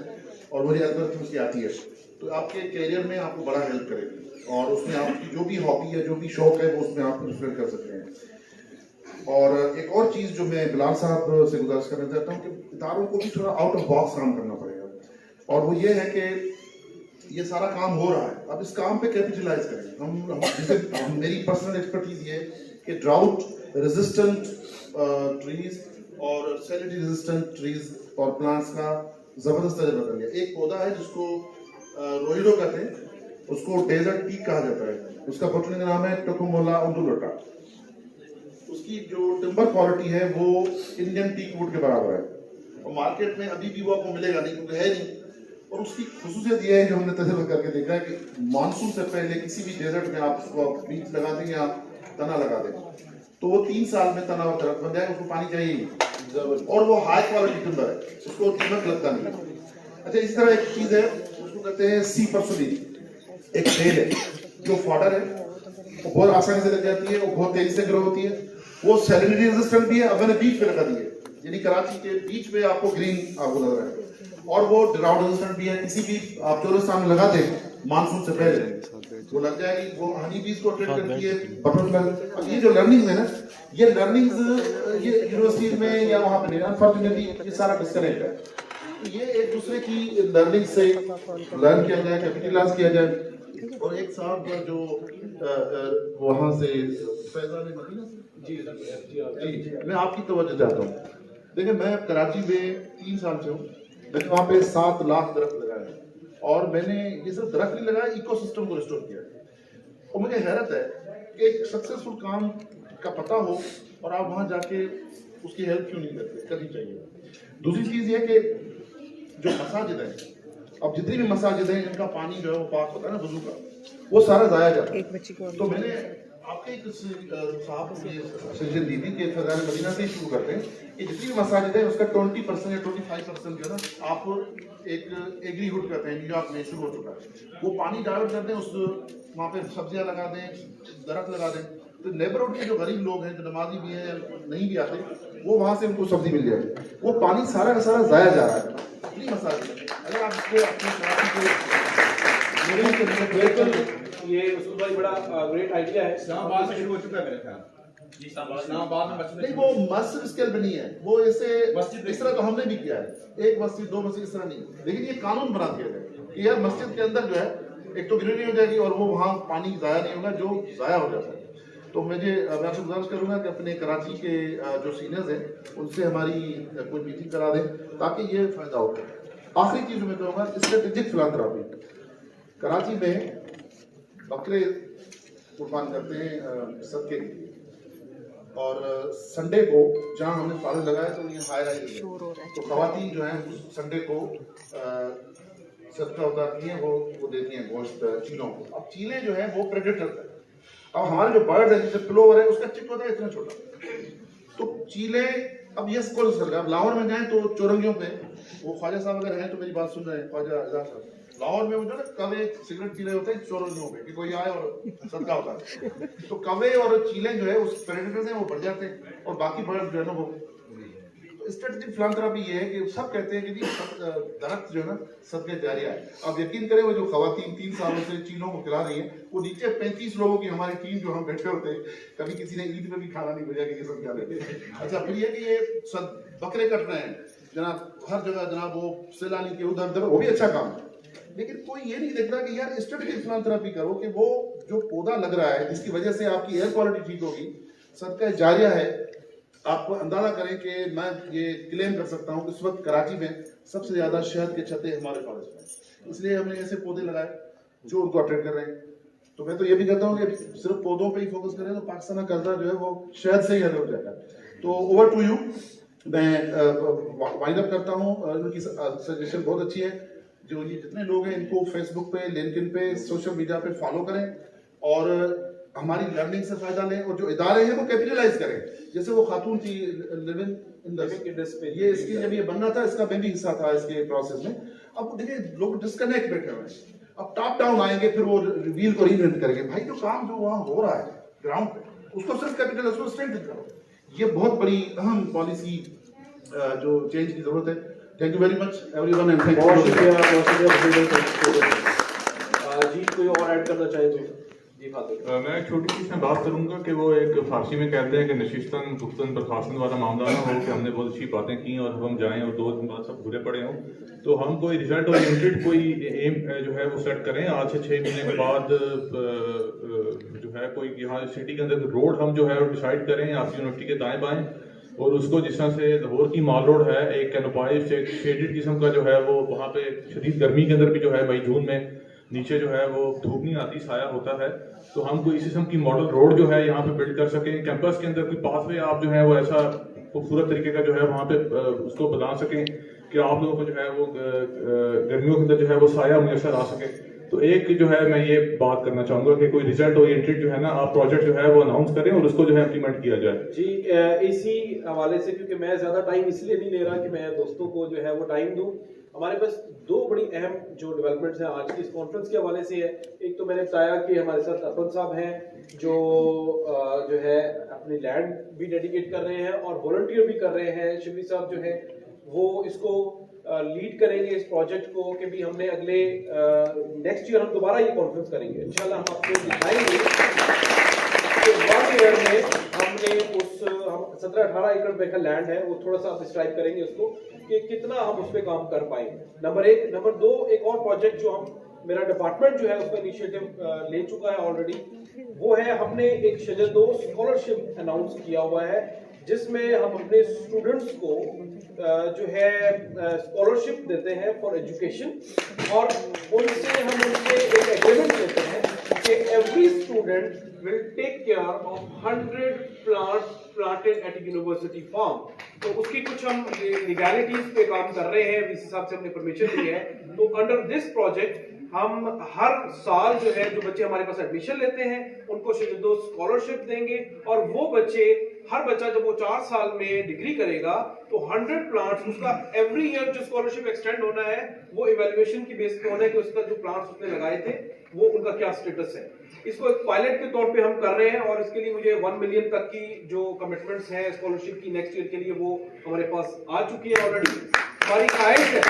[SPEAKER 11] और मुझे एल्गोरिथम की आती है, तो आपके करियर में आपको बड़ा हेल्प करेगी, और उसमें आपकी जो भी हॉबी है, जो भी शौक है, वो उसमें आप रिफ्लेक्ट कर सकते हैं। और एक और चीज जो मैं बिलाल साहब से गुजारिश करना चाहता हूँ कि इदारों को भी थोड़ा आउट ऑफ बॉक्स काम करना पड़ेगा, और वो ये है कि ये सारा काम हो रहा है, अब इस काम पे कैपिटलाइज करें। जैसे मेरी पर्सनल एक्सपर्टीज ये कि ड्राउट रेजिस्टेंट ट्रीज और सैलिनिटी रेजिस्टेंट ट्रीज और प्लांट्स का जबरदस्त तजर्बा कर लिया। एक पौधा है जिसको रोइडो कहते हैं, उसको डेजर्ट टीक कहा जाता है, उसका बोटनी का नाम है टोकोमोला उंडुलोटा। उसकी जो टिम्बर क्वालिटी है वो इंडियन टीक वुड के बराबर है, और मार्केट में अभी भी वो आपको मिलेगा नहीं, क्योंकि है नहीं। और उसकी खुसूसियत ये है जो हमने तजर्बा करके देखा है कि मानसून से पहले किसी भी डेजर्ट में आप उसको बीज लगा दें या तना लगा दें तो वो 3 साल में तना और दरख्त बन जाएगा, उसको पानी चाहिए ही, और वो हाई क्वालिटी टिम्बर है, उसको दीमक लगता नहीं। अच्छा, इस तरह एक चीज है, उसको कहते हैं सी परसुली, एक बेल है जो फॉडर है, वो बहुत आसानी से लग जाती है, वो बहुत तेजी से ग्रो होती है, वो सैलिनिटी रेजिस्टेंट भी है। अब मैंने बीच पे लगा दी है, यानी कराची के बीच में आपको ग्रीन आपको लग रहा है, और वो ड्राउट रेजिस्टेंट भी है। किसी भी आप चोरिस्तान में लगा दें मानसून से पहले वो लग जाएगी, वो हनी बीज को अट्रैक्ट करती है, बटरफ्लाई। अब ये जो लर्निंग है ना, ये लर्निंग्स ये यूनिवर्सिटी में या वहाँ पे नहीं, अनफॉर्चुनेटली ये सारा डिस्कनेक्ट है। तो ये एक दूसरे की लर्निंग से लर्न किया जाए, कैपिटलाइज किया जाए। और एक साहब जो वहाँ से फैजान मदीना से जी, मैं आपकी तवज्जो चाहता हूँ। देखिए मैं कराची में 3 साल से हूँ, मैंने वहाँ पे 7 लाख दरख्त लगाए और मैंने ये सिर्फ दरख्त नहीं लगाया, इकोसिस्टम को रिस्टोर किया। और मुझे हैरत है कि एक सक्सेसफुल काम का पता हो और आप वहाँ जाके उसकी हेल्प क्यों नहीं करते, करनी चाहिए। दूसरी चीज़ ये कि जो मसाजिद है, अब जितनी भी मसाजिद हैं इनका पानी जो है वो पाक होता है ना वजू का, वो सारा ज़ाया जाता है। तो मैंने आपके एक साहब को ये सजेशन दी थी कि फैजान मदीना से ही शुरू करते हैं कि जितनी भी मसाजिद है उसका 20% या 25% जो है ना आप एक एग्रीहुड करते हैं, न्यूयॉर्क में शुरू हो चुका है, वो पानी डाइवर्ट कर दें, उस वहाँ पे सब्जियाँ लगा दें, दरख्त लगा दें। तो नेबरहुड के जो गरीब लोग हैं, जो नमाजी भी हैं नहीं भी आते, वो वहाँ से उनको सब्जी मिल जाएगी। वो पानी सारा का सारा ज़ाया जा रहा है, इतनी मसाजिद है। अगर आप इसको अपने
[SPEAKER 13] ये उसको भाई बड़ा ग्रेट आइडिया है।
[SPEAKER 2] इस्लामाबाद में शुरू हो चुका है मेरे ख्याल। इस्लामाबाद में मस्जिद
[SPEAKER 11] नहीं, वो मस्जिद स्केल पे नहीं है, वो ऐसे इस तरह तो हमने भी किया है, 1 मस्जिद 2 मस्जिद इस तरह नहीं। लेकिन ये कानून बना दिया जाए कि यार मस्जिद के अंदर जो है एक तो ग्रीनरी हो जाएगी और वो वहाँ पानी ज़ाया नहीं होगा जो ज़ाया हो जाता है। तो मैं आपसे गुजारिश करूँगा कि अपने कराची के जो सीनियर्स हैं उनसे हमारी कोई मीटिंग करा दें ताकि ये फायदा हो। आखिरी चीज़ मैं कहूँगा, स्ट्रेटेजिक फिलांथ्रॉपी। कराची में बकरे कुर्बान करते हैं सदके के लिए, और संडे को जहाँ हमने फॉरेस्ट लगाया तो ये हाई राइज है, तो खवातीन जो हैं उस संडे को सदका उतारती हैं, वो देती हैं गोश्त चीलों को। अब चीलें जो हैं वो प्रेडेटर है। अब हमारे जो बर्ड है जैसे प्लोवर है उसका चिक होता है इतना छोटा, तो चीले अब ये कौन सा सरकार, लाहौर में जाए तो चौरंगियों पे वो ख्वाजा साहब अगर हैं तो मेरी बात सुन रहे हैं, ख्वाजा आजाद साहब, लाहौर में वो जो ना कवे सिगरेट पी रहे होते हैं चौरंगियों पे कि कोई आए और सदका होता है, तो कवे और चीले जो है उस प्रेडेटर्स हैं वो बढ़ जाते हैं और बाकी बर्ड जो है ना वो। स्ट्रेटेजिक फिलांथ्रॉपी ये है कि सब कहते हैं कि जी दरख्त जो है ना सदके जारिया है। अब यकीन करें वो जो खवातीन 3 सालों से चीलों को खिला रही हैं, वो नीचे 35 लोगों की हमारी टीम जो हम बैठे होते हैं, कभी किसी ने ईद में भी खाना नहीं भेजा कि ये सब क्या लेते। अच्छा, फिर ये कि ये बकरे कट रहे हैं जनाब, हर जगह जनाब, वो सैलानी के उधर उधर, वो भी अच्छा काम है। लेकिन कोई ये नहीं देखता कि यार स्ट्रेटेजिक फिलांथ्रॉपी करो कि वो जो पौधा लग रहा है जिसकी वजह से आपकी एयर क्वालिटी ठीक होगी, सदका जारिया है। आप अंदाजा करें कि मैं ये क्लेम कर सकता हूँ कि इस वक्त कराची में सबसे ज्यादा शहद के छत्ते हमारे फॉरेस्ट में, इसलिए हमने ऐसे पौधे लगाए जो उनको अट्रैक्ट कर रहे हैं। तो मैं तो ये भी कहता हूँ कि सिर्फ पौधों पे ही फोकस करें तो पाकिस्तान का कर्जा जो है वो शहद से ही हल हो जाएगा। तो ओवर टू यू, मैं वाइंड अप करता हूँ। उनकी सजेशन बहुत अच्छी है, जो ये जितने लोग हैं इनको फेसबुक पे, लिंक्डइन पे, सोशल मीडिया पे फॉलो करें और हमारी लर्निंग से फायदा लें, और जो इदारे हैं वो कैपिटलाइज करें। जैसे वो खातून थी लिविंग इंडस्ट्री, ये इसकी जब ये बनना था इसका मैं भी हिस्सा था इसके प्रोसेस में। अब देखिए लोग डिस्कनेक्ट बैठे हुए हैं, अब टॉप डाउन आएंगे फिर वो व्हील को रीइन्वेंट करेंगे। भाई जो काम जो वहाँ हो रहा है ग्राउंड पे उसको सिर्फ कैपिटल, उसको स्ट्रेंथ करो। ये बहुत बड़ी अहम पॉलिसी जो चेंज की जरूरत है। Thank you very much everyone and thank you.
[SPEAKER 13] बहुत शुक्रिया। जी कोई और ऐड करना चाहे तो
[SPEAKER 17] मैं एक छोटी सी इसमें बात करूंगा कि वो एक फारसी में कहते हैं कि नशिस्तन गुफ्तन बर्खास्तन वाला मामला ना हो कि हमने बहुत अच्छी बातें की और हम जाएं और 2 दिन बाद सब बुरे पड़े हों। तो हम कोई रिजल्ट ओरिएंटेड कोई एम जो है वो सेट करें। आज से 6 महीने के बाद जो है कोई यहाँ सिटी के अंदर रोड हम जो है वो डिसाइड करें आपकी यूनिवर्सिटी के दाएं बाएं, और उसको जिस तरह से लाहौर की माल रोड है एक कैनोपाइज एक शेडेड किस्म का जो है वो वहाँ पे शदीद गर्मी के अंदर भी जो है मई जून में नीचे जो है वो धूप नहीं आती, साया होता है। तो हम कोई इस किस्म की मॉडल रोड जो है यहाँ पे बिल्ड कर सकें। कैंपस के अंदर कोई पाथवे आप जो है वो ऐसा खूबसूरत तरीके का जो है वहाँ पे उसको बना सकें कि आप लोगों को जो है वो गर्मियों के अंदर जो है वो साया मुयसर आ सके। तो एक जो है मैं ये बात करना चाहूँगा कि कोई रिजल्ट ओरिएंटेड जो है ना आप प्रोजेक्ट जो है वो अनाउंस करें और उसको जो है इम्प्लीमेंट किया जाए।
[SPEAKER 13] जी इसी हवाले से, क्योंकि मैं ज़्यादा टाइम इसलिए नहीं ले रहा कि मैं दोस्तों को जो है वो टाइम दूँ, हमारे पास 2 बड़ी अहम जो डेवलपमेंट्स हैं आज की इस कॉन्फ्रेंस के हवाले से है। एक तो मैंने बताया कि हमारे साथ अर्पण साहब हैं जो है अपनी लैंड भी डेडिकेट कर रहे हैं और वॉलंटियर भी कर रहे हैं। शिवली साहब जो है वो इसको लीड करेंगे।
[SPEAKER 3] लिए इस प्रोजेक्ट को कि भी हमने अगले नेक्स्ट ईयर हम दोबारा ये कॉन्फ्रेंस करेंगे इंशाल्लाह। हम आपको दिखाएंगे कि 1 ईयर में हमने उस 17-18 एकड़ पे का लैंड है, वो थोड़ा सा आप डिस्क्राइब करेंगे उसको कि कितना हम उस पर काम कर पाएंगे। नंबर 1। नंबर 2, एक और प्रोजेक्ट जो मेरा डिपार्टमेंट जो है उसका इनिशिएटिव ले चुका है ऑलरेडी, वो है हमने एक शजर दोस्त स्कॉलरशिप अनाउंस किया हुआ है, जिसमें हम अपने स्टूडेंट्स को जो है स्कॉलरशिप देते हैं फॉर एजुकेशन, और उनसे हम उनसे एक एग्रीमेंट लेते हैं कि every student will take care of 100 plants planted at a university farm। तो उसकी कुछ हम लीगैलिटीज पे काम कर रहे हैं, वीसी साहब से हमने परमिशन ली है। तो अंडर दिस प्रोजेक्ट हम हर साल जो है जो बच्चे हमारे पास एडमिशन लेते हैं उनको शजर स्कॉलरशिप देंगे, और वो बच्चे हर बच्चा जब वो 4 साल में डिग्री करेगा तो 100 प्लांट्स उसका एवरी ईयर जो स्कॉलरशिप एक्सटेंड होना है वो इवैल्यूएशन की बेस पे होना है कि उसका जो प्लांट्स उसने लगाए थे वो उनका क्या स्टेटस है। इसको एक पायलट के तौर पे हम कर रहे हैं, और इसके लिए मुझे 1 मिलियन तक की जो कमिटमेंट्स हैं स्कॉलरशिप की नेक्स्ट ईयर के लिए वो हमारे पास आ चुकी है ऑलरेडी। हमारी ख्वाहिश है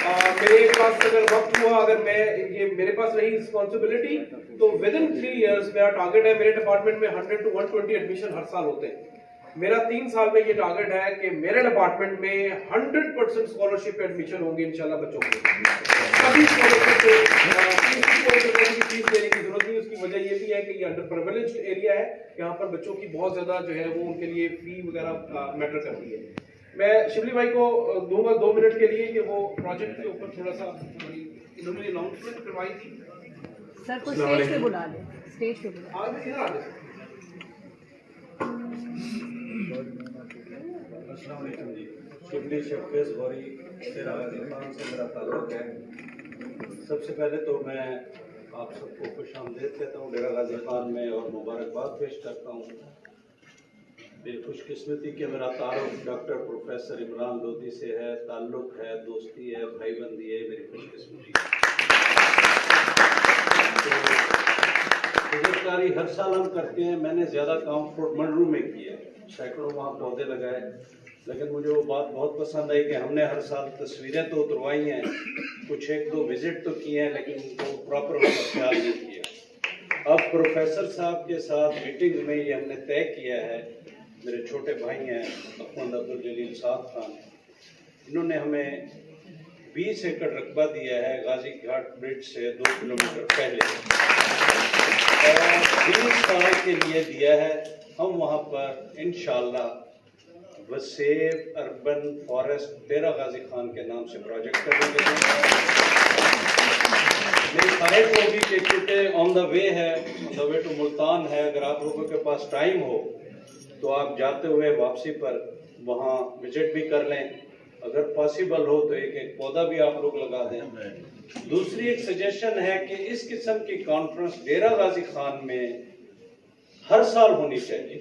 [SPEAKER 3] मेरे पास अगर वक्त हुआ, अगर मैं ये मेरे पास रही रिस्पॉन्सिबिलिटी, तो विद इन 3 इयर्स मेरा टारगेट है मेरे डिपार्टमेंट में 100 to 120 एडमिशन हर साल होते हैं। मेरा 3 साल में ये टारगेट है कि मेरे डिपार्टमेंट में 100% स्कॉलरशिप एडमिशन होंगे इंशाल्लाह बच्चों को। सभी स्कॉलरशिप फीस देने की जरूरत नहीं। उसकी वजह ये भी है कि ये अंडर प्रिविलेज्ड एरिया है, यहाँ पर बच्चों की बहुत ज्यादा जो है वो उनके लिए फी वगैरह मैटर करती है। मैं शिबली भाई को दूंगा 2 मिनट के लिए कि वो प्रोजेक्ट के ऊपर थोड़ा सा इन्होंने अनाउंसमेंट करवाई थी।
[SPEAKER 4] सर को स्टेज पे बुला ले, स्टेज पे बुला।
[SPEAKER 3] इधर आ जाए।
[SPEAKER 1] अस्सलाम वालेकुम जी। शिबली शफेज गौरी तेरा गाजीखान से मेरा ताल्लुक है। सबसे पहले तो मैं आप सबको खुशामदीद कहता हूँ डेरा गाजी खान में, और मुबारकबाद पेश करता हूँ। मेरी खुशकिस्मती कि मेरा ताल्लुक डॉक्टर प्रोफेसर इमरान लोधी से है, ताल्लुक है, दोस्ती है, भाईबंदी है, मेरी खुशकिस्मती। तजर्बाकारी हर साल हम करते हैं। मैंने ज़्यादा काम फ्रूट मंडरू में किया, सैकड़ों वहाँ पौधे लगाए, लेकिन मुझे वो बात बहुत पसंद आई कि हमने हर साल तस्वीरें तो उतरवाई हैं, कुछ 1-2 विजिट तो किए हैं, लेकिन उनको प्रॉपर उनका ख्याल नहीं किया। अब प्रोफेसर साहब के साथ मीटिंग में ये हमने तय किया है, मेरे छोटे भाई हैं अहमद अब्दुल जलील साहब खान, इन्होंने हमें 20 एकड़ रकबा दिया है गाजी घाट ब्रिज से 2 किलोमीटर पहले, और 20 साल के लिए दिया है। हम वहाँ पर इंशाल्लाह वसेब अर्बन फॉरेस्ट डेरा गाजी खान के नाम से प्रोजेक्ट करेंगे। मेरी ख्वाहिश होगी कि चूँकि ऑन द वे है, on the way to Multan है, अगर आप लोगों के पास टाइम हो तो आप जाते हुए वापसी पर वहाँ विजिट भी कर लें, अगर पॉसिबल हो तो एक पौधा भी आप लोग लगा दें। दूसरी एक सजेशन है कि इस किस्म की कॉन्फ्रेंस डेरा गाजी खान में हर साल होनी चाहिए,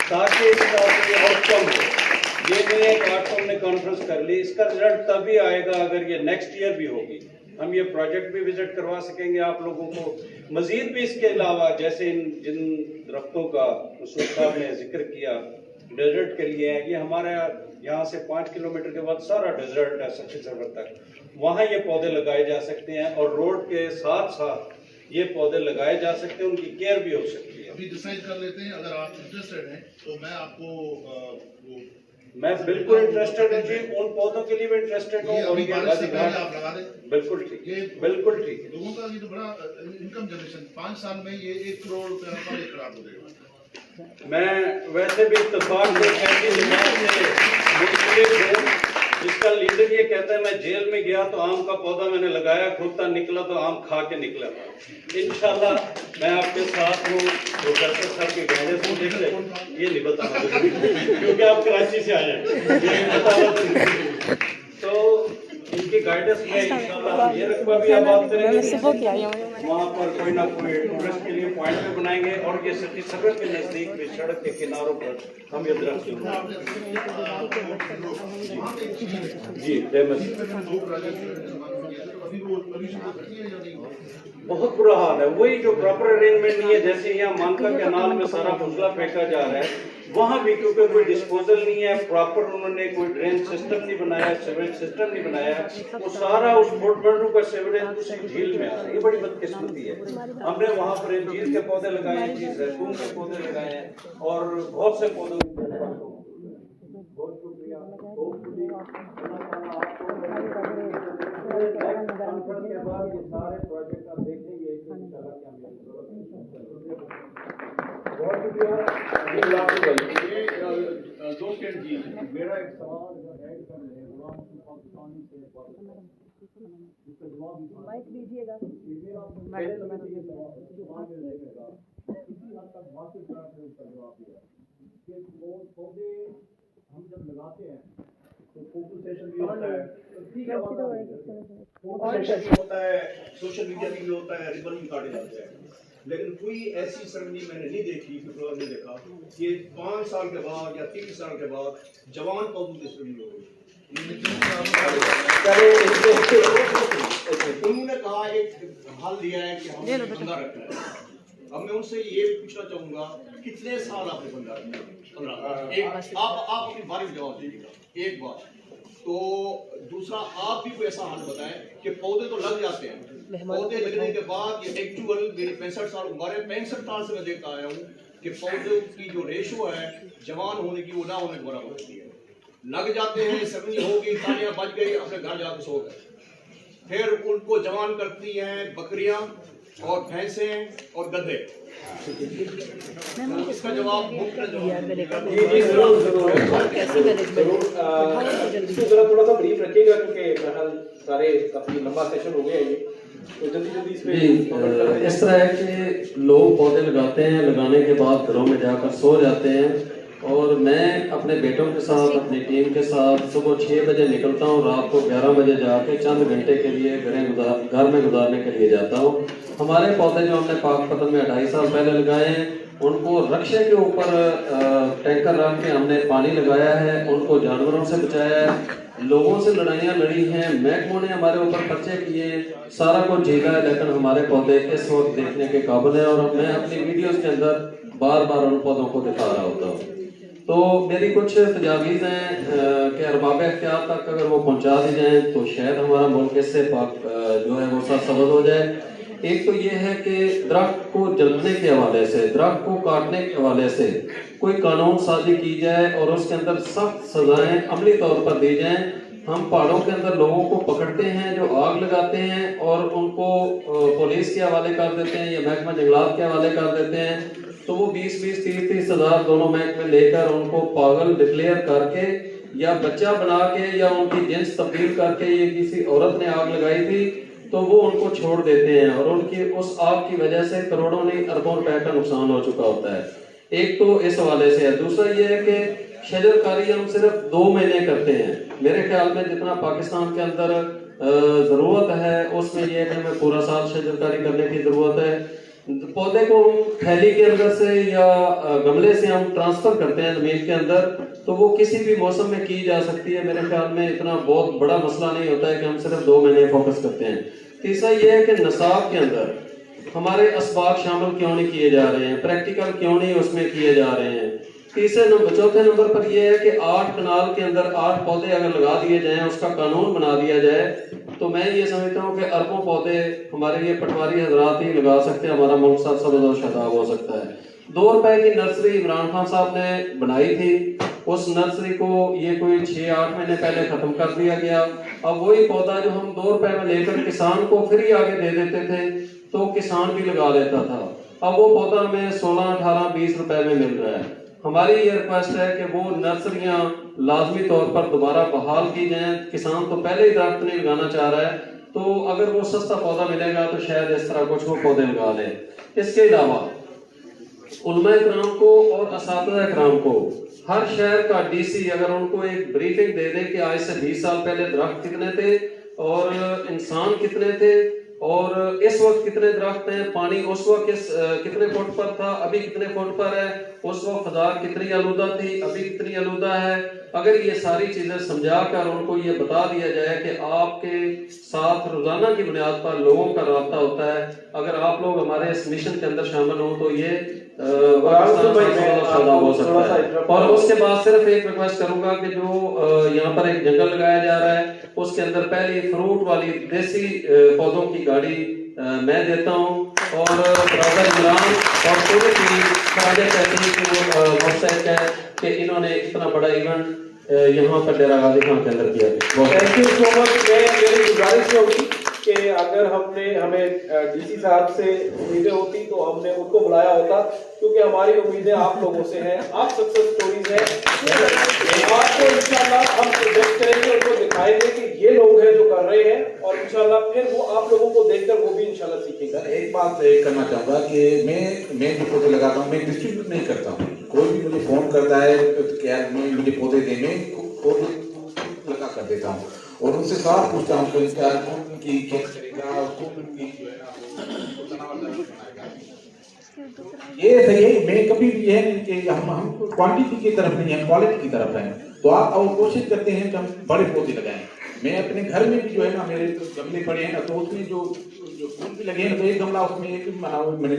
[SPEAKER 1] ताकि इसका कोई आउटकम हो। ये नहीं है कि आज हमने कॉन्फ्रेंस कर ली, इसका रिजल्ट तभी आएगा अगर ये नेक्स्ट ईयर भी होगी। हम ये प्रोजेक्ट भी विजिट करवा सकेंगे आप लोगों को। मजीद भी इसके अलावा जैसे जिन दरख्तों का मसूद साहब ने जिक्र किया डेजर्ट के लिए है, ये हमारे यहाँ से 5 किलोमीटर के बाद सारा डेजर्ट है सच्ची सरवर तक, वहाँ ये पौधे लगाए जा सकते हैं, और रोड के साथ साथ ये पौधे लगाए जा सकते हैं, उनकी केयर भी हो सकती है।
[SPEAKER 11] अभी डिसाइड कर लेते हैं, अगर आप इंटरेस्टेड हैं तो मैं आपको
[SPEAKER 1] मैं बिल्कुल इंटरेस्टेड हूँ जी, उन पौधों के लिए भी इंटरेस्टेड हूँ, और ये गाजी घाट
[SPEAKER 11] आप लगा दें।
[SPEAKER 1] बिल्कुल ठीक, बिल्कुल ठीक।
[SPEAKER 11] लोगों का ये तो बड़ा इनकम जनरेशन 5 साल में ये 1 करोड़ रुपया पर एकड़ आपको देगा।
[SPEAKER 1] मैं वैसे भी इत्तेफाक से फैमिली जमात से मुख्तलिफ हूँ, जिसका लीडर ये कहता है मैं जेल में गया तो आम का पौधा मैंने लगाया, खुदता निकला तो आम खा के निकला। इंशाल्लाह मैं आपके साथ हूँ। प्रोफेसर साहब की गाइडेंस मुझे ये नहीं बताना क्योंकि आप कराची से आए हैं, तो इनकी गाइडेंस में इंशाल्लाह ये रकबा भी आबाद करेंगे, वहाँ पर कोई ना कोई टूरिस्ट के लिए पॉइंट भी बनाएंगे, और ये सिटी सर्कल के नजदीक भी सड़क के किनारों पर हम ये दरख्त जी बहुत बुरा हाल है। वही जो प्रॉपर अरेंजमेंट नहीं है, जैसे यहाँ मानका कैनाल में सारा फुजला फेंका जा रहा है, वहाँ भी क्योंकि कोई डिस्पोजल नहीं है, प्रॉपर उन्होंने कोई ड्रेन सिस्टम नहीं बनाया, सीवेज सिस्टम नहीं बनाया, वो सारा उस बोटबंडू का सीवरेज उसी झील में आ रहा है। ये बड़ी बदकिस्मती है। हमने वहाँ पर अंजीर के पौधे लगाए हैं जी, जैतून के पौधे लगाए हैं और बहुत से पौधों की बहुत शुक्रिया। के बाद ये सारे प्रोजेक्ट आप देखेंगे इंशाल्लाह क्या बहुत शुक्रिया। दोस्त जी, मेरा एक सवाल ऐड कर ले, गुलाम पाकिस्तानी से इसका जवाब माइक दीजिएगा। किसी हद तक वाकिफ तरह से उसका जवाब दिया कि वो पौधे हम जब लगाते हैं तो फोकसेशन भी होता है, फोकसेशन भी होता है, सोशल मीडिया भी होता है, रिबन भी काटे जाते हैं, लेकिन कोई ऐसी सेरेमनी मैंने नहीं देखी, प्रोग्राम नहीं देखा कि 5 साल के बाद या 3 साल के बाद जवान पौधों की सेरेमनी हो गई। उन्होंने कहा एक हल दिया है कि हमने बंदा रखना है। अब मैं उनसे ये पूछना चाहूंगा कितने साल आपने बंदा रखना? 15। आप अपनी बारी में जवाब दीजिएगा एक बार। तो दूसरा आप भी कोई ऐसा हाल बताएं कि पौधे तो लग जाते हैं, पौधे लगने के बाद ये एक्चुअल मेरी 65 साल उम्र है, 65 साल से मैं देखता आया हूँ कि पौधों की जो रेशो है जवान होने की वो ना होने के बराबर होती है। लग जाते हैं, सरनी हो गई, तालियां बज गई, अपने घर जाकर सो गए। फिर उनको जवान करती हैं बकरियां और भैंसें और गधे। इसका जवाब
[SPEAKER 13] थोड़ा सा ब्रीफ रखिएगा क्योंकि सारे काफी लंबा सेशन हो गया है ये, तो जल्दी जल्दी
[SPEAKER 12] इस तरह है कि लोग पौधे लगाते हैं, लगाने के बाद घरों में जाकर सो जाते हैं और मैं अपने बेटों के साथ अपनी टीम के साथ सुबह 6 बजे निकलता हूँ, रात को 11 बजे जाके चंद घंटे के लिए घर में गुजारने के लिए जाता हूँ। हमारे पौधे जो हमने पाकपतन में 2.5 साल पहले लगाए हैं उनको रक्षे के ऊपर टैंकर रख के हमने पानी लगाया है, उनको जानवरों से बचाया है, लोगों से लड़ाइयाँ लड़ी हैं, महकमों ने हमारे ऊपर पर्चे किए, सारा कुछ झेला है, लेकिन हमारे पौधे इस वक्त देखने के काबिल हैं और मैं अपनी वीडियोस के अंदर बार बार उन पौधों को दिखा रहा होता हूँ। तो मेरी कुछ तजावीज़ हैं कि अरबाब इख्तियार तक अगर वो पहुँचा दी जाएँ तो शायद हमारा मुल्क इससे जो है वो सरसब्ज़ हो जाए। एक तो ये है कि दरख्त को जलने के हवाले से, दरख्त को काटने के हवाले से कोई कानून साजी की जाए और उसके अंदर सख्त सजाएं अमली तौर पर दी जाएं। हम पहाड़ों के अंदर लोगों को पकड़ते हैं जो आग लगाते हैं और उनको पुलिस के हवाले कर देते हैं या महकमा जंगलात के हवाले कर देते हैं, तो वो 20-20, 30-30 हज़ार दोनों महकमे लेकर उनको पागल डिक्लेयर करके या बच्चा बना के या उनकी जिन्स तब्दील करके ये किसी औरत ने आग लगाई थी तो वो उनको छोड़ देते हैं और उनकी उस आग की वजह से करोड़ों नहीं अरबों रुपए का नुकसान हो चुका होता है। एक तो इस हवाले से है। दूसरा ये है कि शजरकारी हम सिर्फ 2 महीने करते हैं। मेरे ख्याल में जितना पाकिस्तान के अंदर जरूरत है उसमें यह है कि हमें पूरा साल शजरकारी करने की जरूरत है। पौधे को हम थैली के अंदर से या गमले से हम ट्रांसफर करते हैं जमीन के अंदर तो वो किसी भी मौसम में की जा सकती है। मेरे ख्याल में इतना बहुत बड़ा मसला नहीं होता है कि हम सिर्फ 2 महीने फोकस करते हैं। तीसरा ये है कि निसाब के अंदर हमारे असबाब शामिल क्यों नहीं किए जा रहे हैं, प्रैक्टिकल क्यों नहीं उसमें किए जा रहे हैं। चौथे नंबर पर यह है कि 8 कनाल के अंदर 8 पौधे अगर लगा दिए जाएं, उसका कानून बना दिया जाए तो मैं ये समझता हूँ कि अरबों पौधे हमारे ये पटवारी हजरात ही लगा सकते हैं, हमारा मुल्क सबज़ और शादाब हो सकता है। 2 रुपए की नर्सरी इमरान खान साहब ने बनाई थी, उस नर्सरी को ये कोई 6-8 महीने पहले खत्म कर दिया गया। अब वही पौधा जो हम 2 रुपए में लेकर किसान को फ्री आगे दे देते थे तो किसान भी लगा लेता था, अब वो पौधा हमें 16, 18, 20 रुपए में मिल रहा है। हमारी ये रिक्वेस्ट है कि वो नर्सरियां लाजमी तौर पर दोबारा बहाल की जाएं। किसान तो पहले ही दरख्त नहीं लगाना चाह रहा है, तो अगर वो सस्ता पौधा मिलेगा तो शायद इस तरह कुछ वो पौधे लगा लें। इसके अलावा उलमा इकराम को और असातिज़ा इकराम को हर शहर का डीसी अगर उनको एक ब्रीफिंग दे दे कि आज से 20 साल पहले दरख्त कितने थे और इंसान कितने थे और इस वक्त कितने दरख्त हैं, पानी उस वक्त कितने फुट पर था, अभी कितने फुट पर है, उस वक्त फजा कितनी आलूदा थी, अभी कितनी आलूदा है। अगर ये सारी चीजें समझा कर उनको ये बता दिया जाए कि आपके साथ रोजाना की बुनियाद पर लोगों का राब्ता होता है, अगर आप लोग हमारे इस मिशन के अंदर शामिल हो तो ये और उसके बाद सिर्फ एक रिक्वेस्ट करूंगा कि जो यहाँ पर एक जंगल लगाया जा रहा है उसके अंदर पहली फ्रूट वाली देसी पौधों की गाड़ी मैं देता हूँ और ब्रदर इमरान और पूरी टीम सारे कहते हैं कि वो व्हाट्सएप है कि इन्होंने इतना बड़ा इवेंट यहाँ पर डेरा गाजी खान के अंदर किया।
[SPEAKER 13] Thank you so much. मेरी गुजारिश होगी कि अगर हमें डीसी साहब से उम्मीदें होती तो हमने उनको बुलाया होता, क्योंकि हमारी उम्मीदें आप लोगों से हैं, आप सक्सेस स्टोरीज हैं। आपको इंशाल्लाह हम प्रोजेक्ट करेंगे, उनको दिखाएंगे कि ये लोग हैं जो कर रहे हैं, और इंशाल्लाह फिर वो आप लोगों को देखकर वो भी इंशाल्लाह सीखेगा।
[SPEAKER 6] एक बात करना चाहूंगा कि मैं जो पौधे लगाता हूँ मैं डिस्ट्रीब्यूट नहीं करता हूँ। कोई भी मुझे फोन करता है तो क्या मुझे पौधे देने पौधे लगा कर देता हूँ और उनसे साफ पूछता हूँ कि क्या उनकी केयर करेगा, उनकी ये सही है। मैं कभी भी है कि हम क्वांटिटी की तरफ नहीं है, क्वालिटी की तरफ है। तो आप और कोशिश करते हैं कि हम बड़े पौधे लगाएं। मैं अपने घर में भी जो है ना, मेरे गमले पड़े हैं ना, तो उसमें जो फूल भी लगे हैं तो एक गमला उसमें एक मैंने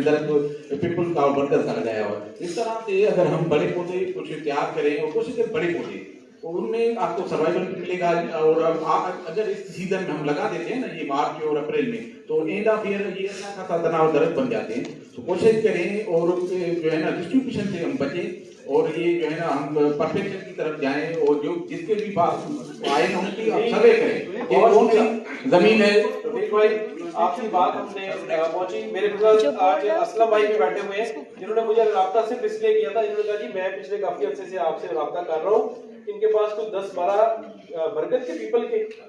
[SPEAKER 6] पीपल का और बरगद का लगाया हुआ। इस तरह से अगर हम बड़े पौधे कुछ तैयार करें और कोशिश करें बड़े पौधे, तो उनमें आपको सर्वाइवल भी मिलेगा। और अगर इस सीजन में हम लगा देते हैं ना, ये मार्च और अप्रैल में, तो एंड ऑफ ईयर ये अच्छा खासा तनाव दर्द बन जाते हैं। तो कोशिश करें और जो है ना डिस्ट्रीब्यूशन से हम बचें और ये जो है ना हम परफेक्शन की तरफ जाएं और जो जिसके भी पास आए ना उनकी सर्वे करें ये कौन सी जमीन है।
[SPEAKER 13] भाई आपकी बात हमने पहुंची। मेरे पास आज असलम भाई भी बैठे हुए हैं जिन्होंने मुझे राब्ता सिर्फ इसलिए किया था, इन्होंने कहा जी मैं पिछले काफी अरसे से आपसे राब्ता कर रहा हूँ, इनके पास कुछ 10-12 बरगद के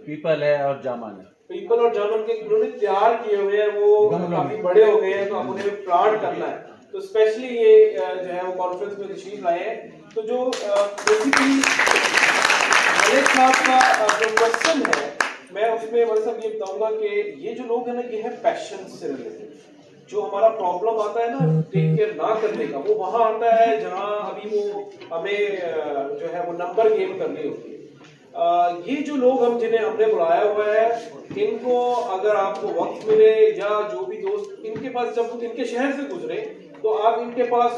[SPEAKER 13] पीपल है और जामुन है, पीपल और जामुन के उन्होंने तैयार किए हुए हैं, वो काफी बड़े हो गए हैं, तो अब उन्हें प्लांट करना है। तो स्पेशली ये जो है वो कॉन्फ्रेंस में तशरीफ लाए हैं। तो जो बेसिकली मलिक साहब का जो क्वेश्चन है, मैं उसमें मतलब ये बताऊंगा कि ये जो लोग हैं ना, ये है पैशन से रिलेटेड। जो हमारा प्रॉब्लम आता है ना टेक केयर ना करने का, वो वहां आता है जहां अभी वो हमें जो है वो नंबर गेम करनी होती है। ये जो लोग हम जिन्हें हमने बुलाया हुआ है, इनको अगर आपको वक्त मिले या जो भी दोस्त इनके पास जब इनके शहर से गुजरे तो आप इनके पास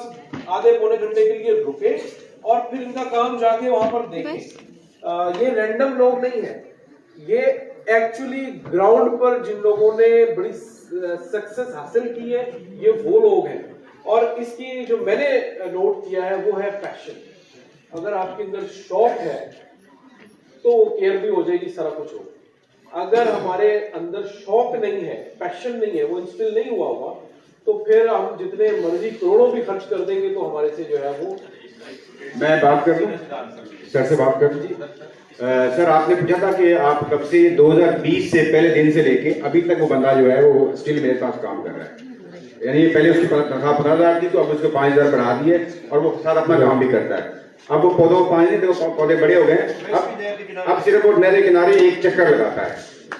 [SPEAKER 13] आधे पौने घंटे के लिए रुके और फिर इनका काम जाके वहां पर देखें। ये रैंडम लोग नहीं है, ये एक्चुअली ग्राउंड पर जिन लोगों ने बड़ी सक्सेस हासिल की है ये वो लोग हैं। और इसकी जो मैंने नोट किया है वो है पैशन। अगर आपके अंदर शौक है तो केयर भी हो जाएगी, सारा कुछ होगा। अगर हमारे अंदर शौक नहीं है, पैशन नहीं है, वो इंस्टिल नहीं हुआ होगा, तो फिर हम जितने मर्जी करोड़ों भी खर्च कर देंगे तो हमारे से जो है वो।
[SPEAKER 22] मैं बात कर लूं, सर से बात कर लूं। सर आपने पूछा था कि आप कब से 2020 से पहले दिन से लेके अभी तक वो बंदा जो है वो स्टिल मेरे पास काम कर रहा है। यानी पहले उसकी तनख्वाह 15,000 थी, तो अब उसको 5,000 बढ़ा दी है और वो साथ अपना काम भी करता है। अब वो पौधों को पानी नहीं, तो पौधे बड़े हो गए, अब सिर्फ वो नहर किनारे एक चक्कर लगाता है।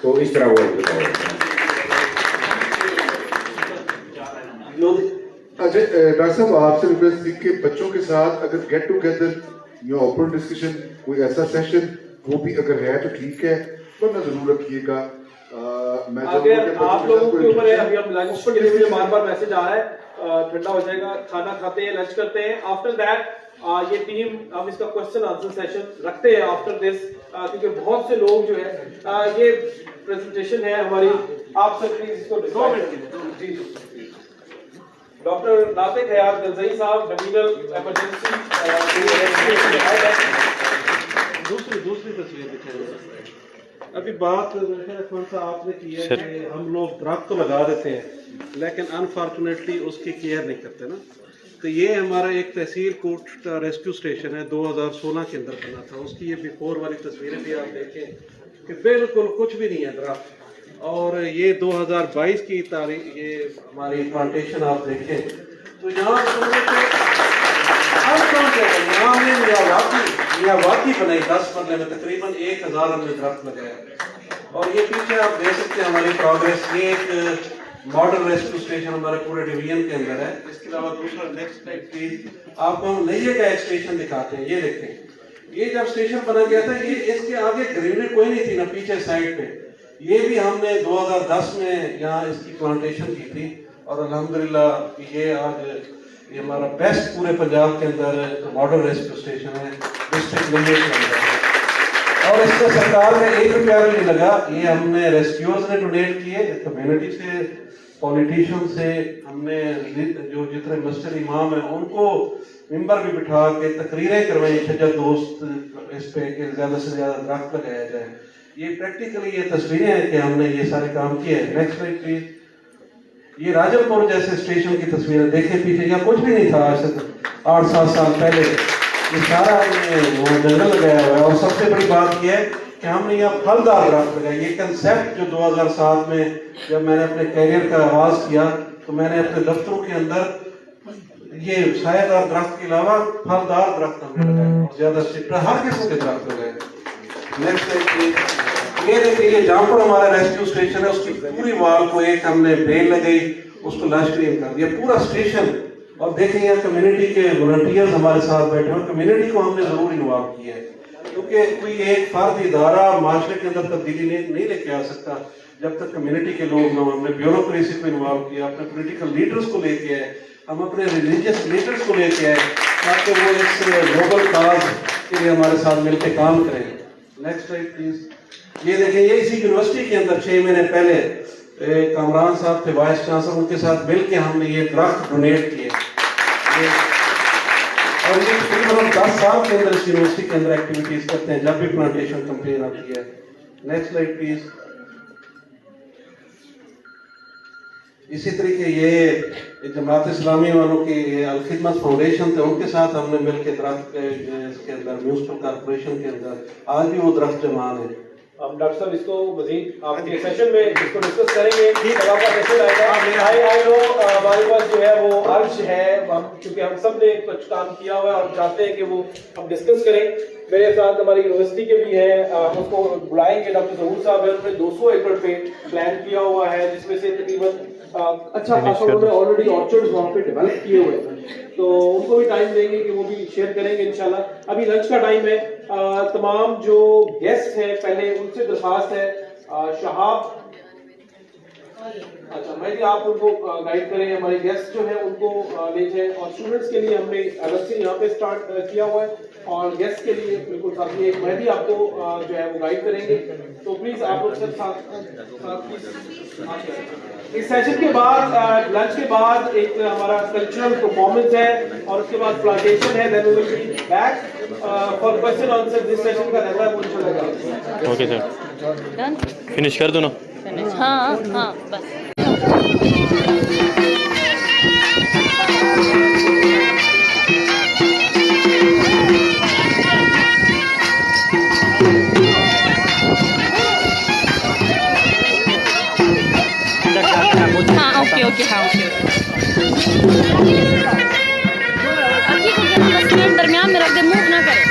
[SPEAKER 22] तो इस तरह वो
[SPEAKER 11] अच्छा डॉक्टर साहब आपसे रिक्वेस्ट थी कि बच्चों के साथ अगर गेट टुगेदर या ओपन डिस्कशन कोई ऐसा सेशन वो भी अगर है तो ठीक है, वरना जरूर रखिएगा।
[SPEAKER 13] अगर आप लोगों के ऊपर है, अभी हम लंच के लिए मुझे बार-बार मैसेज आ रहा है, ठंडा हो जाएगा, खाना खाते हैं, लंच करते हैं, आफ्टर दैट ये टीम हम इसका क्वेश्चन आंसर सेशन रखते हैं आफ्टर दिस, क्योंकि बहुत से लोग जो है ये प्रेजेंटेशन है हमारी, आप सब प्लीज इसको जी डॉक्टर नातिक हयात गंजई साहब डिविजनल इमरजेंसी।
[SPEAKER 1] दूसरी तस्वीर दिखाई। अभी बात कौन सा आपने की है कि हम लोग दरख्त तो लगा देते हैं लेकिन अनफॉर्चुनेटली उसकी केयर नहीं करते ना। तो ये हमारा एक तहसील कोट रेस्क्यू स्टेशन है, 2016 के अंदर बना था। उसकी ये बिफोर वाली तस्वीरें भी आप देखें कि बिल्कुल कुछ भी नहीं है दरख्त। और ये 2022 की तारीख, ये हमारी प्लांटेशन आप देखें तो यहाँ हमने मियावाकी बनाई 10 मरले में, तकरीबन 1000 हमने दरख्त लगाया। और ये पीछे आप देख सकते हैं हमारी प्रोग्रेस। ये एक मॉडल रेस्क्यू स्टेशन हमारे पूरे डिवीजन के अंदर है। इसके अलावा दूसरा नेक्स्ट स्लाइड प्लीज, आपको हम नैये का एक स्टेशन दिखाते हैं। ये देखें, ये जब स्टेशन बना गया था, ये इसके आगे ग्रीनरी कोई नहीं थी ना पीछे साइड पे। ये भी हमने 2010 में यहाँ इसकी प्लांटेशन की थी और अल्हम्दुलिल्लाह ये आज
[SPEAKER 5] ये हमारा बेस्ट पूरे पंजाब के अंदर मॉडल रेस्क्यू स्टेशन है डिस्ट्रिक्ट लिमिट के अंदर, और इसमें सरकार में 1 रुपया भी नहीं लगा। ये हमने रेस्क्यूअर्स ने डोनेट किए, कम्युनिटी से, पॉलिटिशियन से, हमने जो जितने मस्जिद इमाम हैं उनको मिंबर भी बिठा के तकरीरें करवाई शजर दोस्त इस पे कि ज़्यादा से ज़्यादा दरख्त लगाया जाए। ये प्रैक्टिकली ये तस्वीरें हैं कि हमने ये सारे काम किए हैं। Next slide please. ये राजलपुर जैसे स्टेशन की तस्वीरें देखें पीछे, या कुछ भी नहीं था आज से 8-7 साल पहले, ये सारा वो जंगल लगाया हुआ है। और सबसे बड़ी बात यह है कि हमने यहाँ फलदार दरख्त लगाए। ये कंसेप्ट जो 2007 में जब मैंने अपने कैरियर का आगाज किया तो मैंने अपने दफ्तरों के अंदर ये सायादार दरख्त के अलावा फलदार दरख्त हमने लगाए और ज्यादा से हर किस्म के दरख्त लगाए। Next slide. ये देखिए, ये जहाँ पर हमारा रेस्क्यू स्टेशन है उसकी पूरी वॉल को एक हमने बेल लगाई, उसको लश ग्रीन कर दिया पूरा स्टेशन। और देखें यहाँ कम्युनिटी के वॉलंटियर्स हमारे साथ बैठे हैं, कम्युनिटी को हमने जरूर इन्वॉल्व किया है, क्योंकि कोई एक फर्द इदारा माशरे के अंदर तब्दीली नहीं लेके आ सकता जब तक कम्युनिटी के लोग ना। हमने ब्यूरोक्रेसी को इन्वॉल्व किया, अपने पोलिटिकल लीडर्स को लेके आए, हम अपने रिलीजियस लीडर्स को लेके आए ताकि वो इस ग्लोबल काज के लिए हमारे साथ मिलकर काम करें। Next slide please. ये देखें, ये इसी यूनिवर्सिटी के अंदर 6 महीने पहले कामरान साहब थे वाइस चांसलर, उनके साथ मिलकर हमने ये दरख्त डोनेट किए। और ये तकरीबन 10 साल के अंदर इस यूनिवर्सिटी के अंदर एक्टिविटीज करते हैं जब भी प्लांटेशन कंपेन आती है। Next slide please. इसी तरीके ये जमात इस्लामी वालों की अल-खिदमत फाउंडेशन थे, उनके साथ हमने मिलकर दरख्त इसके अंदर म्यूनसिपल कॉर्पोरेशन के अंदर आज भी वो दरख्त जमान है।
[SPEAKER 13] हम डॉक्टर साहब इसको मजीद आपके सेशन में इसको डिस्कस करेंगे, तब आपका सेशन आएगा। आई नो हमारे पास जो है वो अर्ज है, क्योंकि हम सब ने कुछ काम किया हुआ है और चाहते हैं कि वो हम डिस्कस करें। मेरे साथ हमारी यूनिवर्सिटी के भी हैं, हम उसको बुलाएंगे। डॉक्टर जहूर साहब है, उन्होंने 200 एकड़ पे प्लान किया हुआ है, जिसमें से तकरीबन अच्छा खासा उन्होंने ऑलरेडी ऑर्चर्ड्स वहाँ पे डेवलप किए हुए हैं, तो उनको भी टाइम देंगे कि वो भी शेयर करेंगे इंशाल्लाह। अभी लंच का टाइम है। तमाम जो गेस्ट हैं पहले उनसे दरखास्त है, शहाब, अच्छा मैं भी आप उनको गाइड करें, हमारे गेस्ट जो है उनको ले जाएं। और स्टूडेंट्स के लिए हमने अलग से यहाँ पे स्टार्ट किया हुआ है, और गेस्ट के लिए बिल्कुल साथ ही मैं भी आपको जो है वो गाइड करेंगे। तो प्लीज आप लोग सब साथ इस सेशन के बाद लंच के बाद एक हमारा कल्चरल परफॉर्मेंस है और उसके बाद प्लांटेशन है, then we will be back for question answer. This session का रहता है वो इंशाल्लाह।
[SPEAKER 20] ओके सर, फिनिश कर दो ना।
[SPEAKER 4] हाँ हाँ बस। हाँ ओके ओके, हाँ ओके अभी को 10 मिनट दरमियान में रख दे, मूव ना करे।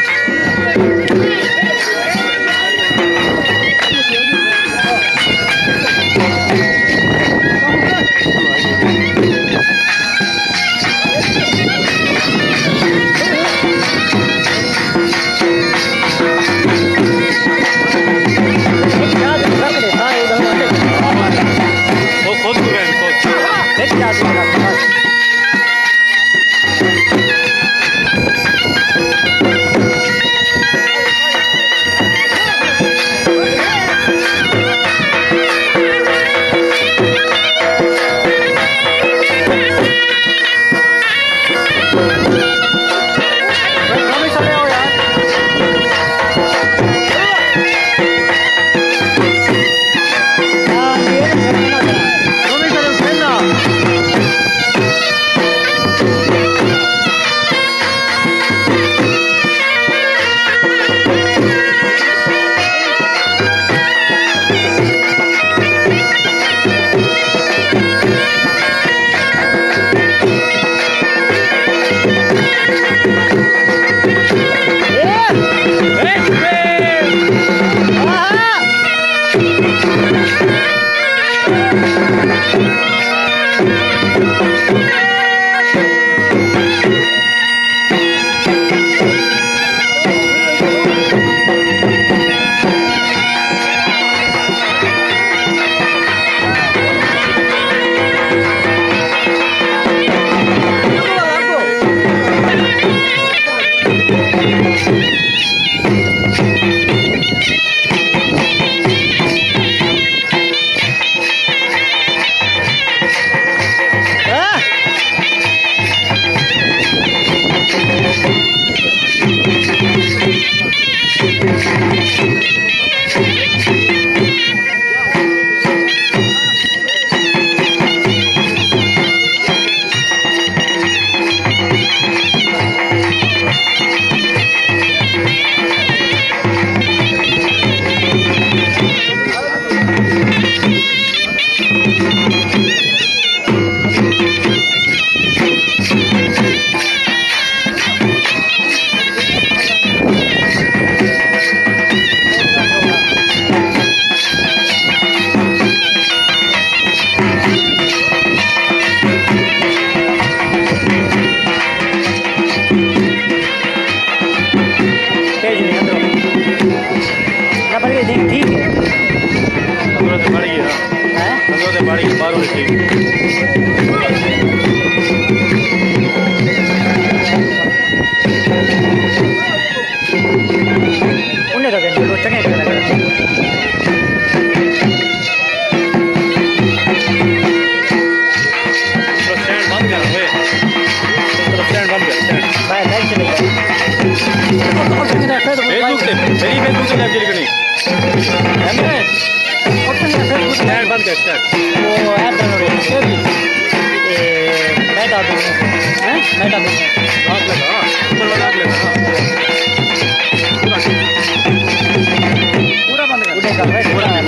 [SPEAKER 8] उन्हें तो देंगे वो चंगे करना स्टैंड बंद कर हुए स्टैंड बंद कर स्टैंड भाई लाइट चले फेसबुक से मेरी फेसबुक से लाइव चली गई स्टैंड बंद कर स्टैंड वो ऐप डाउनलोड कर मैं डाल दूंगा हैं मैं डाल दूंगा लॉक लगा ऊपर लगा लेना पूरा बंद कर पूरा स्टैंड बोला है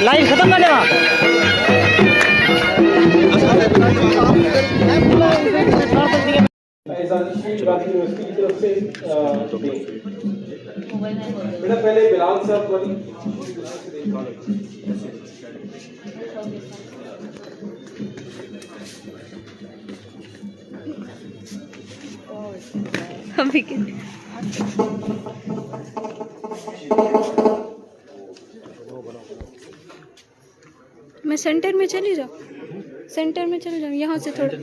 [SPEAKER 8] लाइव खत्म कर देगा।
[SPEAKER 13] यूनिवर्सिटी की तरफ से बेटा पहले बिलाल साहब वाली
[SPEAKER 4] अभी के मैं सेंटर में चली जाऊँ, सेंटर में चली जाऊँ, यहाँ से थोड़ा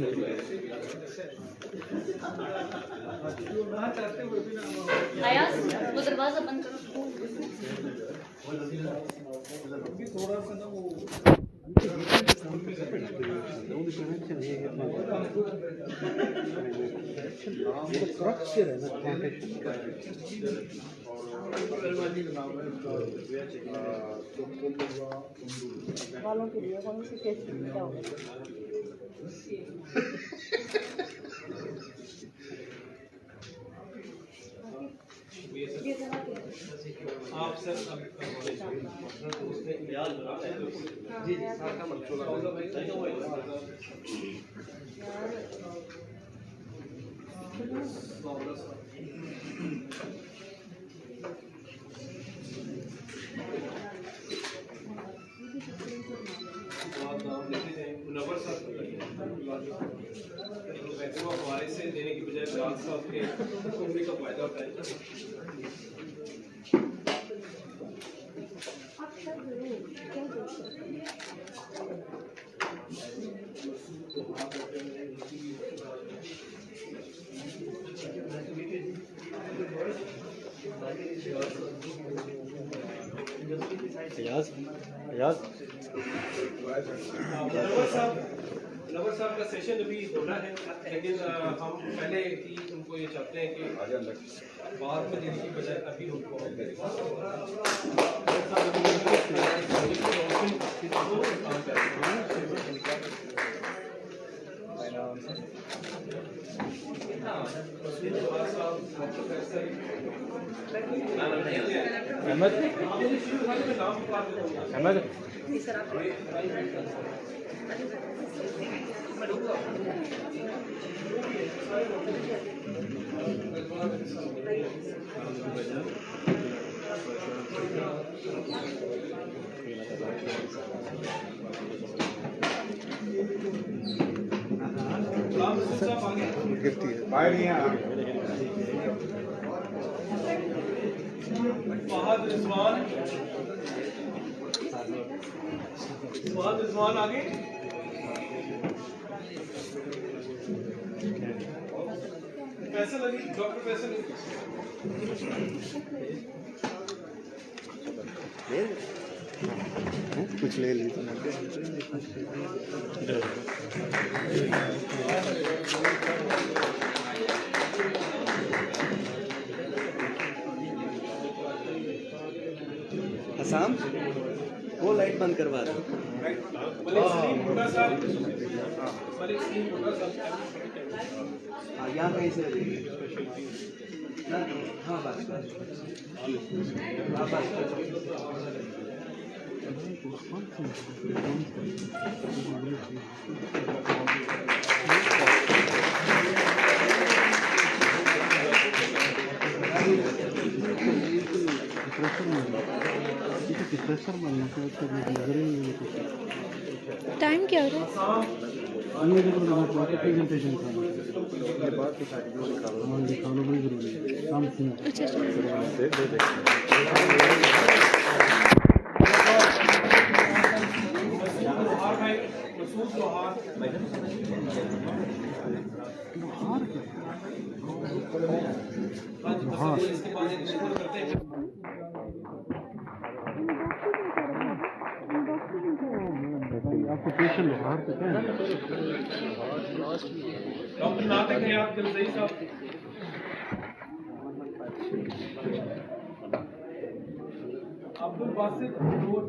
[SPEAKER 15] आयास वो दरवाजा बंद करो।
[SPEAKER 4] वालों के लिए कौन सी टेस्ट क्या होगा?
[SPEAKER 13] आप सर जी मुनव्वर साहब हमारे से देने की बजाय बिलाल साहब के उम्र का फायदा उठाए। मुनव्वर साहब का सेशन अभी होना है, लेकिन हम पहले ही उनको ये चाहते हैं कि बाद में देने की बजाय अभी उनको रिजवान आगे फैसल अली, डॉक्टर फैसल
[SPEAKER 20] कुछ ले ली
[SPEAKER 16] हसाम वो लाइट बंद करवा दो। यहाँ कहीं से हाँ बस
[SPEAKER 4] टाइम क्या हो रहा है?
[SPEAKER 20] प्रेजेंटेशन का दिखाना बहुत जरूरी है।
[SPEAKER 4] अच्छा
[SPEAKER 20] आपको पेशेंट बाहर से क्या
[SPEAKER 13] डॉक्टर नाते हैं आप दिलजई साहब अब्दुल बासित रोज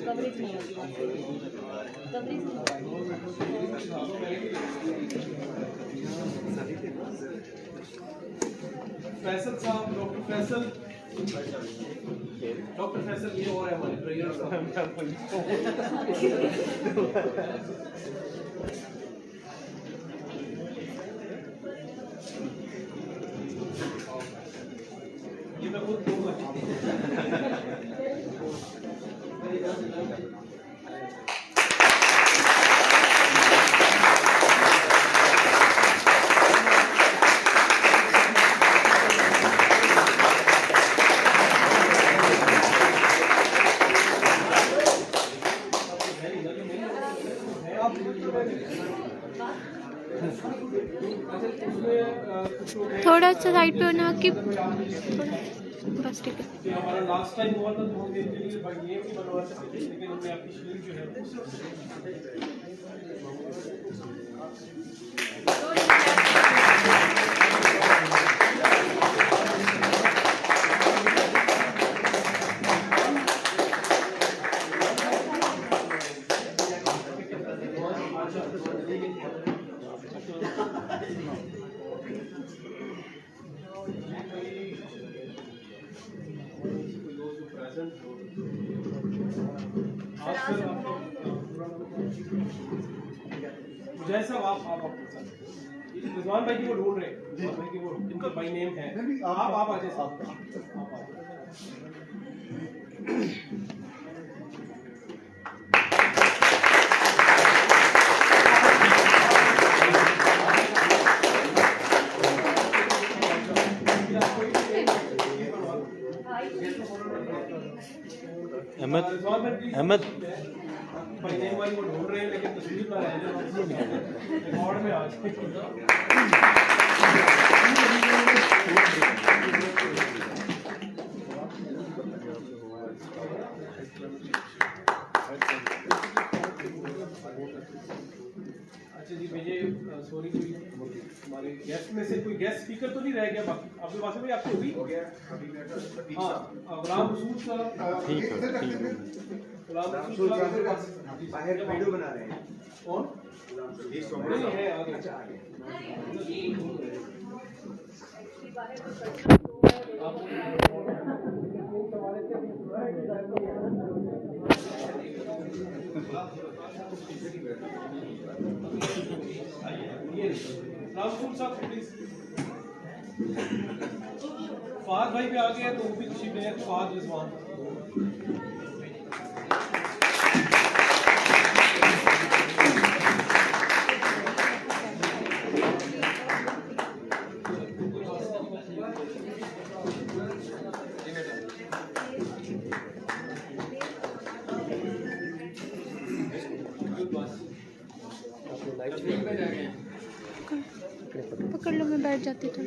[SPEAKER 15] कवरेज नहीं होती कवरेज
[SPEAKER 3] फैसल साहब, डॉक्टर फैसल ये और है हमारे ट्रेनर साहब। ये मैं खुद दूंगा।
[SPEAKER 4] थोड़ा सा साइड पे होना कि थोड़ा बस ठीक है।
[SPEAKER 3] हमारा लास्ट टाइम हुआ था तो हम दिन के लिए भाई ये भी बनवा सकते थे, लेकिन हमने आपकी शील्ड जो है जैसा आप रिजवान भाई की वो ढूंढ रहे हैं, भाई की वो इनका बाई नेम है। आप आ जाए साहब।
[SPEAKER 20] अहमद
[SPEAKER 3] भाई नेम वाली वो ढूंढ रहे हैं, लेकिन तस्वीर ना रह जाए रिकॉर्ड में आज। अच्छा जी भैया, सॉरी कोई हमारे गेस्ट में से कोई गेस्ट स्पीकर तो नहीं रह गया? बाकी आपके पास में आपकी होगी? हाँ, गुलाम रसूल साहब।
[SPEAKER 20] ठीक है
[SPEAKER 3] गुलाम रसूल साहब बाहर वीडियो बना रहे हैं। कौन? नहीं है आगे। फहद भाई भी आ गए तो वो भी खुशी में है। फहद रिजवान
[SPEAKER 4] पकड़ लो, मैं बैठ जाती थी।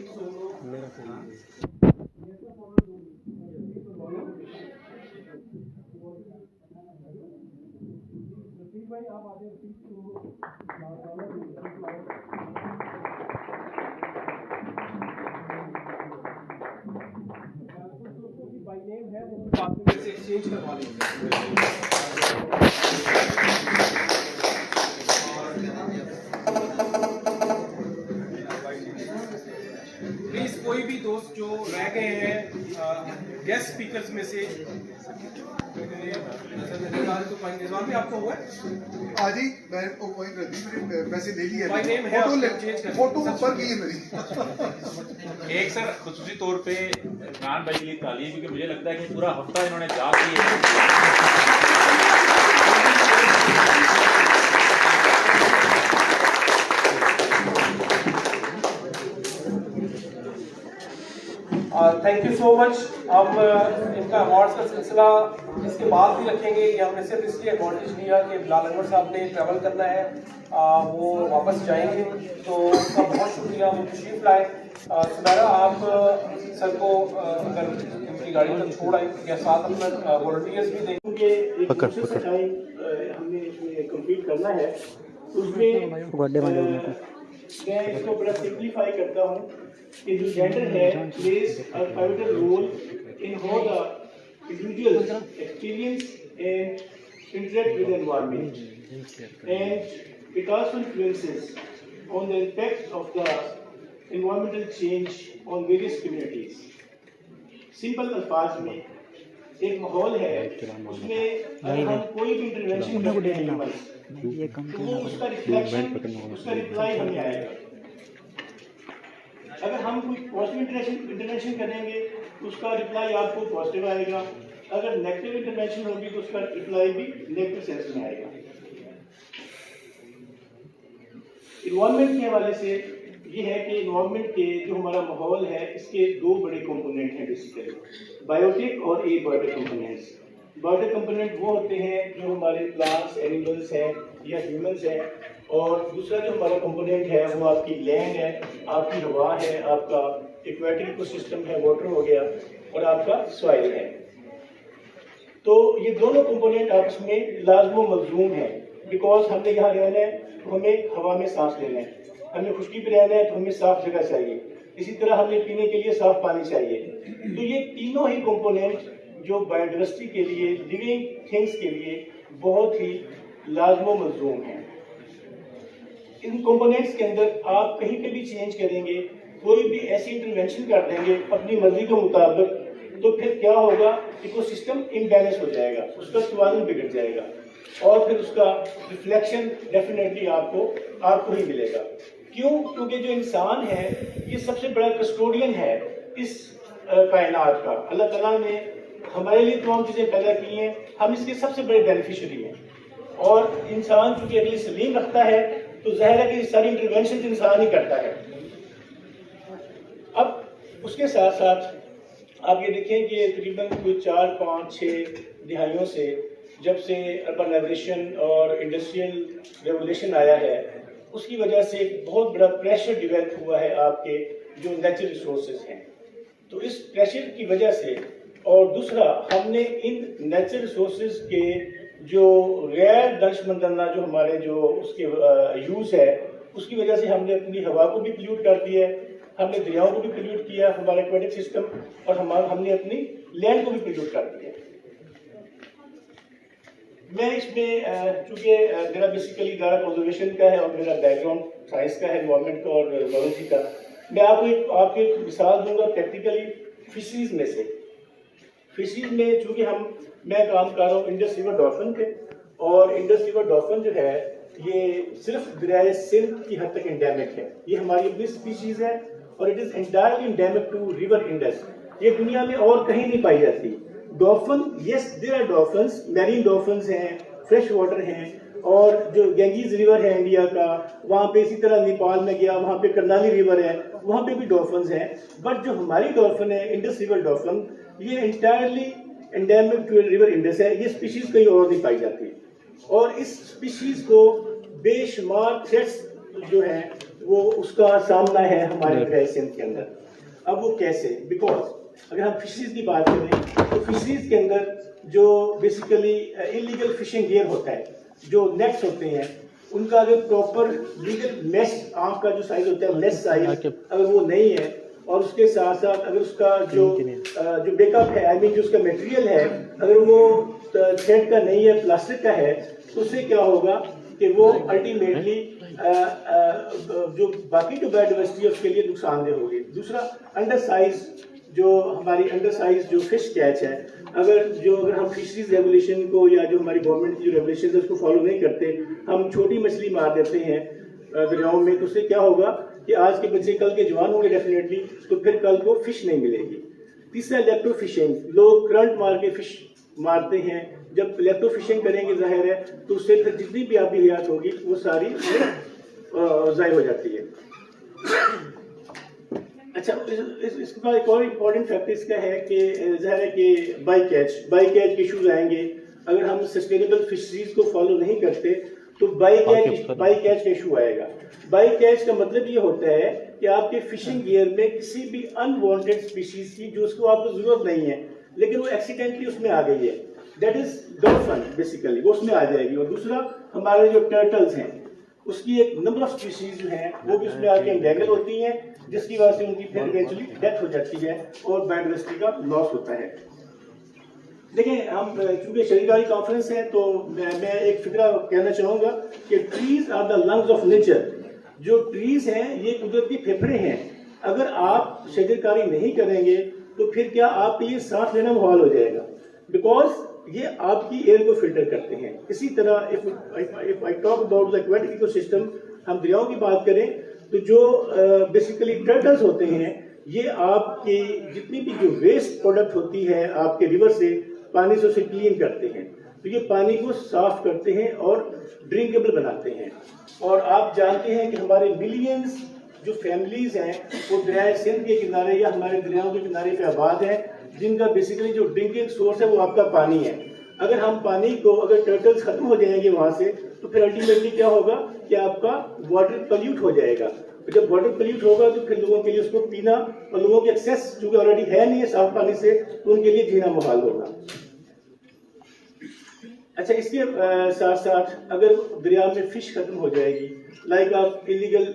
[SPEAKER 3] बाई नेम है, वो बाद में से एक्सचेंज करवा लेंगे। प्लीज कोई भी दोस्त जो रह गए हैं गेस्ट स्पीकर्स में से, रिजवान भी आपको हुआ है?
[SPEAKER 14] हाँ जी, मैं पैसे ले लिए,
[SPEAKER 3] फोटो
[SPEAKER 14] ऊपर की है मेरी।
[SPEAKER 10] एक सर खुसूसी तौर पे इमरान भाई के लिए तालीम, क्योंकि मुझे लगता है कि पूरा हफ्ता इन्होंने जा की है।
[SPEAKER 3] Thank you so much. हम इनका अवार्ड्स का सिलसिला इसके बाद भी रखेंगे। ये हमने सिर्फ इसलिए एडवांटेज लिया कि बिलाल अनवर साहब ने ट्रैवल करना है, वो वापस जाएंगे, तो उनका बहुत शुक्रिया, वो तशरीफ लाए। सुनारा आप सर को अगर
[SPEAKER 13] अपनी गाड़ी तक छोड़ आए या साथ अपना वॉलंटियर्स भी देंगे। एक प्रोसेस टाइम हमने इसमें कंप्लीट करना है, उसमें मैं इसको बड़ा सिंप्लीफाई करता हूँ कि जो जेंडर है plays a pivotal role in how the individual experience and interact with the environment, and it also influences on the impact of the environmental change on various communities. Simple अल्फाज में एक माहौल है, उसमें अगर हम कोई भी इंटरवेंशन करते हैं तो वो उसका रिफ्लेक्शन, उसका रिप्लाई हमें आएगा। अगर हम कोई पॉजिटिव इंटरवेंशन करेंगे तो उसका रिप्लाई आपको पॉजिटिव आएगा, अगर नेगेटिव इंटरवेंशन होगी तो उसका रिप्लाई भी नेगेटिव सेंस में आएगा। इन्वायरमेंट के हवाले से ये है कि इन्वायरमेंट के जो हमारा माहौल है इसके दो बड़े कंपोनेंट हैं बेसिकली, बायोटिक और एबायोटिक कंपोनेंट्स। बायोटिक कंपोनेंट वो होते हैं जो हमारे प्लांट्स, एनिमल्स हैं या ह्यूमंस हैं, और दूसरा जो हमारा कंपोनेंट है वो आपकी लैंड है, आपकी हवा है, आपका एक्वेटिक इकोसिस्टम है, वाटर हो गया, और आपका सॉइल है। तो ये दोनों कंपोनेंट आपस में लाजमो मलजूम है, बिकॉज हमने यहाँ रहना है तो हमें हवा में सांस लेना है, हमें खुशकी पे रहना है तो हमें साफ जगह चाहिए, इसी तरह हमें पीने के लिए साफ पानी चाहिए। तो ये तीनों ही कंपोनेंट जो बायोडाइवर्सिटी के लिए, लिविंग थिंग्स के लिए बहुत ही लाजमो मलजूम हैं। इन कंपोनेंट्स के अंदर आप कहीं पे भी चेंज करेंगे, कोई भी ऐसी इंटरवेंशन कर देंगे अपनी मर्जी के मुताबिक, तो फिर क्या होगा, इकोसिस्टम इम्बैलेंस हो जाएगा, उसका तवाज़ुन बिगड़ जाएगा, और फिर उसका रिफ्लेक्शन डेफिनेटली आपको ही मिलेगा। क्यों? क्योंकि जो इंसान है ये सबसे बड़ा कस्टोडियन है इस कायनात का। अल्लाह ताला ने हमारे लिए तमाम चीज़ें पैदा की हैं, हम इसके सबसे बड़े बेनिफिशियरी हैं, और इंसान चूंकि अगली सलीम रखता है तो ज़ाहिर है कि सारी इंटरवेंशन इंसान ही करता है। अब उसके साथ साथ आप ये देखें कि तकरीबन कोई 4, 5, 6 दिहाइयों से जब से अर्बनाइजेशन और इंडस्ट्रियल रेवोल्यूशन आया है, उसकी वजह से एक बहुत बड़ा प्रेशर डिवेल्प हुआ है आपके जो नेचुरल रिसोर्सेज हैं। तो इस प्रेशर की वजह से, और दूसरा हमने इन नेचुरल रिसोर्सेज के जो गैर दर्शमंदाना जो हमारे जो उसके यूज़ है, उसकी वजह से हमने अपनी हवा को भी पोल्यूट कर दिया है, हमने दरियाओं को भी पोल्यूट किया, हमारा एक्वेटिक सिस्टम, और हमने अपनी लैंड को भी पोल्यूट कर दिया। मैं इसमें चूँकि मेरा बेसिकली इदारा कंजर्वेशन का है और मेरा बैकग्राउंड साइंस का है, एनवायरनमेंट का और बायोलॉजी का, मैं आपको एक मिसाल दूंगा प्रैक्टिकली फिशरीज में से। फिशरीज में चूँकि मैं काम कर रहा हूँ इंडस रिवर डॉल्फिन पे, और इंडस रिवर डॉल्फिन जो है ये सिर्फ दरियाए सिंध की हद तक एंडेमिक है, ये हमारी अपनी स्पीशीज है, और it is entirely endemic to river Indus. ये दुनिया में और कहीं नहीं पाई जाती। Dolphin, yes there are dolphins, marine dolphins हैं, फ्रेश वाटर हैं, और जो गैंगीज रिवर है इंडिया का, वहाँ पे इसी तरह नेपाल में गया, वहाँ पे करनाली रिवर है, वहाँ पे भी डॉल्फिन्स हैं। बट जो हमारी डॉल्फिन है इंडस रिवर डॉल्फिन, ये entirely endemic to river Indus है, ये स्पीशीज कहीं और नहीं पाई जाती, और इस स्पीशीज को बेशुमार थ्रेट्स जो है वो उसका सामना है हमारे दरियाए सिंध के अंदर। अब वो कैसे? बिकॉज अगर हम फिशरीज की बात करें तो फिशरीज के अंदर जो बेसिकली इलीगल फिशिंग गियर होता है, जो नेट्स होते हैं, उनका अगर प्रॉपर लीगल मेश, आंख का जो साइज होता है मेश साइज अगर वो नहीं है, और उसके साथ साथ अगर उसका जो बेकअप है, आई मीन जो उसका मटेरियल है, अगर वो थ्रेड का नहीं है, प्लास्टिक का है, तो उससे क्या होगा कि वो अल्टीमेटली जो बाकी जो बायोडाइवर्सिटी है उसके लिए नुकसानदेह होगी। दूसरा, अंडर साइज जो हमारी अंडर साइज जो फिश कैच है, अगर हम फिशरीज रेगुलेशन को या जो हमारी गवर्नमेंट की जो रेगुलेशन है उसको फॉलो नहीं करते, हम छोटी मछली मार देते हैं दरियाओं में, तो उससे क्या होगा कि आज के बच्चे कल के जवान होंगे डेफिनेटली, तो फिर कल को फिश नहीं मिलेगी। तीसरा, इलेक्ट्रो फिशिंग, लोग करंट मार के फिश मारते हैं, जब इलेक्ट्रो फिशिंग करेंगे जाहिर है तो उससे फिर जितनी भी आपकी हयात होगी वो सारी ज़ाय हो जाती है। अच्छा, इसका एक और इम्पॉर्टेंट फैक्टर इसका है कि जाहिर है कि बाई कैच इशूज आएंगे। अगर हम सस्टेनेबल फिशरीज को फॉलो नहीं करते तो बाई कैच का इशू आएगा। बाई कैच का मतलब ये होता है कि आपके फिशिंग गियर में किसी भी अनवांटेड स्पीशीज की जो उसको आपको जरूरत नहीं है,
[SPEAKER 18] लेकिन वो एक्सीडेंटली उसमें आ गई है, दैट इज डॉल्फिन बेसिकली, वो उसमें आ जाएगी। और दूसरा हमारे जो टर्टल्स हैं उसकी एक नंबर ऑफ स्पीशीज जो हैं वो भी उसमें आके एंडेंगल होती हैं, जिसकी वजह से उनकी फिर इवेंचुअली डेथ हो जाती है और बायोडाइवर्सिटी का लॉस होता है। देखें, हम चूंकि शरीरकारी कॉन्फ्रेंस है तो मैं एक फिक्रा कहना चाहूँगा कि trees are the lungs of nature. जो ट्रीज हैं ये कुदरत के फेफड़े हैं। अगर आप शरीरकारी नहीं करेंगे तो फिर क्या आपके लिए सांस लेना मुहाल हो जाएगा, बिकॉज ये आपकी एयर को फिल्टर करते हैं। इसी तरह if I talk about the aquatic ecosystem, हम दरियाओं की बात करें तो जो बेसिकली टर्टल्स होते हैं ये आपकी जितनी भी जो वेस्ट प्रोडक्ट होती है आपके रिवर से, पानी से उसे क्लीन करते हैं, तो ये पानी को साफ करते हैं और ड्रिंकेबल बनाते हैं। और आप जानते हैं कि हमारे मिलियंस जो फैमिलीज हैं वो दरिया सिंध के किनारे या हमारे दरियाओं के किनारे पे आबाद हैं, जिनका बेसिकली जो ड्रिंकिंग सोर्स है वो आपका पानी है। अगर हम पानी को, अगर टर्टल्स खत्म हो जाएंगे वहां से, तो फिर अल्टीमेटली क्या होगा कि आपका वाटर पल्यूट हो जाएगा। जब वाटर पल्यूट होगा तो फिर लोगों के लिए उसको पीना, और लोगों के एक्सेस चूंकि ऑलरेडी है नहीं है साफ पानी से, तो उनके लिए जीना मुहाल होगा। अच्छा, इसके साथ साथ अगर दरिया में फिश खत्म हो जाएगी, लाइक आप इलीगल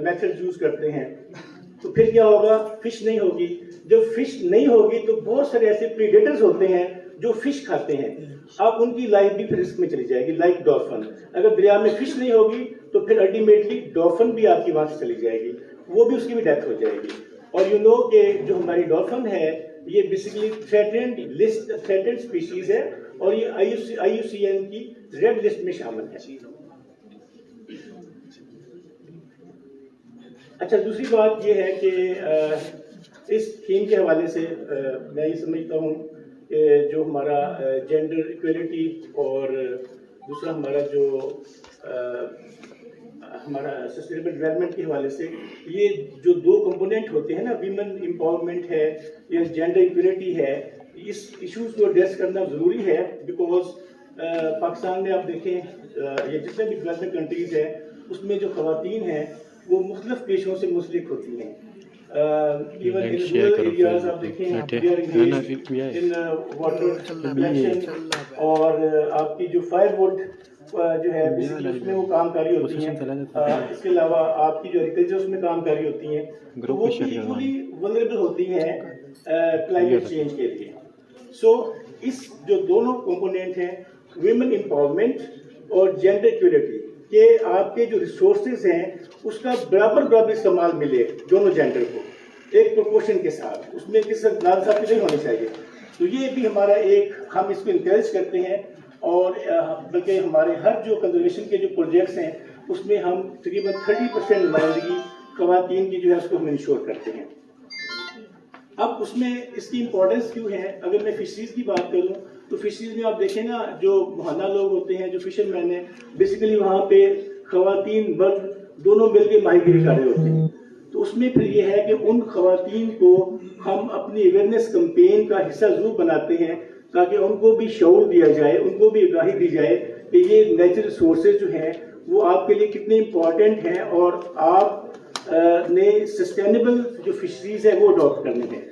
[SPEAKER 18] मेथड यूज करते हैं, तो फिर क्या होगा? फिश नहीं होगी। जब फिश नहीं होगी तो बहुत सारे ऐसे प्रीडेटर्स होते हैं जो फिश खाते हैं, आप उनकी लाइफ भी फिर रिस्क में चली जाएगी, लाइक डॉल्फिन। अगर दरिया में फिश नहीं होगी तो फिर अल्टीमेटली डॉल्फिन भी आपकी वहां से चली जाएगी, वो भी उसकी भी डेथ हो जाएगी। और यू नो कि जो हमारी डॉल्फिन है ये बेसिकली थ्रेटेंड स्पीशीज है और ये IUCN की रेड लिस्ट में शामिल है। अच्छा, दूसरी बात ये है कि इस थीम के हवाले से मैं ये समझता हूँ कि जो हमारा जेंडर इक्वलिटी और दूसरा हमारा जो हमारा सस्टेनेबल डेवलपमेंट के हवाले से ये जो दो कंपोनेंट होते हैं ना, वीमेन एम्पावरमेंट है या जेंडर इक्वलिटी है, इस इश्यूज को एड्रेस करना ज़रूरी है। बिकॉज पाकिस्तान में आप देखें या जितने भी डेवलपमेंट कंट्रीज हैं उसमें जो खवातीन हैं वो मुख्तलिफ पेशों से मुंसलिक होती हैं। इवन इन रूरल एरियाज आप देखें इन वाटर कलेक्शन, और आपकी जो फायरवुड जो है बेसिकली उसमें वो कामकारी होती हैं। इसके अलावा आपकी जो एग्रीकल्चर उसमें कामकारी होती हैं, तो वो इक्वली वल्नरेबल होती हैं क्लाइमेट चेंज के लिए। सो इस जो दोनों कंपोनेंट हैं, विमेन एम्पावरमेंट और जेंडर इक्वलिटी के, आपके जो रिसोर्सेज हैं उसका बराबर इस्तेमाल मिले दोनों जेंडर को एक प्रोपोर्शन के साथ, उसमें किसी नाइंसाफी नहीं होनी चाहिए। तो ये भी हमारा एक, हम इसको इंकरेज करते हैं और बल्कि हमारे हर जो कंजर्वेशन के जो प्रोजेक्ट्स हैं उसमें हम तकरीबन 30% नुमाइंदगी खवातीन की जो है उसको हम इंश्योर करते हैं। अब उसमें इसकी इम्पोर्टेंस क्यों है? अगर मैं फिशरीज की बात करूं तो फिशरीज में आप देखें ना, जो मुहाना लोग होते हैं, जो फिशरमैन है, बेसिकली वहाँ पे खवातीन मर्द दोनों मिलकर माहीगिरी कर रहे होते हैं। तो उसमें फिर ये है कि उन खवातीन को हम अपनी अवेयरनेस कैंपेन का हिस्सा जरूर बनाते हैं ताकि उनको भी शऊर दिया जाए, उनको भी आगाही दी जाए कि ये नेचुरल रिसोर्सेज जो हैं वो आपके लिए कितने इम्पोर्टेंट हैं और आप ने सस्टेनेबल जो फिशरीज है वो अडॉप्ट करनी है।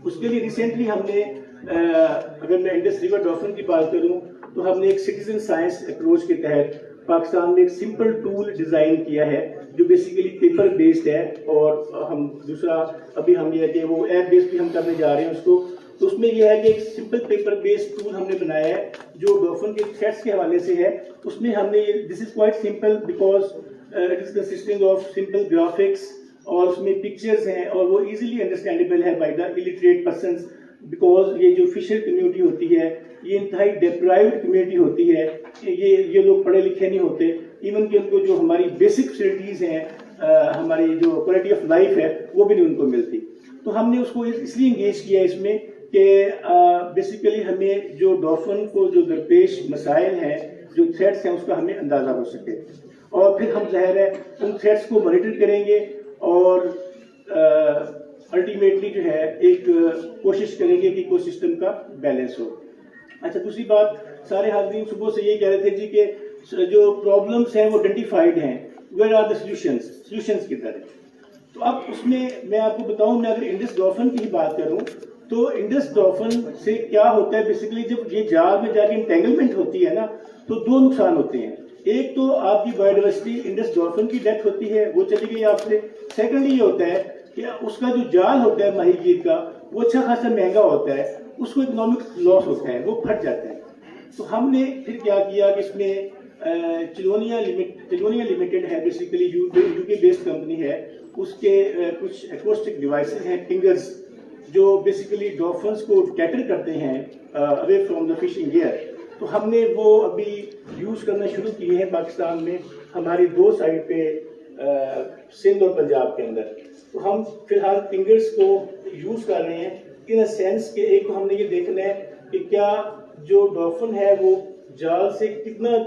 [SPEAKER 18] उसके लिए रिसेंटली हमने अगर मैं इंडस रिवर डॉल्फिन की बात करूं तो हमने एक सिटीजन साइंस अप्रोच के तहत पाकिस्तान में एक सिंपल टूल डिजाइन किया है जो बेसिकली पेपर बेस्ड है, और हम दूसरा अभी हम ये है कि वो ऐप बेस्ड भी हम करने जा रहे हैं उसको। तो उसमें यह है कि एक सिंपल पेपर बेस्ड टूल हमने बनाया है जो डॉल्फिन के थ्रेट्स के हवाले से है। उसमें हमने, this is quite simple because it is consisting of simple graphics, और उसमें पिक्चर्स हैं और वो इजीली अंडरस्टैंडेबल है by the illiterate persons, because ये जो फिशर कम्युनिटी होती है ये इंतहाई डिप्राइव्ड कम्युनिटी होती है। ये लोग पढ़े लिखे नहीं होते, इवन कि उनको जो हमारी बेसिक फैसिलिटीज हैं, हमारी जो क्वालिटी ऑफ लाइफ है वो भी नहीं उनको मिलती। तो हमने उसको इसलिए इंगेज किया इसमें कि बेसिकली हमें जो डॉल्फिन को जो दरपेश मसाइल हैं, जो थ्रेट्स हैं, उसका हमें अंदाजा हो सके, और फिर हम ज़ाहिर है उन थ्रेट्स को मॉनिटर करेंगे और अल्टीमेटली जो है एक कोशिश करेंगे कि इकोसिस्टम का बैलेंस हो। अच्छा, दूसरी बात, सारे हाज़रीन सुबह से ये कह रहे थे जी कि जो प्रॉब्लम्स हैं वो आइडेंटिफाइड हैं, वेयर आर द सॉल्यूशंस किधर है? तो अब उसमें मैं आपको बताऊं, मैं अगर इंडस डॉल्फिन की ही बात करूं तो इंडस डॉल्फिन से क्या होता है बेसिकली, जब ये जाल में जाके इंटेंगलमेंट होती है ना, तो दो नुकसान होते हैं। एक तो आपकी बायोडाइवर्सिटी इंडस डॉल्फिन की डेथ होती है, वो चली गई आपसे। सेकेंडली ये होता है कि उसका जो जाल होता है माहीगीर का, वो अच्छा खासा महंगा होता है, उसको इकोनॉमिक लॉस होता है, वो फट जाता है। तो हमने फिर क्या किया कि इसमें चिलोनिया लिमिटेड है, बेसिकली यूके बेस्ड कंपनी है, उसके कुछ एक्वास्टिक डिवाइसेस हैं, फिंगर्स, जो बेसिकली डॉल्फिन्स को कैटर करते हैं away from the fishing air. तो हमने वो अभी यूज़ करना शुरू किए हैं पाकिस्तान में, हमारी 2 साइड पे सिंध और पंजाब के अंदर। तो हम फिलहाल फिंगर्स को यूज़ कर रहे हैं इन अ सेंस कि एक तो हमने ये देखना है कि क्या जो डॉल्फिन है वो जाल से कितना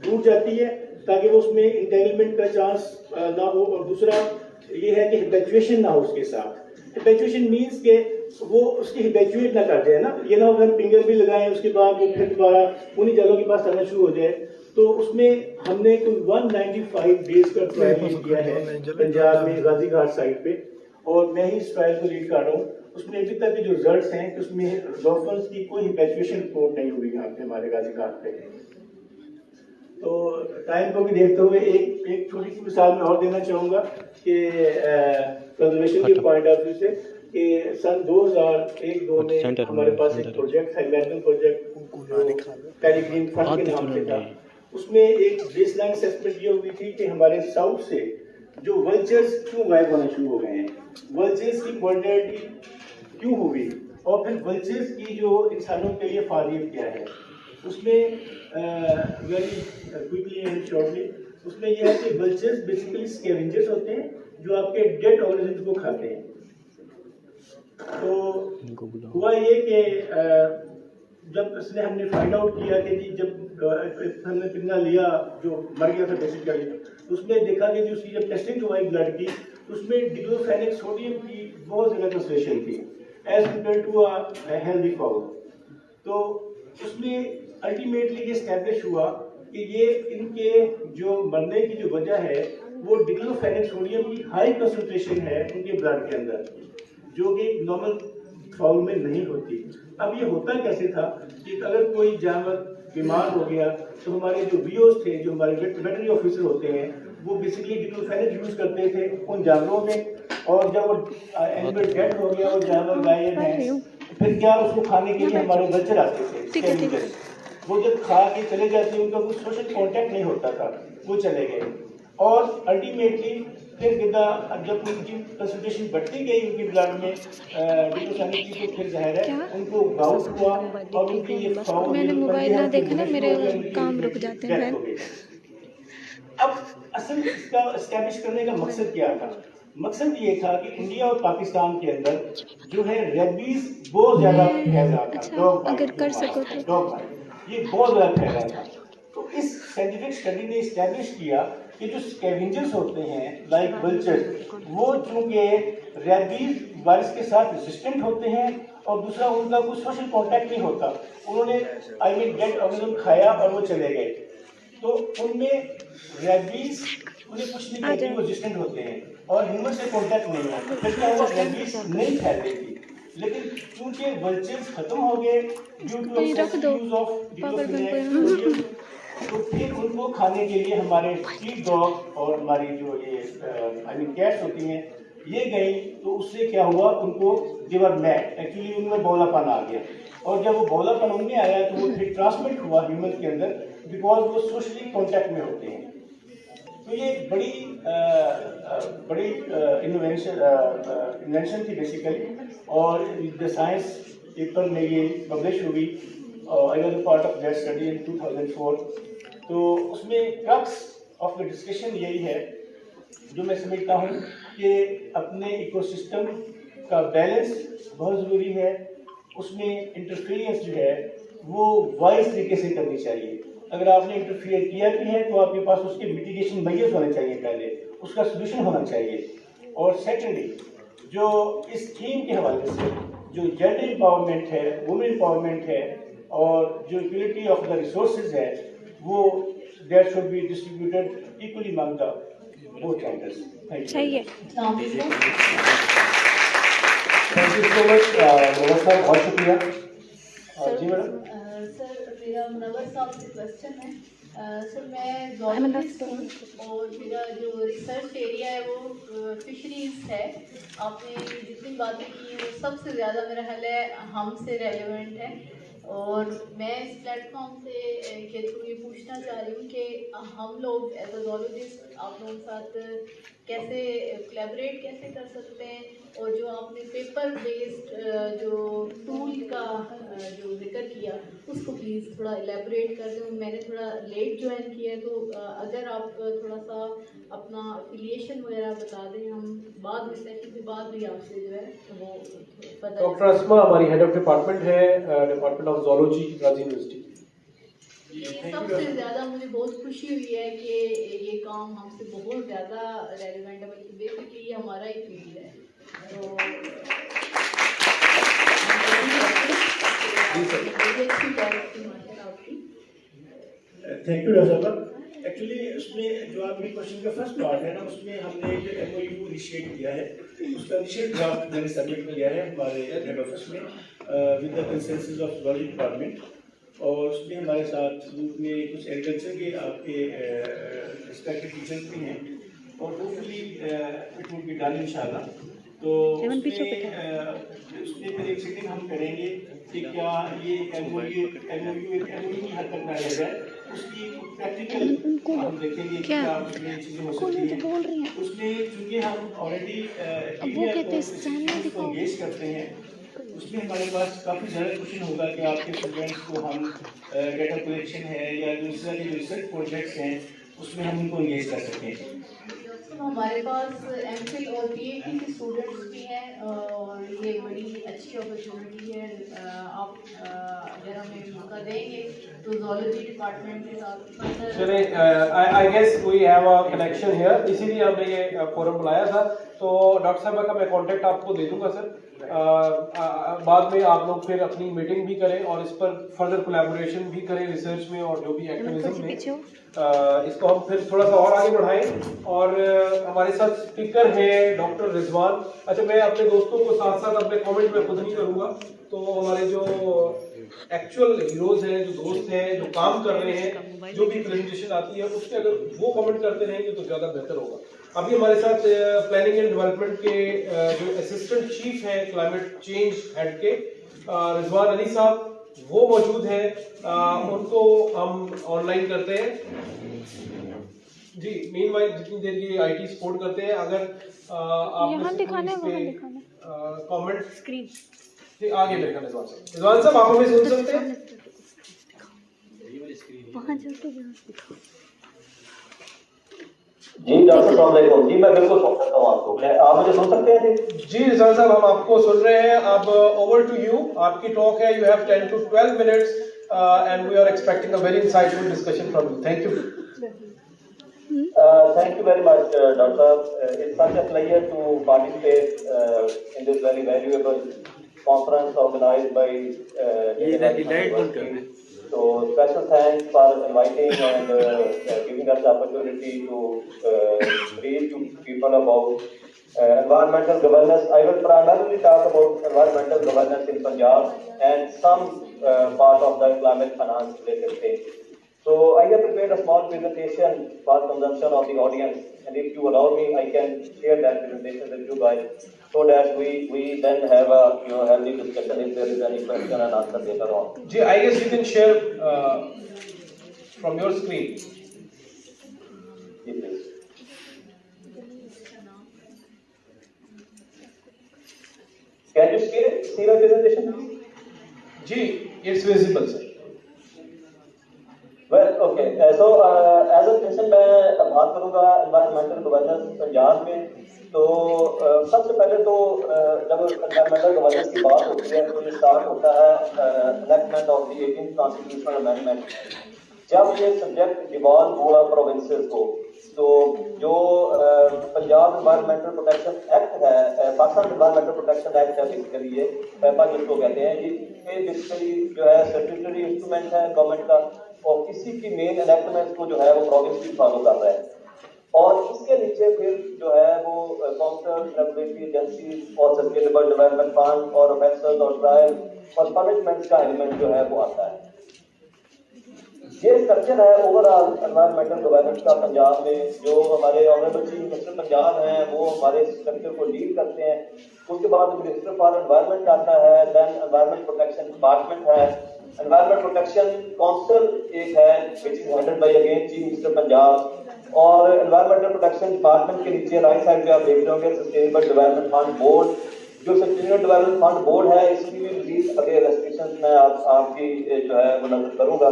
[SPEAKER 18] दूर जाती है ताकि वो उसमें इंटेंगलमेंट का चांस ना हो, और दूसरा ये है कि हिबैचुएशन ना हो उसके साथ। हिबैचुएशन मीन्स के वो उसकी हिबैचुएट ना कर जाए ना, ये ना हो कि हम फिंगर भी लगाएं उसके बाद वो फिर दोबारा उन्हीं जालों के पास आना शुरू हो जाए। तो उसमें हमने कुल 195 डेज का ट्रायल किया है पंजाब में गाजी घाट साइड पे, और मैं ही इस ट्रायल को लीड कर रहा हूँ। उसमें अभी तक के जो रिजल्ट्स हैं कि उसमें डॉल्फिन्स की कोई हिबैचुएशन रिपोर्ट नहीं हुई यहाँ पे हमारे गाजी घाट पे। तो टाइम को भी देखते हुए एक छोटी सी मिसाल में और देना चाहूँगा कि कंजर्वेशन के पॉइंट ऑफ व्यू से कि सन 2001-2 में हमारे पास एक प्रोजेक्ट था, अमेरिकन प्रोजेक्ट पेरिग्रीन फंड के नाम से था। उसमें एक बेसलाइन असेसमेंट ये हुई थी कि हमारे साउथ से जो वल्चर्स क्यों गायब होना शुरू हो गए हैं, वल्चर्स की मॉर्टेलिटी क्यों हुई, और फिर वल्चर्स की जो इंसानों के लिए फायदेमंद क्या है। उसमें वेरी क्विकली एंड शॉर्टली उसमें यह है कि वल्चर्स बेसिकली स्कैवेंजर्स होते हैं जो आपके डेड ऑर्गेनिज्म को खाते हैं। तो हुआ ये कि जब इसने हमने फाइंड आउट किया कि जी जब हमने पिंगा लिया जो मर गया था बेसिकली, तो उसमें देखा कि जी उसकी जब टेस्टिंग हुई ब्लड की, तो उसमें डिक्लोफेनिक सोडियम की बहुत ज़्यादा कंसंट्रेशन थी as compare to a healthy fowl. तो उसमें अल्टीमेटली ये स्टैब्लिश हुआ कि ये इनके जो मरने की जो वजह है वो डिक्लोफेनिक सोडियम की हाई कंसंट्रेशन है उनके ब्लड के अंदर, जो कि नॉर्मल फाउल में नहीं होती। अब ये होता कैसे था कि अगर कोई जानवर बीमार हो गया तो हमारे जो वीओस थे, जो हमारे वेटरनरी ऑफिसर होते हैं, वो बेसिकली डिक्लोफेनिक यूज करते थे उन जानवरों में, और जब वो एनिमल डेड हो गया, वो जानवर गाय या भैंस, फिर क्या उसको खाने के लिए हमारे वल्चर आते थे, वो जब खा के चले जाते उनका कुछ सोशल कांटेक्ट नहीं होता था, वो चले गए। और अल्टीमेटली फिर जब उनकी कंसंट्रेशन बढ़ती गई उनकी ब्लड में डिक्लोफेनिक की, तो फिर ज़ाहिर है उनको गाउट हुआ और उनकी ये
[SPEAKER 4] मैंने मोबाइल ना देखा ना, मेरे काम रुक जाते हैं।
[SPEAKER 18] अब असल इसका एस्टैब्लिश करने का मकसद क्या था? मकसद ये था कि इंडिया और पाकिस्तान के अंदर जो है रेबीज बहुत ज्यादा फैल रहा था। डॉग बाइट,
[SPEAKER 4] अगर कर सको तो
[SPEAKER 18] डॉग बाइट ये बहुत ज्यादा फैल रहा था। तो इस साइंटिफिक स्टडी ने एस्टैब्लिश किया कि जो स्कैवेंजर्स होते हैं लाइक वल्चर्स, वो चूंकि रेबीज वायरस के साथ रेजिस्टेंट होते हैं और दूसरा उनका कुछ सोशल कांटेक्ट नहीं होता, उन्होंने डेड ऑर्गेनिज्म खाया और वो चले गए, तो उनमें रेबीज उन्हें कुछ नहीं करती, वो रेजिस्टेंट होते हैं और ह्यूमन से कांटेक्ट नहीं है, फिर क्या हुआ, रेबीज नहीं फैलती थी। लेकिन चूंकि वल्चर्स खत्म हो गए due to use of diclofenac, तो फिर उनको खाने के लिए हमारे स्ट्रीट डॉग और हमारी जो ये कैट्स होती हैं ये गई, तो उससे क्या हुआ, उनको देवर मैट, एक्चुअली उनमें बौलापन आ गया, और जब वो बौलापन उनमें आया तो वो फिर ट्रांसमिट हुआ ह्यूमन के अंदर, बिकॉज वो सोशली कॉन्टैक्ट में होते हैं। तो ये बड़ी इन्वेंशन थी बेसिकली, और द साइंस पेपर में ये पब्लिश हुई, I was part of that study in 2004। तो उसमें क्रक्स ऑफ द डिस्कशन यही है जो मैं समझता हूँ कि अपने इकोसिस्टम का बैलेंस बहुत ज़रूरी है, उसमें इंटरफेरेंस जो है वो वाइज तरीके से करनी चाहिए। अगर आपने इंटरफेयर किया भी है तो आपके पास उसके मिटिगेशन मेजर्स होने चाहिए, पहले उसका सोल्यूशन होना चाहिए। और सेकेंडली जो इस थीम के हवाले से जो जेंडर एम्पावरमेंट है, वुमेन एम्पावरमेंट है, और जो इक्वलिटी ऑफ द रिसोर्सेज है, वो that should be distributed equally among the both genders. Thank you.
[SPEAKER 13] Thank you so much Mohammad साहब, बहुत शुक्रिया। जी मैडम।
[SPEAKER 7] सर मेरा मुनव्वर साहब से क्वेश्चन है। सर मैं जोलॉजिस्ट हूँ और मेरा जो रिसर्च एरिया है वो फिशरीज है। आपने जितनी बातें की हैं वो सबसे ज़्यादा मेरा ख्याल है हमसे रेलेवेंट है। और मैं इस प्लेटफॉर्म से के थ्रू ये पूछना चाह रही हूँ कि हम लोग एज अ जोलॉजिस्ट आप लोगों के साथ कैसे कोलैबोरेट कैसे कर सकते हैं। और जो आपने पेपर बेस्ड जो टूल का जो जिक्र किया उसको प्लीज़ थोड़ा इलेबोरेट कर दें। मैंने थोड़ा लेट ज्वाइन किया है तो अगर आप थोड़ा सा अपना अफिलिएशन वगैरह बता दें, हम बाद में सेशन के बाद भी आपसे जो है वो
[SPEAKER 13] डॉक्टर अस्मा हमारी हेड ऑफ डिपार्टमेंट है, department of zoology, Ghazi university.
[SPEAKER 7] सबसे ज़्यादा मुझे बहुत खुशी हुई है कि ये काम हमसे बहुत ज़्यादा रेलिवेंट है, बल्कि बेसिकली ये हमारा ही फील्ड है। तो
[SPEAKER 18] थैंक यू डॉक्टर साहब। एक्चुअली उसमें जो आपके क्वेश्चन का फर्स्ट पार्ट है ना, उसमें हमने एक MOU इनिशिएट किया है। उसका इनिशियल ड्राफ्ट मैंने सबमिट किया है हमारे हेड ऑफिस में with the consensus of zoology department. और उसमें हमारे साथ ग्रुप में कुछ एग्रीकल्चर के आपके रिस्पेक्टेड टीचर्स भी हैं और hopefully it will be done इंशाल्लाह। तो उसमें फिर एक सीटिंग हम करेंगे कि क्या ये MOU एक MOU की हद तक ना रह जाए, उसकी प्रैक्टिकल हम देखेंगे क्या उसमें चीज़ें हो सकती हैं। उसमें चूँकि हम ऑलरेडी एंगेज करते हैं, उसमें हमारे पास काफ़ी ज़्यादा क्वेश्चन होगा कि आपके स्टूडेंट्स को हम डेटा कलेक्शन है या दूसरे रिसर्च प्रोजेक्ट्स हैं उसमें हम उनको एंगेज कर सकें।
[SPEAKER 7] हमारे पास MPhil और PhD के स्टूडेंट्स भी हैं और ये बड़ी अच्छी अपॉर्चुनिटी है। आप अगर हमें मौका देंगे तो जोलॉजी डिपार्टमेंट के साथ
[SPEAKER 13] चले, I guess we have a connection here, इसीलिए हमने ये फोरम बुलाया था। तो डॉक्टर साहब का मैं कांटेक्ट आपको दे दूंगा सर। बाद में आप लोग फिर अपनी मीटिंग भी करें और इस पर फर्दर कोलैबोरेशन भी करें रिसर्च में और जो भी एक्टिविज्म में इसको हम फिर थोड़ा सा और आगे बढ़ाएं। और हमारे साथ स्पीकर है डॉक्टर रिजवान। अच्छा, मैं अपने दोस्तों को साथ साथ अपने कमेंट में खुद नहीं करूंगा, तो हमारे जो एक्चुअल हीरोज हैं, जो दोस्त हैं, जो काम कर रहे हैं, जो भी प्रेजेंटेशन आती है उसके अगर वो कमेंट करते रहेंगे तो ज़्यादा बेहतर होगा। अभी हमारे साथ प्लानिंग एंड डेवलपमेंट के जो असिस्टेंट चीफ हैं क्लाइमेट चेंज हेड के रिजवान अली साहब, वो मौजूद हैं। उनको हम ऑनलाइन करते हैं जी। मीनवाइल जितनी देर ये IT सपोर्ट करते हैं, अगर आप कमेंट स्क्रीन से आगे देखा रिजवान साहब आप हमें सुन सकते हैं?
[SPEAKER 19] जी डॉक्टर साहब, जी मैं बिल्कुल सुन सकता हूँ आपको। आप मुझे सुन सकते हैं?
[SPEAKER 13] जी रिजवान साहब, हम आपको सुन रहे हैं। अब ओवर टू यू, आपकी टॉक है। You have 10 to 12 minutes and we are expecting a very insightful discussion from you. Thank you.
[SPEAKER 19] Thank you very much, Doctor. It's such a pleasure to participate in this very valuable conference organized by So special thanks for inviting and giving us the opportunity to brief to people about environmental governance. I will primarily talk about environmental governance in Punjab and some part of the climate finance related things. So I have prepared a small presentation for consumption of the audience, and if you allow me, I can share that presentation with you guys, so that we then have a healthy discussion if there is any question and answer later on.
[SPEAKER 13] Ji, I guess you can share from your screen.
[SPEAKER 19] Yes, please. Can you see the presentation?
[SPEAKER 13] Ji, it's visible, sir.
[SPEAKER 19] Well, okay. So as a question मैं बात करूँगा environmental governance पंजाब में। तो सबसे पहले तो जब environmental governance की बात होती है तो ये स्टार्ट होता है enactment of the 18th constitutional amendment। जब ये सब्जेक्ट डिवॉल्व हुआ प्रोविंसेस को, तो जो पंजाब एनवायरमेंटल प्रोटेक्शन एक्ट है, पाकिस्तान एनवायरमेंटल प्रोटेक्शन एक्ट है बेसिकली, ये पैपा जिसको कहते हैं, ये बेसिकली जो है स्टैट्यूटरी इंस्ट्रूमेंट है गवर्नमेंट का, और किसी की मेन एनेक्टमेंट को जो है वो प्रोविंस भी फॉलो कर रहा है। और इसके नीचे फिर जो है वो काउंटर रेगुलेटरी एजेंसी और सस्टेनेबल डेवलपमेंट फंड और ऑफेंसेस और ट्रायल और पनिशमेंट्स का एलिमेंट जो है वो आता है। ये स्ट्रक्चर है ओवरऑल एनवायरमेंटल गवर्नेंस का पंजाब में। जो हमारे ऑनरेबल चीफ मिनिस्टर पंजाब हैं वो हमारे स्ट्रक्चर को लीड करते हैं। उसके बाद मिनिस्टर फॉर एनवायरमेंट आता है, देन एनवायरमेंट प्रोटेक्शन डिपार्टमेंट है, एनवायरमेंट प्रोटेक्शन काउंसिल एक है which is headed by again chief minister Punjab, और एनवायरमेंटल प्रोटेक्शन डिपार्टमेंट के नीचे राइट साइड पे आप देख रहे होंगे सस्टेनेबल डेवलपमेंट फंड बोर्ड। जो सस्टेनेबल डेवलपमेंट फंड बोर्ड है इसकी भी मजीद आगे रेस्ट्रिक्शंस मैं आपकी जो है वो नजर करूंगा।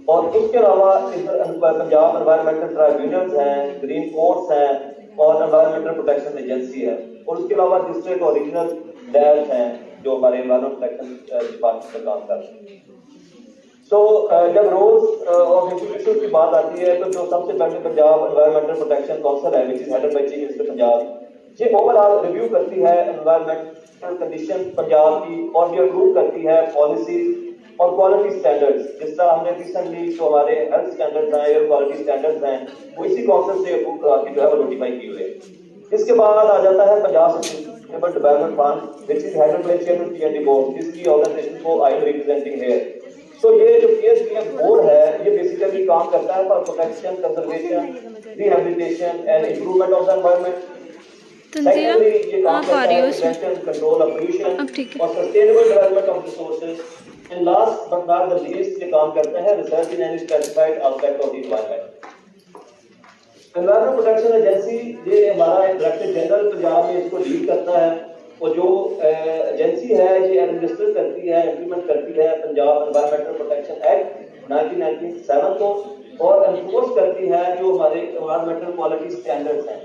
[SPEAKER 19] और उसके अलावा पंजाब एनवायरमेंटल ट्राइब्यूनल्स हैं, ग्रीन कोर्ट्स हैं और एनवायरमेंटल प्रोटेक्शन एजेंसी है, और उसके अलावा डिस्ट्रिक्ट और रीजनल लैब्स हैं जो हमारे एनवायरमेंटल प्रोटेक्शन डिपार्टमेंट में काम करते हैं। जब रोल्स और इंस्टीट्यूशन की बात आती है तो जो सबसे पहले पंजाब एनवायरमेंटल प्रोटेक्शन काउंसिल है which is headed by chief minister Punjab, ये ओवरऑल रिव्यू करती है एनवायरमेंटल कंडीशन पंजाब की, और ये अप्रूव करती है पॉलिसीज और क्वालिटी स्टैंडर्ड्स। जिस तरह हमने रिसेंटली जो हमारे हेल्थ स्टैंडर्ड्स हैं, एयर क्वालिटी स्टैंडर्ड्स हैं, वो इसी काउंसिल से अप्रूव करा के जो है वो नोटिफाई किए हुए। इसके बाद आ जाता है Punjab sustainable development fund which is headed by chairman PND board, जिसकी ऑर्गेनाइजेशन को आई एम रिप्रेजेंटिंग हियर। ये जो पीएसपीएफ बोर्ड है ये बेसिकली काम करता है for protection, conservation, rehabilitation and improvement of the environment. Secondly ये काम करता है प्रिवेंशन, कंट्रोल ऑफ पोल्यूशन और sustainable development of resources, and last but not the least ये काम करता है research in any specified aspect of the environment. Environment protection agency ये हमारा एक डायरेक्टर जनरल पंजाब में इसको लीड करता है, और जो एजेंसी है ये एडमिनिस्टर करती है, इंप्लीमेंट करती है पंजाब एनवायरमेंटल प्रोटेक्शन एक्ट 1997 को, और एनफोर्स करती है जो हमारे एनवायरमेंटल क्वालिटी स्टैंडर्ड्स हैं।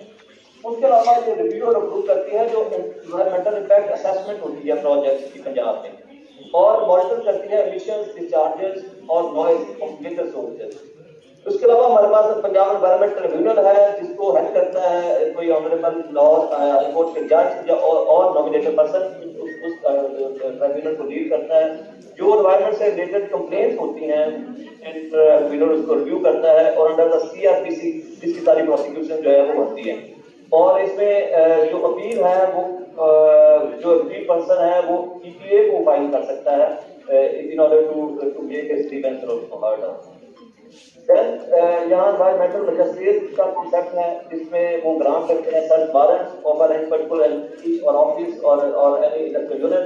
[SPEAKER 19] उसके अलावा ये रिव्यू और अप्रूव करती है जो एनवायरमेंटल इम्पैक्ट असेसमेंट होती है प्रोजेक्ट्स की पंजाब में, और मॉनिटर करती है एमिशंस, डिस्चार्जेस और नॉइज ऑफ मेजर सोर्सेज। उसके अलावा हमारे पास पंजाब एनवायरमेंट ट्रिब्यूनल है जिसको हेड करता है कोई ऑनरेबल लॉ हाई कोर्ट के जज या और नॉमिनेटेड पर्सन, उस ट्रिब्यूनल को लीड करता है। जो एनवायरमेंट से रिलेटेड कंप्लेंट्स होती हैं ट्रिब्यूनल उसको रिव्यू करता है, और अंडर द सीआरपीसी जिसकी सारी प्रोसिक्यूशन जो है वो होती है। और इसमें जो अपील है वो जो अपील पर्सन है वो ईपीए को फाइल कर सकता है in order to make a grievance heard. यहाँ एनवायरमेंटल मजिस्ट्रेट का कॉन्सेप्ट है जिसमें वो ग्रांट करते हैं search warrants over any particular और ऑफिस और एनी इंडस्ट्रियल यूनिट,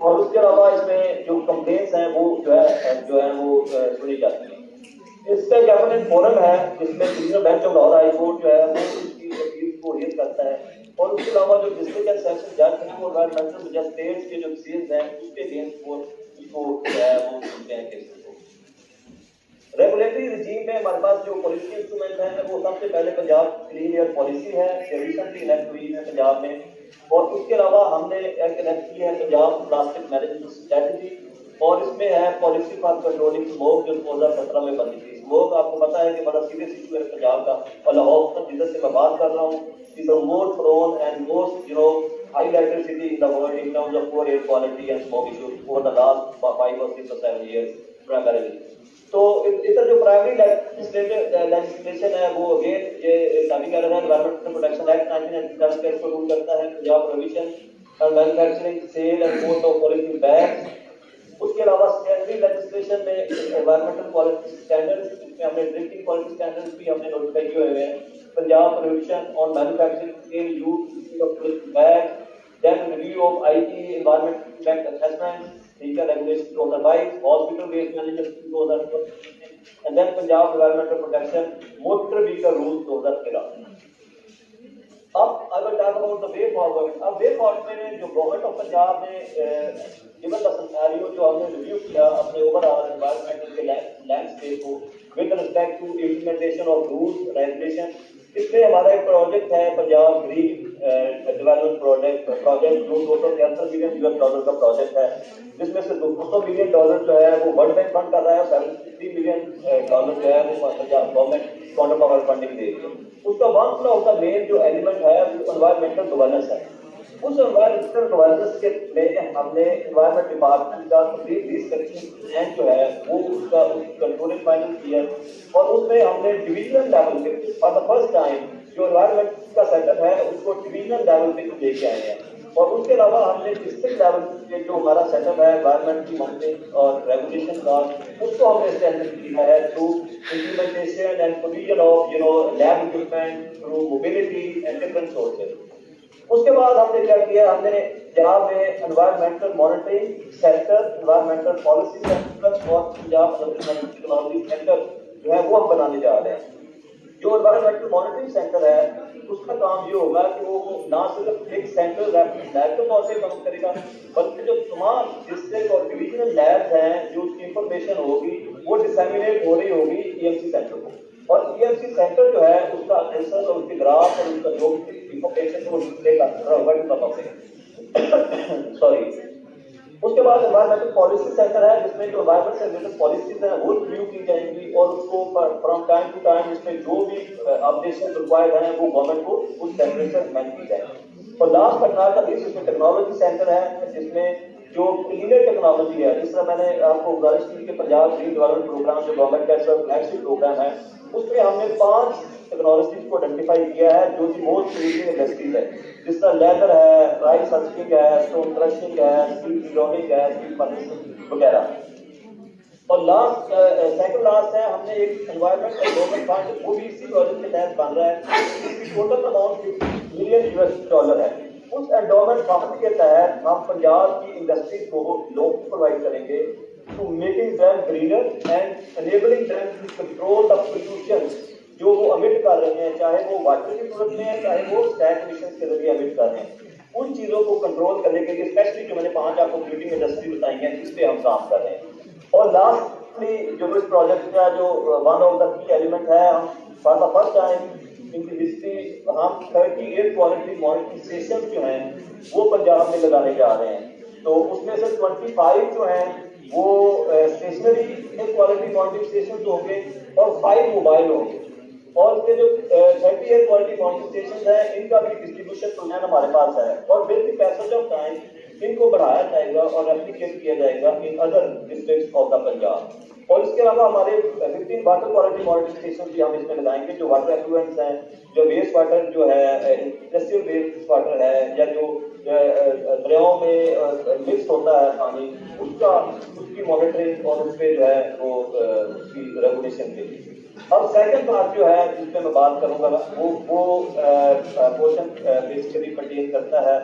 [SPEAKER 19] और उसके अलावा इसमें जो कंप्लेंट्स हैं वो जो है वो सुनी जाती है। इसका कैबिनेट फोरम है जिसमें senior bench of law high court जो है वो इसकी अपील को रेज करता है, और उसके अलावा जो डिस्ट्रिक्ट एंड सेशन जज हैं वो एनवायरमेंटल मजिस्ट्रेट्स के जो केसेस हैं उसके अगेंस्ट वो उसको जो है वो सुनते हैं केसेस को। रेगुलेटरी रिजीम में हमारे पास जो पॉलिसी इंस्ट्रूमेंट है वो सबसे पहले पंजाब क्लीन एयर पॉलिसी है जो रिसेंटली इलेक्ट हुई है पंजाब में, और उसके अलावा हमने एक इलेक्ट की है पंजाब प्लास्टिक मैनेजमेंट स्ट्रेटजी, और इसमें है पॉलिसी फॉर कंट्रोलिंग स्मोक जो 2017 में बनी थी। स्मोक आपको पता है कि बड़ा सीरियस इशू है पंजाब का, और लाहौर जिधर से मैं बात कर रहा हूँ is a more prone and most highlighted city in the world in terms of poor air quality and smoke issues over the last 5 or 6 or 7 years primarily. तो इधर जो प्राइमरी लेजिस्लेशन है वो अगेन ये सभी कह रहे हैं एनवायरमेंटल प्रोटेक्शन एक्ट 1997 का इसको रूल करता है पंजाब प्रोविजन और manufacturing sale and port of polythene bags. उसके अलावा सेकेंडरी लेजिस्लेशन में एनवायरमेंटल क्वालिटी स्टैंडर्ड्स जिसमें हमने ड्रिंकिंग क्वालिटी स्टैंडर्ड्स भी हमने नोटिफाई किए हुए हैं। Punjab provision on manufacturing sale use of polythene bags, then review of IT environment impact assessment, vehicle regulation 2022, hospital waste management 2012, and then Punjab environmental protection motor vehicle rules 2013. अब I will talk about the way forward. अब way forward में जो गवर्नमेंट ऑफ पंजाब ने given the scenario जो हमने रिव्यू किया अपने ओवरऑल environmental के लैंडस्केप को with respect to implementation of rules regulation, इसमें हमारा एक प्रोजेक्ट है पंजाब ग्रीन डेवलपमेंट प्रोजेक्ट जो $273 मिलियन का प्रोजेक्ट है, जिसमें से $200 मिलियन जो है वो वर्ल्ड बैंक फंड कर रहा है, और $73 मिलियन जो है वो Punjab government counter power funding दे रही है। उसका वन ऑफ द मेन जो एलिमेंट है वो एनवायरमेंटल गवर्नेंस है। उस एनवायरमेंटल गवर्नेंस के में हमने एनवायरमेंट डिपार्टमेंट का कंप्लीट रिस्ट्रक्चरिंग प्लान जो है वो उसका कंट्रोलिंग फाइनल किया, और उसमें हमने डिविजनल लेवल पे फॉर द फर्स्ट टाइम जो एनवायरमेंट का सेटअप है उसको डिवीजनल लेवल पे लेके आए हैं। और उसके अलावा हमने डिस्ट्रिक्ट लेवल पे जो हमारा सेटअप है एनवायरमेंट की मॉनिटरिंग और रेगुलेशन का, उसको हमने स्ट्रेंथन किया है through implementation and provision of lab equipment, through mobility and different sources. उसके बाद हमने क्या किया, हमने यहाँ पे environmental monitoring centre, environmental policy centre और पंजाब टेक्नोलॉजी सेंटर जो है वो हम बनाने जा रहे हैं। जो एनवायरमेंटल मॉनिटरिंग सेंटर है उसका काम ये होगा कि वो ना सिर्फ एक सेंट्रल लैब के तौर से काम करेगा, बल्कि जो तमाम डिस्ट्रिक्ट और डिविजनल लैब्स हैं जो उसकी इंफॉर्मेशन होगी वो डिसेमिनेट हो रही होगी ईएमसी सेंटर को। और ईएमसी सेंटर जो है उसका आंसर और उसके ग्राफ और उसका जो इंफॉर्मेशन वो डिस्प्ले करता सॉरी। उसके बाद एनवायरमेंटल पॉलिसी सेंटर है जिसमें जो एनवायरमेंट से रिलेटेड पॉलिसीज हैं वो रिव्यू की जाएंगी और उसको फ्रॉम टाइम टू टाइम इसमें जो भी अपडेशन रिक्वायर्ड हैं वो गवर्नमेंट को उस सेंटर से रिकमेंड की जाएंगी। और लास्ट बट नॉट लीस्ट इसमें टेक्नोलॉजी सेंटर है जिसमें जो क्लीनर टेक्नोलॉजी है, जिस तरह मैंने आपको गुजारिश की कि पंजाब ग्रीन डेवलपमेंट प्रोग्राम जो गवर्नमेंट का फ्लैगशिप प्रोग्राम है उसमें हमने 5 टेक्नोलॉजीज को आइडेंटिफाई किया है जो कि मोस्ट क्रिटिकल इंडस्ट्रीज है, जिस तरह लेदर है, राइस हस्किंग है, स्टोन क्रशिंग है, स्टील ड्रोनिंग है, स्टील फर्निशिंग वगैरह। और लास्ट सेकंड लास्ट है हमने एक एनवायरमेंट एंडोमेंट फंड, वो भी इसी प्रोजेक्ट के तहत बन रहा है, इसकी टोटल अमाउंट $50 मिलियन है। उस एंडोमेंट फंड के तहत हम पंजाब की इंडस्ट्री को लोन प्रोवाइड करेंगे to making them greener and enabling them to control the pollution जो वो अमिट कर रहे हैं, चाहे वो वाटर की सूरत में है चाहे वो स्टैक एमिशन के जरिए अमिट कर रहे हैं। उन चीजों को कंट्रोल करने के लिए स्पेशली जो मैंने 5 आपको पोल्यूटिंग इंडस्ट्री बताई है इस पे हम काम कर रहे हैं। और लास्टली जो इस प्रोजेक्ट का जो one of the key element है, हम for the first time in the history हम 38 क्वालिटी मॉनिटरिंग स्टेशन जो हैं वो पंजाब में लगाने जा रहे हैं। तो उसमें से 25 जो हैं वो स्टेशनरी क्वालिटी मॉनिटरिंग स्टेशन होंगे और 5 मोबाइल होंगे। और इसके जो 30 एयर क्वालिटी मॉनिटरिंग स्टेशन है इनका भी डिस्ट्रीब्यूशन प्लान हमारे पास है और with the passage of time इनको बढ़ाया जाएगा और एप्लीकेट किया जाएगा in other districts of the Punjab. और इसके अलावा हमारे 15 वाटर क्वालिटी मॉनिटरिंग स्टेशन भी हम इसमें लगाएंगे जो वाटर एफ्लुएंट्स हैं, जो वेस्ट वाटर जो है इंडस्ट्रियल वेस्ट वाटर है या जो दरियाओं में मिक्स होता है पानी उसकी मॉनिटरिंग और उस पर जो है वो उसकी रेगुलेशन के लिए। अब सेकंड पार्ट जो है जिसपे मैं बात करूंगा वो क्वेश्चन बेसिकली पर्टेन करता है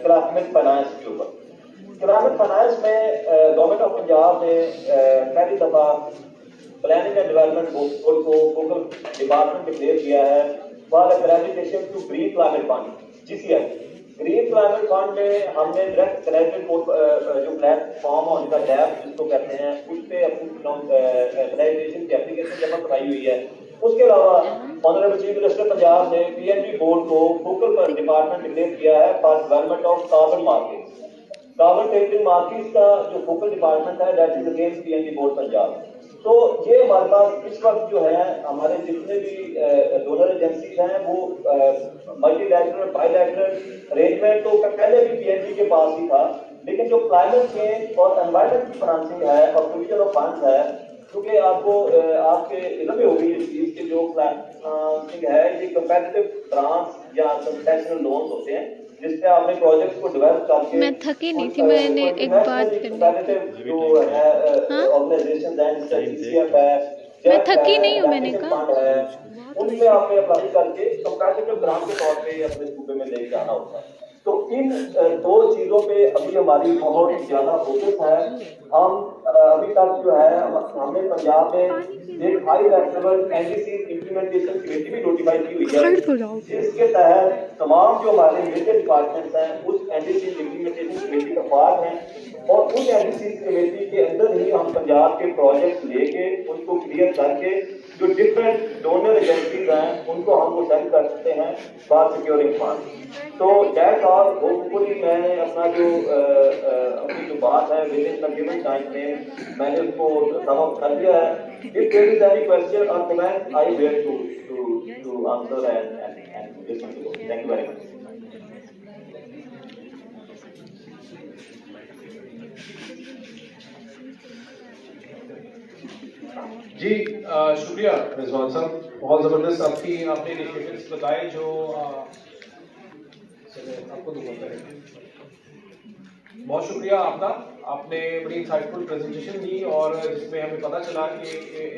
[SPEAKER 19] क्लाइमेट फाइनेंस के ऊपर। क्लाइमेट फाइनेंस में गवर्नमेंट ऑफ पंजाब ने पहली दफा प्लानिंग एंड डेवलपमेंट बोर्ड को फोकल डिपार्टमेंट डिक्लेयर किया है for accreditation to green climate fund GCF। Green climate fund में हमने डायरेक्ट क्रेडिट जो प्लेटफॉर्म और उनका टैब जिसको कहते हैं उस पर अपनी एक्रेडिटेशन की एप्लीकेशन जमा कराई हुई है। उसके अलावा ऑनरेबल चीफ मिनिस्टर पंजाब ने PNB बोर्ड को फोकल डिपार्टमेंट डिक्लेयर किया है for development of carbon market. Carbon trading markets का जो फोकल डिपार्टमेंट है that is against PNB board Punjab. तो ये हमारे पास इस वक्त जो है हमारे जितने भी डोनर एजेंसीज हैं वो मल्टीलैटरल बायलैटरल अरेंजमेंट तो पहले भी PNB के पास ही था, लेकिन जो क्लाइमेट चेंज और एनवायरमेंट की फाइनेंसिंग है और प्रोविजन ऑफ फंड्स है, क्योंकि आपको आपके इल्म में होगी इस चीज के जो फाइनेंसिंग है ये कंपैरेटिव ग्रांट्स या कंसेशनल लोन्स होते हैं जिससे आपने प्रोजेक्ट को डेवलप करके।
[SPEAKER 4] मैं थकी नहीं थी, मैंने एक बात करनी
[SPEAKER 19] जो है ऑर्गेनाइजेशन है,
[SPEAKER 4] मैं थकी नहीं हूँ, मैंने कहा
[SPEAKER 19] उनमें आपने अप्लाई करके कंपैरेटिव ग्रांट के तौर पे अपने सूबे में लेके जाना होता है। तो इन 2 चीजों पे अभी हमारी बहुत ज्यादा फोकस है। हम अभी तक जो है हमने पंजाब में एक high level NDC implementation committee भी नोटिफाई की हुई है जिसके तहत तमाम जो हमारे मेजर डिपार्टमेंट्स हैं उस NDC इम्प्लीमेंटेशन कमेटी का पार्ट हैं और उस NDC कमेटी के अंदर ही हम पंजाब के प्रोजेक्ट लेके उनको क्लियर करके जो डिफरेंट डोनर एजेंसीज हैं उनको हम वो सेंड कर सकते हैं फॉर सिक्योरिंग फंड। तो दैट ऑल होपफुली मैंने अपना जो अपनी जो बात है within the given time frame मैंने उसको सम अप कर दिया है। If there is any question और comment I were to answer and listen to. Thank you very much.
[SPEAKER 13] जी शुक्रिया रिजवान साहब, बहुत ज़बरदस्त आपने इनिशिएटिव्स बताए जो आपको बहुत शुक्रिया आपका, आपने बड़ी इंसाइटफुल प्रेजेंटेशन दी और जिसमें हमें पता चला कि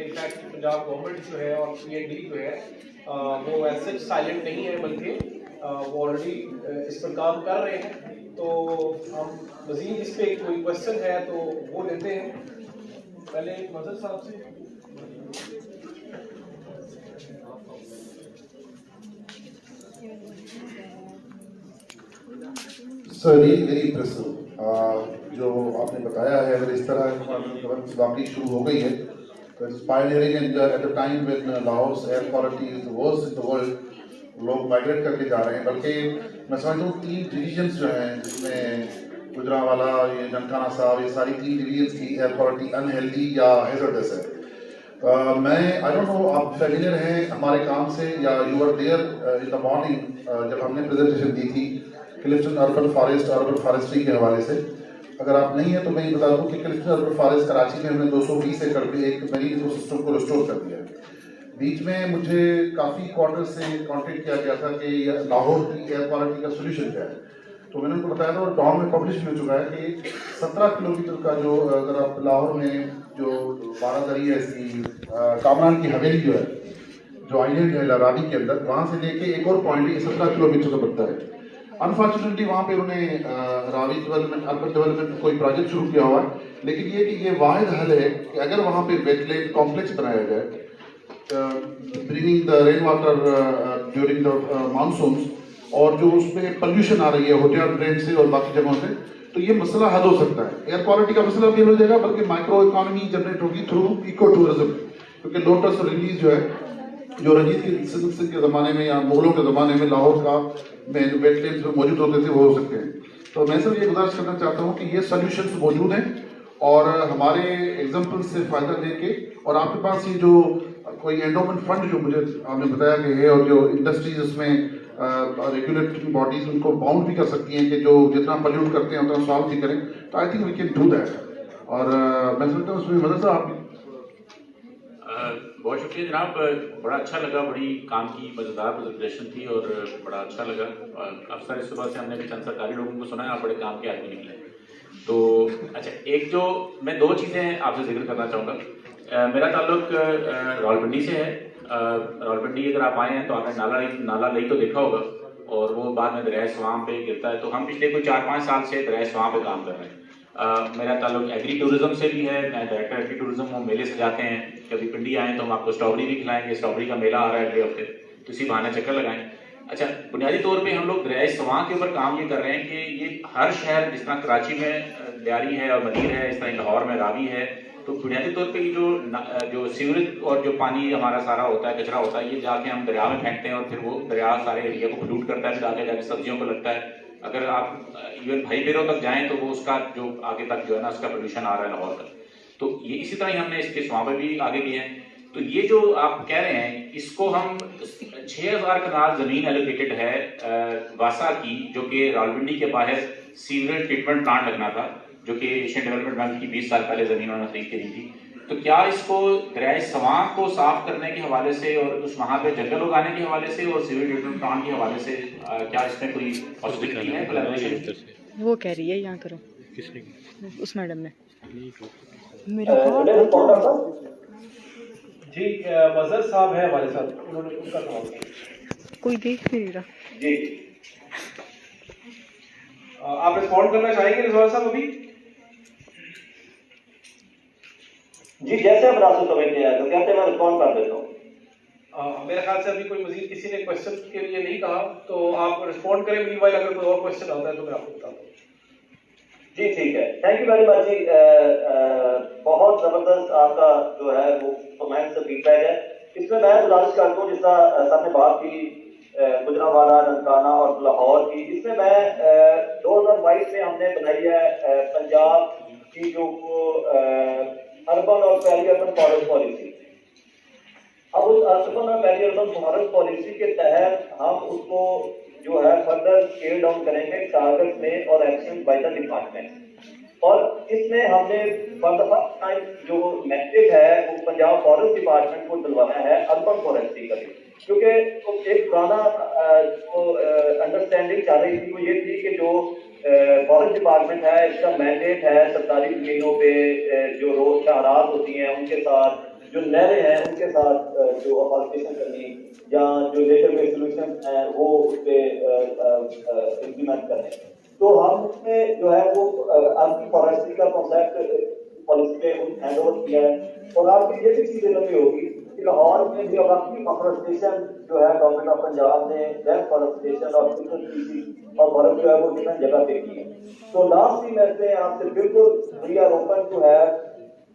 [SPEAKER 13] इनफैक्ट पंजाब गवर्नमेंट जो है और पीएनडी जो है वो ऐसे साइलेंट नहीं है, बल्कि वो ऑलरेडी इस पर काम कर रहे हैं। तो हम मजीद इस पर कोई क्वेश्चन है तो वो लेते हैं। पहले मजहर साहब से।
[SPEAKER 11] सर वेरी इम्प्रेसिव जो आपने बताया है, अगर इस तरह गवर्नेंस वाकई शुरू हो गई है तो it's pioneering and at the time when Lahore air quality is the worst in the world, लोग माइग्रेट करके जा रहे हैं। बल्कि मैं समझता हूँ 3 डिवीजन्स जो हैं जिसमें गुजरावाला, ये ननकाना साहब, ये सारी 3 डिवीजन्स की एयर क्वालिटी अनहेल्दी या हैजर्डस है। मैं आई डोंट नो आप फेमिलियर हैं हमारे काम से या you are there in the morning जब हमने प्रेजेंटेशन दी थी Clifton urban forest, urban forestry के हवाले से। अगर आप नहीं है तो मैं ये बता दूं कि क्लिफ्टन अर्बन फॉरेस्ट कराची में हमने 220 एकड़ पे एक मरीन इकोसिस्टम को रिस्टोर कर दिया है। बीच में मुझे काफ़ी क्वार्टर से कॉन्टेक्ट किया गया था कि लाहौर की एयर क्वालिटी का सोल्यूशन क्या है, तो मैंने उनको बताया था और डॉन में पब्लिश हो चुका है कि 17 किलोमीटर का जो, अगर आप लाहौर में जो बारादरी है इसकी कामरान की हवेली जो है, जो आइलैंड है रावी के अंदर, वहाँ से लेके एक और पॉइंट है 17 किलोमीटर का बनता है। अनफॉर्चुनेटली वहाँ पे उन्हें रावी डेवलपमेंट, अर्बन डेवलपमेंट कोई प्रोजेक्ट शुरू किया हुआ है, लेकिन ये कि ये वाहिद हल है कि अगर वहाँ पे वेटलैंड कॉम्प्लेक्स बनाया जाए, bringing the rain water during the monsoon, और जो उसमें पोल्यूशन आ रही है होटियार ट्रेन से और बाकी जगहों से, तो ये मसला हल हो सकता है। एयर क्वालिटी का मसला भी हल हो जाएगा, बल्कि माइक्रो इकोनॉमी जनरेट होगी थ्रू इको टूरिज्म, क्योंकि लोटस रिलीज जो है, जो रंजीत सिंह के ज़माने में या मुगलों के ज़माने में लाहौर का में वेटलैंड्स में मौजूद होते थे, वो हो सकते हैं। तो मैं सिर्फ ये गुजारिश करना चाहता हूँ कि ये सोल्यूशंस मौजूद हैं और हमारे एग्जाम्पल से फ़ायदा लेके, और आपके पास ये जो कोई एंडोमेंट फंड जो मुझे आपने बताया कि है, और जो इंडस्ट्रीज उसमें रेगुलेटरी बॉडीज उनको बाउंड भी कर सकती हैं कि जो जितना पोल्यूट करते हैं उतना सॉल्व भी करें, तो I think we can do that. और मैं समझता हूँ उसमें मदद साहब आप
[SPEAKER 10] बहुत शुक्रिया जनाब, बड़ा अच्छा लगा, बड़ी काम की मज़ेदार प्रेजेंटेशन थी और बड़ा अच्छा लगा। अक्सर इस सुबह से हमने भी चंद सरकारी लोगों को सुना है, आप बड़े काम के आदमी निकले। तो अच्छा, एक जो मैं 2 चीज़ें आपसे जिक्र करना चाहूँगा। मेरा ताल्लुक रावलपिंडी से है। रावलपिंडी अगर आप आए हैं तो आपने नाला लई तो देखा होगा, और वो बाद में दरिया स्वां पे गिरता है। तो हम पिछले कोई 4-5 साल से दरिया स्वां पे काम कर रहे हैं। मेरा ताल्लुक एग्री टूरिज्म से भी है, मैं डायरेक्टर एग्री टूरिज्म, वो मेले से जाते हैं। कभी पिंडी आए तो हम आपको स्ट्रॉबेरी भी खिलाएंगे, स्ट्रॉबेरी का मेला आ रहा है अगले हफ्ते, तो इसी बहाने चक्कर लगाएं। अच्छा, बुनियादी तौर पे हम लोग दरिया स्वां के ऊपर काम ये कर रहे हैं कि ये हर शहर, जिस तरह कराची में लियारी है और मनीर है, इस तरह लाहौर में रावी है, तो बुनियादी तौर पे ये जो सीवरेज और जो पानी हमारा सारा होता है, कचरा होता है, ये जाके हम दरिया में फेंकते हैं और फिर वो दरिया सारे एरिया को पोल्यूट करता है, फिर आगे जाके सब्जियों को लगता है। अगर आप इवन भाई पेरों तक जाएं तो वो उसका जो आगे तक जो है ना, उसका पोल्यूशन आ रहा है लाहौर का। तो ये इसी तरह ही हमने इसके स्वां में भी आगे किए हैं। तो ये जो आप कह रहे हैं, इसको हम 6000 कनाल जमीन एलोकेटेड है वासा की, जो कि रावलपिंडी के बाहर सीवरेज ट्रीटमेंट प्लांट लगना था, जो कि एशियन डेवलपमेंट बैंक की 20 साल पहले जमीन उन्होंने खरीद के दी थी। तो क्या इसको दरिया स्वां को साफ करने के हवाले से और उस वहां पे जंगल उगाने के हवाले से और सीवरेज ट्रीटमेंट प्लांट के हवाले से क्या इसमें कोई पॉसिबिलिटी है कोलैबोरेशन?
[SPEAKER 4] वो कह रही है, यहाँ करो। किसने? उस मैडम ने।
[SPEAKER 13] मेरा जी मजहर साहब है हमारे साथ, उन्होंने उनका सवाल
[SPEAKER 4] कोई देख नहीं रहा
[SPEAKER 13] जी। आप रिस्पॉन्ड करना चाहेंगे रिजवान साहब अभी?
[SPEAKER 19] जी, जैसे आप रास्ते समझते हैं तो कहते हैं, मैं रिस्पॉन्ड कर देता हूँ।
[SPEAKER 13] मेरे ख्याल से अभी कोई मजीद किसी ने क्वेश्चन के लिए नहीं कहा, तो आप रिस्पॉन्ड करें। मीनवाइल अगर कोई और क्वेश्चन आता है तो मैं आपको बताता हूँ।
[SPEAKER 19] जी ठीक है, थैंक यू वेरी मच जी। बहुत जबरदस्त आपका जो है वो कमेंट से फीडबैक है। इसमें मैं गुजारिश करता हूँ, जिस तरह सबने बात की गुजरावाला, ननकाना और लाहौर की, इसमें मैं 2022 में हमने बनाई है पंजाब की जो अर्बन और पेरी अर्बन फॉरेस्ट पॉलिसी। अब उस अर्बन और पेरी अर्बन फॉरेस्ट पॉलिसी के तहत हम उसको जो है फर्दर स्केल डाउन करेंगे टारगेट में और एक्शन बाय द डिपार्टमेंट। और इसमें हमने फॉर द फर्स्ट टाइम जो मैंडेट है वो पंजाब फॉरेस्ट डिपार्टमेंट को दिलवाया है अर्बन फॉरेस्ट्री का, क्योंकि एक पुराना अंडरस्टैंडिंग चल रही थी वो ये थी कि जो फॉरेस्ट डिपार्टमेंट है इसका मैंडेट है सरकारी जमीनों पे जो रोड शहरात होती हैं उनके साथ, जो नहरें हैं उनके साथ जो अफॉरेस्टेशन करनी या जो नेचर बेस्ड सोल्यूशन है वो उस पर इम्प्लीमेंट करने। तो हम उसमें जो है वो अर्बन फॉरेस्ट्री का कॉन्सेप्ट पॉलिसी पे हैंड ओवर किया है। और आपकी ये भी चीज देखने होगी कि लाहौर में भी अपनी अफॉरेस्टेशन जो है गवर्नमेंट ऑफ पंजाब ने डेफॉरेस्टेशन और और बर्फ जो है वो डिफरेंट जगह पे की है। तो लास्ट में मैं से आपसे बिल्कुल we are open to have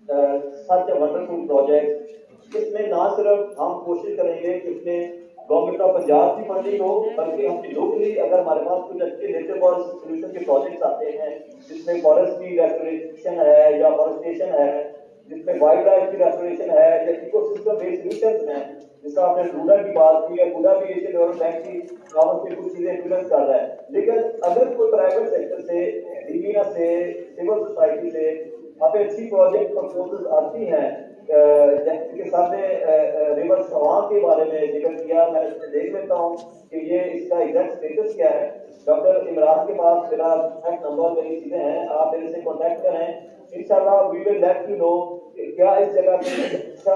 [SPEAKER 19] such a wonderful project. इसमें ना सिर्फ हम कोशिश करेंगे कि इसमें गवर्नमेंट ऑफ पंजाब की फंडिंग हो, बल्कि हम लोकली अगर हमारे पास कुछ अच्छे नेचर फॉरेस्ट सोल्यूशन के प्रोजेक्ट्स आते हैं जिसमें फॉरेस्ट की रेस्टोरेशन है या फॉरेस्टेशन है, जिसमें वाइल्ड लाइफ की रेस्टोरेशन है या इकोसिस्टम बेस्ड सोल्यूशंस हैं, जिसका आपने रूडा की बात की है, रूडा भी एशियन डेवलपमेंट बैंक की गवर्नमेंट से कुछ चीजें इन्फ्लुएंस कर रहा है। लेकिन अगर कोई प्राइवेट सेक्टर से, इंडिया से, सिविल सोसाइटी से आप अच्छी प्रोजेक्ट प्रपोजल्स आती हैं, जैसे कि सामने रिवर सवां के बारे में जिक्र किया, मैं देख लेता हूँ कि ये इसका एग्जैक्ट स्टेटस क्या है। डॉक्टर इमरान के पास मेरा कॉन्टैक्ट नंबर मेरी चीजें हैं, आप मेरे से कॉन्टैक्ट करें, इंशाल्लाह we will let you know क्या इस जगह पे अच्छा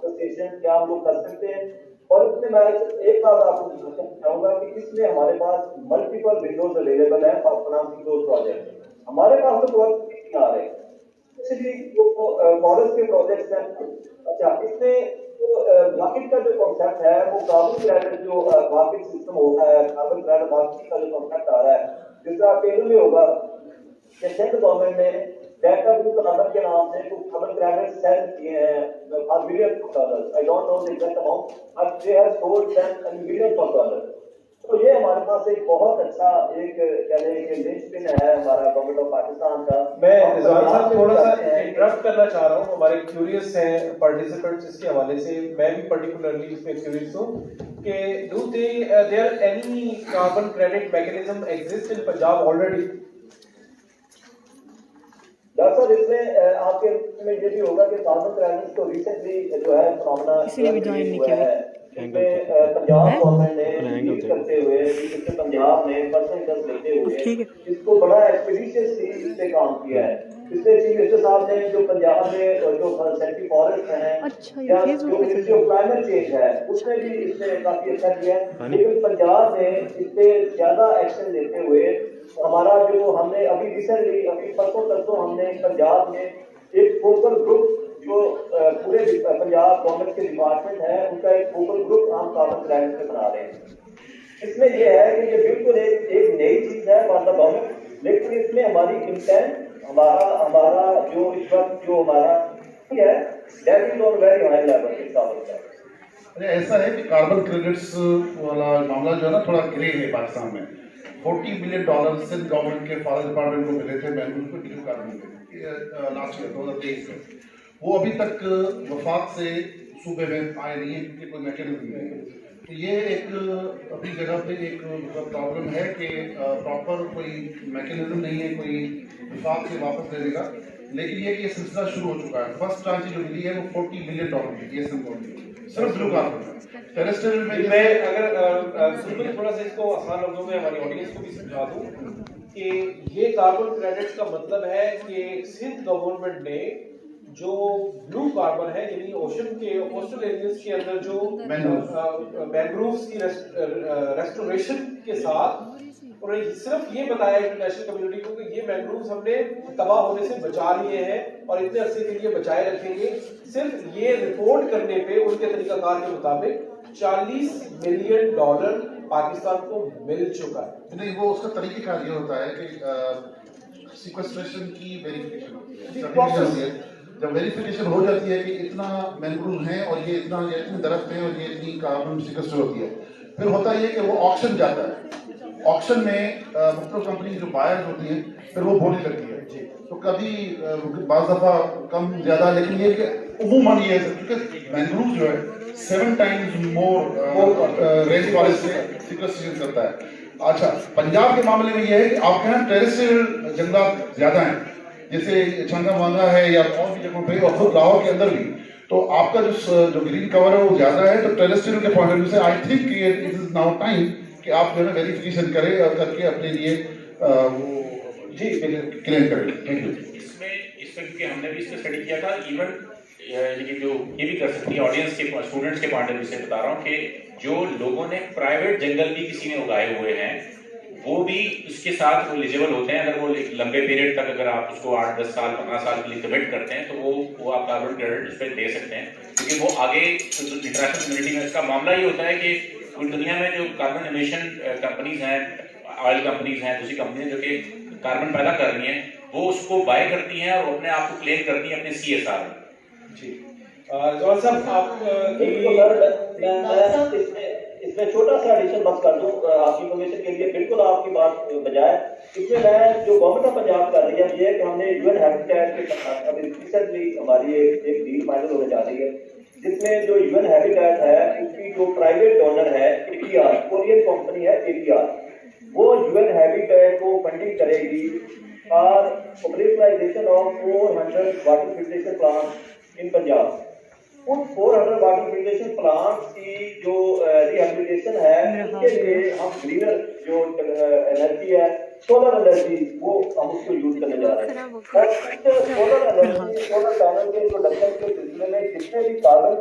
[SPEAKER 19] स्टेशन क्या हम लोग कर सकते हैं। और इसमें मैं एक बात आपको चाहूंगा कि इसमें हमारे पास मल्टीपल विंडोज अवेलेबल है फॉर फाइनेंसिंग दो प्रोजेक्ट। हमारे पास तो प्रोजेक्ट नहीं आ रहे, इसलिए फॉरेस्ट के प्रोजेक्ट्स हैं। अच्छा, इसमें मार्केट का जो कॉन्सेप्ट है वो कार्बन क्रेडिट जो मार्केट सिस्टम होता है, कार्बन क्रेडिट मार्केट का जो कॉन्सेप्ट आ रहा है, जिसका आपको में होगा कि सेंट्रल गवर्नमेंट ने डेटा ब्लू कार्बन के नाम से कुछ कार्बन क्रेडिट सेल किए हैं for million dollars. I don't know the exact amount but they have sold them in million of dollars. तो ये हमारे पास एक बहुत अच्छा एक कह लें कि लिंचपिन है हमारा गवर्नमेंट ऑफ पाकिस्तान का।
[SPEAKER 13] मैं रिजवान साहब थोड़ा सा इंटरप्ट करना चाह रहा हूँ, हमारे क्यूरियस हैं पार्टिसिपेंट्स इसके हवाले से, मैं भी पर्टिकुलरली इसमें क्यूरियस हूँ कि do their any carbon credit mechanism exist in Punjab already?
[SPEAKER 19] Doctor इसमें आपके में ये भी होगा कि कार्बन क्रेडिट तो रिसेंटली जो है फिनोमेना
[SPEAKER 4] इसलिए भी ज्वाइन नहीं किया
[SPEAKER 19] इसमें पंजाब गवर्नमेंट ने लीड करते हुए इसमें पंजाब ने परसेंटेज लेते हुए इसको बड़ा एक्सपीडिशियसली इस पे काम किया है। इसमें चीफ मिनिस्टर साहब ने जो पंजाब में जो सेंट्रल फॉरेस्ट हैं या जो मिनिस्ट्री ऑफ क्लाइमेट चेंज है उसने भी इसमें काफी अच्छा किया है, लेकिन पंजाब ने इस पे ज्यादा एक्शन लेते हुए हमारा जो हमने अभी रिसेंटली अभी परसों हमने पंजाब में एक फोकल ग्रुप जो पूरे पंजाब गवर्नमेंट के डिपार्टमेंट है उनका एक फोकल ग्रुप हम कार्बन क्रेडिट पे बना रहे हैं। इसमें यह है कि ये बिल्कुल एक नई चीज है फॉर द गवर्नमेंट, लेकिन इसमें हमारी इंटेंट हमारा जो इस वक्त जो हमारा है that is on very high level इस कार्बन का।
[SPEAKER 11] ऐसा है कि कार्बन क्रेडिट्स वाला मामला जो है ना थोड़ा ग्रे है पाकिस्तान में। $40 बिलियन सिंध गवर्नमेंट के फॉरेस्ट डिपार्टमेंट को मिले थे मैंने उनको ड्यू कार्बन लास्ट ईयर 2023 में। वो अभी तक वफाक से सूबे में आए नहीं है क्योंकि कोई मैकेनिज्म नहीं है। तो ये एक अभी जगह पे एक प्रॉब्लम है कि प्रॉपर कोई मैकेनिज्म नहीं है कोई वफाक से वापस देने का। लेकिन ये कि ये सिलसिला शुरू हो चुका है। फर्स्ट ट्रांच जो मिली है वो $40 बिलियन की ये सिर्फ ब्लू कार्बन टेरेस्ट्रियल में।
[SPEAKER 13] मैं अगर थोड़ा सा इसको आसान लफ्जों में हमारी ऑडियंस को भी समझा दूं कि ये कार्बन क्रेडिट्स का मतलब है कि सिंध गवर्नमेंट ने जो ब्लू कार्बन है यानी ओशन के कोस्टल एरियाज के अंदर जो मैंग्रोव्स की रेस्टोरेशन के साथ, और सिर्फ ये बताया इंटरनेशनल कम्युनिटी को कि ये मैंग्रोव्स हमने तबाह होने से बचा लिए हैं और इतने अरसे के लिए बचाए रखेंगे। सिर्फ ये रिपोर्ट करने पे उनके तरीकाकार के मुताबिक $40 मिलियन पाकिस्तान को मिल चुका है।
[SPEAKER 11] नहीं, वो उसका तरीकेकार ये होता है कि सिक्वेस्ट्रेशन की वेरिफिकेशन होती है। जब वेरिफिकेशन हो जाती है कि इतना मैंग्रोव है और ये इतने दरख्त हैं और ये इतनी कार्बन सिक्वेस्टर होती है, फिर होता है कि वो ऑक्शन जाता है। ऑक्शन में मुख्तलिफ कंपनी जो बायर्स होती हैं फिर वो बोली लगती है। तो कभी बाज़ दफ़ा कम ज़्यादा, लेकिन ये कि उमूमन ये है क्योंकि मैंग्रोव जो है 7 टाइम्स मोर रेन फॉरेस्ट से सिक्वेस्ट्रेशन करता है। अच्छा, पंजाब के मामले में ये है कि आपके यहाँ टेरेस्ट्रियल जंगलात ज्यादा हैं, जैसे छंगा वांगा है या और भी जगहों पे, और खुद लाहौर के अंदर भी। तो आपका जो ग्रीन कवर है वो ज्यादा है, तो टेरेस्ट्रियल के पॉइंट ऑफ व्यू से I think it is now time कि आप जो है वेरिफिकेशन करें और करके अपने लिए वो जी क्लेम करें। Thank you.
[SPEAKER 10] इसमें क्योंकि हमने भी इसमें स्टडी किया था, इवन लेकिन जो ये भी कर सकती है ऑडियंस के स्टूडेंट्स के पॉइंट ऑफ व्यू से बता रहा हूँ कि जो लोगों ने प्राइवेट जंगल भी किसी ने उगाए हुए हैं वो भी उसके साथ एलिजिबल होते हैं। अगर वो एक लंबे पीरियड तक अगर आप उसको 8-10 साल 15 साल के लिए कमिट करते हैं तो वो आप कार्बन क्रेडिट उस पर दे सकते हैं, क्योंकि वो आगे इंटरनेशनल कम्युनिटी में इसका मामला ये होता है कि दुनिया में जो कार्बन एमिशन कंपनीज हैं, ऑयल कंपनीज हैं, दूसरी कंपनी जो कि कार्बन पैदा कर रही हैं, वो उसको बाय करती हैं और अपने आप को क्लेम करती हैं अपने CSR में।
[SPEAKER 18] जी साहब आप
[SPEAKER 19] इसमें छोटा सा एडिशन बस कर दूं आपकी इन्फॉर्मेशन के लिए, बिल्कुल आपकी बात बजाय इसमें मैं जो गवर्नमेंट ऑफ पंजाब कर रही है ये है कि हमने यूएन हैबिटेट के अभी रिसेंटली हमारी एक डील फाइनल होने जा रही है, जिसमें जो यूएन हैबिटेट है उसकी जो प्राइवेट डोनर है APR, कोरियन कंपनी है APR, वो यूएन हैबिटेट को फंडिंग करेगी और operationalisation of 400 water filtration plant in Punjab. उन 400 वाटर फिल्ट्रेशन प्लांट की जो रिहेबिलिटेशन है उसके लिए हम ग्रीनर जो एनर्जी है, सोलर एनर्जी, वो हम उसको यूज करने जा रहे हैं। और सोलर एनर्जी, सोलर पैनल के प्रोडक्शन के सिलसिले में जितने भी कार्बन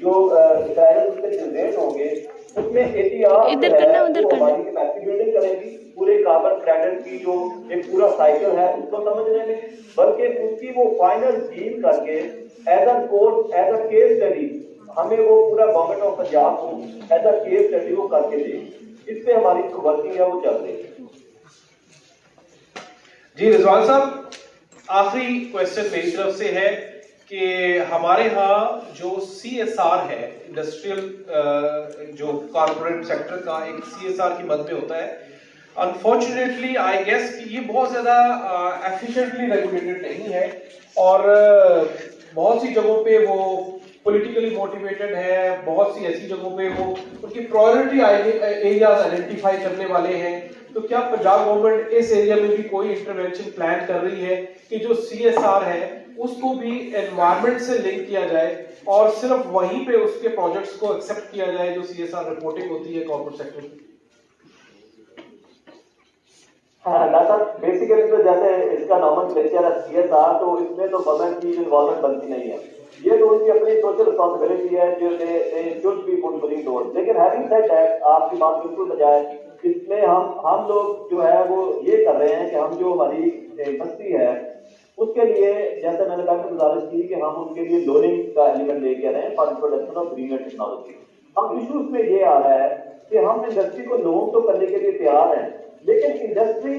[SPEAKER 19] जो उसके जनरेट होंगे उसमें APR है वो हमारी कैपेसिटी बिल्डिंग करेगी पूरे कार्बन क्रेडिट की जो एक पूरा साइकिल है उसको समझने में, बल्कि उसकी वो फाइनल डील करके as a course, as a case study हमें वो पूरा गवर्नमेंट ऑफ पंजाब को एज अ केस स्टडी वो करके दे। इस पे हमारी जो वर्किंग है वो चल रही है।
[SPEAKER 3] जी रिजवान साहब, आखिरी क्वेश्चन मेरी तरफ से है कि हमारे यहाँ जो CSR है, इंडस्ट्रियल जो कॉर्पोरेट सेक्टर का एक CSR की मद में होता है, अनफॉर्चुनेटली आई गेस कि ये बहुत ज्यादा एफिशिएंटली रेगुलेटेड नहीं है और बहुत सी जगहों पे वो पॉलिटिकली मोटिवेटेड है, बहुत सी ऐसी जगहों पे वो उनकी प्रायोरिटी एरियाज आइडेंटिफाई करने वाले हैं। तो क्या पंजाब गवर्नमेंट इस एरिया में भी कोई इंटरवेंशन प्लान कर रही है कि जो CSR है उसको भी एनवायरमेंट से लिंक किया जाए और सिर्फ वहीं पे उसके प्रोजेक्ट्स को एक्सेप्ट किया जाए जो CSR रिपोर्टिंग होती है कॉर्पोरेट सेक्टर की?
[SPEAKER 19] हाँ बेसिकली तो जैसे इसका नॉमेनक्लेचर है CSR, तो इसमें तो गवर्नमेंट की इन्वॉल्वमेंट बनती नहीं है, ये तो उनकी अपनी सोशल रिस्पॉन्सिबिलिटी है जो दे शुड बी फुलफिलिंग दोस। लेकिन हैविंग सेड दैट आपकी बात बिल्कुल बजाय, इसमें हम लोग जो है वो ये कर रहे हैं कि हम जो हमारी बस्ती है उसके लिए, जैसे मैंने पहले गुजारिश की कि हम उसके लिए लोनिंग का एलिमेंट लेके आ रहे हैं for production of greener technology. अब इशूज में ये आ रहा है कि हम इंडस्ट्री को लोन तो करने के लिए तैयार हैं, लेकिन इंडस्ट्री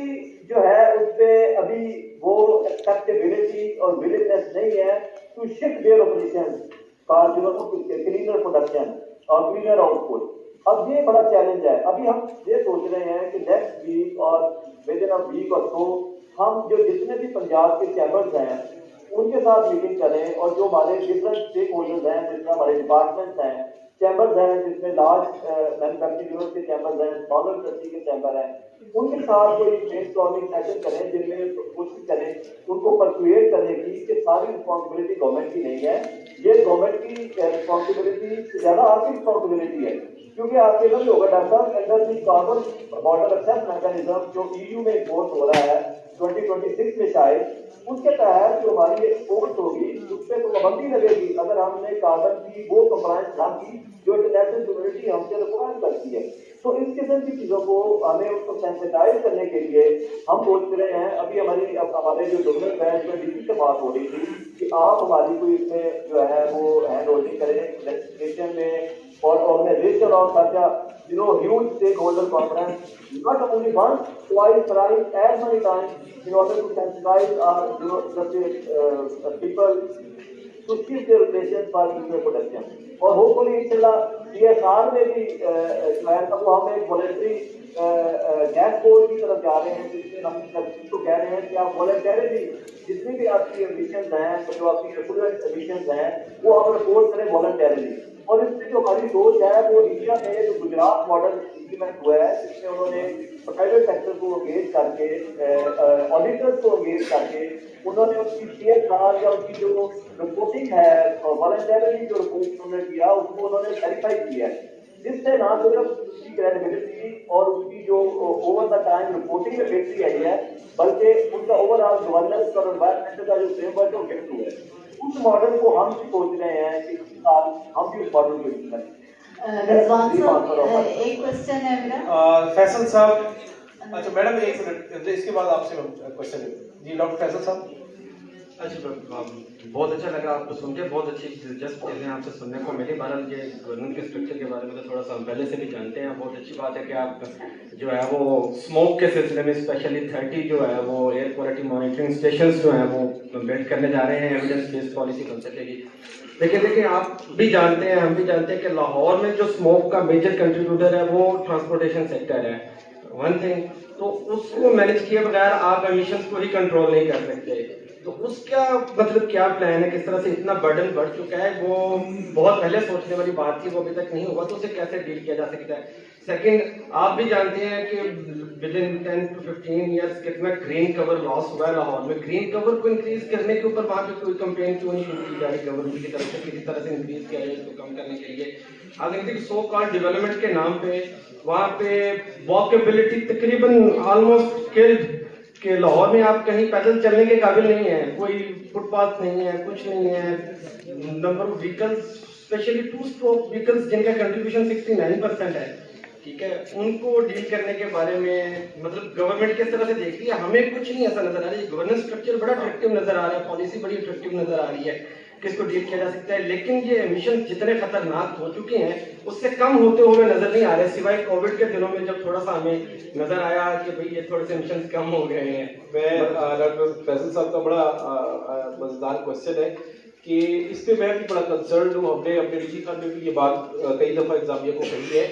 [SPEAKER 19] जो है उस पर अभी वो एक्सेप्टेबिलिटी और विलिंगनेस नहीं है to shift their operation for cleaner production और क्लीनर आउटपुट। अब ये बड़ा चैलेंज है। अभी हम ये सोच रहे हैं कि नेक्स्ट वीक और विद इन अ वीक और सो हम जो जितने भी पंजाब के चैम्बर्स हैं उनके साथ मीटिंग करें, और जो हमारे डिफरेंट स्टेक होल्डर्स हैं, जिसमें हमारे डिपार्टमेंट्स हैं, चैम्बर्स हैं, जिसमें लार्ज मैन्युफैक्चरिंग यूनिट के चैम्बर्स हैं, स्मॉल इंडस्ट्री के चैम्बर हैं, उनके साथ कोई ब्रेनस्टॉर्मिंग सेशन करें जिनमें कोशिश करें उनको परसुएट करने की कि सारी रिस्पॉन्सिबिलिटी गवर्नमेंट की नहीं है, ये गवर्नमेंट की रिस्पॉन्सिबिलिटी से ज्यादा आपकी रिस्पॉन्सिबिलिटी है। क्योंकि आपके लिए होगा डॉक्टर साहब, under the carbon border access mechanism जो EU में इम्पोर्ट हो रहा है 2026 में शायद, उसके तहत जो हमारी एक्सपोर्ट होगी उस पर तो पाबंदी लगेगी अगर हमने कार्बन की वो कंप्लायंस ना की जो इंटरनेशनल कम्युनिटी हमसे रिक्वायर करती है। तो इस किस्म की चीजों को हमें उसको सेंसिटाइज करने के लिए हम सोच रहे हैं। अभी हमारे जो डोनर बैंक में डीसी से बात हो रही थी कि आप हमारी कोई इसमें जो है वो हैंड होल्डिंग करें लेजिस्लेशन में और ऑर्गेनाइजेशन और खर्चा huge stakeholder conference, not only once, twice, thrice, as many times in order to sensitize our people to shift their relations for future protection. और होपफुली इंशाल्लाह CSR में भी जो है तब हम एक वॉलंटरी डैशबोर्ड की तरफ जा रहे हैं जिसमें हम तो कह रहे हैं कि आप वॉलंटरीली जितनी भी आपकी एमिशंस हैं, जो आपकी रेगुलर एमिशंस हैं, वो आप रिपोर्ट करें वॉलंटरीली। और इससे जो हमारी सोच है वो इंडिया में जो गुजरात मॉडल इम्प्लीमेंट हुआ है जिसमें उन्होंने प्राइवेट सेक्टर को एंगेज करके ऑडिटर्स को एंगेज करके उन्होंने उनकी CSR या उनकी जो रिपोर्टिंग है वॉलंटरली जो रिपोर्ट उन्होंने किया उसको उन्होंने वेरीफाई किया है, जिससे ना सिर्फ उसकी क्रेडिबिलिटी और उसकी जो ओवर द टाइम रिपोर्टिंग में बेहतरी आई है, बल्कि उनका ओवरऑल गवर्नेंस और एनवायरमेंट का जो फ्रेमवर्क है वो बेहतर हुआ है। उस मॉडल को हम भी सोच रहे हैं कि इस साल हम भी उस मॉडल को यूज करें।
[SPEAKER 7] रिजवान साहब एक क्वेश्चन है मेरा।
[SPEAKER 13] फैसल साहब, अच्छा मैडम एक मिनट, इसके बाद आपसे क्वेश्चन है जी। डॉक्टर फैसल साहब।
[SPEAKER 21] अच्छा, बहुत अच्छा लगा आपको सुन के, बहुत अच्छी दिलचस्प चीज़ें आपसे सुनने को मिली। बहरहाल ये गवर्नमेंट के स्ट्रक्चर के बारे में तो थोड़ा सा हम पहले से भी जानते हैं। बहुत अच्छी बात है कि आप जो है वो स्मोक के सिलसिले में स्पेशली 30 जो है वो एयर क्वालिटी मॉनिटरिंग स्टेशंस जो हैं वो बिल्ड करने जा रहे हैं, एविडेंस बेस्ड पॉलिसी बन सकेगी। लेकिन देखिए, आप भी जानते हैं, हम भी जानते हैं कि लाहौर में जो स्मोक का मेजर कंट्रीब्यूटर है वो ट्रांसपोर्टेशन सेक्टर है, वन थिंग। तो उसको मैनेज किए बगैर आप एमिशंस को ही कंट्रोल नहीं कर सकते। तो उसका मतलब क्या प्लान है, किस तरह से इतना बर्डन बढ़ चुका है, वो बहुत पहले सोचने वाली बात थी, वो अभी तक नहीं हुआ, तो उसे कैसे डील किया जा सकता है। सेकंड, आप भी जानते हैं कि विद इन 10 to 15 ईयर्स कितना ग्रीन कवर लॉस हुआ है लाहौर में। ग्रीन कवर को इंक्रीज करने के ऊपर वहां पे कोई कंपेन क्यों नहीं शुरू की जा रही गवर्नमेंट की तरफ से, किसी तरह से इंक्रीज किया जाए इसको कम करने के लिए। अगर सो कॉल्ड डेवलपमेंट के नाम पे वहां पे वॉकेबिलिटी तकरीबन ऑलमोस्ट किल्ड कि लाहौर में आप कहीं पैदल चलने के काबिल नहीं है, कोई फुटपाथ नहीं है, कुछ नहीं है। Number of vehicles specially 2 stroke vehicles जिनका कंट्रीब्यूशन 69% है, ठीक है, उनको डील करने के बारे में मतलब गवर्नमेंट किस तरह से देखती है, हमें कुछ नहीं ऐसा नजर आ रहा है। गवर्नेंस स्ट्रक्चर बड़ा अट्रैक्टिव नजर आ रहा है, पॉलिसी बड़ी अट्रैक्टिव नजर आ रही है, किसको डील किया जा सकता है, लेकिन ये एमिशन जितने खतरनाक हो चुके हैं उससे कम होते हुए नजर नहीं आ रहे, सिवाय कोविड के दिनों में जब थोड़ा सा हमें नजर आया कि भाई ये थोड़े से एमिशन कम हो गए हैं।
[SPEAKER 13] मैं डॉक्टर फैसल साहब का बड़ा मजेदार क्वेश्चन है कि इस पे मैं भी बड़ा कंसर्न हूँ। हमने अपने निजी खान में भी ये बात कई दफा एग्जामिया को कही है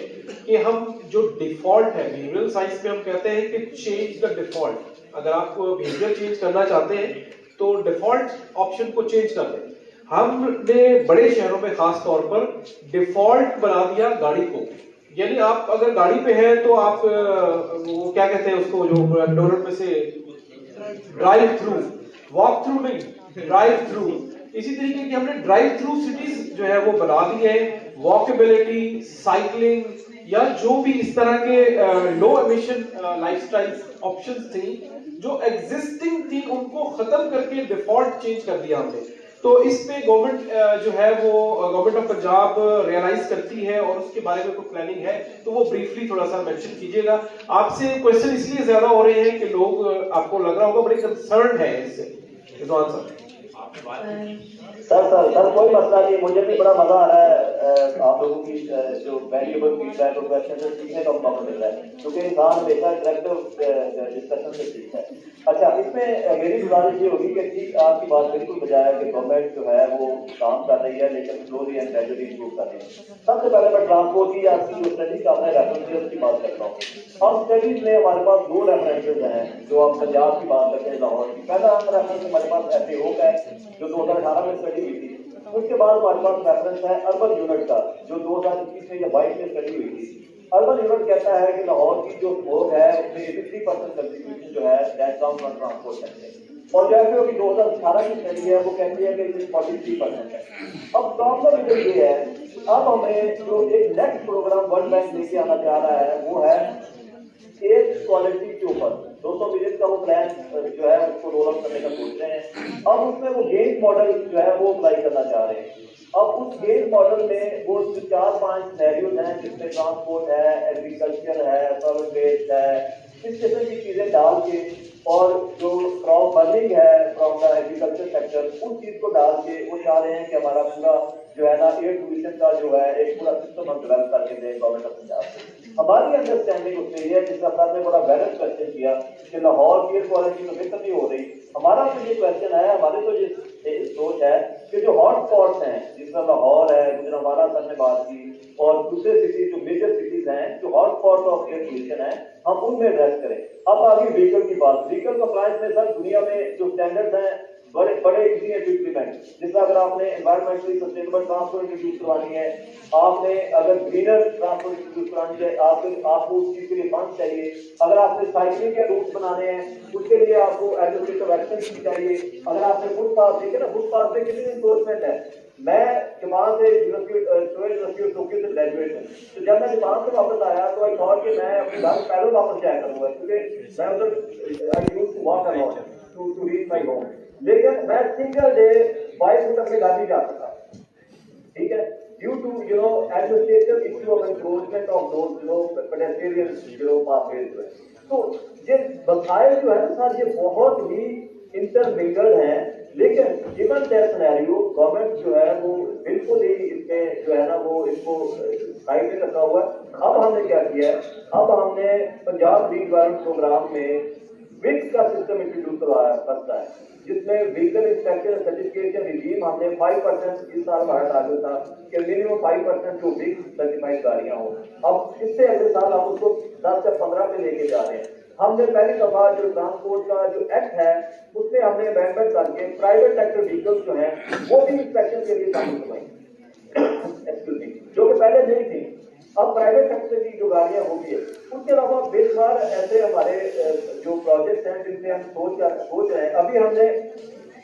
[SPEAKER 13] कि हम जो डिफॉल्ट है बिहेवियरल साइंस में हम कहते हैं कि चेंज द डिफॉल्ट। अगर आप बिहेवियर चेंज करना चाहते हैं तो डिफॉल्ट ऑप्शन को चेंज कर दें। हमने बड़े शहरों में खास तौर पर डिफॉल्ट बना दिया गाड़ी को, यानी आप अगर गाड़ी पे है तो आप वो क्या कहते हैं उसको जो डोनट में से ड्राइव थ्रू, वॉक थ्रू नहीं, ड्राइव थ्रू। इसी तरीके की हमने ड्राइव थ्रू सिटीज जो है वो बना दी है। वॉकेबिलिटी, साइकिलिंग या जो भी इस तरह के लो एमिशन लाइफस्टाइल ऑप्शंस थी जो एग्जिस्टिंग थी उनको खत्म करके डिफॉल्ट चेंज कर दिया हमने। तो इस पे गवर्नमेंट जो है वो गवर्नमेंट ऑफ पंजाब रियलाइज करती है और उसके बारे में कोई प्लानिंग है तो वो ब्रीफली थोड़ा सा मेंशन कीजिएगा। आपसे क्वेश्चन इसलिए ज्यादा हो रहे हैं कि लोग आपको लग रहा होगा बड़े कंसर्न है इससे।
[SPEAKER 19] सर कोई मसला नहीं, मुझे भी बड़ा मजा आ रहा है आप लोगों की जो वैल्यूएबल फीडबैक और क्वेश्चन से सीखने का मौका मिल रहा है, क्योंकि इंसान हमेशा इंटरेक्टिव डिस्कशन से सीखता है। अच्छा, इसमें मेरी गुजारिश ये होगी कि ठीक आपकी बात बिल्कुल बजाय है कि गवर्नमेंट जो है वो काम कर रही है लेकिन स्लोली एंड ग्रेजुअली इंप्रूव कर रही है। सबसे पहले मैं ट्रांसपोर्ट की आपकी जो स्टडी का आपने रेफरेंस किया उसकी बात करता हूँ। हम स्टडीज में हमारे पास 2 रेफरेंसेज हैं जो आप पंजाब की बात करते हैं, लाहौर की। पहला रेफरेंस हमारे पास FAO का है जो 2018 में स्टडी हुई थी। उसके बाद हमारे पास रेफरेंस है अर्बन यूनिट का जो 2021 में या 22 में स्टडी हुई थी। अर्बन यूनिट कहता है कि लाहौर की जो स्मोक है उसमें 83% कंट्रीब्यूशन जो है that comes from transport sector. और जो FAO की 2018 की स्टडी है वो कहती है कि 43% है। अब प्रॉब्लम इधर ये है, अब हमें जो एक नेक्स्ट प्रोग्राम वर्ल्ड बैंक लेके आना चाह रहा है वो है एयर क्वालिटी के ऊपर 200 मिलियन का वो प्लान जो है उसको रोल आउट करने का सोच रहे हैं। अब उसमें वो गेन मॉडल जो है वो अप्लाई करना चाह रहे हैं। अब उस गेन मॉडल में वो 4-5 सिनेरियोज हैं जिसमें ट्रांसपोर्ट है, एग्रीकल्चर है, सॉलिड वेस्ट है, इस किस्म की चीजें डाल के और जो क्रॉप बर्निंग है फ्रॉम द एग्रीकल्चर सेक्टर उस चीज को डाल के वो चाह रहे हैं कि हमारा पूरा जो है ना एयर पोल्यूशन का जो है एक पूरा सिस्टम हम डेवलप करके दें गवर्नमेंट ऑफ पंजाब से। हमारी अंडरस्टैंडिंग उससे ये है जिस तरह ने बड़ा वैलिड क्वेश्चन किया कि लाहौर की एयर क्वालिटी तो बेहतर नहीं हो रही। हमारा तो ये क्वेश्चन है, हमारी तो ये सोच है कि जो हॉट स्पॉट्स हैं जिस तरह लाहौर है, गुजरांवाला सर ने बात की और दूसरे सिटी जो मेजर सिटीज हैं जो hot spot of air pollution है हम उनमें एड्रेस करें। अब आगे व्हीकल की बात, व्हीकल कंप्लायंस में सर दुनिया में जो स्टैंडर्ड्स हैं बड़े बड़े इजी है टू इम्प्लीमेंट। जिसमें अगर आपने एनवायरमेंटली सस्टेनेबल ट्रांसपोर्ट इंट्रोड्यूस करवानी है, आपने अगर ग्रीनर ट्रांसपोर्ट इंट्रोड्यूस करानी है, आपको उस चीज के लिए फंड चाहिए। अगर आपने साइकिलिंग के रूट बनाने हैं, उसके लिए आपको एडवोकेटिव एक्शन की चाहिए। अगर आपने फुटपाथ देखे ना, फुटपाथ पे कितनी इन्फोर्समेंट है। मैं जमान से यूनिवर्सिटी ऑफ टोक्यो से ग्रेजुएट हूँ, तो जब मैं जमान से वापस आया तो आई थॉट कि मैं अपने घर पैदल वापस जाया करूंगा, क्योंकि मैं उधर I used to walk a lot to reach my home. लेकिन मैं सिंगल डे 5 फुट अपने गाड़ी जा सका, ठीक है, due to administrative issue of encroachment of those pedestrian pathways. तो ये मसाइल जो है ना सर, ये बहुत ही इंटरलिंक्ड हैं, लेकिन गिवन दैट सिनेरियो गवर्नमेंट जो है वो बिल्कुल ही इसमें जो है ना वो इसको साइड में रखा हुआ है। अब हमने क्या किया है, अब हमने पंजाब रीडेवलपमेंट प्रोग्राम में विक्स का सिस्टम इंट्रोड्यूस करता है, जिसमें व्हीकल इंस्पेक्शन सर्टिफिकेशन रिजीम हमने 5% इस साल हमारा टारगेट था कि मिनिमम 5% जो विक्स सर्टिफाइड गाड़ियां हो। अब इससे अगले साल हम उसको 10 से 15 पे लेके जा रहे हैं। हमने पहली दफा जो ट्रांसपोर्ट का जो एक्ट है उसमें हमने अमेंडमेंट करके प्राइवेट सेक्टर व्हीकल्स जो हैं वो भी इंस्पेक्शन के लिए शामिल करवाई, जो कि पहले नहीं थी। अब प्राइवेट सेक्टर की जो गाड़ियां होगी है। उसके अलावा बेशुमार ऐसे हमारे जो प्रोजेक्ट हैं जिनसे हम सोच रहे हैं। अभी हमने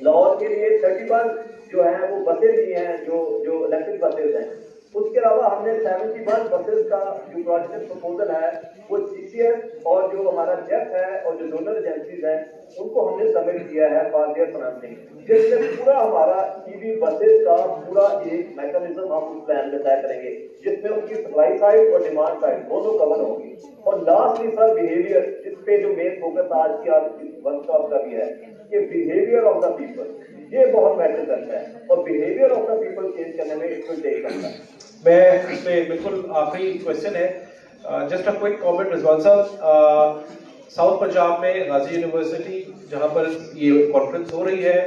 [SPEAKER 19] लाहौर के लिए 31 जो है वो बसें ली हैं, जो इलेक्ट्रिक बसेज हैं। उसके अलावा हमने 71 बसेज का जो प्रोजेक्ट प्रपोजल है वो CCS और जो हमारा जेफ है और जो डोनर एजेंसीज हैं उनको हमने सबमिट किया है फॉर देयर फाइनेंसिंग, जिसमें पूरा हमारा EV बसेज का पूरा एक मैकेनिज्म हम उस प्लान में तय करेंगे, जिसमें उनकी सप्लाई साइड और डिमांड साइड दोनों कवर होंगी। और लास्टली सर बिहेवियर, जिस पे जो मेन फोकस आज की वर्कशॉप का भी है कि बिहेवियर ऑफ द पीपल, ये बहुत मैटर करता है और behaviour of the people change करने में इट विल टेक टाइम।
[SPEAKER 13] मैं इसमें बिल्कुल आखिरी क्वेश्चन है, just a quick comment Rizwan साहब। साउथ पंजाब में गाजी यूनिवर्सिटी जहां पर ये कॉन्फ्रेंस हो रही है,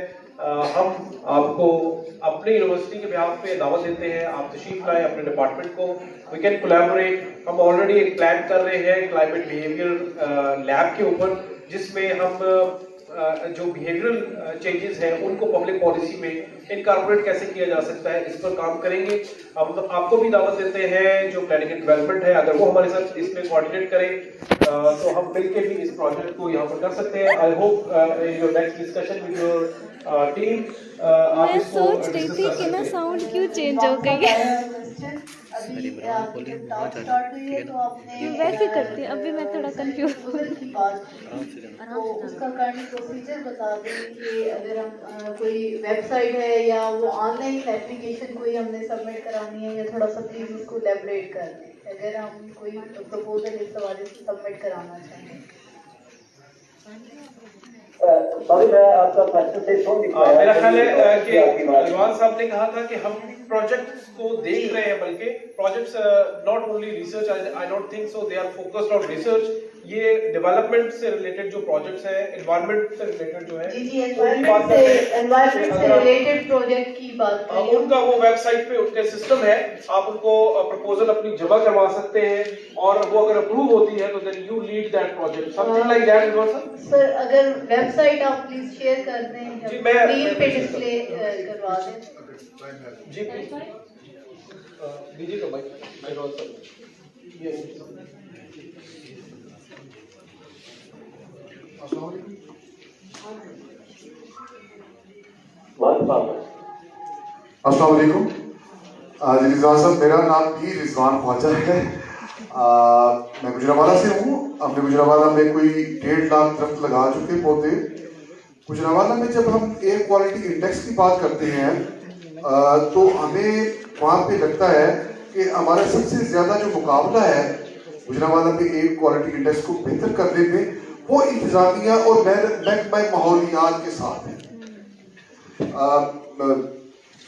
[SPEAKER 13] हम आपको अपनी यूनिवर्सिटी के बिहाफ पे दावत देते हैं, आप तशरीफ लाएं अपने डिपार्टमेंट को, वी कैन कोलैबोरेट। हम ऑलरेडी एक प्लान कर रहे हैं क्लाइमेट बिहेवियर लैब के ऊपर, जिसमें हम जो बिहेवियरल चेंजेस हैं उनको पब्लिक पॉलिसी में इनकॉर्पोरेट कैसे किया जा सकता है, इस पर काम करेंगे। अब आपको भी दावत देते हैं जो प्लानिंग एंड डेवलपमेंट है, अगर वो हमारे साथ इसमें कोऑर्डिनेट करें तो हम मिलकर भी इस प्रोजेक्ट को यहाँ पर कर सकते हैं। I hope your next discussion with your team आप
[SPEAKER 4] मैं
[SPEAKER 13] इसको
[SPEAKER 4] सोच रही थी कि ना साउंड क्यों चेंज हो गई है।
[SPEAKER 7] अभी आपकी टॉक स्टार्ट हुई है तो आपने
[SPEAKER 4] वैसे करती है, अभी मैं थोड़ा कंफ्यूज हूँ।
[SPEAKER 7] तो उसका करंट प्रोसीजर बता दें कि अगर हम कोई वेबसाइट है या वो ऑनलाइन एप्लीकेशन कोई हमने सबमिट करानी है, या थोड़ा सा प्लीज उसको एलैबोरेट कर दें अगर हम कोई प्रपोजल इस हवाले से सबमिट कराना चाहें।
[SPEAKER 19] सॉरी मैं आपका क्वेश्चन से
[SPEAKER 13] मेरा ख्याल है कि रिजवान साहब ने कहा था कि हम प्रोजेक्ट्स को देख रहे हैं, बल्कि projects not only research, I don't think so they are focused on research. ये डेवलपमेंट से रिलेटेड जो प्रोजेक्ट्स हैं, एनवायरनमेंट से रिलेटेड जो है,
[SPEAKER 7] जी एनवायरनमेंट से रिलेटेड प्रोजेक्ट की बात करें,
[SPEAKER 13] उनका वो वेबसाइट पे उनके सिस्टम है, आप उनको प्रपोजल अपनी जमा करवा सकते हैं और वो अगर अप्रूव होती है तो then you lead that project, something like that.
[SPEAKER 7] Sir अगर वेबसाइट आप प्लीज शेयर कर दें,
[SPEAKER 13] जी मैं
[SPEAKER 7] स्क्रीन पे डिस्प्ले करवा दें।
[SPEAKER 13] जी दीजिएगा माइक।
[SPEAKER 11] अस्सलाम वालेकुम। रिजवान साहब, मेरा नाम भी रिजवान ख्वाजा है। मैं गुजरावाला से हूँ। हमने गुजरावाला में कोई 1.5 लाख दरख्त लगा चुके पौधे। गुजरावाला में जब हम एयर क्वालिटी इंडेक्स की बात करते हैं तो हमें वहाँ पे लगता है कि हमारा सबसे ज्यादा जो मुकाबला है गुजरावाला में एयर क्वालिटी इंडेक्स को बेहतर करने में, वो इंतजामिया और महकमा माहौलियात के साथ है।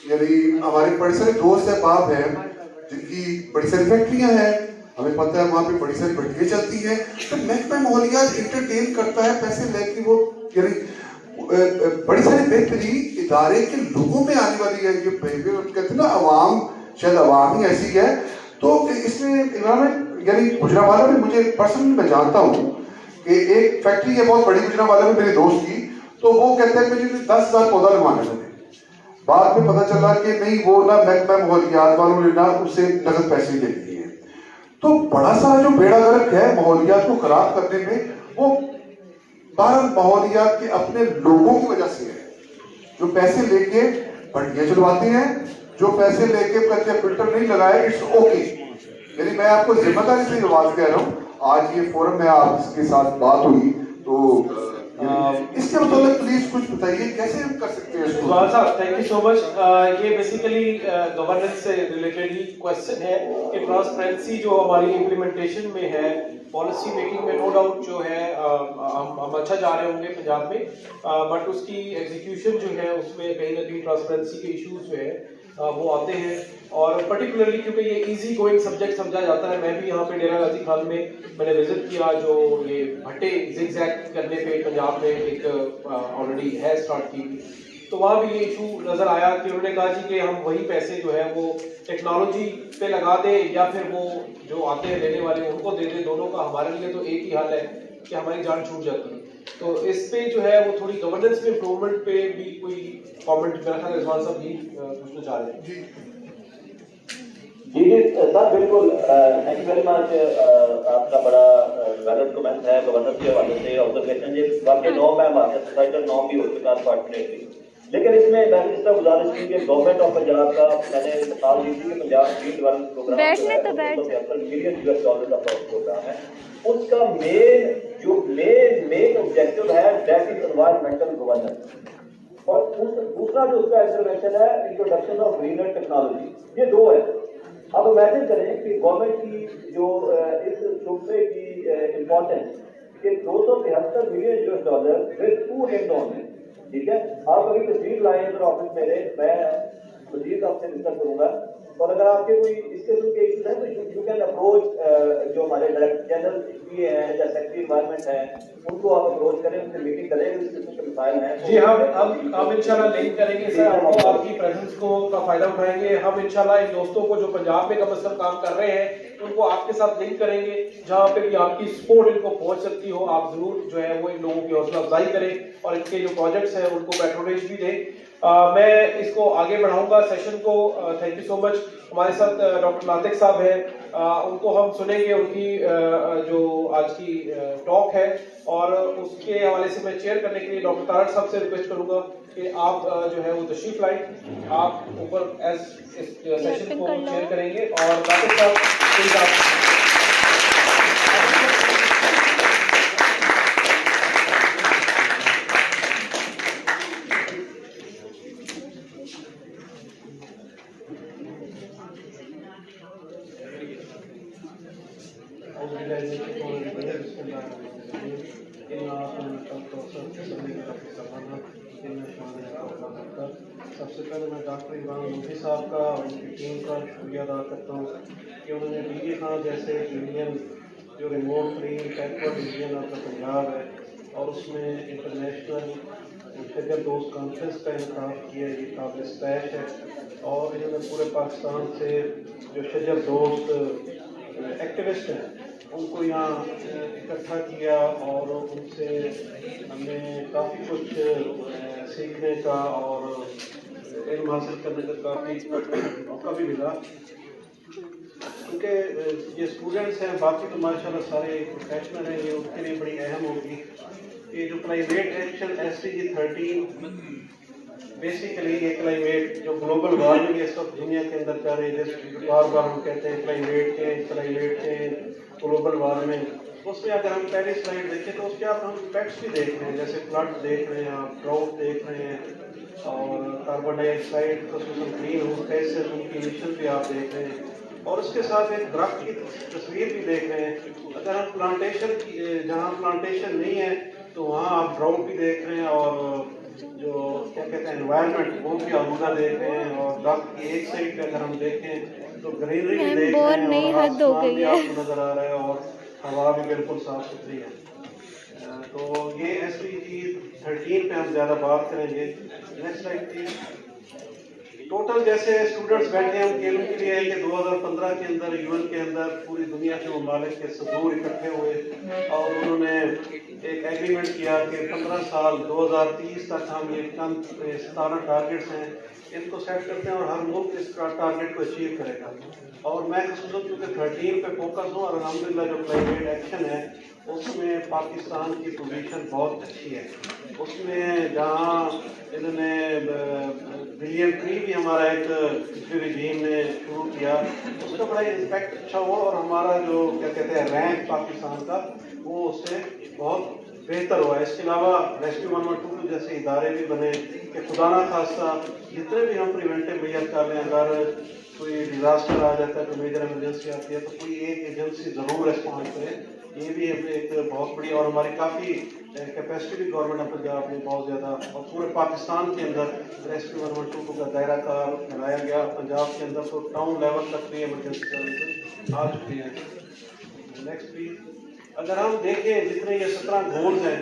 [SPEAKER 11] यानी हमारे बड़े सारे दोस्त अहबाब हैं जिनकी बड़ी सारी फैक्ट्रियां हैं, हमें पता है वहाँ पे बड़ी सारी भट्टियां चलती हैं, तो महकमा माहौलियात इंटरटेन करता है पैसे लेके, वो यानी बड़ी सारी बेहतरीन इदारे के लोगों में आने वाली है ये बिहेवियर। कहते हैं ना अवाम, शायद अवाम ही ऐसी है। तो इसमें इन्वायरमेंट यानी गुजरावाला में मुझे पर्सनली मैं जानता हूँ कि एक फैक्ट्री है बहुत बड़ी गुजरावाला में मेरे दोस्त की, तो वो कहते हैं मुझे 10,000 पौधा लगवाने लगे। बाद में पता चला कि नहीं, वो ना महकमा माहौलियात वालों ने ना उससे नगद पैसे ले लिए। तो बड़ा सारा जो बेड़ा गर्क है माहौलियात को खराब करने में, वो बहरहाल माहौलियात के अपने लोगों की वजह से है, जो पैसे लेके भट्टियां चलवाते हैं, जो पैसे लेके कहते हैं फिल्टर नहीं लगाए, इट्स ओके। यानी मैं आपको जिम्मेदारी से ये बात कह रहा हूँ। आज ये फोरम में आपके साथ बात हुई तो इसके मतलब प्लीज कुछ बताइए कैसे हम कर सकते हैं इसको।
[SPEAKER 13] साहब थैंक यू सो मच। ये बेसिकली गवर्नेंस से रिलेटेड ही क्वेश्चन है कि ट्रांसपेरेंसी जो हमारी इम्प्लीमेंटेशन में है, पॉलिसी मेकिंग में नो डाउट जो है हम अच्छा जा रहे होंगे पंजाब में, बट उसकी एग्जीक्यूशन जो है उसमें कहीं ना कहीं ट्रांसपेरेंसी के इश्यूज जो है वो आते हैं। और पर्टिकुलरली क्योंकि ये इजी गोइंग सब्जेक्ट समझा जाता है, मैं भी यहाँ पे डेरा गाजी खान में मैंने विजिट किया, जो ये भट्टे जिगजैग करने पे पंजाब में एक ऑलरेडी है स्टार्ट की, तो वहाँ भी ये इशू नजर आया कि उन्होंने कहा जी कि हम वही पैसे जो है वो टेक्नोलॉजी पे लगा दें या फिर वो जो आते हैं लेने वाले उनको दे दें, दोनों का हमारे लिए तो एक ही हाल है कि हमारी जान छूट जाती है। तो इस पे जो है वो थोड़ी गवर्नेंस में इम्प्रूवमेंट पे भी कोई कमेंट मेरा ख्याल रिजवान साहब भी पूछना चाह रहे हैं।
[SPEAKER 19] जी सर बिल्कुल, थैंक यू वेरी मच। आपका बड़ा वैलिड कमेंट है गवर्नेंस के हवाले से, ऑब्जर्वेशन ये वाकई नॉर्म है, हमारे सोसाइटल नॉर्म भी हो चुका है अनफॉर्चुनेटली। लेकिन इसमें मैंने इस तरह गुजारिश की कि गवर्नमेंट ऑफ पंजाब का मैंने मिसाल दी थी कि Punjab green development program $75 million का प्रोग्राम है। उसका मेन ऑब्जेक्टिव है दैट इज एनवायरमेंटल गवर्नेंस, और दूसरा जो उसका इंटरवेंशन है इंट्रोडक्शन ऑफ ग्रीनर टेक्नोलॉजी, ये दो है। अब इमेजिन करें कि गवर्नमेंट की जो इस शुबे की इम्पोर्टेंस कि $273 मिलियन विद 2 हेड ऑन है, ठीक है। आप अभी तस्वीर लाए इधर ऑफिस मेरे, मैं मजीद आपसे डिस्कस करूंगा, और अगर आपके कोई इस किस्म के इश्यूज हैं तो यू कैन अप्रोच जो हमारे डायरेक्टर जनरल पीए हैं या सेक्रेटरी एनवायरनमेंट है, उनको आप अप्रोच करें, उनसे मीटिंग करें, इस किस्म के मिसाइल हैं।
[SPEAKER 13] जी हम इंशाल्लाह लिंक करेंगे सर, आपको आपकी प्रेजेंस को का फायदा उठाएंगे। हम इंशाल्लाह इन दोस्तों को जो पंजाब में कम से कम काम कर रहे हैं उनको आपके साथ लिंक करेंगे, जहां पे भी आपकी सपोर्ट इनको पहुंच सकती हो, आप जरूर जो है वो इन लोगों की हौसला अफजाई करें और इनके जो प्रोजेक्ट्स हैं उनको पैट्रोनेज भी दें। मैं इसको आगे बढ़ाऊंगा सेशन को। Thank you so much. हमारे साथ डॉक्टर नातिक साहब हैं, उनको हम सुनेंगे, उनकी जो आज की टॉक है, और उसके हवाले से मैं चेयर करने के लिए डॉक्टर तारक साहब से रिक्वेस्ट करूंगा कि आप जो है वो तशरीफ लाएं, आप ऊपर एज इस सेशन को चेयर करेंगे। और नातिक साहब सबसे पहले मैं डॉक्टर इमरान मुफ्ती साहब का और उनकी टीम का शुक्रिया अदा करता हूँ कि उन्होंने बीडी खान जैसे यूनियन जो remotely backward region of Punjab है और उसमें इंटरनेशनल शजर दोस्त कॉन्फ्रेंस का इंतज़ाम किया, ये काबिल स्टैश है। और इन्होंने पूरे पाकिस्तान से जो शजर दोस्त एक्टिविस्ट हैं उनको यहाँ इकट्ठा किया और उनसे हमें काफ़ी कुछ सीखने का और इल्म हासिल करने का काफ़ी मौका भी मिला, क्योंकि ये स्टूडेंट्स हैं, बाकी तो माशाल्लाह सारे प्रोफेशनल हैं, ये उनके लिए बड़ी अहम होगी। ये जो क्लाइमेट एक्शन SDG 13 बेसिकली ये क्लाइमेट जो ग्लोबल वार्मिंग इस वक्त दुनिया के अंदर कर रही है, जैसे बार बार हम कहते हैं क्लाइमेट चेंज ग्लोबल वार्मिंग, उसमें अगर हम पहली स्लाइड देखें तो उसके आप हम इफेक्ट्स भी देख रहे हैं, जैसे फ्लड देख रहे हैं, आप ड्राउट देख रहे हैं, और carbon dioxide green house gases उनकी इमिशन भी आप देख रहे हैं, और उसके साथ एक दरख्त की तस्वीर भी देख रहे हैं। अगर हम प्लांटेशन की जहाँ प्लांटेशन नहीं है तो वहाँ आप ड्राउट भी देख रहे हैं, और जो क्या कहते हैं एनवायरनमेंट वो भी आलूदा देख रहे हैं, और दरख्त की एक साइड पे अगर हम देखें तो ग्रीनरी भी देख रहे हैं, और आसमान भी आपको नजर आ रहा है, और हवा भी बिल्कुल साफ सुथरी है। तो ये SDG 13 पे हम ज़्यादा बात करेंगे। Next slide please.
[SPEAKER 5] टोटल जैसे स्टूडेंट्स बैठे हैं उनके लिए है कि 2015 के अंदर यूएन के अंदर पूरी दुनिया के ममालिक के सदूर इकट्ठे हुए और उन्होंने एक एग्रीमेंट किया कि 15 साल 2030 तक हम ये 17 टारगेट्स हैं इनको सेट करते हैं और हर मुल्क इस टारगेट को अचीव करेगा। और मैं खसूसन क्योंकि 13 पे फोकस हूँ और अल्हम्दुलिल्लाह जो क्लाइमेट एक्शन है उसमें पाकिस्तान की पोजीशन बहुत अच्छी है। उसमें जहाँ इन्होंने बिलियन ट्री भी हमारा एक पिछले रिजीम ने शुरू किया उसका बड़ा इम्पैक्ट अच्छा हुआ और हमारा जो क्या कहते हैं रैंक पाकिस्तान का वो उससे बहुत बेहतर हुआ। इसके अलावा रेस्क्यू 112 जैसे इदारे भी बने कि खुदा ना खास्ता जितने भी हम प्रिवेंटिव मेजर कर रहे हैं अगर कोई डिजास्टर आ जाता है तो मेजर इमरजेंसी आती है तो कोई एक एजेंसी जरूर रिस्पॉन्ड करे। ये भी एक बहुत बड़ी और हमारी काफ़ी कैपेसिटी भी गवर्नमेंट ऑफ पंजाब ने बहुत ज़्यादा और पूरे पाकिस्तान के अंदर रेस्क्यू 112 का दायरा कार बनाया गया। पंजाब के अंदर तो टाउन लेवल तक भी इमरजेंसी सर्विसेज आ चुकी हैं। Next please. अगर हम देखें जितने ये 17 गोल्स हैं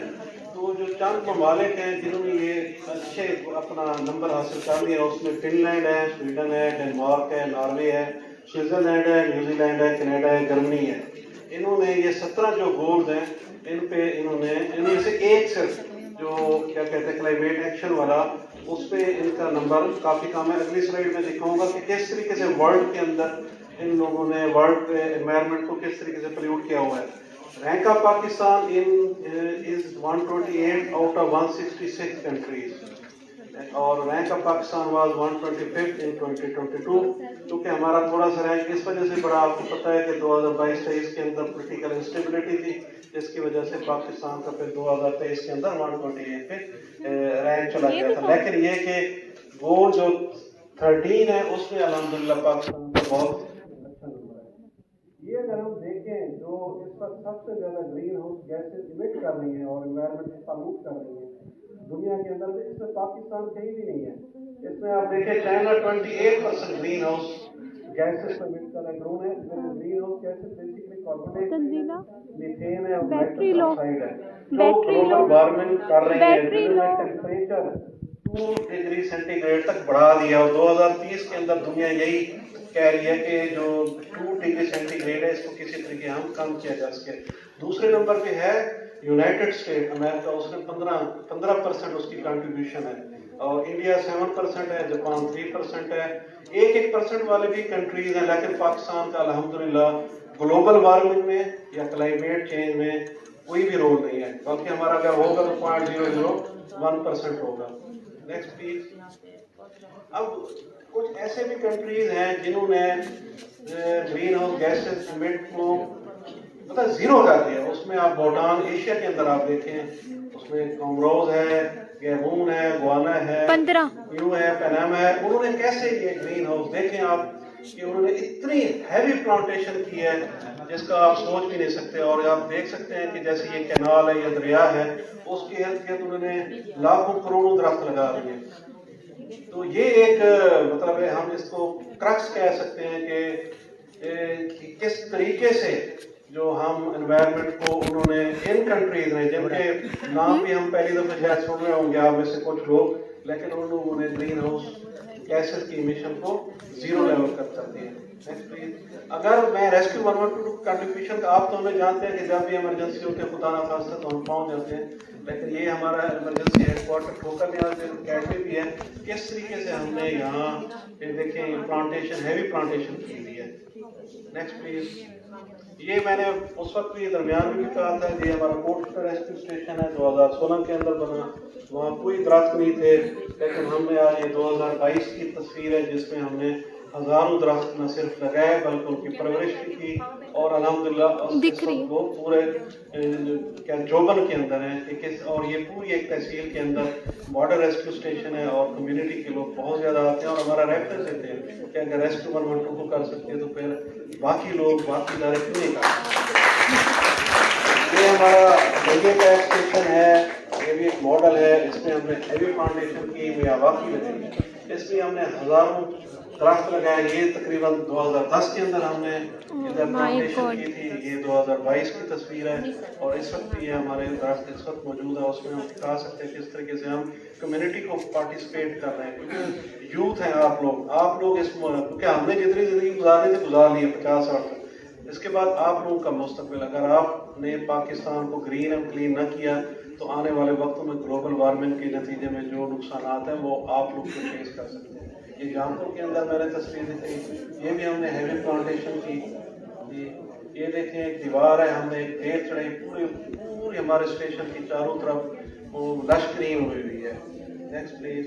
[SPEAKER 5] तो जो चंद ममालिक हैं जिन्होंने ये अच्छे अपना नंबर हासिल कर लिया उसमें फिनलैंड है, स्वीडन है, डेनमार्क है, नॉर्वे है, स्विट्जरलैंड है, न्यूजीलैंड है, कनाडा है, जर्मनी है। इन्होंने ये 17 जो गोल्स हैं इन पे इन्होंने इनमें से एक सिर्फ जो क्या कहते हैं क्लाइमेट एक्शन वाला उस पे इनका नंबर काफ़ी कम है। अगली स्लाइड में दिखाऊंगा कि किस तरीके से वर्ल्ड के अंदर इन लोगों ने वर्ल्ड एनवायरनमेंट को किस तरीके से पोल्यूट किया हुआ है। Rank of Pakistan is 128 out of 166 countries और रैंक ऑफ पाकिस्तान वाज 125 इन 2022। क्योंकि हमारा थोड़ा सा रैंक इस वजह से बड़ा आपको पता है कि 2022-23 के अंदर पॉलिटिकल इंस्टेबिलिटी थी जिसकी वजह से पाकिस्तान का फिर 2023 के अंदर 128 पे रैंक चला गया था। लेकिन ये कि वो जो 13 है उसमें अल्हम्दुलिल्लाह पाकिस्तान का बहुत अच्छा नंबर है। ये अगर हम देखें जो इस वक्त सबसे ज़्यादा ग्रीन हाउस गैसेज इमिट कर रही हैं और एनवायरनमेंट को पॉल्यूट कर रही हैं दुनिया के अंदर में इसमें पाकिस्तान कहीं भी नहीं है। इसमें आप देखें चाइना 28% ग्रीन हाउस गैसेज को इमिट कर रहा है। Green house gases basically carbon methane है और नाइट्रस ऑक्साइड है जो ग्लोबल वार्मिंग कर रही है। टेम्परेचर 2 डिग्री सेंटीग्रेड तक बढ़ा दिया और 2030 के अंदर दुनिया यही कह रही है कि जो 2 डिग्री सेंटीग्रेड है इसको किसी तरीके हम कम किया जा सके। दूसरे नंबर पे है यूनाइटेड स्टेट अमेरिका उसने 15% उसकी कंट्रीब्यूशन है और इंडिया 7% है, जापान 3% है। 1% वाले भी कंट्रीज हैं लेकिन पाकिस्तान का अल्हम्दुलिल्लाह ग्लोबल वार्मिंग में या क्लाइमेट चेंज में कोई भी रोल नहीं है बल्कि हमारा अगर होगा तो 0.001% होगा। Next please. अब कुछ ऐसे भी कंट्रीज हैं जिन्होंने ग्रीन हाउस गैसेज इमिट को मतलब जीरो कर दिया। उसमें आप भूटान एशिया के अंदर आप देखें उसमें कॉमरोज है, गैबून है, गुआना है, यू है, पनामा है। उन्होंने कैसे ये ग्रीन हाउस देखें आप कि उन्होंने इतनी हैवी प्लांटेशन की है जिसका आप सोच भी नहीं सकते। और आप देख सकते हैं कि जैसे ये कैनाल है या दरिया है उसके इर्द गिर्द उन्होंने लाखों करोड़ों दरख्त लगा दिए। तो ये एक मतलब है हम इसको क्रक्स कह सकते हैं कि किस तरीके से जो हम एनवायरनमेंट को उन्होंने इन कंट्रीज में जिनके नाम भी हम पहली दफा शायद सुन रहे होंगे आप में से कुछ लोग लेकिन उन लोगों ने ग्रीन हाउस गैसेस की इमिशन को जीरो लेवल कर दिया। Next please. अगर मैं रेस्क्यू 112 कंट्रीब्यूशन का आप तो हमें जानते हैं कि जब भी इमरजेंसी होती है खुदा ना खास्ता तो हम पहुंच जाते हैं लेकिन ये हमारा इमरजेंसी हेडक्वार्टर ठोकर अकेडमी भी है। किस तरीके से हमने यहाँ देखें प्लांटेशन हैवी प्लांटेशन की हुई है। Next please. ये मैंने उस वक्त भी दरमियान में भी कहा था कि हमारा कोर्ट रेस्क्यू स्टेशन है 2016 के अंदर बना वहाँ कोई दरख्त नहीं थे लेकिन हमने आज ये 2022 की तस्वीर है जिसमें हमने हजारों दरख्त न सिर्फ लगाए बल्कि उनकी परवरिश भी की और अल्हम्दुलिल्लाह वो पूरे क्या जोबन के अंदर है कि किस और ये पूरी एक तहसील के अंदर बॉर्डर रेस्क्यू स्टेशन है और कम्युनिटी के लोग बहुत ज़्यादा आते हैं और हमारा रेफरेंस देते हैं कि अगर रेस्क्यू 112 को कर सकते हैं तो फिर बाकी लोग बाकी इदारे क्यों नहीं कर सकते। ये हमारा बेहवियरल स्टेशन है ये भी एक मॉडल है। इसमें हमने हैवी फाउंडेशन की मियावाकी लगाई इसमें हमने हजारों दरख्त लगाए। ये तकरीबन 2010 के अंदर हमने इधर फाउंडेशन की थी। ये 2022 की तस्वीर है और इस वक्त ये हमारे दरख्त इस वक्त मौजूद है। उसमें हम दिखा सकते हैं किस तरीके से हम कम्युनिटी को पार्टिसिपेट कर रहे हैं क्योंकि यूथ हैं आप लोग इस, क्योंकि हमने जितनी जिंदगी गुजारनी थी गुजार ली है 50-60 तक, इसके बाद आप लोगों का मुस्तकबिल, अगर आपने पाकिस्तान को ग्रीन एंड क्लीन न किया तो आने वाले वक्तों में ग्लोबल वार्मिंग के नतीजे में जो नुकसान हैं वो आप लोग फेस कर सकते हैं। ये जौनपुर के अंदर मैंने तस्वीर दिखाई, ये भी हमने हैवी प्लांटेशन की। ये देखें एक दीवार है, हमने एक पेड़ चढ़ाई, पूरी हमारे स्टेशन की चारों तरफ वो लश ग्रीन हुई हुई है। Next please.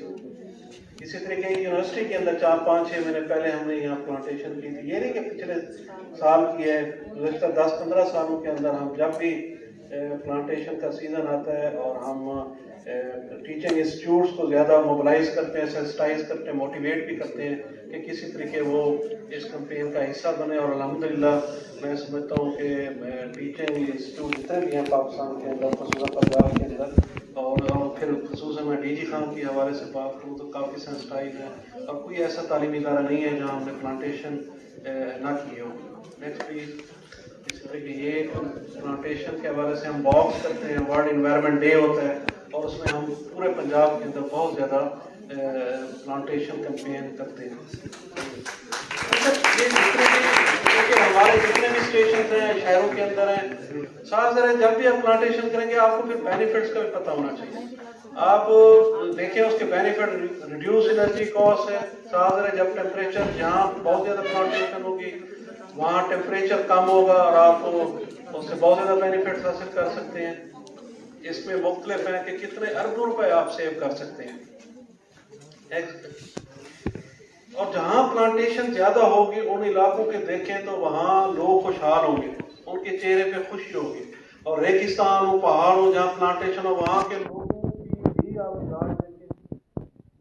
[SPEAKER 5] इसी तरीके यूनिवर्सिटी के अंदर 4-5-6 महीने पहले हमने यहाँ प्लांटेशन की थी। ये नहीं कि पिछले साल की है, गुज़श्ता 10-15 सालों के अंदर हम जब भी प्लांटेशन का सीज़न आता है और हम टीचिंग इंस्टीट्यूट्स को ज़्यादा मोबिलाइज करते हैं, सेंसिटाइज करते हैं, मोटिवेट भी करते हैं कि किसी तरीके वो इस कैंपेन का हिस्सा बने। और अल्हम्दुलिल्लाह मैं समझता हूँ कि टीचिंग इंस्टीट्यूट जितने भी हैं पाकिस्तान के अंदर, खसूसन पंजाब के अंदर, और फिर खसूसन मैं DG खान के हवाले से बात करूँ तो काफ़ी सेंसिटाइज है, और कोई ऐसा तालीमी इदारा नहीं है जहाँ हमने प्लांटेशन ना की हो। Next please. इस तरह की ये प्लांटेशन के हवाले से हम वॉक्स करते हैं, वर्ल्ड इन्वायरमेंट डे होता है और उसमें हम पूरे पंजाब के अंदर बहुत ज़्यादा प्लांटेशन कैंपेन करते हैं। ये हमारे जितने भी स्टेशन हैं शहरों के अंदर हैं, साथ साथ जब भी आप प्लांटेशन करेंगे आपको फिर बेनिफिट्स का भी पता होना चाहिए। आप देखें उसके बेनिफिट, रिड्यूस एनर्जी कॉस्ट है, साथ साथ जब टेम्परेचर जहाँ बहुत ज़्यादा प्लांटेशन होगी वहाँ टेम्परेचर कम होगा और आप उससे बहुत ज़्यादा बेनिफिट्स हासिल कर सकते हैं। इसमें मुख्तलिफ हैं कि कितने अरबों रुपए आप सेव कर सकते हैं। और जहाँ प्लांटेशन ज़्यादा होगी उन इलाकों के देखें तो वहाँ लोग खुशहाल होंगे, उनके चेहरे पे खुशी होगी। और रेगिस्तान हो, पहाड़ हो, जहाँ प्लांटेशन हो, वहाँ के लोगों की भी आप मिजाज देखें,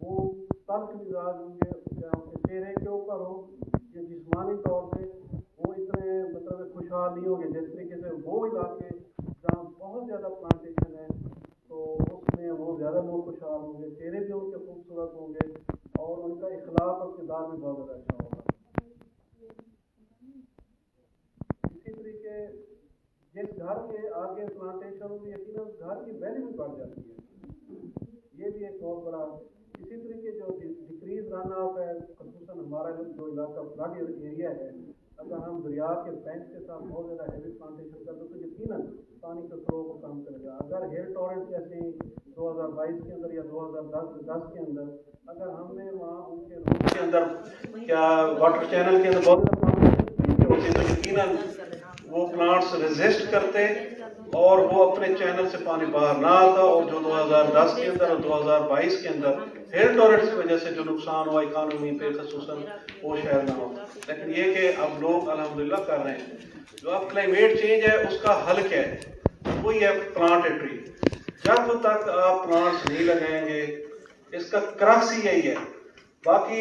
[SPEAKER 5] वो तल्ख मिजाज होंगे, उनके चेहरे के ऊपर हो या जिस्मानी तौर पे वो इतने मतलब खुशहाल नहीं होंगे जिस तरीके से वो इलाके जहाँ बहुत ज़्यादा प्लांटेशन है तो उसमें वो ज़्यादा लोग खुशहाल होंगे, चेहरे भी उनके खूबसूरत होंगे और उनका इखलाक और किरदार भी बहुत ज़्यादा अच्छा होगा। इसी तरीके जिस घर के आगे प्लांटेशन होगी यकीनन घर की वैल्यू भी बढ़ जाती है, ये भी एक बहुत बड़ा। इसी तरीके जो डिक्रीज रन ऑफ है, खसूसन हमारा जो इलाका फ्लड एरिया है, अगर हम दरिया के बैंक के साथ बहुत ज़्यादा हैवी प्लांटेशन करते तो यकीनन पानी के फ्लो को कम करेगा। अगर हेल टॉरेंट जैसे 2022 के अंदर या 2010 के अंदर अगर हमने वहाँ उनके रूम के अंदर क्या वाटर चैनल के अंदर बहुत होती तो यकीनन वो प्लांट्स रेजिस्ट करते और वो अपने चैनल से पानी बाहर ना आता, और जो 2010 के अंदर और 2022 के अंदर हेल टॉरेंट्स की वजह से जो नुकसान हुआ इकानमी पे खसूसन वो शायद ना हो। लेकिन ये कि अब लोग अल्हम्दुलिल्लाह कर रहे हैं। जो अब क्लाइमेट चेंज है उसका हल क्या है, वही है प्लांट ए ट्री। जब तक आप प्लांट्स नहीं लगाएंगे, इसका क्रक्स ही यही है। बाकी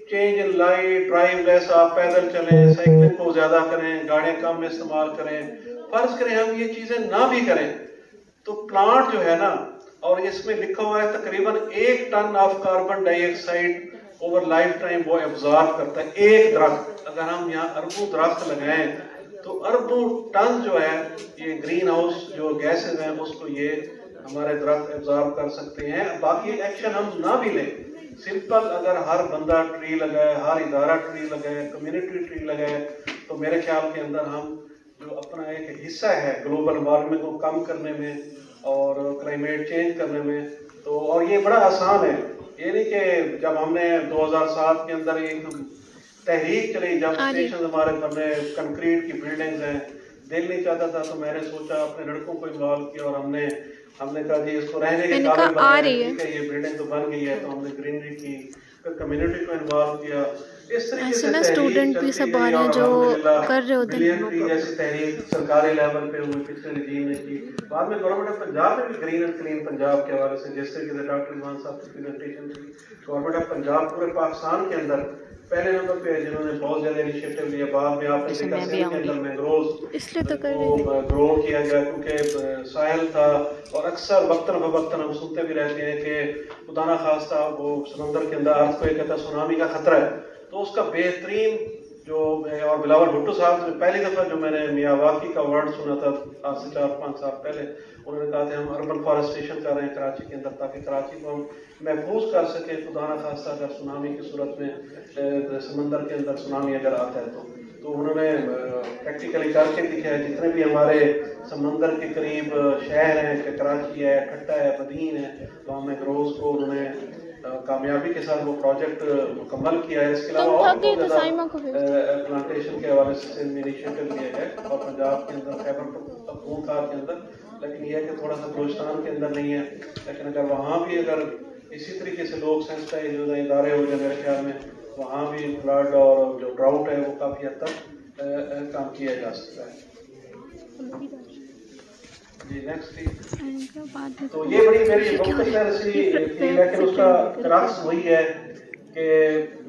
[SPEAKER 5] change in light, drive less, आप पैदल चलें, साइकिलिंग को ज़्यादा करें, गाड़ियाँ कम इस्तेमाल करें, फर्ज करें हम ये चीज़ें ना भी करें तो प्लांट जो है ना, और इसमें लिखा हुआ है तकरीबन 1 ton of carbon dioxide over lifetime वो एब्जॉर्ब करता है एक दरख्त। अगर हम यहाँ अरबों दरख्त लगाएं तो अरबों टन जो है ये ग्रीन हाउस जो गैसेज हैं उसको ये हमारे दरख्त एब्जॉर्ब कर सकते हैं। बाकी एक्शन हम ना भी लें, सिंपल अगर हर बंदा ट्री लगाए, हर इदारा ट्री लगाए, कम्युनिटी ट्री लगाए तो मेरे ख्याल के अंदर हम जो अपना एक हिस्सा है ग्लोबल वार्मिंग को कम करने में और क्लाइमेट चेंज करने में, तो और ये बड़ा आसान है। ये नहीं कि जब हमने 2007 के अंदर एक तहरीक चली, जब स्टेशन हमारे बने, कंक्रीट की बिल्डिंग्स हैं, दिल नहीं चाहता था तो मैंने सोचा अपने लड़कों को इन्वॉल्व किया और हमने कहा जी इसको रहने के काबिल बनाया, ठीक है ये बिल्डिंग तो बन गई है, तो हमने ग्रीनरी की, फिर कम्युनिटी को इन्वॉल्व किया। इस तरीके से
[SPEAKER 4] ना स्टूडेंट भी सब आ रहे हैं जो कर रहे होते हैं।
[SPEAKER 5] जैसी तहरीक सरकारी लेवल पे हुई पिछले रजीम ने की, बाद में गवर्नमेंट ऑफ पंजाब ने भी ग्रीन एंड क्लीन पंजाब के हवाले से जिस तरीके से डॉक्टर इमरान साहब की प्रेजेंटेशन थी, गवर्नमेंट ऑफ पंजाब पूरे पाकिस्तान के अंदर पहले नंबर पे है जिन्होंने बहुत ज्यादा इनिशिएटिव लिया। बाद में आपने देखा सिंध के अंदर मैंग्रोव्स
[SPEAKER 4] इसलिए तो
[SPEAKER 5] को ग्रो किया गया क्योंकि साहिल था, और अक्सर वक्तन फवक्तन हम सुनते भी रहते हैं कि खुदा ना खास्ता वो समंदर के अंदर अर्थक्वेक का सुनामी का खतरा है, तो उसका बेहतरीन जो और बिलावल भुट्टो साहब से पहली दफ़ा जो मैंने मियावाकी का वर्ड सुना था आज से 4-5 साल पहले, उन्होंने कहा था हम अर्बन फॉरेस्टेशन कर रहे हैं कराची के अंदर ताकि कराची को हम महफूज कर सके, खुदा न खास्ता अगर सुनामी की सूरत में समंदर के अंदर सुनामी अगर आता है तो उन्होंने प्रैक्टिकली करके दिखाया। जितने भी हमारे समंदर के करीब शहर हैं, कराची है, खट्टा है, बदीन है, गाँव में रोज़ को उन्होंने कामयाबी के साथ वो प्रोजेक्ट मुकम्मल किया है। इसके अलावा और बहुत ज़्यादा प्लांटेशन के हवाले से इनिशिएटिव लिए है और पंजाब के अंदर खैबर पख्तूनख्वा के अंदर, लेकिन यह है कि थोड़ा सा बलूचिस्तान के अंदर नहीं है। लेकिन अगर वहाँ भी अगर इसी तरीके से लोग सेंसिटाइज हो जाए, इदारे हो जाए, मेरे ख्याल में वहाँ भी फ्लड और जो ड्राउट है वो काफ़ी हद तक काम किया जा सकता है। जी नेक्स्ट। तो ये बड़ी मेरी मुख्तसर सी थी, लेकिन उसका क्रक्स वही है कि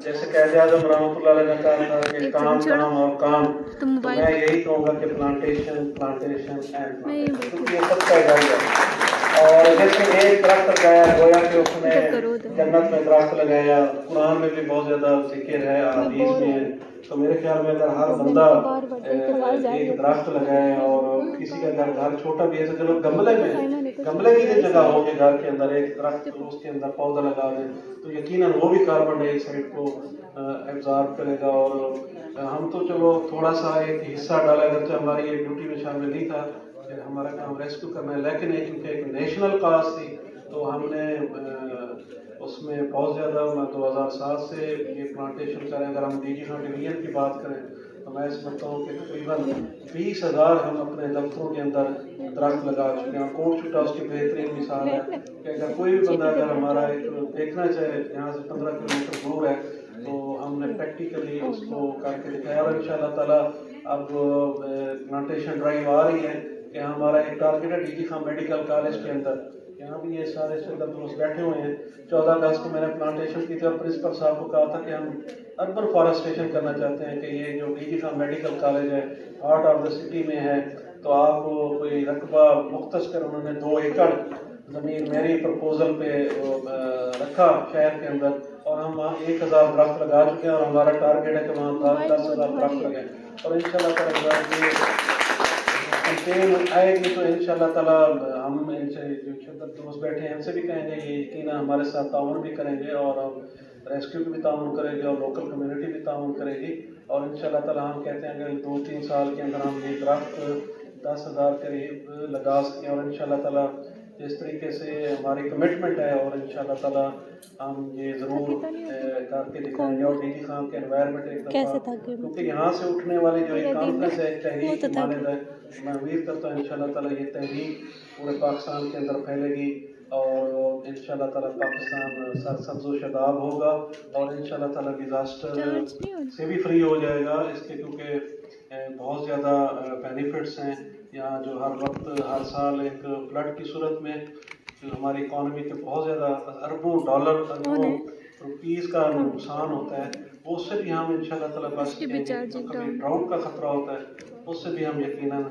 [SPEAKER 5] जैसे कायदे आज़म रहमतुल्लाह अलैह ने कहा था कि काम काम और काम, तो मैं यही कहूँगा कि प्लांटेशन प्लांटेशन एंड प्लांटेशन, क्योंकि ये सबका इजाज़ है। और जैसे एक दरख्त लगाया गोया कि उसने जन्नत में दरख्त लगाया, कुरान में भी बहुत ज़्यादा जिक्र है, हदीस में। तो मेरे ख्याल में अगर हर बंदा एक दरख्त लगाए और किसी का घर छोटा भी है तो चलो गमले की जगह हो कि घर के अंदर एक दरख्त उसके अंदर पौधा लगा दें तो यकीनन वो भी कार्बन डाइऑक्साइड को एब्जॉर्ब करेगा। और हम तो चलो थोड़ा सा एक हिस्सा डाला, अगरचे हमारी ये ड्यूटी में शामिल नहीं था कि हमारा काम रेस्क्यू करना है, लेकिन चूँकि एक नेशनल काज थी तो हमने उसमें बहुत ज़्यादा 2007 से ये प्लांटेशन करें। अगर हम DG डिवीजन की बात करें तो मैं समझता हूँ कि तकरीबन 20,000 हम अपने दफ्तरों के अंदर दरख्त लगा चुके हैं। कोट छुट्टा उसकी बेहतरीन मिसाल है कि अगर कोई भी बंदा अगर हमारा एक देखना चाहे यहाँ से 15 किलोमीटर दूर है तो हमने प्रैक्टिकली उसको करके दिखाया। और इंशाल्लाह ताला अब प्लांटेशन ड्राइव आ रही है कि हमारा एक टारगेट है DG खान मेडिकल कॉलेज के अंदर, यहाँ भी ये सारे स्टूडेंट दोस्त बैठे हुए हैं। 14 अगस्त को मैंने प्लांटेशन की थी और प्रिंसिपल साहब को कहा था कि हम अर्बन फॉरेस्टेशन करना चाहते हैं कि ये जो DG खान मेडिकल कॉलेज है हार्ट ऑफ द सिटी में है, तो आप कोई रकबा मुख्तस कर, उन्होंने 2 एकड़ ज़मीन मेरी प्रपोजल पे रखा शहर के अंदर और हम वहाँ 1,000 दरख्त लगा चुके हैं और हमारा टारगेट है कि वहाँ 10,000 दरख्त लगे और इंशाल्लाह कैंपेन आएगी तो इंशाल्लाह ताला हम इनसे जो शिद्दत दोस्त बैठे हैं इनसे भी कहेंगे ये यकीन हमारे साथ ताउन भी करेंगे और रेस्क्यू भी ताउन करेंगे और लोकल कम्युनिटी भी ताउन करेगी। और इंशाल्लाह ताला हम कहते हैं कि 2-3 साल के अंदर हम ये दरख्त 10,000 करीब लगा सकें और इंशाल्लाह ताला जिस तरीके से हमारी कमिटमेंट है और इंशाल्लाह ताला हम ये ज़रूर करके दिखाएंगे। और DG खान के एनवायरनमेंट एक दफ़ा क्योंकि यहाँ से उठने वाली जो एक कॉन्फ्रेंस है तहरीक मानद है, मैं उम्मीद करता हूँ इंशाल्लाह ताला ये तहरीक पूरे पाकिस्तान के अंदर फैलेगी और इंशाल्लाह ताला पाकिस्तान सरसब्ज़ शदाब होगा और इंशाल्लाह ताला डिज़ास्टर से भी फ्री हो जाएगा इसके, क्योंकि बहुत ज़्यादा बेनिफिट्स हैं यहाँ जो हर वक्त हर साल एक फ्लड की सूरत में जो हमारी इकॉनमी के बहुत ज़्यादा अरबों डॉलर अरबों रुपीज़ का नुकसान होता है, वो उससे भी हम इंशाल्लाह ताला बच जाएंगे। कभी ड्राउट का खतरा होता है उससे भी हम यकीनन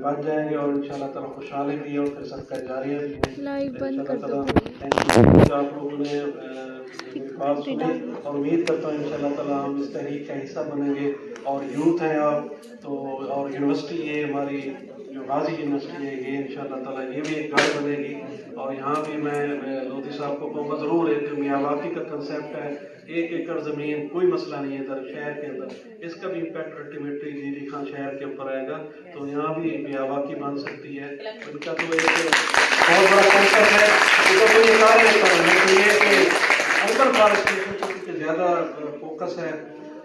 [SPEAKER 5] बच जाएंगे और इंशाल्लाह ताला खुशहाली भी है और फिर सदका जारिया भी है इंशाल्लाह ताला। आप लोगों ने बात सुनी और उम्मीद करता हूँ इंशाल्लाह ताला हम इस तहरीक का हिस्सा बनेंगे। और यूथ हैं आप तो और यूनिवर्सिटी ये हमारी जो गाजी यूनिवर्सिटी है ये इंशाल्लाह ताला ये भी एक गढ़ बनेगी और यहाँ भी मैं लोधी साहब को कहूँगा ज़रूर एक मियावाकी का कंसेप्ट है 1 एकड़ ज़मीन कोई मसला नहीं है इधर शहर के अंदर, इसका भी इम्पैक्ट अल्टीमेटली DG खान शहर के ऊपर आएगा तो यहाँ भी मियावाकी बन सकती है। इनका तो एक बहुत बड़ा कंसेप्ट है, इसका कोई इशारा नहीं कर रहा है ये कि अर्बन फॉरेस्टेशन पे ज़्यादा फोकस है।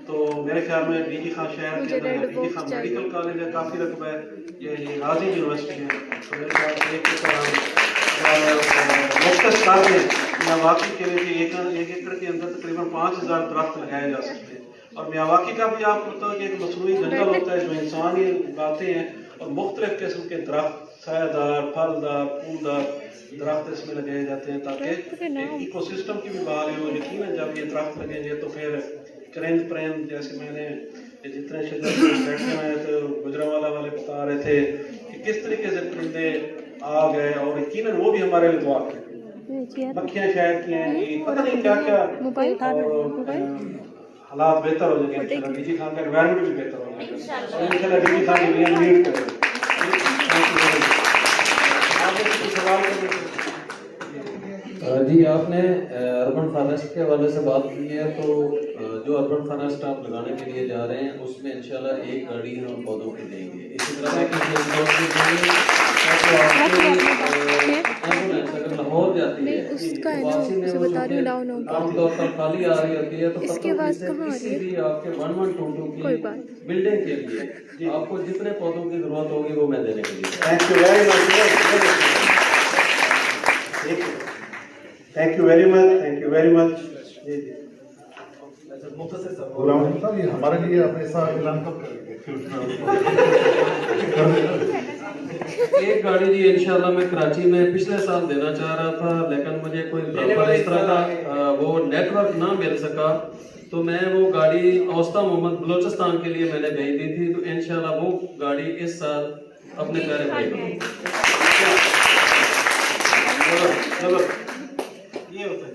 [SPEAKER 5] तो मेरे ख्याल में DG खान शहर के अंदर DG खान मेडिकल कॉलेज है, काफ़ी रकबा है, ये गाजी यूनिवर्सिटी है तो मेरे ख्याल में एक मुख्तस मियावाकी के लिए 1 एकड़ के अंदर तकरीबन 5,000 दरख्त लगाए जा सकते हैं। और मियावाकी का भी आपको पता है कि एक मसनूई जंगल होता है जो इंसान ही उगाते हैं और मुख्तलिफ किस्म के दरख्त सायादार फलदार फूलदार दरख्त इसमें लगाए जाते हैं ताकि इकोसिस्टम की भी बहाली हो। यकीनन जब ये दरख्त लगेंगे तो फिर चरिंद परिंद जैसे मैंने जितने शजर बैठे हुए हैं तो गुजरावाला वाले बता रहे थे कि किस तरीके से परिंदे आ गए और यकीनन वो भी हमारे लिए दुआ करें। मक्खियाँ शायद की हैं पता नहीं क्या क्या और हालात बेहतर हो जाएंगे, इंशाल्लाह डीजी खान का एनवायरनमेंट भी बेहतर हो जाएगा, इंशाल्लाह डीजी खान की लीड करेंगे। आपने कुछ सवाल करने
[SPEAKER 2] जी, आपने अर्बन फॉरेस्ट के हवाले से बात की है, तो जो अर्बन फॉरेस्ट आप लगाने के लिए जा रहे हैं उसमें इंशाल्लाह एक गाड़ी हम पौधों की देंगे। इसी तरह अगर लाहौर जाती है
[SPEAKER 4] उसका है ना, उसे बता रही हूँ डाउन होगा,
[SPEAKER 2] आमतौर पर खाली आ रही होती है, तो
[SPEAKER 4] इसके बाद कहाँ आ रही है,
[SPEAKER 2] भी आपके 1122
[SPEAKER 4] कोई
[SPEAKER 2] की
[SPEAKER 4] बात
[SPEAKER 2] बिल्डिंग के लिए आपको जितने पौधों की जरूरत होगी वो मैं देने के लिए।
[SPEAKER 5] Thank you very much, thank you very much.
[SPEAKER 11] Ghulam साहब, ये हमारे लिए आप ऐसा ऐलान कब
[SPEAKER 2] एक गाड़ी जी इंशाल्लाह मैं कराची में पिछले साल देना चाह रहा था, लेकिन मुझे कोई प्रॉपर इस तरह का वो नेटवर्क ना मिल सका, तो मैं वो गाड़ी औस्ता मोहम्मद बलोचिस्तान के लिए मैंने भेज दी थी, तो इंशाल्लाह वो गाड़ी इस साल अपने पैर पे
[SPEAKER 5] ये होता है।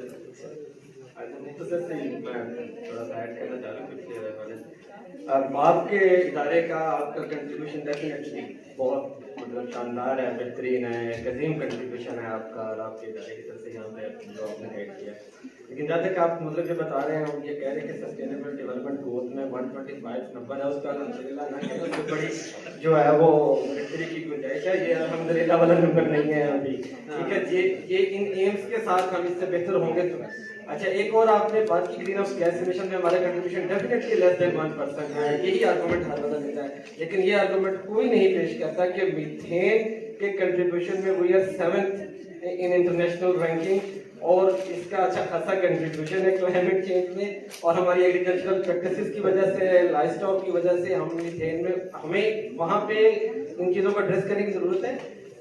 [SPEAKER 21] आपके इदारे का आपका कंट्रीब्यूशन डेफिनेटली बहुत मतलब शानदार है, बेहतरीन है, एक अजीम कंट्रीब्यूशन है आपका और आपके इदारे की तरफ से यहाँ पे जो आपने हेड किया। लेकिन जहाँ तक आप मतलब जो बता रहे हैं, ये कह रहे हैं कि सस्टेनेबल डेवलपमेंट गोल में 125 नंबर है, उसका अल्हम्दुलिल्लाह ना कि उससे बड़ी जो है वो बेहतरी की गुंजाइश है, ये अल्हम्दुलिल्लाह वाला नंबर नहीं है अभी, ठीक है। ये इन एम्स के साथ हम इससे बेहतर होंगे तो। अच्छा, एक और आपने बात की ग्रीन हाउस गैस एमिशन में हमारा कंट्रीब्यूशन डेफिनेटली लेस देन 1% है, यही आर्गुमेंट हर बंदा देता है, लेकिन ये आर्गुमेंट कोई नहीं पेश करता कि मीथेन के कंट्रीब्यूशन में we are 7th in international ranking, और इसका अच्छा खासा कंट्रीब्यूशन है क्लाइमेट चेंज में, और हमारी एग्रीकल्चरल प्रैक्टिसेस की वजह से, लाइफ स्टॉक की वजह से हम मीथेन में, हमें वहाँ पे इन चीज़ों को एड्रेस करने की जरूरत है।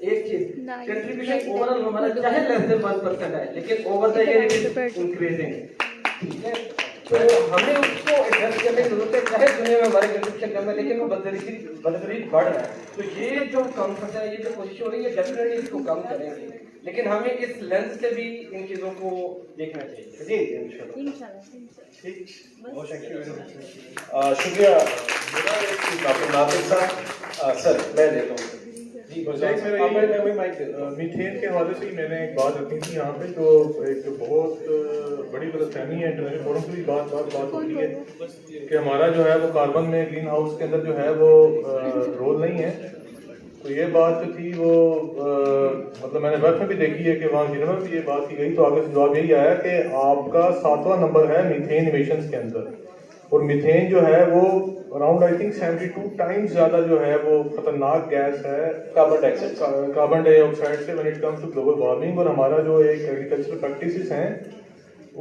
[SPEAKER 21] एक चीज कंट्रीब्यूशन ओवरऑल हमारा चाहे लेस देन 1% है, लेकिन over the year it is increasing, ठीक है। तो हमें उसको एडजस्ट करने की जरूरत है, चाहे दुनिया में हमारे कंट्रीब्यूशन कम है लेकिन वो बदतरीन बढ़ रहा है, तो ये जो कम खर्चा है, ये जो कोशिश हो रही है, डेफिनेटली इसको कम करेंगे, लेकिन हमें इस लेंस से भी इन चीजों को देखना चाहिए। जी
[SPEAKER 3] बहुत शुक्रिया डॉक्टर नासिर साहब। सर मैं देता हूँ
[SPEAKER 17] मीथेन के हवाले से ही मैंने एक बात रखी थी यहाँ पे, जो एक बहुत बड़ी गलतफहमी है, इंटरनेशनल फोरम से भी बात होती है कि हमारा जो है वो कार्बन में ग्रीन हाउस के अंदर जो है वो रोल नहीं है। तो ये बात जो थी वो मतलब मैंने वेब में भी देखी है कि वहाँ जिन्होंने भी ये बात की गई, तो आगे से जवाब यही आया कि आपका 7वां नंबर है मीथेन इमिशंस के अंदर, और मीथेन जो है वो अराउंड आई थिंक 72 टाइम्स ज्यादा जो है वो खतरनाक गैस है कार्बन डाइऑक्साइड से when it comes to global warming. और हमारा जो एक एग्रीकल्चरल प्रैक्टिसेस हैं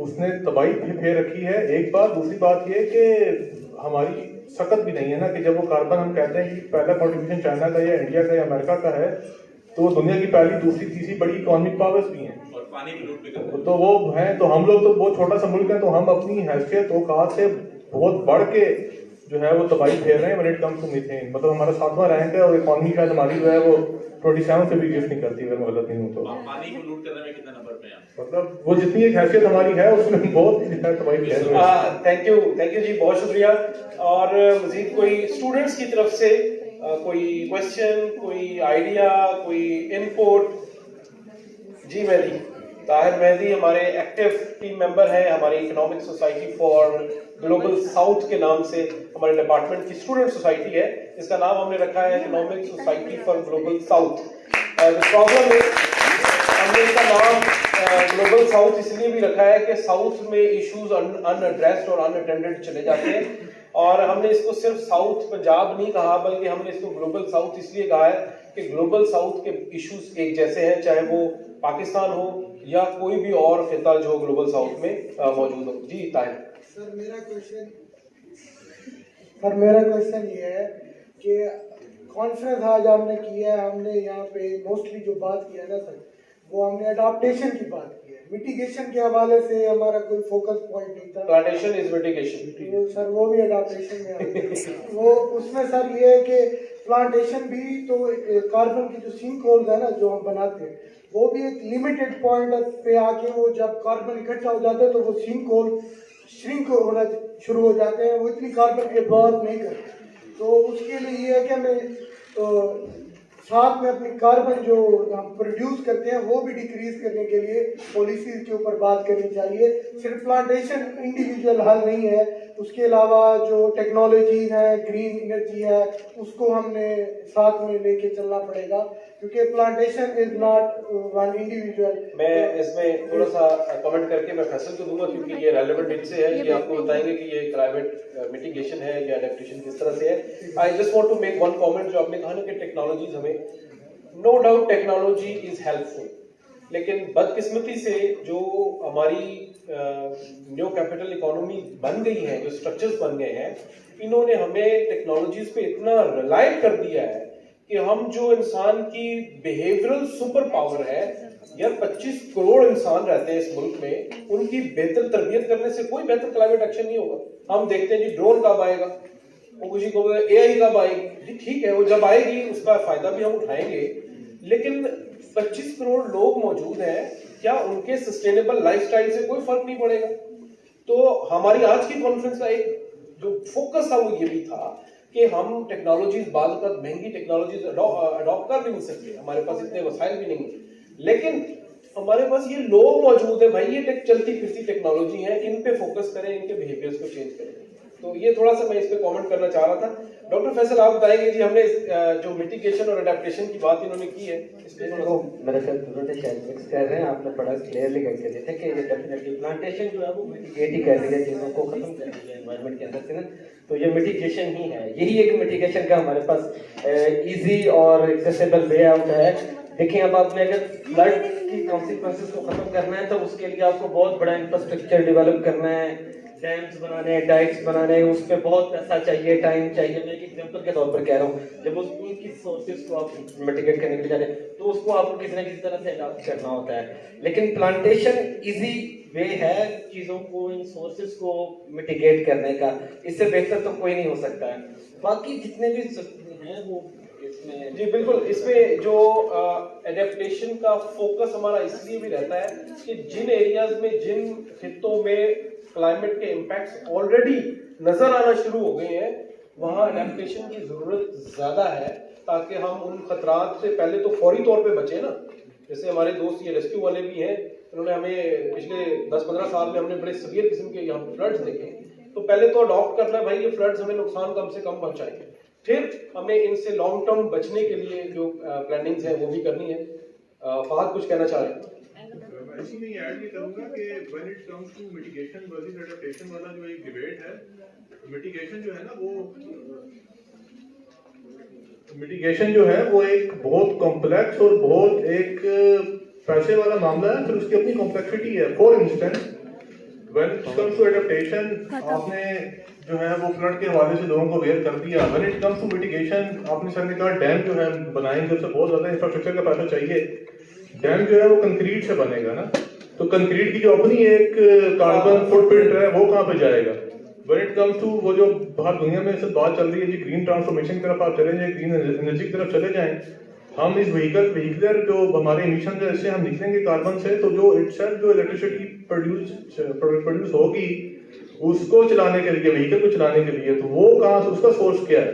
[SPEAKER 17] उसने तबाही फेर रखी है, एक बात। दूसरी बात ये कि हमारी सकत भी नहीं है ना कि जब वो कार्बन हम कहते हैं कि पहला कॉन्ट्रीब्यूशन चाइना का या इंडिया का या अमेरिका का है, तो दुनिया की पहली दूसरी तीसरी बड़ी इकोनॉमिक पावर्स भी हैं और पानी भी लूट भी करते हैं, तो वो है। तो हम लोग तो बहुत छोटा सा मुल्क है, तो हम अपनी हैसियत औकात से बहुत बढ़ के जो है वो तबाही फेर रहे हैं when it comes to methane. मतलब हमारा 7वां रैंक है और इकोनॉमी शायद हमारी जो है वो 27 से भी गिफ्ट नहीं करती, अगर मैं गलत नहीं हूँ तो।
[SPEAKER 10] पानी को लूट करने में कितने नंबर पे हैं?
[SPEAKER 17] मतलब वो जितनी एक हैसियत हमारी है उसमें बहुत तबाही फेर रहे हैं।
[SPEAKER 3] थैंक यू जी, बहुत शुक्रिया। और मजीद कोई स्टूडेंट्स की तरफ से कोई क्वेश्चन, कोई आइडिया, कोई इनपुट? जी मेहदी, ताहिर मेहदी हमारे एक्टिव टीम मेंबर हैं हमारी economic society for global south के नाम से हमारे डिपार्टमेंट की स्टूडेंट सोसाइटी है, इसका नाम हमने रखा है economic society for global south. Problem है हमने इसका नाम ग्लोबल साउथ इसलिए भी रखा है कि साउथ में इश्यूज अनएड्रेस्ड और अनअटेंडेड चले जाते हैं, और हमने इसको सिर्फ साउथ पंजाब नहीं कहा, बल्कि हमने इसको ग्लोबल साउथ इसलिए कहा है कि ग्लोबल साउथ के इश्यूज एक जैसे हैं, चाहे वो पाकिस्तान हो या कोई भी और खिता जो ग्लोबल साउथ में मौजूद हो। जी ताहिर
[SPEAKER 9] सर, मेरा क्वेश्चन ये है कि कॉन्फ्रेंस आज हमने किया है, हमने यहाँ पे मोस्टली जो बात किया ना सर, वो हमने अडॉप्टेशन की बात की है, मिटिगेशन के हवाले से हमारा कोई फोकस पॉइंट नहीं था।
[SPEAKER 3] प्लांटेशन इज मिटिगेशन,
[SPEAKER 9] तो सर वो भी अडॉप्टेशन में आता है। वो उसमें सर ये है कि प्लांटेशन भी तो कार्बन की जो सिंक होल्स है ना जो हम बनाते हैं, वो भी एक लिमिटेड पॉइंट पे आके वो जब कार्बन इकट्ठा हो जाता है तो वो सिंक होल श्रिंक होना शुरू हो जाते हैं वो इतनी कार्बन एब्जॉर्ब नहीं करते। तो उसके लिए ये है कि हमें साथ में अपनी कार्बन जो हम प्रोड्यूस करते हैं वो भी डिक्रीज करने के लिए पॉलिसीज के ऊपर बात करनी चाहिए। सिर्फ प्लांटेशन इंडिविजुअल हल नहीं है, उसके अलावा जो टेक्नोलॉजीज है, ग्रीन एनर्जी है, उसको हमने साथ में लेके चलना पड़ेगा, क्योंकि plantation is not one individual.
[SPEAKER 13] मैं इसमें थोड़ा सा कमेंट करके मैं फैसल को दूंगा, क्योंकि ये रेलेवेंट इनसे है, ये आपको बताएंगे कि ये क्लाइमेट मिटिगेशन है या एडेप्टेशन किस तरह से है। I just want to make one comment, जो आपने कहा ना कि टेक्नोलॉजीज हमें, no doubt technology is helpful, लेकिन बदकिस्मती से जो हमारी न्यू कैपिटल इकोनॉमी बन गई है, जो स्ट्रक्चर्स बन गए हैं, इन्होंने हमें टेक्नोलॉजीज पे इतना रिलाय कर दिया है कि हम जो इंसान की बिहेवियरल सुपर पावर है, यार 25 करोड़ इंसान रहते हैं इस मुल्क में, उनकी बेहतर तरबियत करने से कोई बेहतर क्लाइमेट एक्शन नहीं होगा। हम देखते हैं जी ड्रोन कब आएगा, वो किसी को एआई कब आएगी, जी ठीक है वो जब आएगी उसका फायदा भी हम उठाएंगे, लेकिन 25 करोड़ लोग मौजूद हैं, क्या उनके सस्टेनेबल लाइफस्टाइल से कोई फर्क नहीं पड़ेगा? तो हमारी आज की कॉन्फ्रेंस का एक जो फोकस था वो ये भी था कि हम टेक्नोलॉजीज बाद महंगी टेक्नोलॉजीज अडॉप्ट कर भी नहीं सकते, हमारे पास इतने वसाइल भी नहीं है, लेकिन हमारे पास ये लोग मौजूद है भाई, ये चलती फिरती टेक्नोलॉजी है, इन पे फोकस करें, इनके बिहेवियर्स को चेंज करें। तो ये थोड़ा सा मैं इस पे कमेंट करना चाह रहा था। डॉक्टर फैसल आप बताएंगे जी, हमने जो मिटिगेशन और अडेप्टेशन की बात इन्होंने की है, इस पे थोड़ा सा।
[SPEAKER 21] मेरे ख्याल से शायद मिक्स कर रहे हैं, आपने बड़ा क्लियरली करके दिया था कि ये डेफिनेटली प्लांटेशन जो है वो मिटिगेट ही कर रही है, चीज़ों को खत्म कर रही है एनवायरनमेंट के अंदर से ना, तो ये मिटिगेशन ही है, यही एक मिटिगेशन का हमारे पास इजी और एक्सेसिबल वे आउट है। देखिए अब आपने अगर फ्लड की कॉन्सिक्वेंसेस को खत्म करना है तो उसके लिए आपको बहुत बड़ा इंफ्रास्ट्रक्चर डेवलप करना है, डैम्स बनाने, डाइक्स बनाने, उस पर बहुत पैसा चाहिए, टाइम चाहिए। मैं एक एग्जांपल के तौर पर कह रहा हूँ, जब उस की सोर्सेज को आप मिटिगेट करने के लिए जा रहे हैं तो उसको आपको किसी ना किसी तरह से अडॉप्ट करना होता है, लेकिन प्लांटेशन इजी वे है चीज़ों को, इन सोर्सेज को मिटिगेट करने का, इससे बेहतर तो कोई नहीं हो सकता है। बाकी जितने भी हैं वो इसमें
[SPEAKER 13] जी बिल्कुल, इसमें जो एडेप्टेशन का फोकस हमारा इसलिए भी रहता है कि जिन एरियाज में, जिन खित्तों में क्लाइमेट के इम्पैक्ट्स ऑलरेडी नजर आना शुरू हो गए हैं, वहाँ एडेप्टेशन की जरूरत ज्यादा है, ताकि हम उन खतरात से पहले तो फौरी तौर पे बचें ना। जैसे हमारे दोस्त ये रेस्क्यू वाले भी हैं, उन्होंने हमें पिछले 10-15 साल में हमने बड़े सीवियर किस्म के यहाँ फ्लड्स देखे, तो पहले तो अडॉप्ट करना है भाई, ये फ्लड्स हमें नुकसान कम से कम पहुंचाएंगे, फिर हमें इनसे लॉन्ग टर्म बचने के लिए जो प्लानिंग्स है वो भी करनी है। फहद कुछ कहना चाह रहे हैं?
[SPEAKER 17] मैं इसी में ऐड ये करूंगा कि when it comes to mitigation versus adaptation वाला जो एक डिबेट है, मिटिगेशन जो है ना वो मिटिगेशन जो है वो एक बहुत कॉम्प्लेक्स और बहुत एक पैसे वाला मामला है, फिर उसकी अपनी कॉम्प्लेक्सिटी है। For instance when it comes to adaptation, आपने जो है वो फ्लड के हवाले से लोगों को अवेयर कर दिया। When it comes to mitigation, आपने सर ने कहा डैम जो है बनाएंगे, उससे बहुत ज्यादा इंफ्रास्ट्रक्चर का पैसा चाहिए। डैम जो है वो कंक्रीट से बनेगा ना, तो कंक्रीट की जो अपनी एक कार्बन फुटप्रिंट है वो कहाँ पे जाएगा? व्हेन इट कम्स टू वो जो बाहर दुनिया में से बात चल रही है जी, ग्रीन ट्रांसफॉर्मेशन की तरफ आप चले जाएं, ग्रीन एनर्जी की तरफ चले जाएं, हम इस व्हीकलर जो हमारे इमिशन है इससे हम निकलेंगे कार्बन से, तो जो इटसेल्फ जो इलेक्ट्रिसिटी प्रोड्यूस होगी उसको चलाने के लिए, व्हीकल को चलाने के लिए, तो वो कहाँ से, उसका सोर्स क्या है?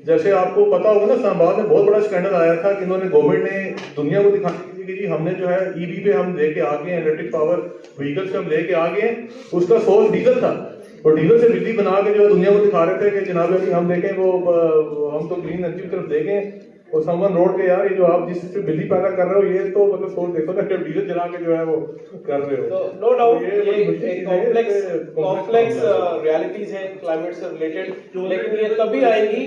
[SPEAKER 17] जैसे आपको पता होगा ना, इस्लामाबाद में बहुत बड़ा स्कैंडल आया था कि इन्होंने गवर्नमेंट ने दुनिया को दिखाने के लिए कि जी हमने जो है ईवी पे हम लेके आ गए, इलेक्ट्रिक पावर व्हीकल से हम लेके आ गए, उसका सोर्स डीजल था, और डीजल से बिजली बना के जो है दुनिया को दिखा रहे थे कि जनाब अभी हम देखें वो हम तो ग्रीन एनर्जी की तरफ देखें, और समवन रोड पे यार ये जो आप जिस बिजली पैदा कर रहे हो ये तो मतलब सोच देखो ना, डीजल जला के जो है वो कर रहे हो।
[SPEAKER 13] तो नो डाउट ये कॉम्प्लेक्स रियलिटीज हैं क्लाइमेट से रिलेटेड, लेकिन ये तभी आएंगी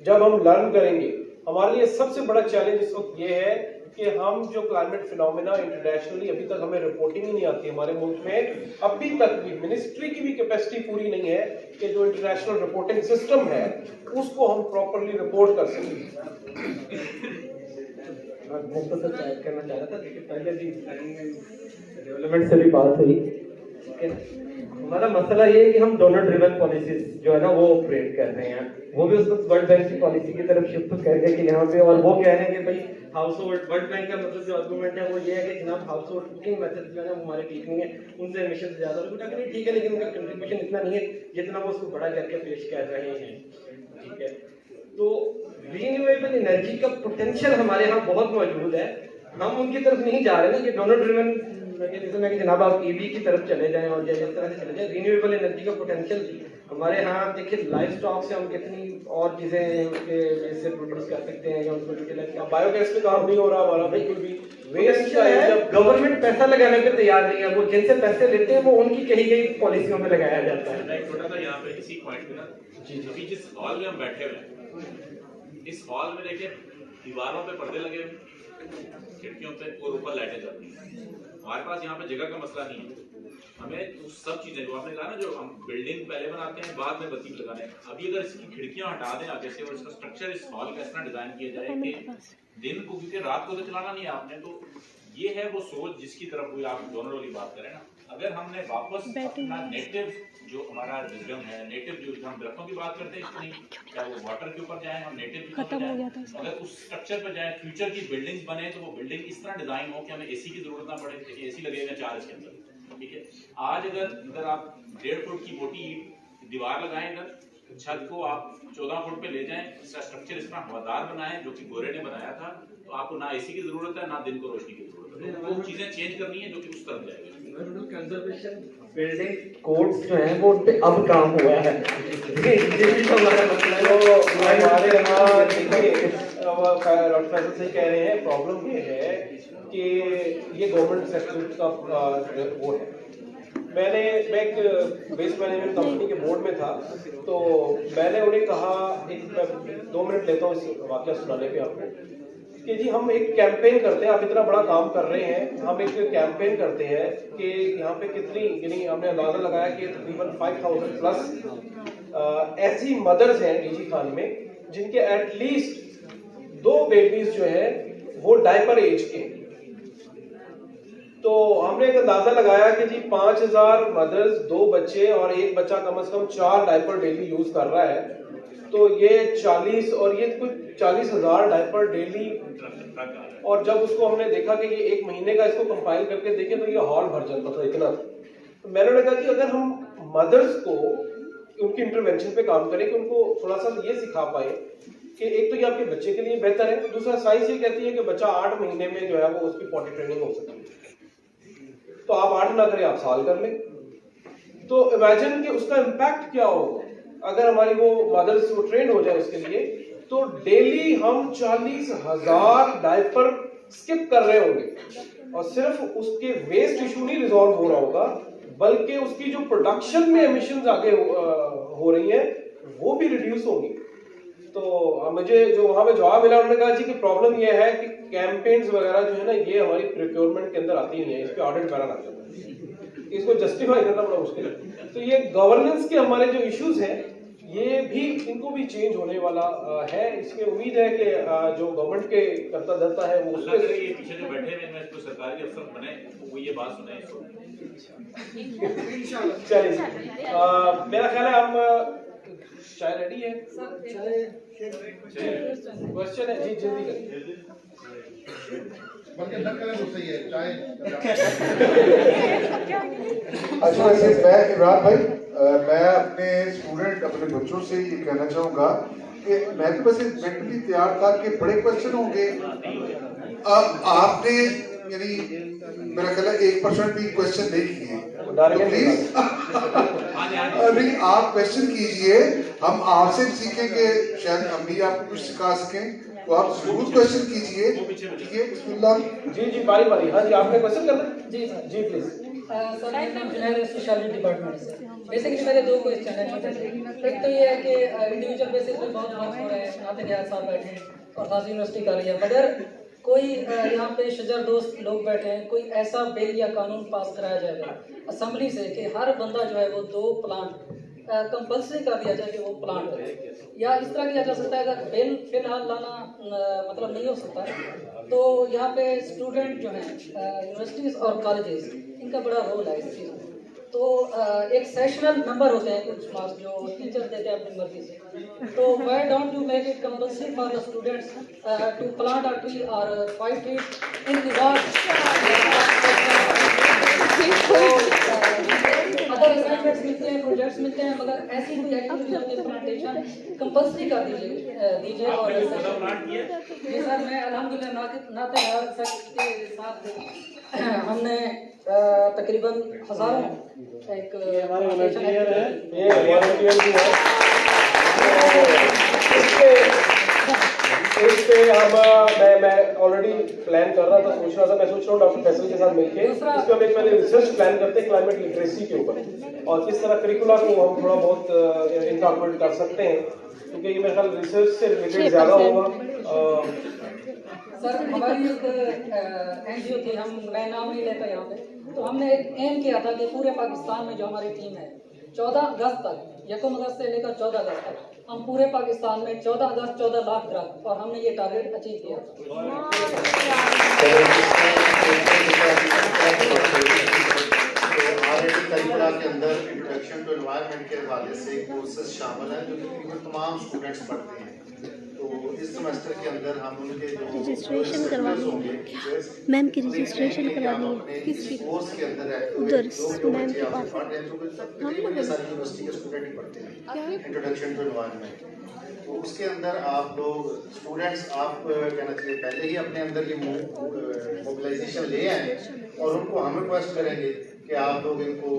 [SPEAKER 13] जब हम लर्न करेंगे। हमारे लिए सबसे बड़ा चैलेंज इस वक्त ये है कि हम जो क्लाइमेट फिनोमेना इंटरनेशनली अभी तक हमें रिपोर्टिंग ही नहीं आती, हमारे मुल्क में अभी तक भी मिनिस्ट्री की भी कैपेसिटी पूरी नहीं है कि जो इंटरनेशनल रिपोर्टिंग सिस्टम है उसको हम प्रॉपरली रिपोर्ट कर सकें।
[SPEAKER 21] करना चाह रहा था, देखिए पहले भी डेवलपमेंट से भी बात हुई, हमारा मसला ये है कि हम डोनर ड्रिवन पॉलिसीज जो है ना वो ऑपरेट कर रहे हैं, वो भी उस वक्त वर्ल्ड बैंक की पॉलिसी की तरफ शिफ्ट करके कि यहाँ पे, और वो कह रहे हैं कि भाई हाउस होल्ड वर्ल्ड बैंक का मतलब जो आर्गूमेंट है वो ये है कि जनाब हाउस होल्ड कुकिंग मेथड जो है वो हमारे ठीक नहीं है, उनसे एमिशन ज़्यादा और बेटा ठीक है लेकिन उनका कंट्रीब्यूशन इतना नहीं है जितना वो उसको बड़ा करके पेश कर रहे हैं, ठीक है। तो रीन्यूएबल एनर्जी का पोटेंशियल हमारे यहाँ बहुत मौजूद है, हम उनकी तरफ नहीं जा रहे ना, ये डोनर ड्रिवन मैकेनिज्म है कि जनाब आप ईवी की तरफ चले जाएं और जैसे तरह से चले जाएं। रीन्यूएबल एनर्जी का पोटेंशियल हमारे यहाँ देखिए लाइफ स्टॉक से हम कितनी और चीज़ें उसके से प्रोड्यूस कर सकते हैं या उसको यूटिलाइज
[SPEAKER 3] बायोगैस पे काम नहीं हो रहा हमारा बिल्कुल भी, वेस्ट का
[SPEAKER 21] है। गवर्नमेंट पैसा लगाने पे तैयार नहीं है, वो जिनसे पैसे लेते हैं वो उनकी कही गई पॉलिसियों में लगाया जाता है।
[SPEAKER 10] छोटा सा यहाँ पे इसी पॉइंट पे ना, अभी जिस हॉल में हम बैठे हुए हैं, इस हॉल में देखिए दीवारों पे पर्दे लगे हुए, खिड़कियों पे और ऊपर लाइटें जल रही हैं। हमारे पास यहाँ पे जगह का मसला नहीं है, हमें उस सब चीजें जो आपने कहा ना, जो हम बिल्डिंग पहले बनाते हैं बाद में बत्ती लगाने, अभी अगर इसकी खिड़कियां हटा दें आगे से और इसका स्ट्रक्चर इस हॉल का इस तरह डिजाइन किया जाए कि दिन को, क्योंकि रात को तो चलाना नहीं है आपने, तो ये है वो सोच जिसकी तरफ हुई आप दोनों वाली बात करें ना। अगर हमने वापस अपना नेटिव जो हमारा विजडम है, नेटिव जो हम दरख्तों की बात करते हैं इसको नहीं, चाहे वो वाटर के ऊपर जाए, हम नेटिव के ऊपर जाए, अगर उस स्ट्रक्चर पर जाए, फ्यूचर की बिल्डिंग्स बने तो वो बिल्डिंग इस तरह डिजाइन हो कि हमें एसी की जरूरत ना पड़े। देखिए एसी लगेगा 4 इसके अंदर, ठीक है। आज अगर आप 1.5 फुट की मोटी दीवार लगाएं इधर, छत को आप 14 फुट पे ले जाएं, इसका स्ट्रक्चर इतना हवादार बनाएं जो कि गोरे ने बनाया था, तो आपको ना एसी की जरूरत है ना दिन को रोशनी की जरूरत है, वो चीजें चेंज करनी है जो कि उस तरफ जाएगी।
[SPEAKER 21] कंजर्वेशन बिल्डिंग कोड्स जो हैं वो उन पे अब काम हुआ है, ये भी हमारा मतलब
[SPEAKER 3] हमारे यहाँ देखिए फैसल से कह रहे हैं, प्रॉब्लम ये है कि ये गवर्नमेंट सेक्टर का वो है। मैं एक वेस्ट मैनेजमेंट कंपनी के बोर्ड में था, तो मैंने उन्हें कहा, एक 2 मिनट लेता हूँ इस वाकया सुनाने पे आपको, कि जी हम एक कैंपेन करते हैं, आप इतना बड़ा काम कर रहे हैं, हम एक कैंपेन करते हैं कि यहाँ पे कितनी, यानी हमने अंदाजा लगाया कि तकरीबन 5000 प्लस ऐसी मदर्स हैं डीजी खान में जिनके एटलीस्ट 2 बेबीज जो है वो डायपर एज के। तो हमने एक अंदाजा लगाया कि जी 5000 मदर्स, 2 बच्चे और एक बच्चा कम से कम 4 डायपर डेली यूज कर रहा है, तो ये 40 और ये कुछ 40,000 डायपर डेली। और जब उसको हमने देखा कि ये 1 महीने का इसको कंपाइल करके देखें तो ये हॉल भर जाता था, इतना। तो मैंने कहा कि अगर हम मदर्स को उनकी इंटरवेंशन पे काम करें कि उनको थोड़ा सा ये सिखा पाए कि एक तो ये आपके बच्चे के लिए बेहतर है, दूसरा साइंस ये कहती है कि बच्चा 8 महीने में जो है वो उसकी पॉटी ट्रेनिंग हो सकती है, तो आप 8 ना करें, आप साल कर लें। तो इमेजिन कि उसका इम्पैक्ट क्या होगा अगर हमारी वो मदर्स वो ट्रेन हो जाए उसके लिए, तो डेली हम 40,000 डायपर स्किप कर रहे होंगे, और सिर्फ उसके वेस्ट इशू नहीं रिजॉल्व हो रहा होगा, बल्कि उसकी जो प्रोडक्शन में एमिशंस आगे हो रही है वो भी रिड्यूस होंगी। तो मुझे जो वहां पे जवाब मिला, उन्होंने कहा जी कि प्रॉब्लम ये है कि कैंपेन्स वगैरह जो है ना, ये हमारी प्रोक्योरमेंट के अंदर आती नहीं है, इस पे ऑडिट वगैरह लग जाता है, इसको जस्टिफाई करना बड़ा मुश्किल है। तो ये गवर्नेंस के हमारे जो इश्यूज हैं, ये भी, इनको भी चेंज होने वाला है। इसमें उम्मीद है कि जो गवर्नमेंट के करता धरता है वो
[SPEAKER 10] अल्लाह करे ये पीछे जो बैठे हैं इसको सरकारी अफसर बने, वो ये बात सुने इसको।
[SPEAKER 3] चलिए, मेरा ख्याल है हम चाय रेडी है, क्वेश्चन है जी, जल्दी करिए।
[SPEAKER 11] अच्छा, वैसे मैं इमरान भाई, मैं अपने स्टूडेंट, अपने बच्चों से ये कहना चाहूँगा कि मैं तो बस मेंटली तैयार था कि बड़े क्वेश्चन होंगे। अब आपने यानी मेरा ख्याल है 1% भी क्वेश्चन नहीं किए, तो प्लीज नहीं, आप क्वेश्चन कीजिए, हम आपसे सीखेंगे, शायद हम भी आपको कुछ सिखा सकें, तो आप जरूर क्वेश्चन कीजिए।
[SPEAKER 3] जी जी, बारी बारी। हाँ जी, आपने क्वेश्चन करना? जी जी प्लीज।
[SPEAKER 6] सर, मेरा नाम जुनैद है, सोशियोलॉजी डिपार्टमेंट से। बेसिकली मेरे 2 क्वेश्चन हैं। एक तो ये है कि इंडिविजुअल बेसिस पे बहुत वर्क हो रहे हैं, यहाँ पे गया साहब बैठे हैं और खास यूनिवर्सिटी कर रही है, मगर कोई यहाँ पे शजर दोस्त लोग बैठे हैं, कोई ऐसा बिल या कानून पास कराया जाएगा असेंबली से कि हर बंदा जो है वो 2 प्लांट कंपल्सरी कर दिया जाए कि वो प्लांट करे, या इस तरह किया जा सकता है। अगर बिल फिलहाल लाना मतलब नहीं हो सकता, तो यहाँ पे स्टूडेंट जो हैं यूनिवर्सिटीज़ और कॉलेजेस, इनका बड़ा रोल है इस चीज़ में। तो एक सेशनल नंबर होते हैं कुछ मार्क्स जो टीचर्स देते हैं अपनी मर्जी से, तो why don't you make it compulsory for the students to plant a tree और 5 trees in reward. Other assignments मिलते हैं, प्रोजेक्ट्स मिलते हैं, मगर ऐसी कोई एक्टिविटी होती है प्लांटेशन कंपल्सरी कर दीजिए। और जी सर, मैं अल्हम्दुलिल्लाह नाते के साथ हमने तकरीबन हज़ारों एक
[SPEAKER 13] वॉलंटियर है, ये वॉलंटियर भी है। इस पे हम मैं ऑलरेडी प्लान कर रहा था, सोच रहा था, मैं सोच रहा हूँ डॉक्टर फैसल के साथ मिलके इस पे हम एक पहले रिसर्च प्लान करते हैं क्लाइमेट लिटरेसी के ऊपर, और किस तरह करिकुलर को हम थोड़ा बहुत इनकॉर्पोरेट कर सकते हैं, क्योंकि ये मेरे ख्याल रिसर्च से रिलेटेड ज़्यादा होगा।
[SPEAKER 6] सर हमारी एक एनजीओ थी, मैं नाम नहीं लेता यहाँ पे, तो हमने एक एम किया था कि पूरे पाकिस्तान में जो हमारी टीम है 14 अगस्त तक, 1 अगस्त से लेकर 14 अगस्त तक हम पूरे पाकिस्तान में 14 अगस्त 14 लाख दरख्त, और हमने ये टारगेट अचीव किया।
[SPEAKER 12] करिकुलर के अंदर इंट्रोडक्शन टू एनवायरनमेंट के हवाले से कोर्सेज शामिल हैं जो तकरीबन तमाम स्टूडेंट्स पढ़ते हैं। तो इस सेमेस्टर के अंदर हम उनके जो
[SPEAKER 4] रजिस्ट्रेशन करवानी है मैम की, रजिस्ट्रेशन करवानी है किसकी,
[SPEAKER 12] कोर्स के अंदर
[SPEAKER 4] उधर मैम के पास
[SPEAKER 12] तकरीबन सारी यूनिवर्सिटी के स्टूडेंट ही पढ़ते हैं इंट्रोडक्शन टू एनवायरनमेंट। तो उसके अंदर आप लोग स्टूडेंट्स, आप कहना चाहिए पहले ही अपने अंदर ये मोबिलाइजेशन ले आए और उनको हम रिक्वेस्ट करेंगे कि आप लोग इनको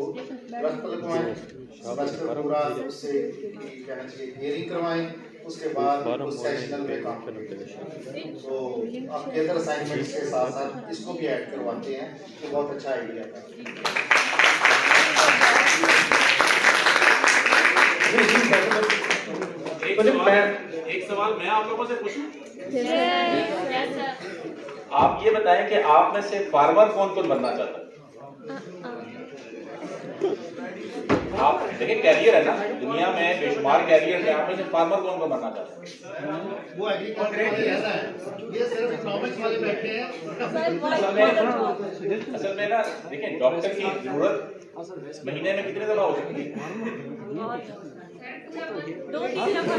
[SPEAKER 12] दरख्त लगवाएं, सेमेस्टर पूरा उससे कहना चाहिए हियरिंग करवाएं, उसके बाद उनको सेशनल में काम करें। तो आपके अदर असाइनमेंट्स के साथ साथ इसको भी ऐड करवाते हैं, तो बहुत अच्छा आइडिया था।
[SPEAKER 10] एक सवाल मैं आप लोगों से पूछूं? आप ये बताएं कि आप में से फार्मर कौन कौन बनना चाहता है? आप देखिए कैरियर है ना, दुनिया में बेशुमार कैरियर है, आप में से फार्मर कौन कौन बनना चाहता है?
[SPEAKER 12] वो एग्रीकल्चर वाले ऐसा है, ये सिर्फ इकोनॉमिक्स वाले बैठे हैं।
[SPEAKER 10] असल में ना देखिए, डॉक्टर की जरूरत महीने में कितने दफा हो सकती है?
[SPEAKER 15] 2-3 दफा।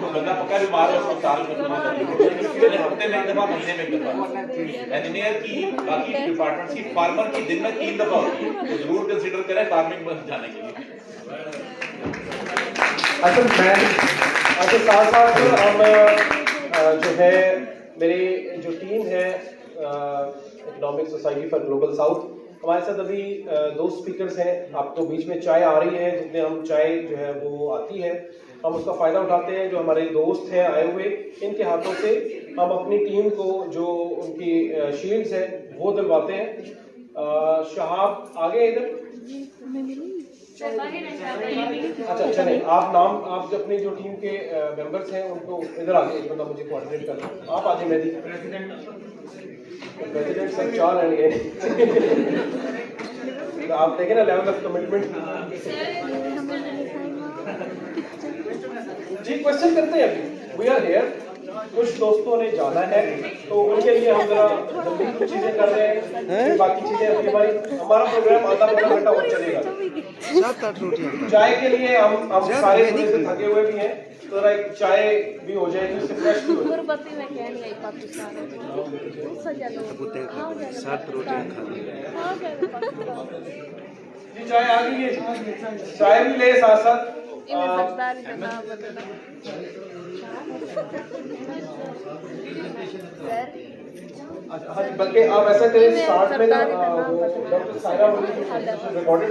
[SPEAKER 10] तो बंदा पक्का बीमार है, उसको साल में हफ्ते में 1 दफा, महीने में 1 दफा। इंजीनियर की, बाकी डिपार्टमेंट्स की, फार्मर की दिन में 3 दफा होती है, तो जरूर कंसीडर करें फार्मिंग में जाने के लिए।
[SPEAKER 13] साथ साथ हम जो है मेरी जो टीम है economic society for global south, हमारे साथ अभी 2 स्पीकर्स हैं। आपको बीच में चाय आ रही है, जितने हम चाय जो है वो आती है हम उसका फ़ायदा उठाते हैं। जो हमारे दोस्त हैं आए हुए, इनके हाथों से हम अपनी टीम को जो उनकी शील्ड्स हैं वो दिलवाते हैं। शहाब आगे इधर, अच्छा चलें, आप जो अपनी जो टीम के मेंबर्स हैं उनको इधर आगे, एक बंदा मुझे कोऑर्डिनेट करना, आप आगे। मेरी प्रेसिडेंट सब 4 हैं तो आप देखें ना लेवल ऑफ कमिटमेंट। जी क्वेश्चन करते हैं अभी, वी आर हियर। कुछ दोस्तों ने जाना है तो उनके लिए हम जरा जल्दी कुछ चीजें कर रहे हैं, फिर बाकी चीजें हमारा प्रोग्राम आधा घंटा और चलेगा।
[SPEAKER 16] 7-8 रोटियां
[SPEAKER 13] चाय के लिए हम सारे थके हुए भी हैं, तो जरा एक चाय भी हो जाएगी, उससे फ्रेश भी हो जाएगी।
[SPEAKER 4] गुरबती में क्या नहीं आई पाकिस्तान में
[SPEAKER 16] 7 रोटियां खा ली।
[SPEAKER 13] जी चाय आ गई है, चाय भी ले साथ साथ। हाँ जी, बल्कि आप ऐसा करें स्टार्ट में ना doctor Saira recorded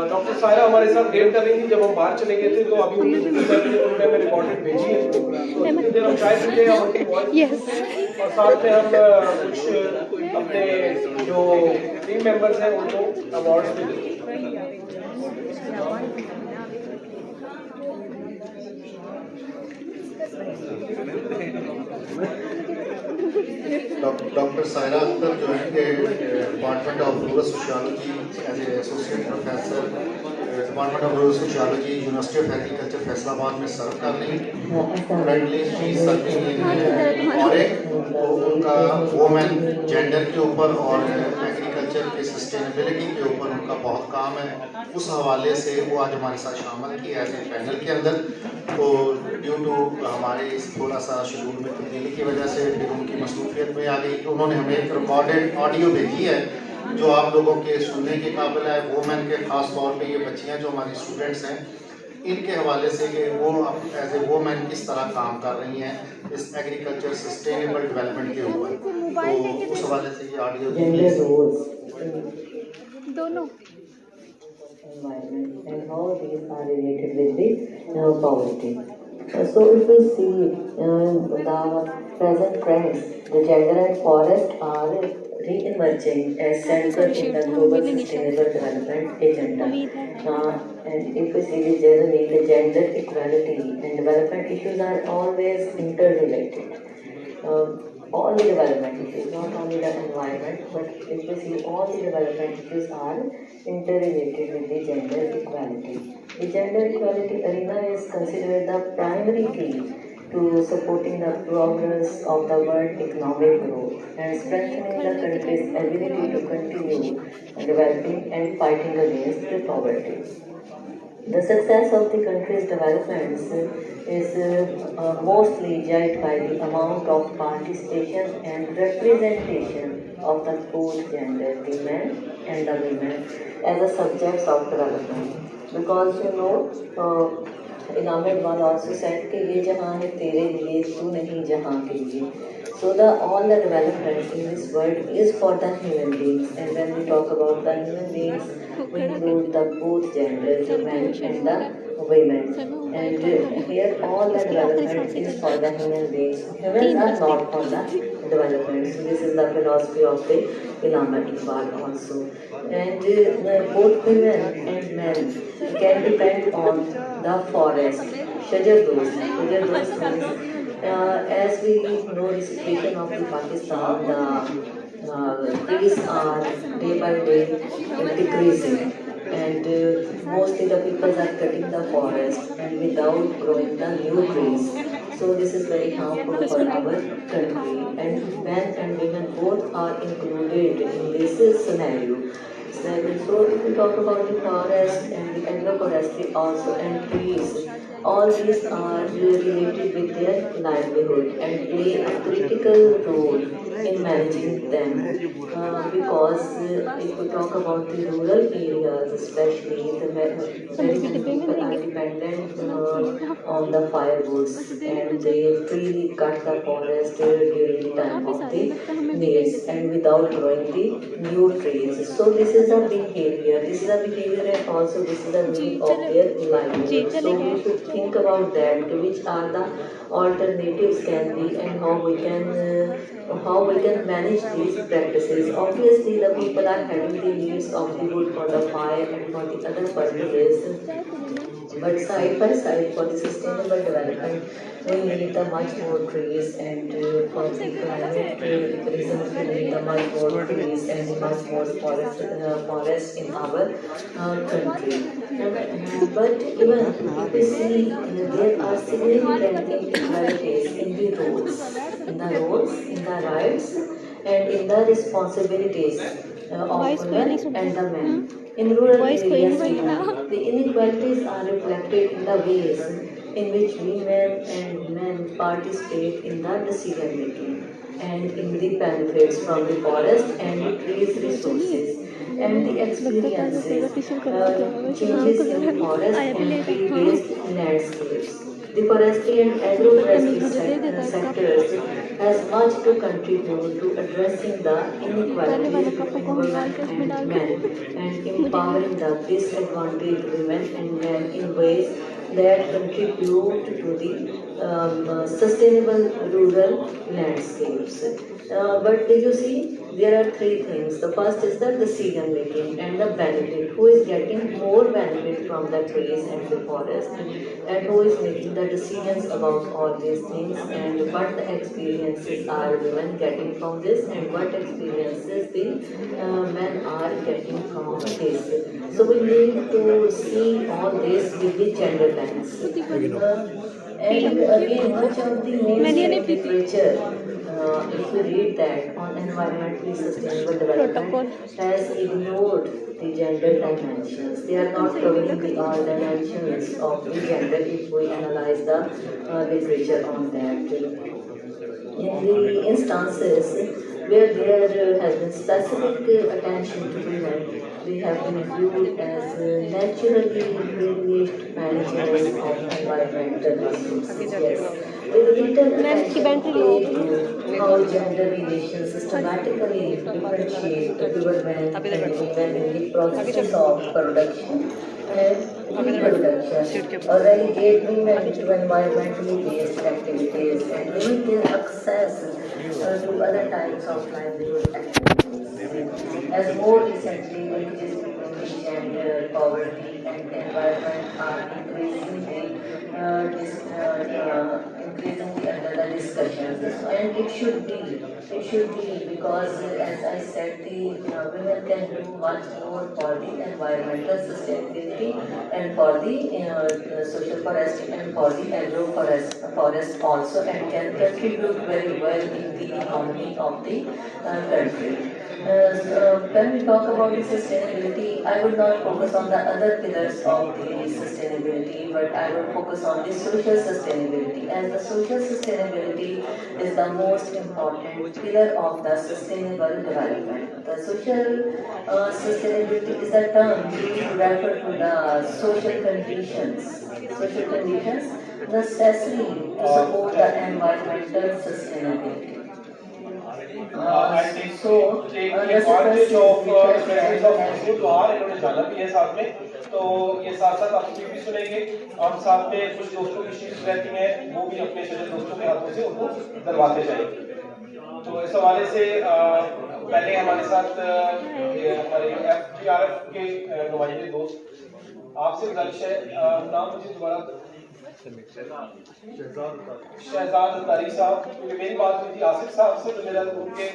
[SPEAKER 13] doctor Saira हमारे साथ गेम कर रही थी जब हम बाहर चले गए थे, तो अभी उन्होंने हमें रिकॉर्डेड भेजी है, तो देर हम चाय पीते हैं उनकी वॉइस, और साथ में हम कुछ अपने जो टीम मेंबर्स हैं उनको अवार्ड्स भी देते हैं।
[SPEAKER 12] डॉक्टर सायरा अख्तर जो है कि department of rural sociology as a associate professor department of rural sociology university of agriculture Faisalabad में सर्व कर रही हैं। Currently she serving in ORIC, तो उनका वोमेन जेंडर के ऊपर और एग्रीकल्चर के सस्टेनेबिलिटी के ऊपर उनका बहुत काम है। उस हवाले से वो आज हमारे साथ शामिल की एज ए पैनल के अंदर। तो ड्यू टू हमारे इस थोड़ा सा शेड्यूल में तब्दीली की वजह से फिर उनकी मसरूफियत में आ गई, तो उन्होंने हमें एक रिकॉर्डेड ऑडियो भेजी है जो आप लोगों के सुनने के काबिल है। वोमेन के ख़ास तौर पे ये बच्चियाँ जो हमारी स्टूडेंट्स हैं इनके हवाले से कि वो एज ए वोमेन किस तरह काम कर रही हैं इस एग्रीकल्चर सस्टेनेबल डेवलपमेंट के ऊपर, तो उस हवाले से ये ऑडियो
[SPEAKER 4] दोनों
[SPEAKER 1] environment and how these are related with the poverty. So if we see the present trends, the gender and forest are re-emerging as central in the global sustainable development agenda. And if we see generally, the gender equality and development issues are always interrelated. All the development issues, not only the environment, but if we see all the development issues are interrelated with the gender equality. The gender equality arena is considered the primary key to supporting the progress of the world economic growth and strengthening the country's ability to continue developing and fighting against the poverty. The success of the country's developments is mostly judged by the amount of participation and representation of the both gender, the men and the women, as the subjects of development. Because Imam Iqbal also said कि ये जहाँ है तेरे लिए तू नहीं जहाँ के लिए. So all the development in this world is for the human beings, and when we talk about the human beings, we include the both genders, the men and the women. And here all the development is for the human beings. Humans are not for the development. So this is the philosophy of the Imam Iqbal also. And both women and men can depend on the forest. Shajar Dost means as we know the situation of the Pakistan, the trees are day by day decreasing, and mostly the people are cutting the forest and without growing the new trees. So this is very harmful for our country, and men and women both are included in this scenario. So if we talk about the forest and the agroforestry also and trees, all these are related with their livelihood and play a critical role in managing them. Because if we talk about the rural areas, especially very many people are dependent on the firewoods, and they freely cut the forest during the time of the needs and without growing the new trees. So this is a behavior, and also this is a need of their livelihood. So we should think about that, which are the alternatives can be, and how we can manage these practices. Obviously, the people are having the needs of the wood for the fire and for the other purposes. But side by side, for the sustainable development, we need the much more trees, and for the climate reasons, we need the much more trees and much more forest in our country. But even if we see there are significant inequalities in the roads, in the rights, and in the responsibilities of women and the men. In rural areas, the inequalities are reflected in the ways in which women and men participate in the decision making and in the benefits from the forest and the trees resources, and the experiences changes in the forest and tree-based landscapes. The forestry and agroforestry sectors has much to contribute to addressing the inequalities between women and men and empowering the disadvantaged women and men in ways that contribute to the sustainable rural landscapes. But you see, there are three things. The first is the decision making and the benefit. Who is getting more benefit from the trees and the forest, and who is making the decisions about all these things, and what the experiences are women getting from this, and what experiences the men are getting from this. So we need to see all this with the gender lens. And again, much of the mainstream literature, if we read that on environmentally sustainable development, has ignored the gender dimensions. They are not covering the all dimensions of the gender if we analyze the literature on that. In the instances where there has been specific attention to women, they have been viewed as naturally privileged managers of environmental resources. Yes. With little attention paid to how gender relations systematically differentiate women and women in the process of production and reproduction, or relegate women to environmentally based activities and limit their access to other types of livelihood activities. As more recently, linkages between gender, poverty, and the environment are increasingly under the discussions, and it should be because, as I said, the women can do much more for the environmental sustainability and for the social forestry and for the forest also, and can contribute very well in the economy of the country. When we talk about the sustainability, I would not focus on the other pillars of the sustainability, but I would focus on the social sustainability, as the social sustainability is the most important pillar of the sustainable development. The social sustainability is a term used to refer to the social conditions necessary to support the environmental sustainability.
[SPEAKER 13] I think take advantage of the presence of Mahmood Lohan, इन्होंने जाना भी है साथ में, तो ये साथ साथ आप भी सुनेंगे और साथ में कुछ दोस्तों की शीट्स रहती हैं, वो भी अपने शजर दोस्तों के हाथों से उनको दलवाते जाएंगे। तो इस हवाले से पहले हमारे साथ हमारे FGRF के नुमाइंदे दोस्त, आपसे गुजारिश है नाम मुझे दोबारा शहजाद तारी साहब, क्योंकि मेरी बात हुई थी आसिफ साहब से, तो मेरा उनके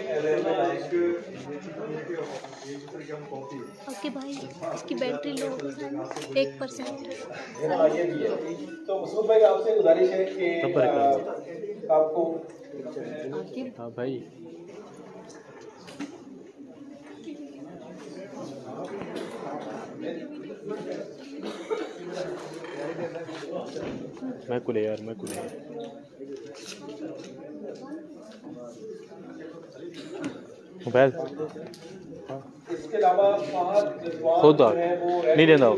[SPEAKER 4] ओके भाई, इसकी बैटरी लो 1%।
[SPEAKER 13] ये भी है। तो मसूद भाई आपसे गुजारिश है कि आपको
[SPEAKER 20] हाँ भाई मैं कुले यार मोबाइल
[SPEAKER 13] इसके अलावा
[SPEAKER 20] खुद नहीं देना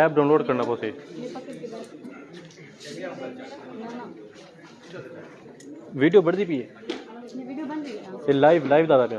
[SPEAKER 20] ऐप डाउनलोड करना पड़े वीडियो बढ़ती पी है लाइव दादा पे